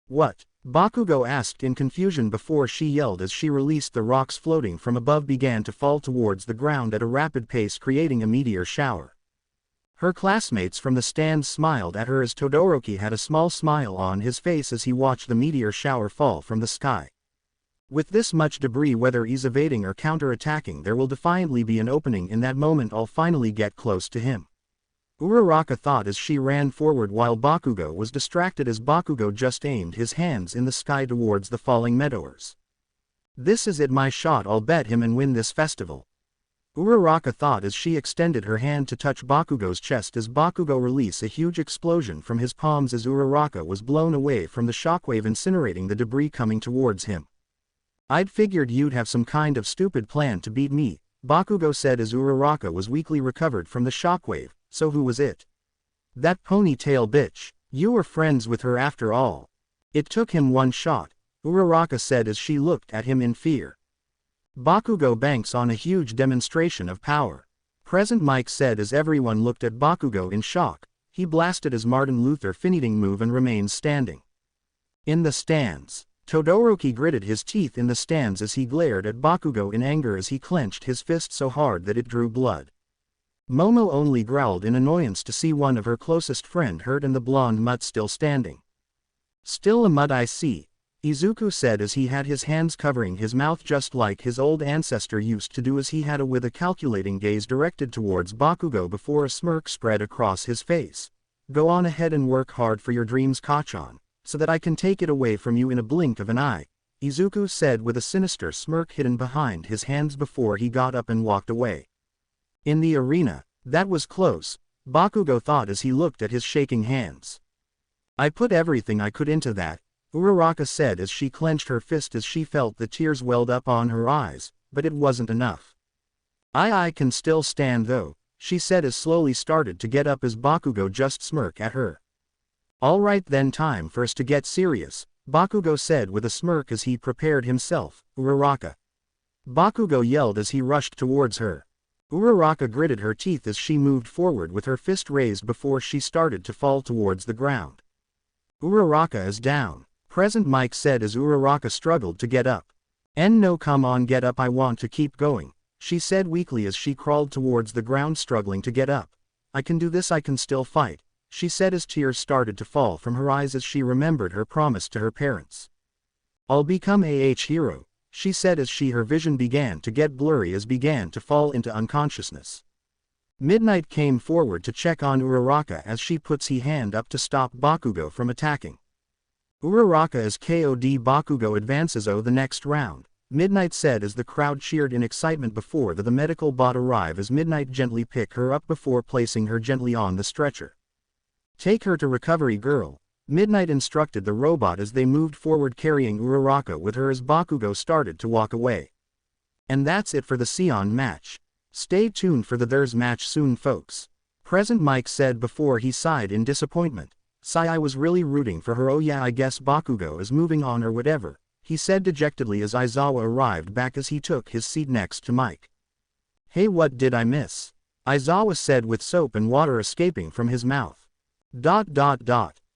What? Bakugo asked in confusion before she yelled as she released the rocks floating from above began to fall towards the ground at a rapid pace, creating a meteor shower. Her classmates from the stands smiled at her as Todoroki had a small smile on his face as he watched the meteor shower fall from the sky. With this much debris, whether he's evading or counter-attacking, there will defiantly be an opening in that moment. I'll finally get close to him, Uraraka thought as she ran forward while Bakugo was distracted as Bakugo just aimed his hands in the sky towards the falling meteors. This is it, my shot, I'll bet him and win this festival, Uraraka thought as she extended her hand to touch Bakugo's chest as Bakugo released a huge explosion from his palms as Uraraka was blown away from the shockwave, incinerating the debris coming towards him. I'd figured you'd have some kind of stupid plan to beat me, Bakugo said as Uraraka was weakly recovered from the shockwave. So who was it? That ponytail bitch, you were friends with her after all. It took him one shot, Uraraka said as she looked at him in fear. Bakugo banks on a huge demonstration of power. Present Mike said as everyone looked at Bakugo in shock. He blasted his Martin Luther finishing move and remains standing. In the stands, Todoroki gritted his teeth in the stands as he glared at Bakugo in anger as he clenched his fist so hard that it drew blood. Momo only growled in annoyance to see one of her closest friend hurt and the blonde mutt still standing. Still a mutt I see, Izuku said as he had his hands covering his mouth just like his old ancestor used to do as he had with a calculating gaze directed towards Bakugo before a smirk spread across his face. Go on ahead and work hard for your dreams, Kachan, so that I can take it away from you in a blink of an eye, Izuku said with a sinister smirk hidden behind his hands before he got up and walked away. In the arena, that was close, Bakugo thought as he looked at his shaking hands. I put everything I could into that, Uraraka said as she clenched her fist as she felt the tears welled up on her eyes, but it wasn't enough. I can still stand though, she said as slowly started to get up as Bakugo just smirked at her. Alright then, time for us to get serious, Bakugo said with a smirk as he prepared himself. Uraraka. Bakugo yelled as he rushed towards her. Uraraka gritted her teeth as she moved forward with her fist raised before she started to fall towards the ground. Uraraka is down, Present Mike said as Uraraka struggled to get up. No, come on, get up, I want to keep going, she said weakly as she crawled towards the ground struggling to get up. I can do this, I can still fight, she said as tears started to fall from her eyes as she remembered her promise to her parents. I'll become a hero, she said as her vision began to get blurry as began to fall into unconsciousness. Midnight came forward to check on Uraraka as she puts his hand up to stop Bakugo from attacking. Uraraka as KOD Bakugo advances the next round, Midnight said as the crowd cheered in excitement before the medical bot arrive as Midnight gently pick her up before placing her gently on the stretcher. Take her to recovery, girl, Midnight instructed the robot as they moved forward carrying Uraraka with her as Bakugo started to walk away. And that's it for the Sion match. Stay tuned for the There's match soon, folks, Present Mike said before he sighed in disappointment. Sigh, I was really rooting for her. Oh yeah, I guess Bakugo is moving on or whatever, he said dejectedly as Aizawa arrived back as he took his seat next to Mike. Hey, what did I miss? Aizawa said with soap and water escaping from his mouth.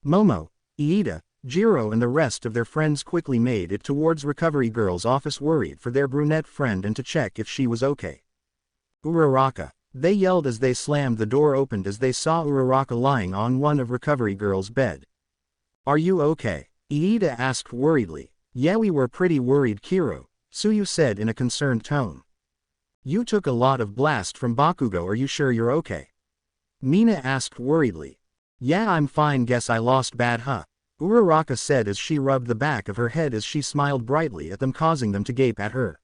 Momo, Iida, Jiro and the rest of their friends quickly made it towards Recovery Girl's office worried for their brunette friend and to check if she was okay. Uraraka, they yelled as they slammed the door open as they saw Uraraka lying on one of Recovery Girl's bed. Are you okay? Iida asked worriedly. Yeah, we were pretty worried, Kiro, Tsuyu said in a concerned tone. You took a lot of blast from Bakugo, are you sure you're okay? Mina asked worriedly. Yeah, I'm fine, guess I lost bad, huh? Uraraka said as she rubbed the back of her head as she smiled brightly at them, causing them to gape at her.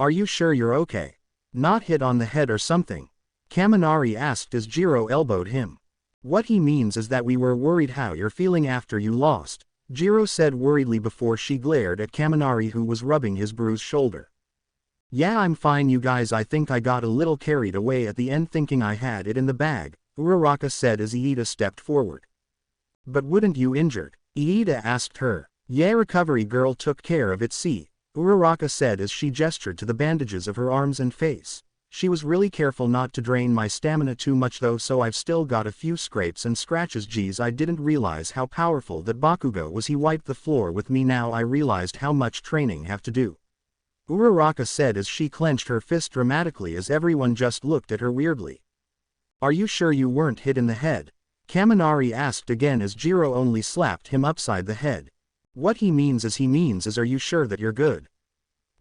Are you sure you're okay? Not hit on the head or something? Kaminari asked as Jiro elbowed him. What he means is that we were worried how you're feeling after you lost, Jiro said worriedly before she glared at Kaminari who was rubbing his bruised shoulder. Yeah, I'm fine, you guys, I think I got a little carried away at the end thinking I had it in the bag, Uraraka said as Iida stepped forward. But wouldn't you injured? Iida asked her. Yeah, Recovery Girl took care of it, see, Uraraka said as she gestured to the bandages of her arms and face. She was really careful not to drain my stamina too much though, so I've still got a few scrapes and scratches. Geez, I didn't realize how powerful that Bakugo was. He wiped the floor with me. Now I realized how much training have to do, Uraraka said as she clenched her fist dramatically as everyone just looked at her weirdly. Are you sure you weren't hit in the head? Kaminari asked again as Jiro only slapped him upside the head. What he means is are you sure that you're good?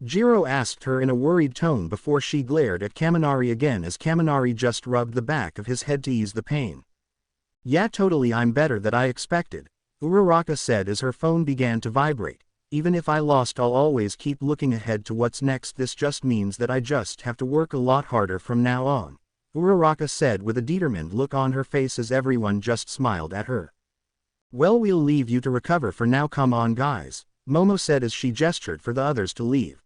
Jiro asked her in a worried tone before she glared at Kaminari again as Kaminari just rubbed the back of his head to ease the pain. Yeah, totally, I'm better than I expected, Uraraka said as her phone began to vibrate. Even if I lost, I'll always keep looking ahead to what's next. This just means that I just have to work a lot harder from now on, Uraraka said with a determined look on her face as everyone just smiled at her. Well, we'll leave you to recover for now, come on guys, Momo said as she gestured for the others to leave.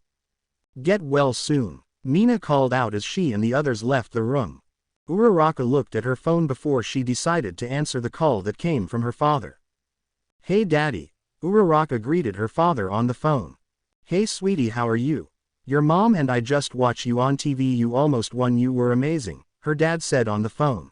Get well soon, Mina called out as she and the others left the room. Uraraka looked at her phone before she decided to answer the call that came from her father. "Hey Daddy." Uraraka greeted her father on the phone. "Hey sweetie, how are you? Your mom and I just watched you on TV, you almost won, you were amazing," her dad said on the phone.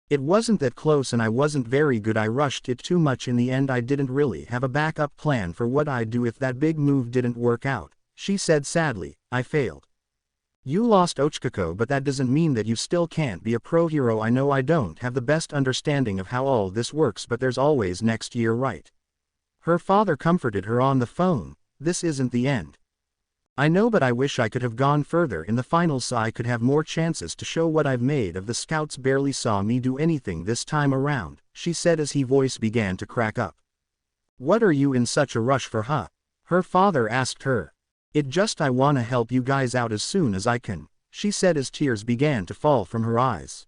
"It wasn't that close and I wasn't very good, I rushed it too much in the end, I didn't really have a backup plan for what I'd do if that big move didn't work out," she said sadly. "I failed. You lost Ochikako, but that doesn't mean that you still can't be a pro hero. I know I don't have the best understanding of how all this works, but there's always next year, right?" Her father comforted her on the phone. "This isn't the end. I know, but I wish I could have gone further in the finals so I could have more chances to show what I've made of. The scouts barely saw me do anything this time around," she said as his voice began to crack up. "What are you in such a rush for, huh?" her father asked her. "It just I wanna help you guys out as soon as I can," she said as tears began to fall from her eyes.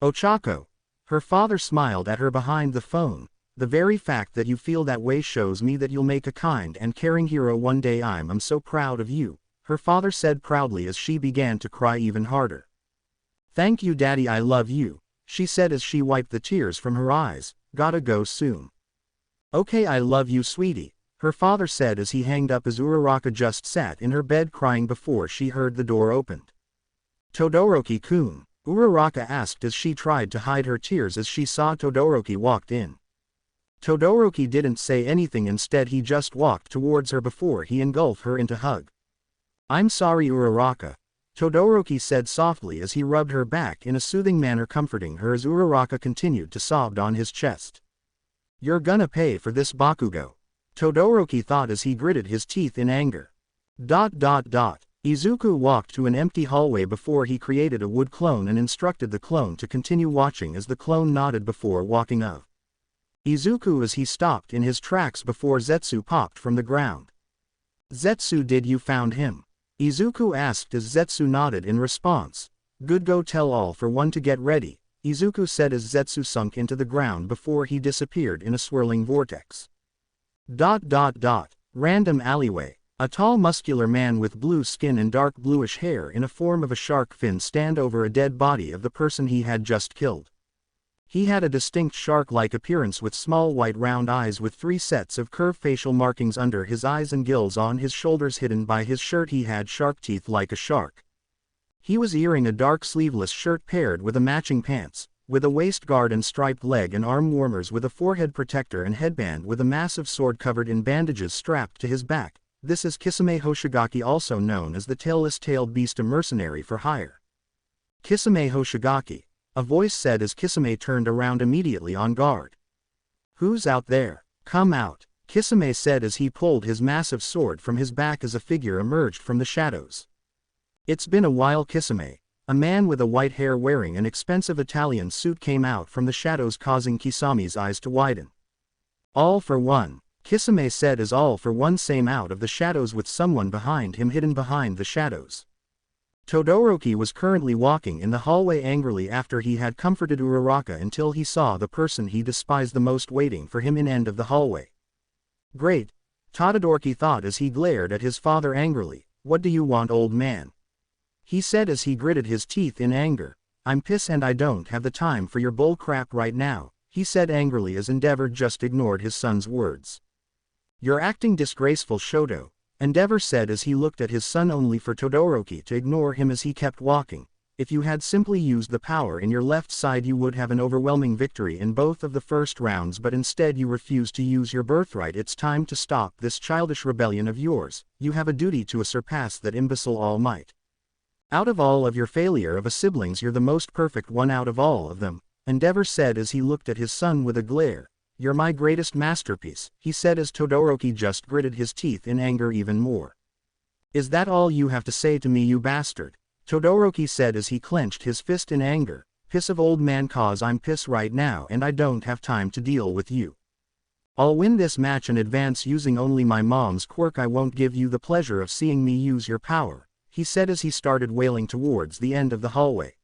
"Ochako." Her father smiled at her behind the phone. "The very fact that you feel that way shows me that you'll make a kind and caring hero one day. I'm so proud of you," her father said proudly as she began to cry even harder. "Thank you Daddy, I love you," she said as she wiped the tears from her eyes. "Gotta go soon." "Okay, I love you sweetie," her father said as he hanged up as Uraraka just sat in her bed crying before she heard the door opened. "Todoroki-kun?" Uraraka asked as she tried to hide her tears as she saw Todoroki walked in. Todoroki didn't say anything, instead he just walked towards her before he engulfed her into a hug. "I'm sorry Uraraka," Todoroki said softly as he rubbed her back in a soothing manner, comforting her as Uraraka continued to sob on his chest. "You're gonna pay for this, Bakugo," Todoroki thought as he gritted his teeth in anger. Izuku walked to an empty hallway before he created a wood clone and instructed the clone to continue watching as the clone nodded before walking off. Izuku as he stopped in his tracks before Zetsu popped from the ground. "Zetsu, did you found him?" Izuku asked as Zetsu nodded in response. "Good, go tell all for one to get ready," Izuku said as Zetsu sunk into the ground before he disappeared in a swirling vortex. Random alleyway. A tall muscular man with blue skin and dark bluish hair in a form of a shark fin stand over a dead body of the person he had just killed. He had a distinct shark-like appearance with small white round eyes with 3 sets of curved facial markings under his eyes and gills on his shoulders. Hidden by his shirt he had shark teeth like a shark. He was wearing a dark sleeveless shirt paired with a matching pants, with a waist guard and striped leg and arm warmers with a forehead protector and headband with a massive sword covered in bandages strapped to his back. This is Kisame Hoshigaki, also known as the tailless-tailed beast, a mercenary for hire. "Kisame Hoshigaki," a voice said as Kisame turned around immediately on guard. "Who's out there? Come out," Kisame said as he pulled his massive sword from his back as a figure emerged from the shadows. "It's been a while." Kisame, a man with a white hair wearing an expensive Italian suit, came out from the shadows, causing Kisame's eyes to widen. "All for one," Kisame said as All for One came out of the shadows with someone behind him hidden behind the shadows. Todoroki was currently walking in the hallway angrily after he had comforted Uraraka until he saw the person he despised the most waiting for him in end of the hallway. "Great," Todoroki thought as he glared at his father angrily. "What do you want, old man?" he said as he gritted his teeth in anger. "I'm pissed and I don't have the time for your bull crap right now," he said angrily as Endeavor just ignored his son's words. "You're acting disgraceful, Shoto," Endeavor said as he looked at his son, only for Todoroki to ignore him as he kept walking. "If you had simply used the power in your left side you would have an overwhelming victory in both of the first rounds, but instead you refused to use your birthright. It's time to stop this childish rebellion of yours. You have a duty to surpass that imbecile All Might. Out of all of your failure of a siblings you're the most perfect one out of all of them," Endeavor said as he looked at his son with a glare. "You're my greatest masterpiece," he said as Todoroki just gritted his teeth in anger even more. "Is that all you have to say to me, you bastard?" Todoroki said as he clenched his fist in anger. "Piss of old man, cause I'm pissed right now and I don't have time to deal with you. I'll win this match and advance using only my mom's quirk. I won't give you the pleasure of seeing me use your power," he said as he started wailing towards the end of the hallway.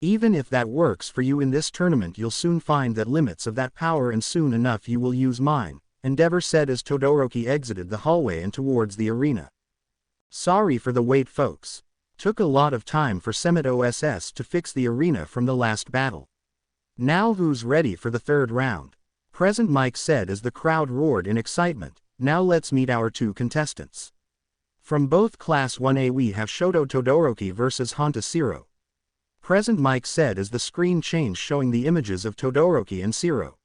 "Even if that works for you in this tournament you'll soon find that limits of that power and soon enough you will use mine," Endeavor said as Todoroki exited the hallway and towards the arena. "Sorry for the wait folks." Took a lot of time for Semet OSS to fix the arena from the last battle. Now who's ready for the third round? Present Mike said as the crowd roared in excitement. Now let's meet our two contestants. From both Class 1A we have Shoto Todoroki vs Honta Shiro. Present Mike said as the screen changed showing the images of Todoroki and Shiro.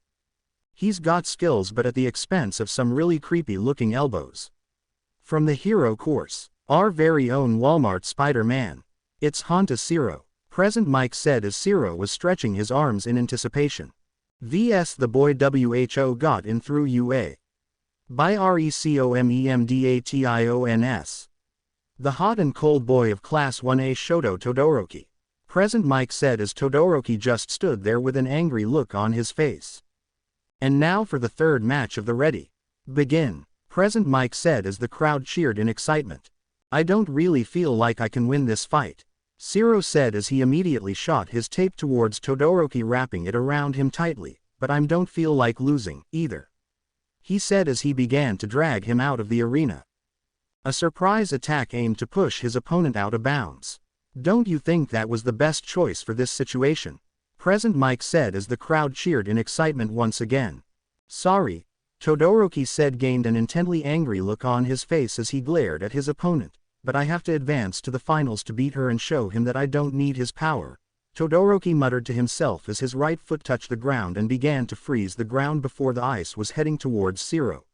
He's got skills but at the expense of some really creepy looking elbows. From the hero course, our very own Walmart Spider-Man. It's Honta Shiro. Present Mike said as Shiro was stretching his arms in anticipation. VS the boy WHO got in through UA. By RECOMEMDATIONS. The hot and cold boy of Class 1A Shoto Todoroki. Present Mike said as Todoroki just stood there with an angry look on his face. And now for the third match of the ready. Begin. Present Mike said as the crowd cheered in excitement. I don't really feel like I can win this fight. Shiro said as he immediately shot his tape towards Todoroki, wrapping it around him tightly, but I don't feel like losing, either. He said as he began to drag him out of the arena. A surprise attack aimed to push his opponent out of bounds. Don't you think that was the best choice for this situation? Present Mike said as the crowd cheered in excitement once again. Sorry, Todoroki said, gained an intently angry look on his face as he glared at his opponent, but I have to advance to the finals to beat her and show him that I don't need his power. Todoroki muttered to himself as his right foot touched the ground and began to freeze the ground before the ice was heading towards Shiro.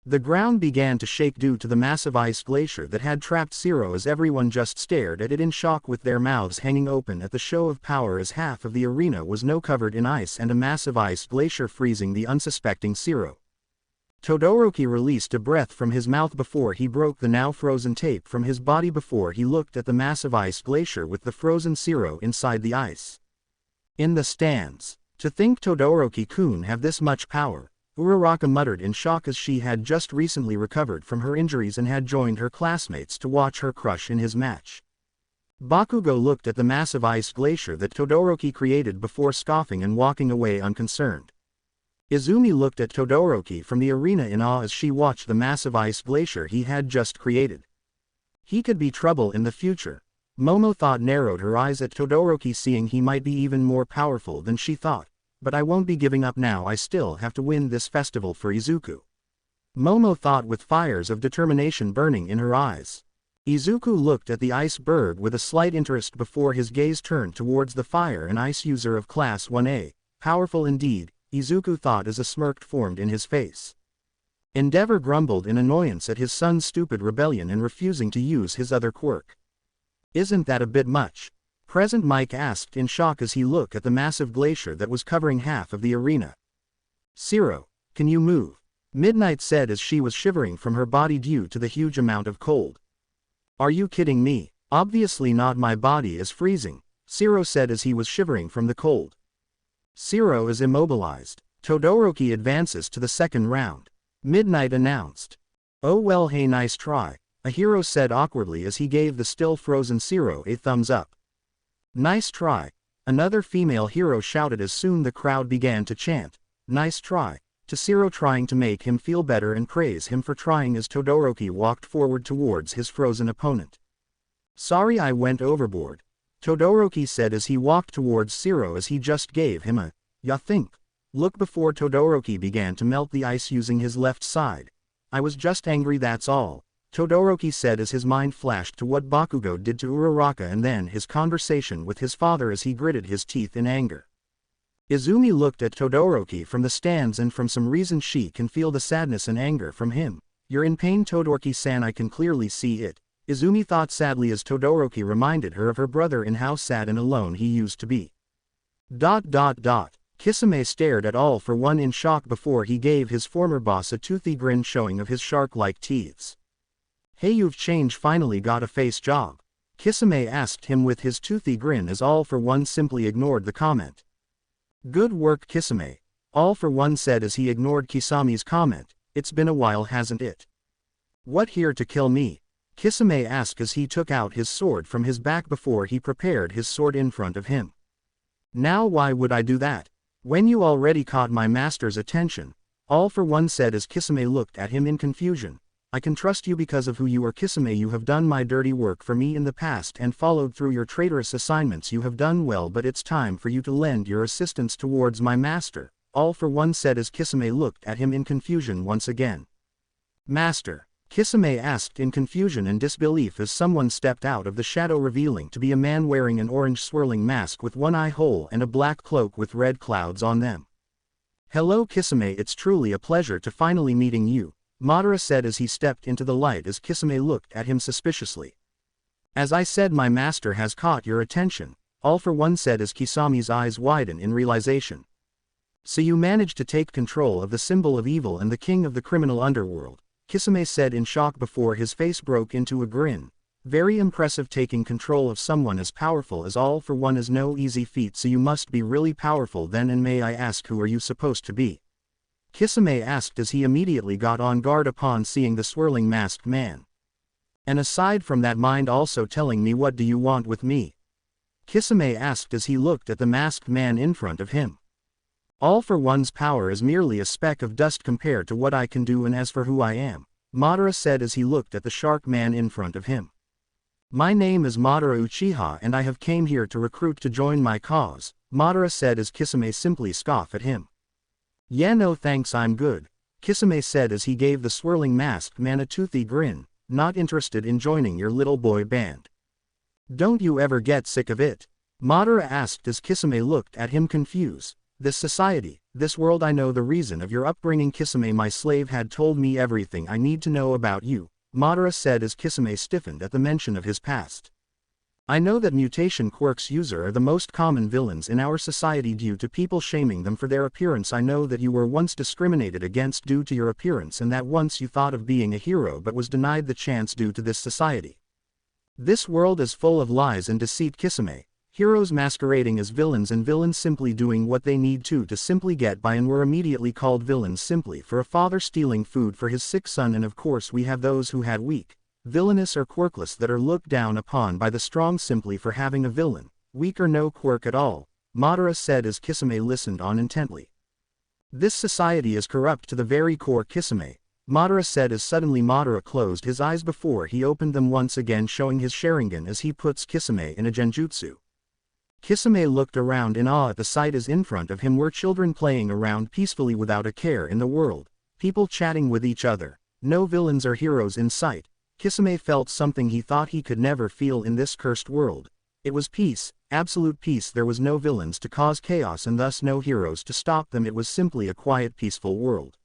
The ground began to shake due to the massive ice glacier that had trapped Shiro as everyone just stared at it in shock with their mouths hanging open at the show of power as half of the arena was now covered in ice and a massive ice glacier freezing the unsuspecting Shiro. Todoroki released a breath from his mouth before he broke the now frozen tape from his body before he looked at the massive ice glacier with the frozen Shiro inside the ice. In the stands, to think Todoroki-kun have this much power, Uraraka muttered in shock as she had just recently recovered from her injuries and had joined her classmates to watch her crush in his match. Bakugo looked at the massive ice glacier that Todoroki created before scoffing and walking away unconcerned. Izumi looked at Todoroki from the arena in awe as she watched the massive ice glacier he had just created. He could be trouble in the future. Momo thought narrowed her eyes at Todoroki, seeing he might be even more powerful than she thought. But I won't be giving up now, I still have to win this festival for Izuku. Momo thought with fires of determination burning in her eyes. Izuku looked at the iceberg with a slight interest before his gaze turned towards the fire and ice user of Class 1A. Powerful indeed, Izuku thought as a smirk formed in his face. Endeavor grumbled in annoyance at his son's stupid rebellion and refusing to use his other quirk. Isn't that a bit much? Present Mike asked in shock as he looked at the massive glacier that was covering half of the arena. Shiro, can you move? Midnight said as she was shivering from her body due to the huge amount of cold. Are you kidding me? Obviously not, my body is freezing, Shiro said as he was shivering from the cold. Shiro is immobilized. Todoroki advances to the second round. Midnight announced. Oh well, hey, nice try, a hero said awkwardly as he gave the still frozen Shiro a thumbs up. Nice try, another female hero shouted as soon the crowd began to chant, nice try, to Shiro, trying to make him feel better and praise him for trying as Todoroki walked forward towards his frozen opponent. Sorry, I went overboard, Todoroki said as he walked towards Shiro as he just gave him a, ya think, look before Todoroki began to melt the ice using his left side. I was just angry, that's all, Todoroki said as his mind flashed to what Bakugo did to Uraraka and then his conversation with his father as he gritted his teeth in anger. Izumi looked at Todoroki from the stands and from some reason she can feel the sadness and anger from him. You're in pain, Todoroki-san, I can clearly see it, Izumi thought sadly as Todoroki reminded her of her brother and how sad and alone he used to be. Kisame stared at All for One in shock before he gave his former boss a toothy grin showing of his shark-like teeth. Hey, you've changed, finally got a face job? Kisame asked him with his toothy grin as All for One simply ignored the comment. Good work, Kisame, All for One said as he ignored Kisame's comment. It's been a while, hasn't it? What, here to kill me? Kisame asked as he took out his sword from his back before he prepared his sword in front of him. Now why would I do that? When you already caught my master's attention, All for One said as Kisame looked at him in confusion. I can trust you because of who you are. Kisame, you have done my dirty work for me in the past and followed through your traitorous assignments. You have done well, but it's time for you to lend your assistance towards my master, All for One said as Kisame looked at him in confusion once again. Master? Kisame asked in confusion and disbelief as someone stepped out of the shadow, revealing to be a man wearing an orange swirling mask with one eye hole and a black cloak with red clouds on them. Hello Kisame, it's truly a pleasure to finally meeting you, Madara said as he stepped into the light as Kisame looked at him suspiciously. As I said, my master has caught your attention, All for One said as Kisame's eyes widened in realization. So you managed to take control of the symbol of evil and the king of the criminal underworld, Kisame said in shock before his face broke into a grin. Very impressive. Taking control of someone as powerful as All for One is no easy feat, so you must be really powerful then, and may I ask who are you supposed to be? Kisame asked as he immediately got on guard upon seeing the swirling masked man. And aside from that, mind also telling me what do you want with me? Kisame asked as he looked at the masked man in front of him. All for One's power is merely a speck of dust compared to what I can do, and as for who I am, Madara said as he looked at the shark man in front of him. My name is Madara Uchiha and I have came here to recruit to join my cause, Madara said as Kisame simply scoffed at him. Yeah, no thanks, I'm good, Kisame said as he gave the swirling masked man a toothy grin, not interested in joining your little boy band. Don't you ever get sick of it? Madara asked as Kisame looked at him confused. This society, this world, I know the reason of your upbringing. Kisame, my slave had told me everything I need to know about you, Madara said as Kisame stiffened at the mention of his past. I know that mutation quirks user are the most common villains in our society due to people shaming them for their appearance. I know that you were once discriminated against due to your appearance and that once you thought of being a hero but was denied the chance due to this society. This world is full of lies and deceit, Kisame. Heroes masquerading as villains and villains simply doing what they need to simply get by and were immediately called villains simply for a father stealing food for his sick son. And of course we have those who had weak, villainous or quirkless that are looked down upon by the strong simply for having a villain, weak or no quirk at all, Madara said as Kisame listened on intently. This society is corrupt to the very core, Kisame, Madara said as suddenly Madara closed his eyes before he opened them once again, showing his Sharingan as he puts Kisame in a genjutsu. Kisame looked around in awe at the sight as in front of him were children playing around peacefully without a care in the world, people chatting with each other, no villains or heroes in sight. Kisame felt something he thought he could never feel in this cursed world. It was peace, absolute peace. There was no villains to cause chaos and thus no heroes to stop them. It was simply a quiet, peaceful world.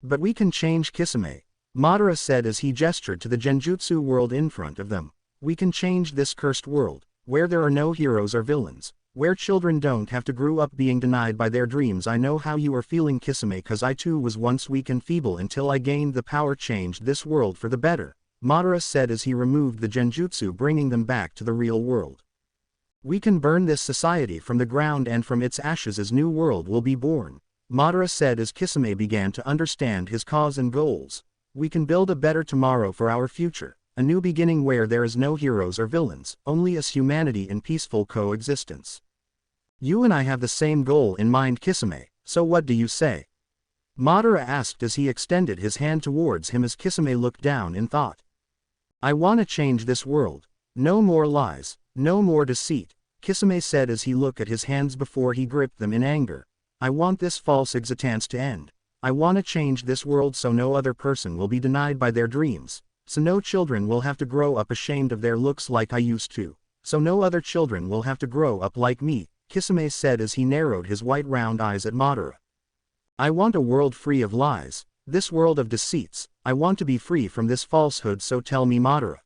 But we can change, Kisame, Madara said as he gestured to the genjutsu world in front of them. We can change this cursed world, where there are no heroes or villains, where children don't have to grow up being denied by their dreams. I know how you are feeling, Kisame, cause I too was once weak and feeble until I gained the power, changed this world for the better, Madara said as he removed the genjutsu, bringing them back to the real world. We can burn this society from the ground and from its ashes a new world will be born, Madara said as Kisame began to understand his cause and goals. We can build a better tomorrow for our future, a new beginning where there is no heroes or villains, only us humanity in peaceful coexistence. You and I have the same goal in mind, Kisame, so what do you say? Madara asked as he extended his hand towards him as Kisame looked down in thought. I want to change this world. No more lies, no more deceit, Kisame said as he looked at his hands before he gripped them in anger. I want this false existence to end. I want to change this world so no other person will be denied by their dreams, so no children will have to grow up ashamed of their looks like I used to, so no other children will have to grow up like me, Kisame said as he narrowed his white round eyes at Madara. I want a world free of lies, this world of deceits. I want to be free from this falsehood, so tell me, Madara.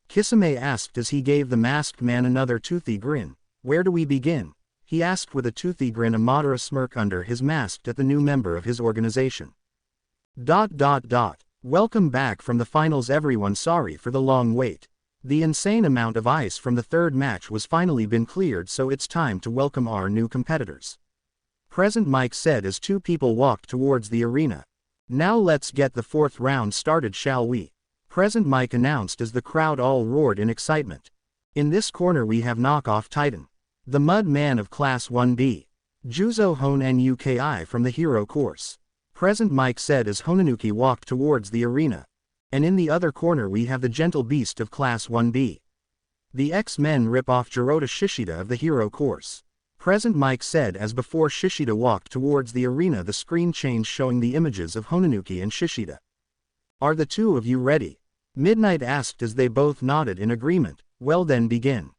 Kisame asked as he gave the masked man another toothy grin. Where do we begin? He asked with a toothy grin, a Madara smirk under his mask at the new member of his organization. ... Welcome back from the finals everyone, sorry for the long wait. The insane amount of ice from the third match was finally been cleared, so it's time to welcome our new competitors. Present Mike said as two people walked towards the arena. Now let's get the fourth round started, shall we? Present Mike announced as the crowd all roared in excitement. In this corner we have knockoff Titan, the Mud Man of Class 1B, Juzo Honenuki from the Hero course. Present Mike said as Honenuki walked towards the arena. And in the other corner we have the gentle beast of Class 1B. The X-Men rip off Jirota Shishida of the hero course. Present Mike said as before Shishida walked towards the arena. The screen changed showing the images of Hononuki and Shishida. Are the two of you ready? Midnight asked as they both nodded in agreement. Well then begin.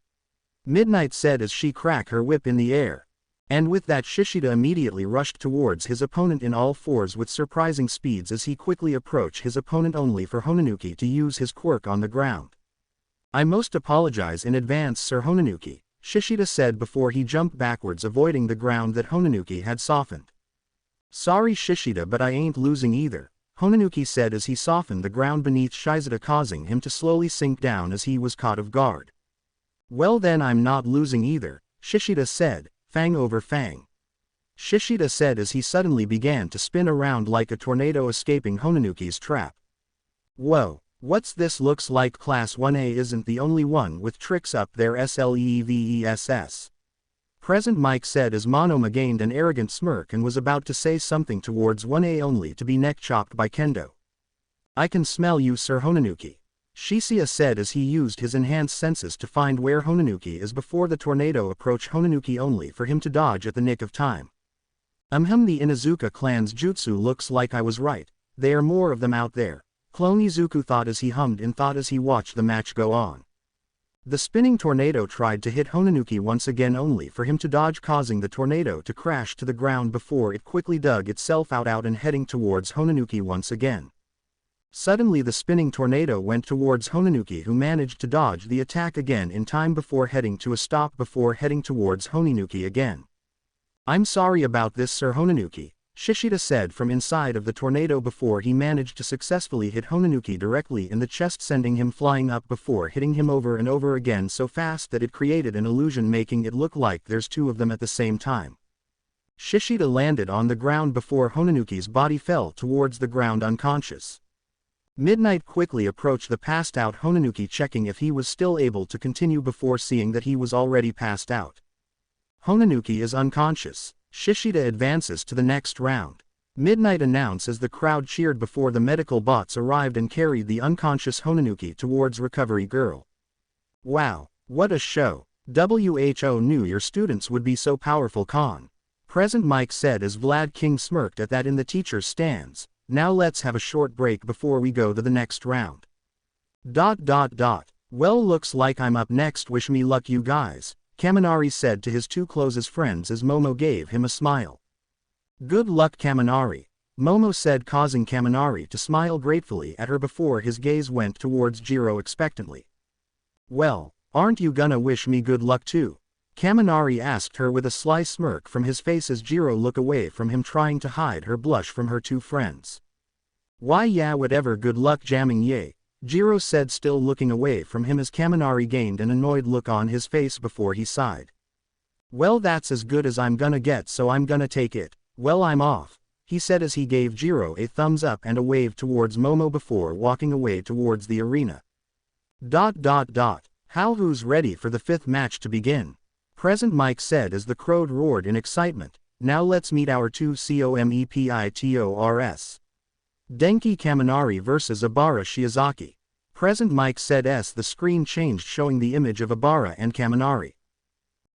Midnight said as she cracked her whip in the air. And with that Shishida immediately rushed towards his opponent in all fours with surprising speeds as he quickly approached his opponent only for Hononuki to use his quirk on the ground. I most apologize in advance Sir Hononuki, Shishida said before he jumped backwards avoiding the ground that Hononuki had softened. Sorry Shishida but I ain't losing either, Hononuki said as he softened the ground beneath Shishida causing him to slowly sink down as he was caught off guard. Well then I'm not losing either, Shishida said, fang over fang. Shishida said as he suddenly began to spin around like a tornado escaping Hononuki's trap. Whoa, what's this? Looks like Class 1A isn't the only one with tricks up their sleeves. Present Mike said as Momo gained an arrogant smirk and was about to say something towards 1A only to be neck-chopped by Kendo. I can smell you Sir Hononuki, Shinszo said as he used his enhanced senses to find where Hononuki is before the tornado approached Hononuki only for him to dodge at the nick of time. The Inuzuka clan's jutsu looks like I was right, there are more of them out there, Clone Izuku thought as he hummed in thought as he watched the match go on. The spinning tornado tried to hit Hononuki once again only for him to dodge causing the tornado to crash to the ground before it quickly dug itself out and heading towards Hononuki once again. Suddenly the spinning tornado went towards Hononuki who managed to dodge the attack again in time before heading to a stop before heading towards Hononuki again. I'm sorry about this Sir Hononuki, Shishida said from inside of the tornado before he managed to successfully hit Hononuki directly in the chest sending him flying up before hitting him over and over again so fast that it created an illusion making it look like there's two of them at the same time. Shishida landed on the ground before Hononuki's body fell towards the ground unconscious. Midnight quickly approached the passed out Hononuki checking if he was still able to continue before seeing that he was already passed out. Hononuki is unconscious. Shishida advances to the next round. Midnight announced as the crowd cheered before the medical bots arrived and carried the unconscious Hononuki towards Recovery Girl. Wow, what a show. WHO knew your students would be so powerful Con. Present Mike said as Vlad King smirked at that in the teacher's stands. Now let's have a short break before we go to the next round. Well looks like I'm up next wish me luck you guys, Kaminari said to his two closest friends as Momo gave him a smile. Good luck Kaminari, Momo said causing Kaminari to smile gratefully at her before his gaze went towards Jiro expectantly. Well, aren't you gonna wish me good luck too? Kaminari asked her with a sly smirk from his face as Jiro looked away from him trying to hide her blush from her two friends. Why yeah whatever good luck jamming yay, Jiro said still looking away from him as Kaminari gained an annoyed look on his face before he sighed. Well that's as good as I'm gonna get so I'm gonna take it, well I'm off, he said as he gave Jiro a thumbs up and a wave towards Momo before walking away towards the arena. How who's ready for the fifth match to begin? Present Mike said as the crowd roared in excitement, now let's meet our two competitors. Denki Kaminari vs Abara Shiozaki. Present Mike said as the screen changed showing the image of Abara and Kaminari.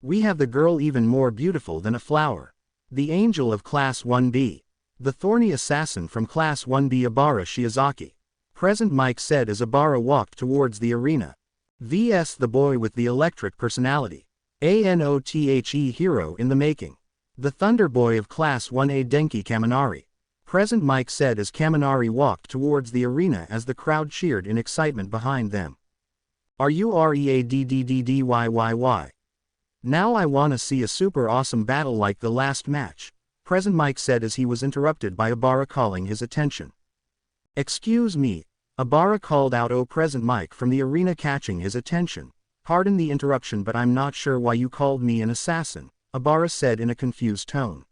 We have the girl even more beautiful than a flower. The angel of Class 1B. The thorny assassin from Class 1B Abara Shiozaki. Present Mike said as Abara walked towards the arena. vs the boy with the electric personality. ANOTHE hero in the making. The Thunder Boy of Class 1A Denki Kaminari. Present Mike said as Kaminari walked towards the arena as the crowd cheered in excitement behind them. Are you readddyy? Now I wanna see a super awesome battle like the last match, Present Mike said as he was interrupted by Abara calling his attention. Excuse me, Abara called out Present Mike from the arena catching his attention. Pardon the interruption but I'm not sure why you called me an assassin, Abara said in a confused tone.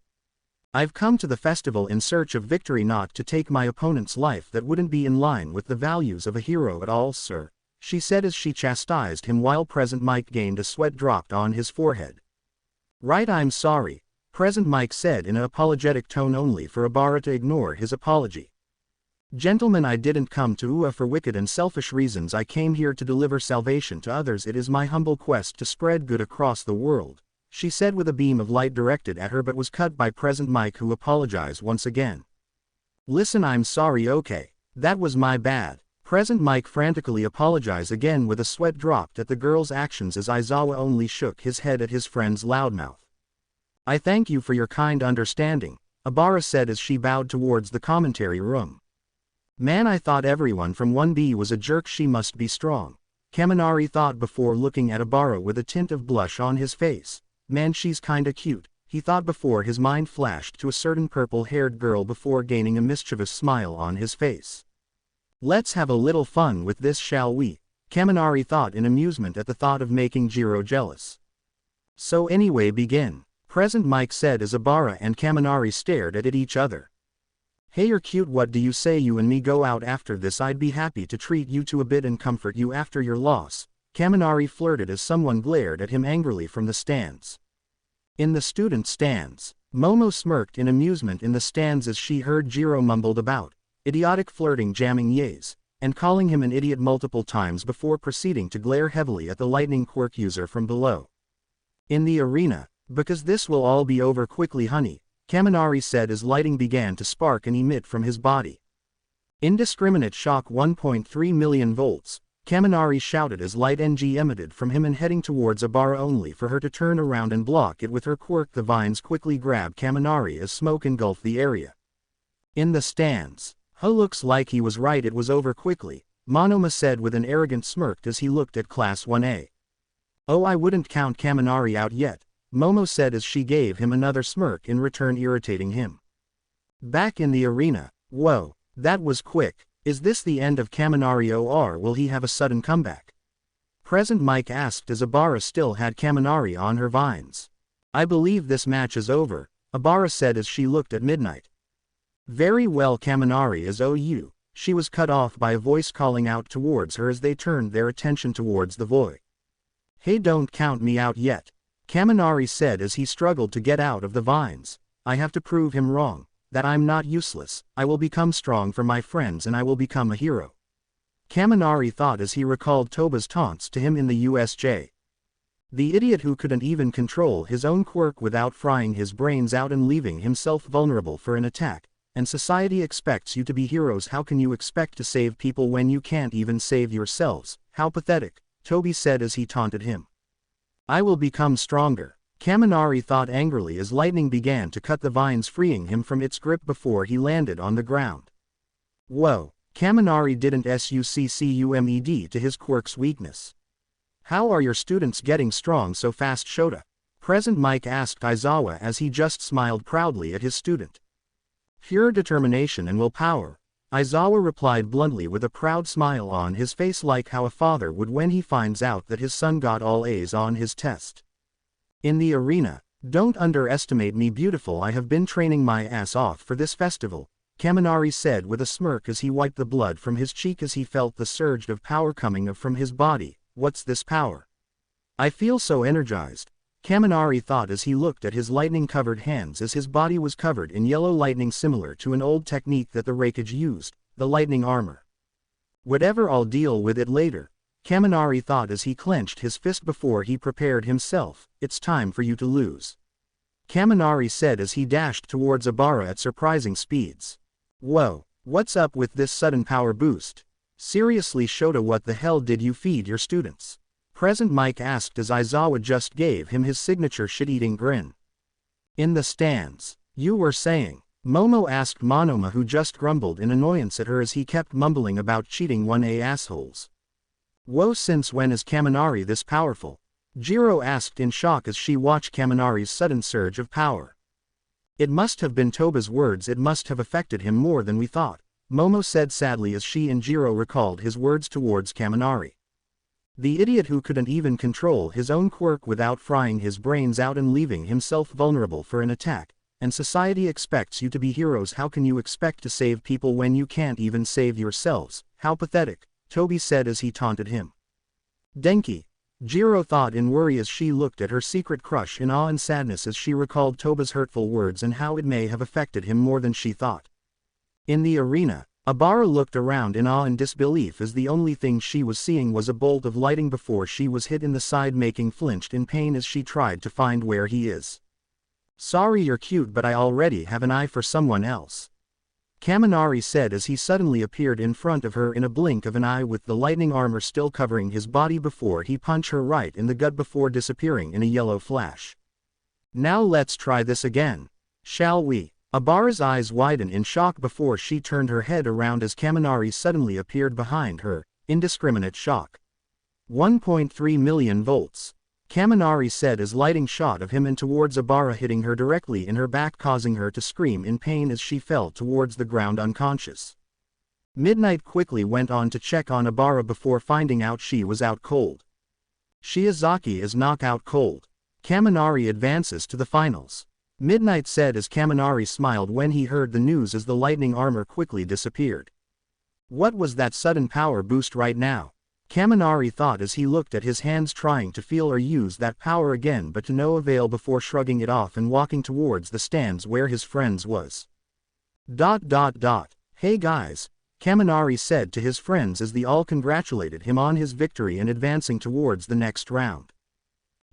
I've come to the festival in search of victory not to take my opponent's life that wouldn't be in line with the values of a hero at all sir, she said as she chastised him while Present Mike gained a sweat dropped on his forehead. Right I'm sorry, Present Mike said in an apologetic tone only for Abara to ignore his apology. Gentlemen, I didn't come to Ua for wicked and selfish reasons. I came here to deliver salvation to others. It is my humble quest to spread good across the world, she said with a beam of light directed at her, but was cut by Present Mike, who apologized once again. Listen, I'm sorry, okay. That was my bad. Present Mike frantically apologized again with a sweat dropped at the girl's actions as Aizawa only shook his head at his friend's loudmouth. I thank you for your kind understanding, Abara said as she bowed towards the commentary room. Man, I thought everyone from 1B was a jerk. She must be strong, Kaminari thought before looking at Abara with a tint of blush on his face. Man, she's kinda cute, he thought before his mind flashed to a certain purple-haired girl before gaining a mischievous smile on his face. Let's have a little fun with this, shall we? Kaminari thought in amusement at the thought of making Jiro jealous. So anyway, begin, Present Mike said as Abara and Kaminari stared at each other. Hey, you're cute. What do you say you and me go out after this? I'd be happy to treat you to a bit and comfort you after your loss, Kaminari flirted as someone glared at him angrily from the stands. In the student stands, Momo smirked in amusement in the stands as she heard Jiro mumbled about idiotic flirting, jamming yays, and calling him an idiot multiple times before proceeding to glare heavily at the lightning quirk user from below. In the arena, because this will all be over quickly, honey, Kaminari said as lighting began to spark and emit from his body. Indiscriminate shock, 1.3 million volts, Kaminari shouted as light NG emitted from him and heading towards Abara only for her to turn around and block it with her quirk. The vines quickly grabbed Kaminari as smoke engulfed the area. In the stands, looks like he was right, it was over quickly, Monoma said with an arrogant smirk as he looked at Class 1A. Oh, I wouldn't count Kaminari out yet, Momo said as she gave him another smirk in return, irritating him. Back in the arena, whoa, that was quick. Is this the end of Kaminari, or will he have a sudden comeback? Present Mike asked as Abara still had Kaminari on her vines. I believe this match is over, Abara said as she looked at Midnight. Very well, Kaminari is OU, she was cut off by a voice calling out towards her as they turned their attention towards the void. Hey, don't count me out yet, Kaminari said as he struggled to get out of the vines. I have to prove him wrong, that I'm not useless. I will become strong for my friends and I will become a hero, Kaminari thought as he recalled Toba's taunts to him in the USJ. The idiot who couldn't even control his own quirk without frying his brains out and leaving himself vulnerable for an attack. And society expects you to be heroes. How can you expect to save people when you can't even save yourselves? How pathetic, Toby said as he taunted him. I will become stronger, Kaminari thought angrily as lightning began to cut the vines, freeing him from its grip before he landed on the ground. Whoa, Kaminari didn't succumed to his quirk's weakness. How are your students getting strong so fast, Shota? Present Mike asked Aizawa as he just smiled proudly at his student. Pure determination and willpower, Aizawa replied bluntly with a proud smile on his face, like how a father would when he finds out that his son got all A's on his test. In the arena, don't underestimate me, beautiful. I have been training my ass off for this festival, Kaminari said with a smirk as he wiped the blood from his cheek as he felt the surge of power coming from his body. What's this power? I feel so energized, Kaminari thought as he looked at his lightning-covered hands as his body was covered in yellow lightning, similar to an old technique that the Raikage used, the lightning armor. Whatever, I'll deal with it later, Kaminari thought as he clenched his fist before he prepared himself. It's time for you to lose, Kaminari said as he dashed towards Abara at surprising speeds. Whoa, what's up with this sudden power boost? Seriously, Shota, what the hell did you feed your students? Present Mike asked as Aizawa just gave him his signature shit-eating grin. In the stands, you were saying, Momo asked Monoma, who just grumbled in annoyance at her as he kept mumbling about cheating 1A assholes. Whoa, since when is Kaminari this powerful? Jiro asked in shock as she watched Kaminari's sudden surge of power. It must have been Toba's words, it must have affected him more than we thought, Momo said sadly as she and Jiro recalled his words towards Kaminari. The idiot who couldn't even control his own quirk without frying his brains out and leaving himself vulnerable for an attack, and society expects you to be heroes. How can you expect to save people when you can't even save yourselves? How pathetic, Toby said as he taunted him. Denki, Jiro thought in worry as she looked at her secret crush in awe and sadness as she recalled Toba's hurtful words and how it may have affected him more than she thought. In the arena, Abara looked around in awe and disbelief as the only thing she was seeing was a bolt of lighting before she was hit in the side, making flinched in pain as she tried to find where he is. "Sorry, you're cute, but I already have an eye for someone else," Kaminari said as he suddenly appeared in front of her in a blink of an eye with the lightning armor still covering his body before he punched her right in the gut before disappearing in a yellow flash. "Now let's try this again. Shall we?" Abara's eyes widened in shock before she turned her head around as Kaminari suddenly appeared behind her, indiscriminate shock. 1.3 million volts. Kaminari said as lighting shot of him and towards Abara, hitting her directly in her back, causing her to scream in pain as she fell towards the ground unconscious. Midnight quickly went on to check on Abara before finding out she was out cold. Shiozaki is knockout cold. Kaminari advances to the finals. Midnight said as Kaminari smiled when he heard the news as the lightning armor quickly disappeared. What was that sudden power boost right now? Kaminari thought as he looked at his hands, trying to feel or use that power again, but to no avail before shrugging it off and walking towards the stands where his friends was. Hey guys, Kaminari said to his friends as they all congratulated him on his victory and advancing towards the next round.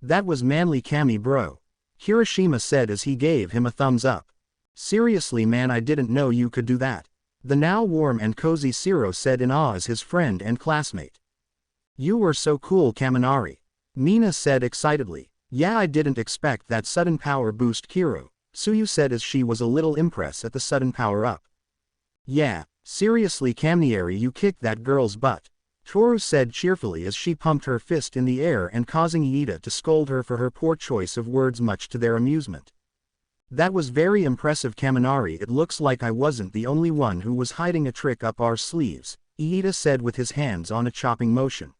That was manly, Kami bro, Hiroshima said as he gave him a thumbs up. Seriously man, I didn't know you could do that, the now warm and cozy Zero said in awe as his friend and classmate. You were so cool, Kaminari, Mina said excitedly. Yeah, I didn't expect that sudden power boost, Kiro, Suyu said as she was a little impressed at the sudden power up. Yeah, seriously Kaminari, you kicked that girl's butt, Toru said cheerfully as she pumped her fist in the air and causing Iida to scold her for her poor choice of words, much to their amusement. That was very impressive, Kaminari. It looks like I wasn't the only one who was hiding a trick up our sleeves, Iida said with his hands on a chopping motion.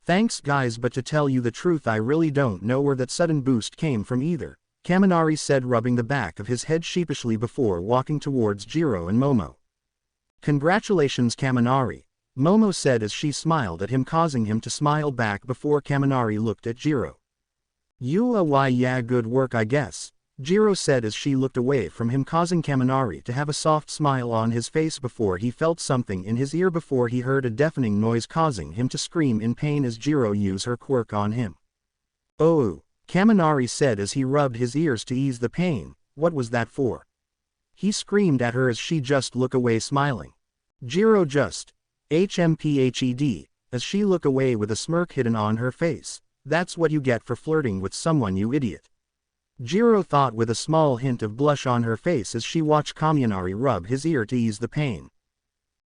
Thanks guys, but to tell you the truth, I really don't know where that sudden boost came from either, Kaminari said, rubbing the back of his head sheepishly before walking towards Jiro and Momo. Congratulations Kaminari, Momo said as she smiled at him, causing him to smile back before Kaminari looked at Jiro. Why yeah, good work I guess, Jiro said as she looked away from him, causing Kaminari to have a soft smile on his face before he felt something in his ear before he heard a deafening noise, causing him to scream in pain as Jiro used her quirk on him. Oh, Kaminari said as he rubbed his ears to ease the pain. What was that for? He screamed at her as she just looked away smiling. Jiro just HMPHED, as she looked away with a smirk hidden on her face. That's what you get for flirting with someone, you idiot, Jiro thought with a small hint of blush on her face as she watched Kaminari rub his ear to ease the pain.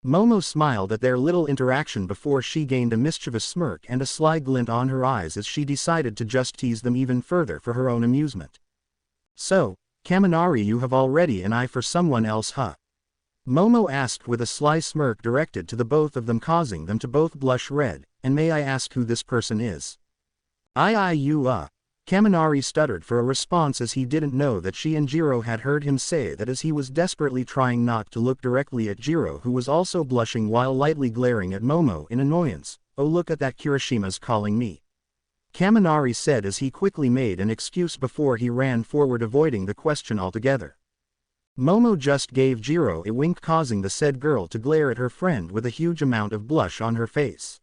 Momo smiled at their little interaction before she gained a mischievous smirk and a sly glint on her eyes as she decided to just tease them even further for her own amusement. So, Kaminari, you have already an eye for someone else, huh? Momo asked with a sly smirk directed to the both of them, causing them to both blush red. And may I ask who this person is? Kaminari stuttered for a response as he didn't know that she and Jiro had heard him say that, as he was desperately trying not to look directly at Jiro, who was also blushing while lightly glaring at Momo in annoyance. Oh, look at that, Kirishima's calling me, Kaminari said as he quickly made an excuse before he ran forward, avoiding the question altogether. Momo just gave Jiro a wink, causing the said girl to glare at her friend with a huge amount of blush on her face.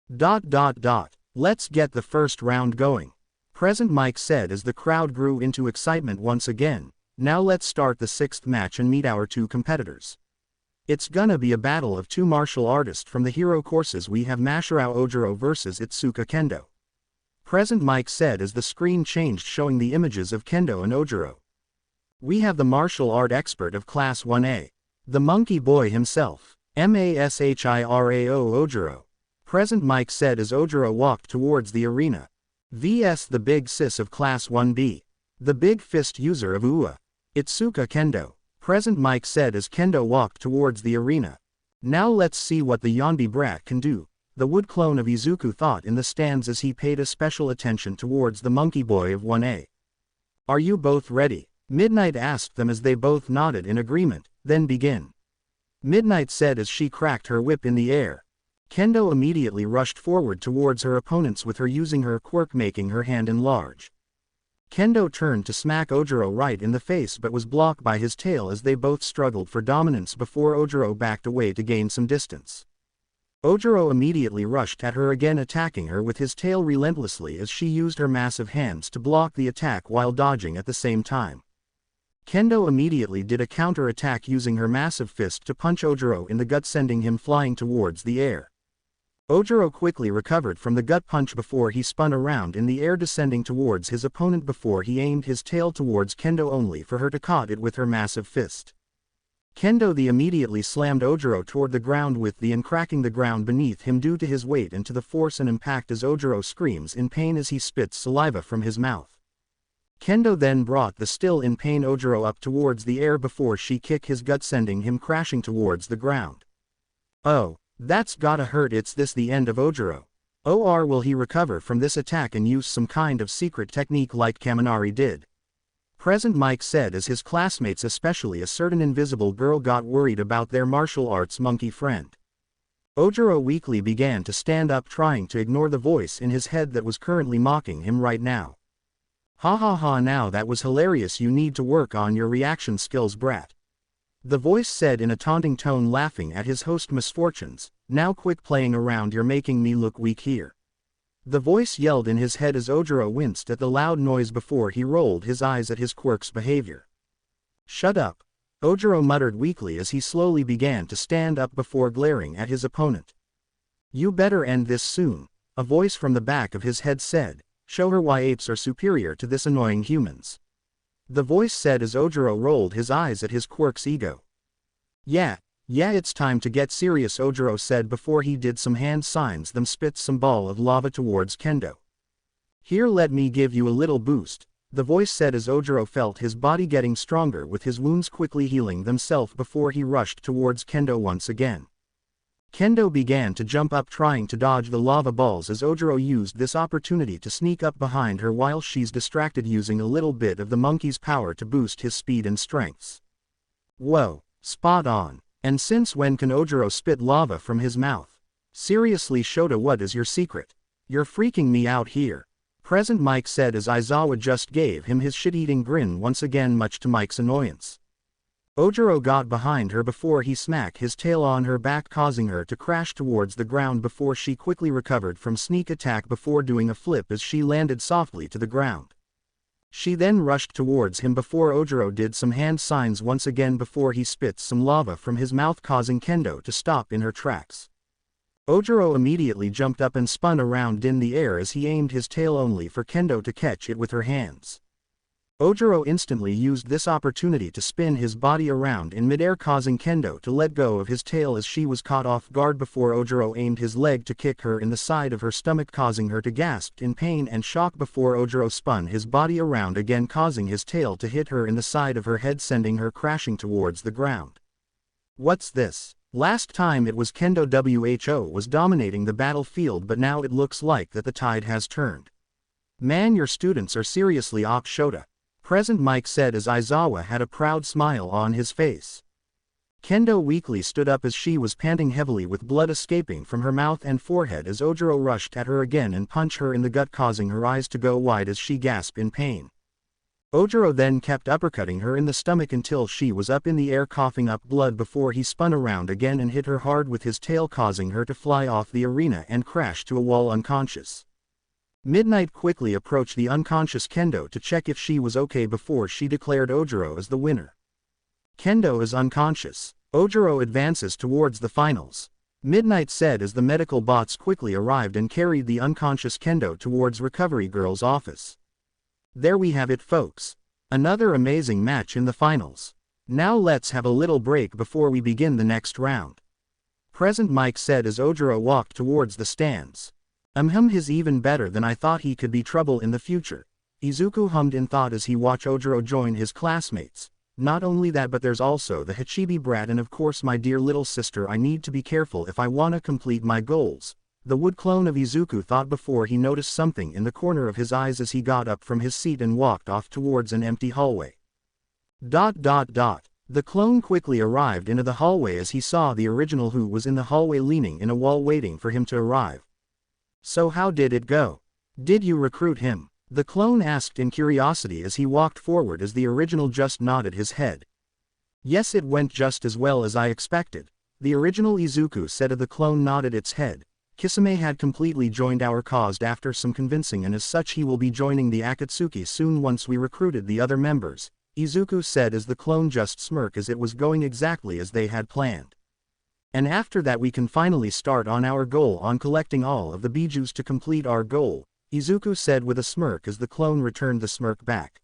Let's get the first round going, Present Mike said as the crowd grew into excitement once again. Now let's start the sixth match and meet our two competitors. It's gonna be a battle of two martial artists from the hero courses. We have Masharao Ojiro versus Itsuka Kendo, Present Mike said as the screen changed, showing the images of Kendo and Ojiro. We have the martial art expert of Class 1A, the monkey boy himself, Mashirao Ojiro, Present Mike said as Ojiro walked towards the arena. vs the big sis of Class 1B, the big fist user of UA, Itsuka Kendo, Present Mike said as Kendo walked towards the arena. Now let's see what the Yonbi brat can do, the wood clone of Izuku thought in the stands as he paid a special attention towards the monkey boy of 1A. Are you both ready? Midnight asked them as they both nodded in agreement. Then begin, Midnight said as she cracked her whip in the air. Kendo immediately rushed forward towards her opponents with her using her quirk, making her hand enlarge. Kendo turned to smack Ojiro right in the face but was blocked by his tail as they both struggled for dominance before Ojiro backed away to gain some distance. Ojiro immediately rushed at her again, attacking her with his tail relentlessly as she used her massive hands to block the attack while dodging at the same time. Kendo immediately did a counter-attack using her massive fist to punch Ojiro in the gut, sending him flying towards the air. Ojiro quickly recovered from the gut punch before he spun around in the air, descending towards his opponent before he aimed his tail towards Kendo only for her to caught it with her massive fist. Kendo immediately slammed Ojiro toward the ground with the and cracking the ground beneath him due to his weight and to the force and impact as Ojiro screams in pain as he spits saliva from his mouth. Kendo then brought the still in pain Ojiro up towards the air before she kicked his gut, sending him crashing towards the ground. Oh, that's gotta hurt. It's this the end of Ojiro? Or will he recover from this attack and use some kind of secret technique like Kamari did? Present Mike said as his classmates, especially a certain invisible girl, got worried about their martial arts monkey friend. Ojiro weakly began to stand up, trying to ignore the voice in his head that was currently mocking him right now. Ha ha ha, now that was hilarious. You need to work on your reaction skills, brat. The voice said in a taunting tone, laughing at his host misfortunes. Now quit playing around, you're making me look weak here. The voice yelled in his head as Ojiro winced at the loud noise before he rolled his eyes at his quirk's behavior. Shut up, Ojiro muttered weakly as he slowly began to stand up before glaring at his opponent. You better end this soon, a voice from the back of his head said. Show her why apes are superior to this annoying humans. The voice said as Ojiro rolled his eyes at his quirk's ego. Yeah, it's time to get serious, Ojiro said before he did some hand signs, then spit some ball of lava towards Kendo. Here, let me give you a little boost, the voice said as Ojiro felt his body getting stronger with his wounds quickly healing themselves before he rushed towards Kendo once again. Kendo began to jump up, trying to dodge the lava balls as Ojiro used this opportunity to sneak up behind her while she's distracted, using a little bit of the monkey's power to boost his speed and strengths. Whoa, spot on. And since when can Ojiro spit lava from his mouth? Seriously, Shota, what is your secret? You're freaking me out here. Present Mike said as Aizawa just gave him his shit-eating grin once again, much to Mike's annoyance. Ojiro got behind her before he smacked his tail on her back, causing her to crash towards the ground before she quickly recovered from sneak attack before doing a flip as she landed softly to the ground. She then rushed towards him before Ojiro did some hand signs once again before he spit some lava from his mouth, causing Kendo to stop in her tracks. Ojiro immediately jumped up and spun around in the air as he aimed his tail only for Kendo to catch it with her hands. Ojiro instantly used this opportunity to spin his body around in midair, causing Kendo to let go of his tail as she was caught off guard before Ojiro aimed his leg to kick her in the side of her stomach, causing her to gasp in pain and shock before Ojiro spun his body around again, causing his tail to hit her in the side of her head, sending her crashing towards the ground. What's this? Last time it was Kendo who was dominating the battlefield, but now it looks like that the tide has turned. Man, your students are seriously op, Shota. Present Mike said as Aizawa had a proud smile on his face. Kendo weakly stood up as she was panting heavily with blood escaping from her mouth and forehead as Ojiro rushed at her again and punched her in the gut, causing her eyes to go wide as she gasped in pain. Ojiro then kept uppercutting her in the stomach until she was up in the air coughing up blood before he spun around again and hit her hard with his tail, causing her to fly off the arena and crash to a wall unconscious. Midnight quickly approached the unconscious Kendo to check if she was okay before she declared Ojiro as the winner. Kendo is unconscious. Ojiro advances towards the finals. Midnight said as the medical bots quickly arrived and carried the unconscious Kendo towards Recovery Girl's office. There we have it, folks. Another amazing match in the finals. Now let's have a little break before we begin the next round. Present Mike said as Ojiro walked towards the stands. He's even better than I thought. He could be trouble in the future. Izuku hummed in thought as he watched Ojiro join his classmates. Not only that, but there's also the Hachibi brat, and of course my dear little sister. I need to be careful if I wanna complete my goals. The wood clone of Izuku thought before he noticed something in the corner of his eyes as he got up from his seat and walked off towards an empty hallway. The clone quickly arrived into the hallway as he saw the original, who was in the hallway leaning in a wall waiting for him to arrive. So how did it go? Did you recruit him? The clone asked in curiosity as he walked forward as the original just nodded his head. Yes, it went just as well as I expected, the original Izuku said as the clone nodded its head. Kisame had completely joined our cause after some convincing, and as such he will be joining the Akatsuki soon once we recruited the other members, Izuku said as the clone just smirked as it was going exactly as they had planned. And after that we can finally start on our goal on collecting all of the bijus to complete our goal, Izuku said with a smirk as the clone returned the smirk back.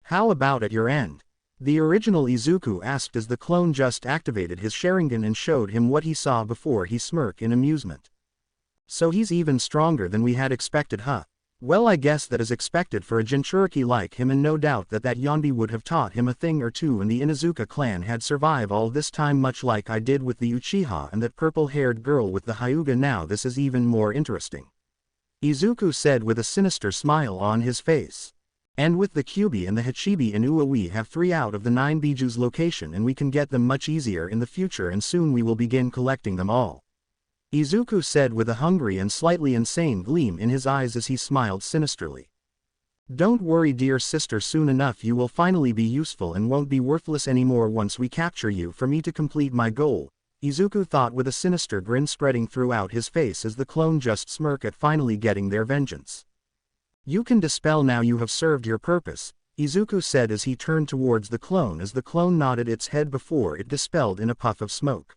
How about at your end? The original Izuku asked as the clone just activated his Sharingan and showed him what he saw before he smirked in amusement. So he's even stronger than we had expected, huh? Well, I guess that is expected for a Jinchuriki like him, and no doubt that Yonbi would have taught him a thing or two, and the Inuzuka clan had survived all this time much like I did with the Uchiha and that purple-haired girl with the Hyuga. Now this is even more interesting, Izuku said with a sinister smile on his face. And with the Kyubi and the Hachibi in Uwa, we have 3 out of the 9 bijus location, and we can get them much easier in the future, and soon we will begin collecting them all, Izuku said with a hungry and slightly insane gleam in his eyes as he smiled sinisterly. Don't worry dear sister, soon enough you will finally be useful and won't be worthless anymore once we capture you for me to complete my goal, Izuku thought with a sinister grin spreading throughout his face as the clone just smirked at finally getting their vengeance. You can dispel now, you have served your purpose, Izuku said as he turned towards the clone as the clone nodded its head before it dispelled in a puff of smoke.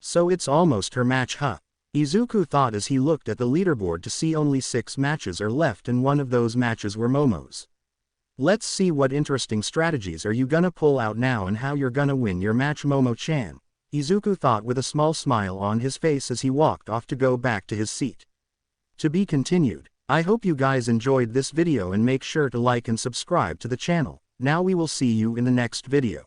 So it's almost her match, huh? Izuku thought as he looked at the leaderboard to see only 6 matches are left, and one of those matches were Momo's. Let's see what interesting strategies are you gonna pull out now and how you're gonna win your match, Momo-chan, Izuku thought with a small smile on his face as he walked off to go back to his seat. To be continued. I hope you guys enjoyed this video and make sure to like and subscribe to the channel. Now we will see you in the next video.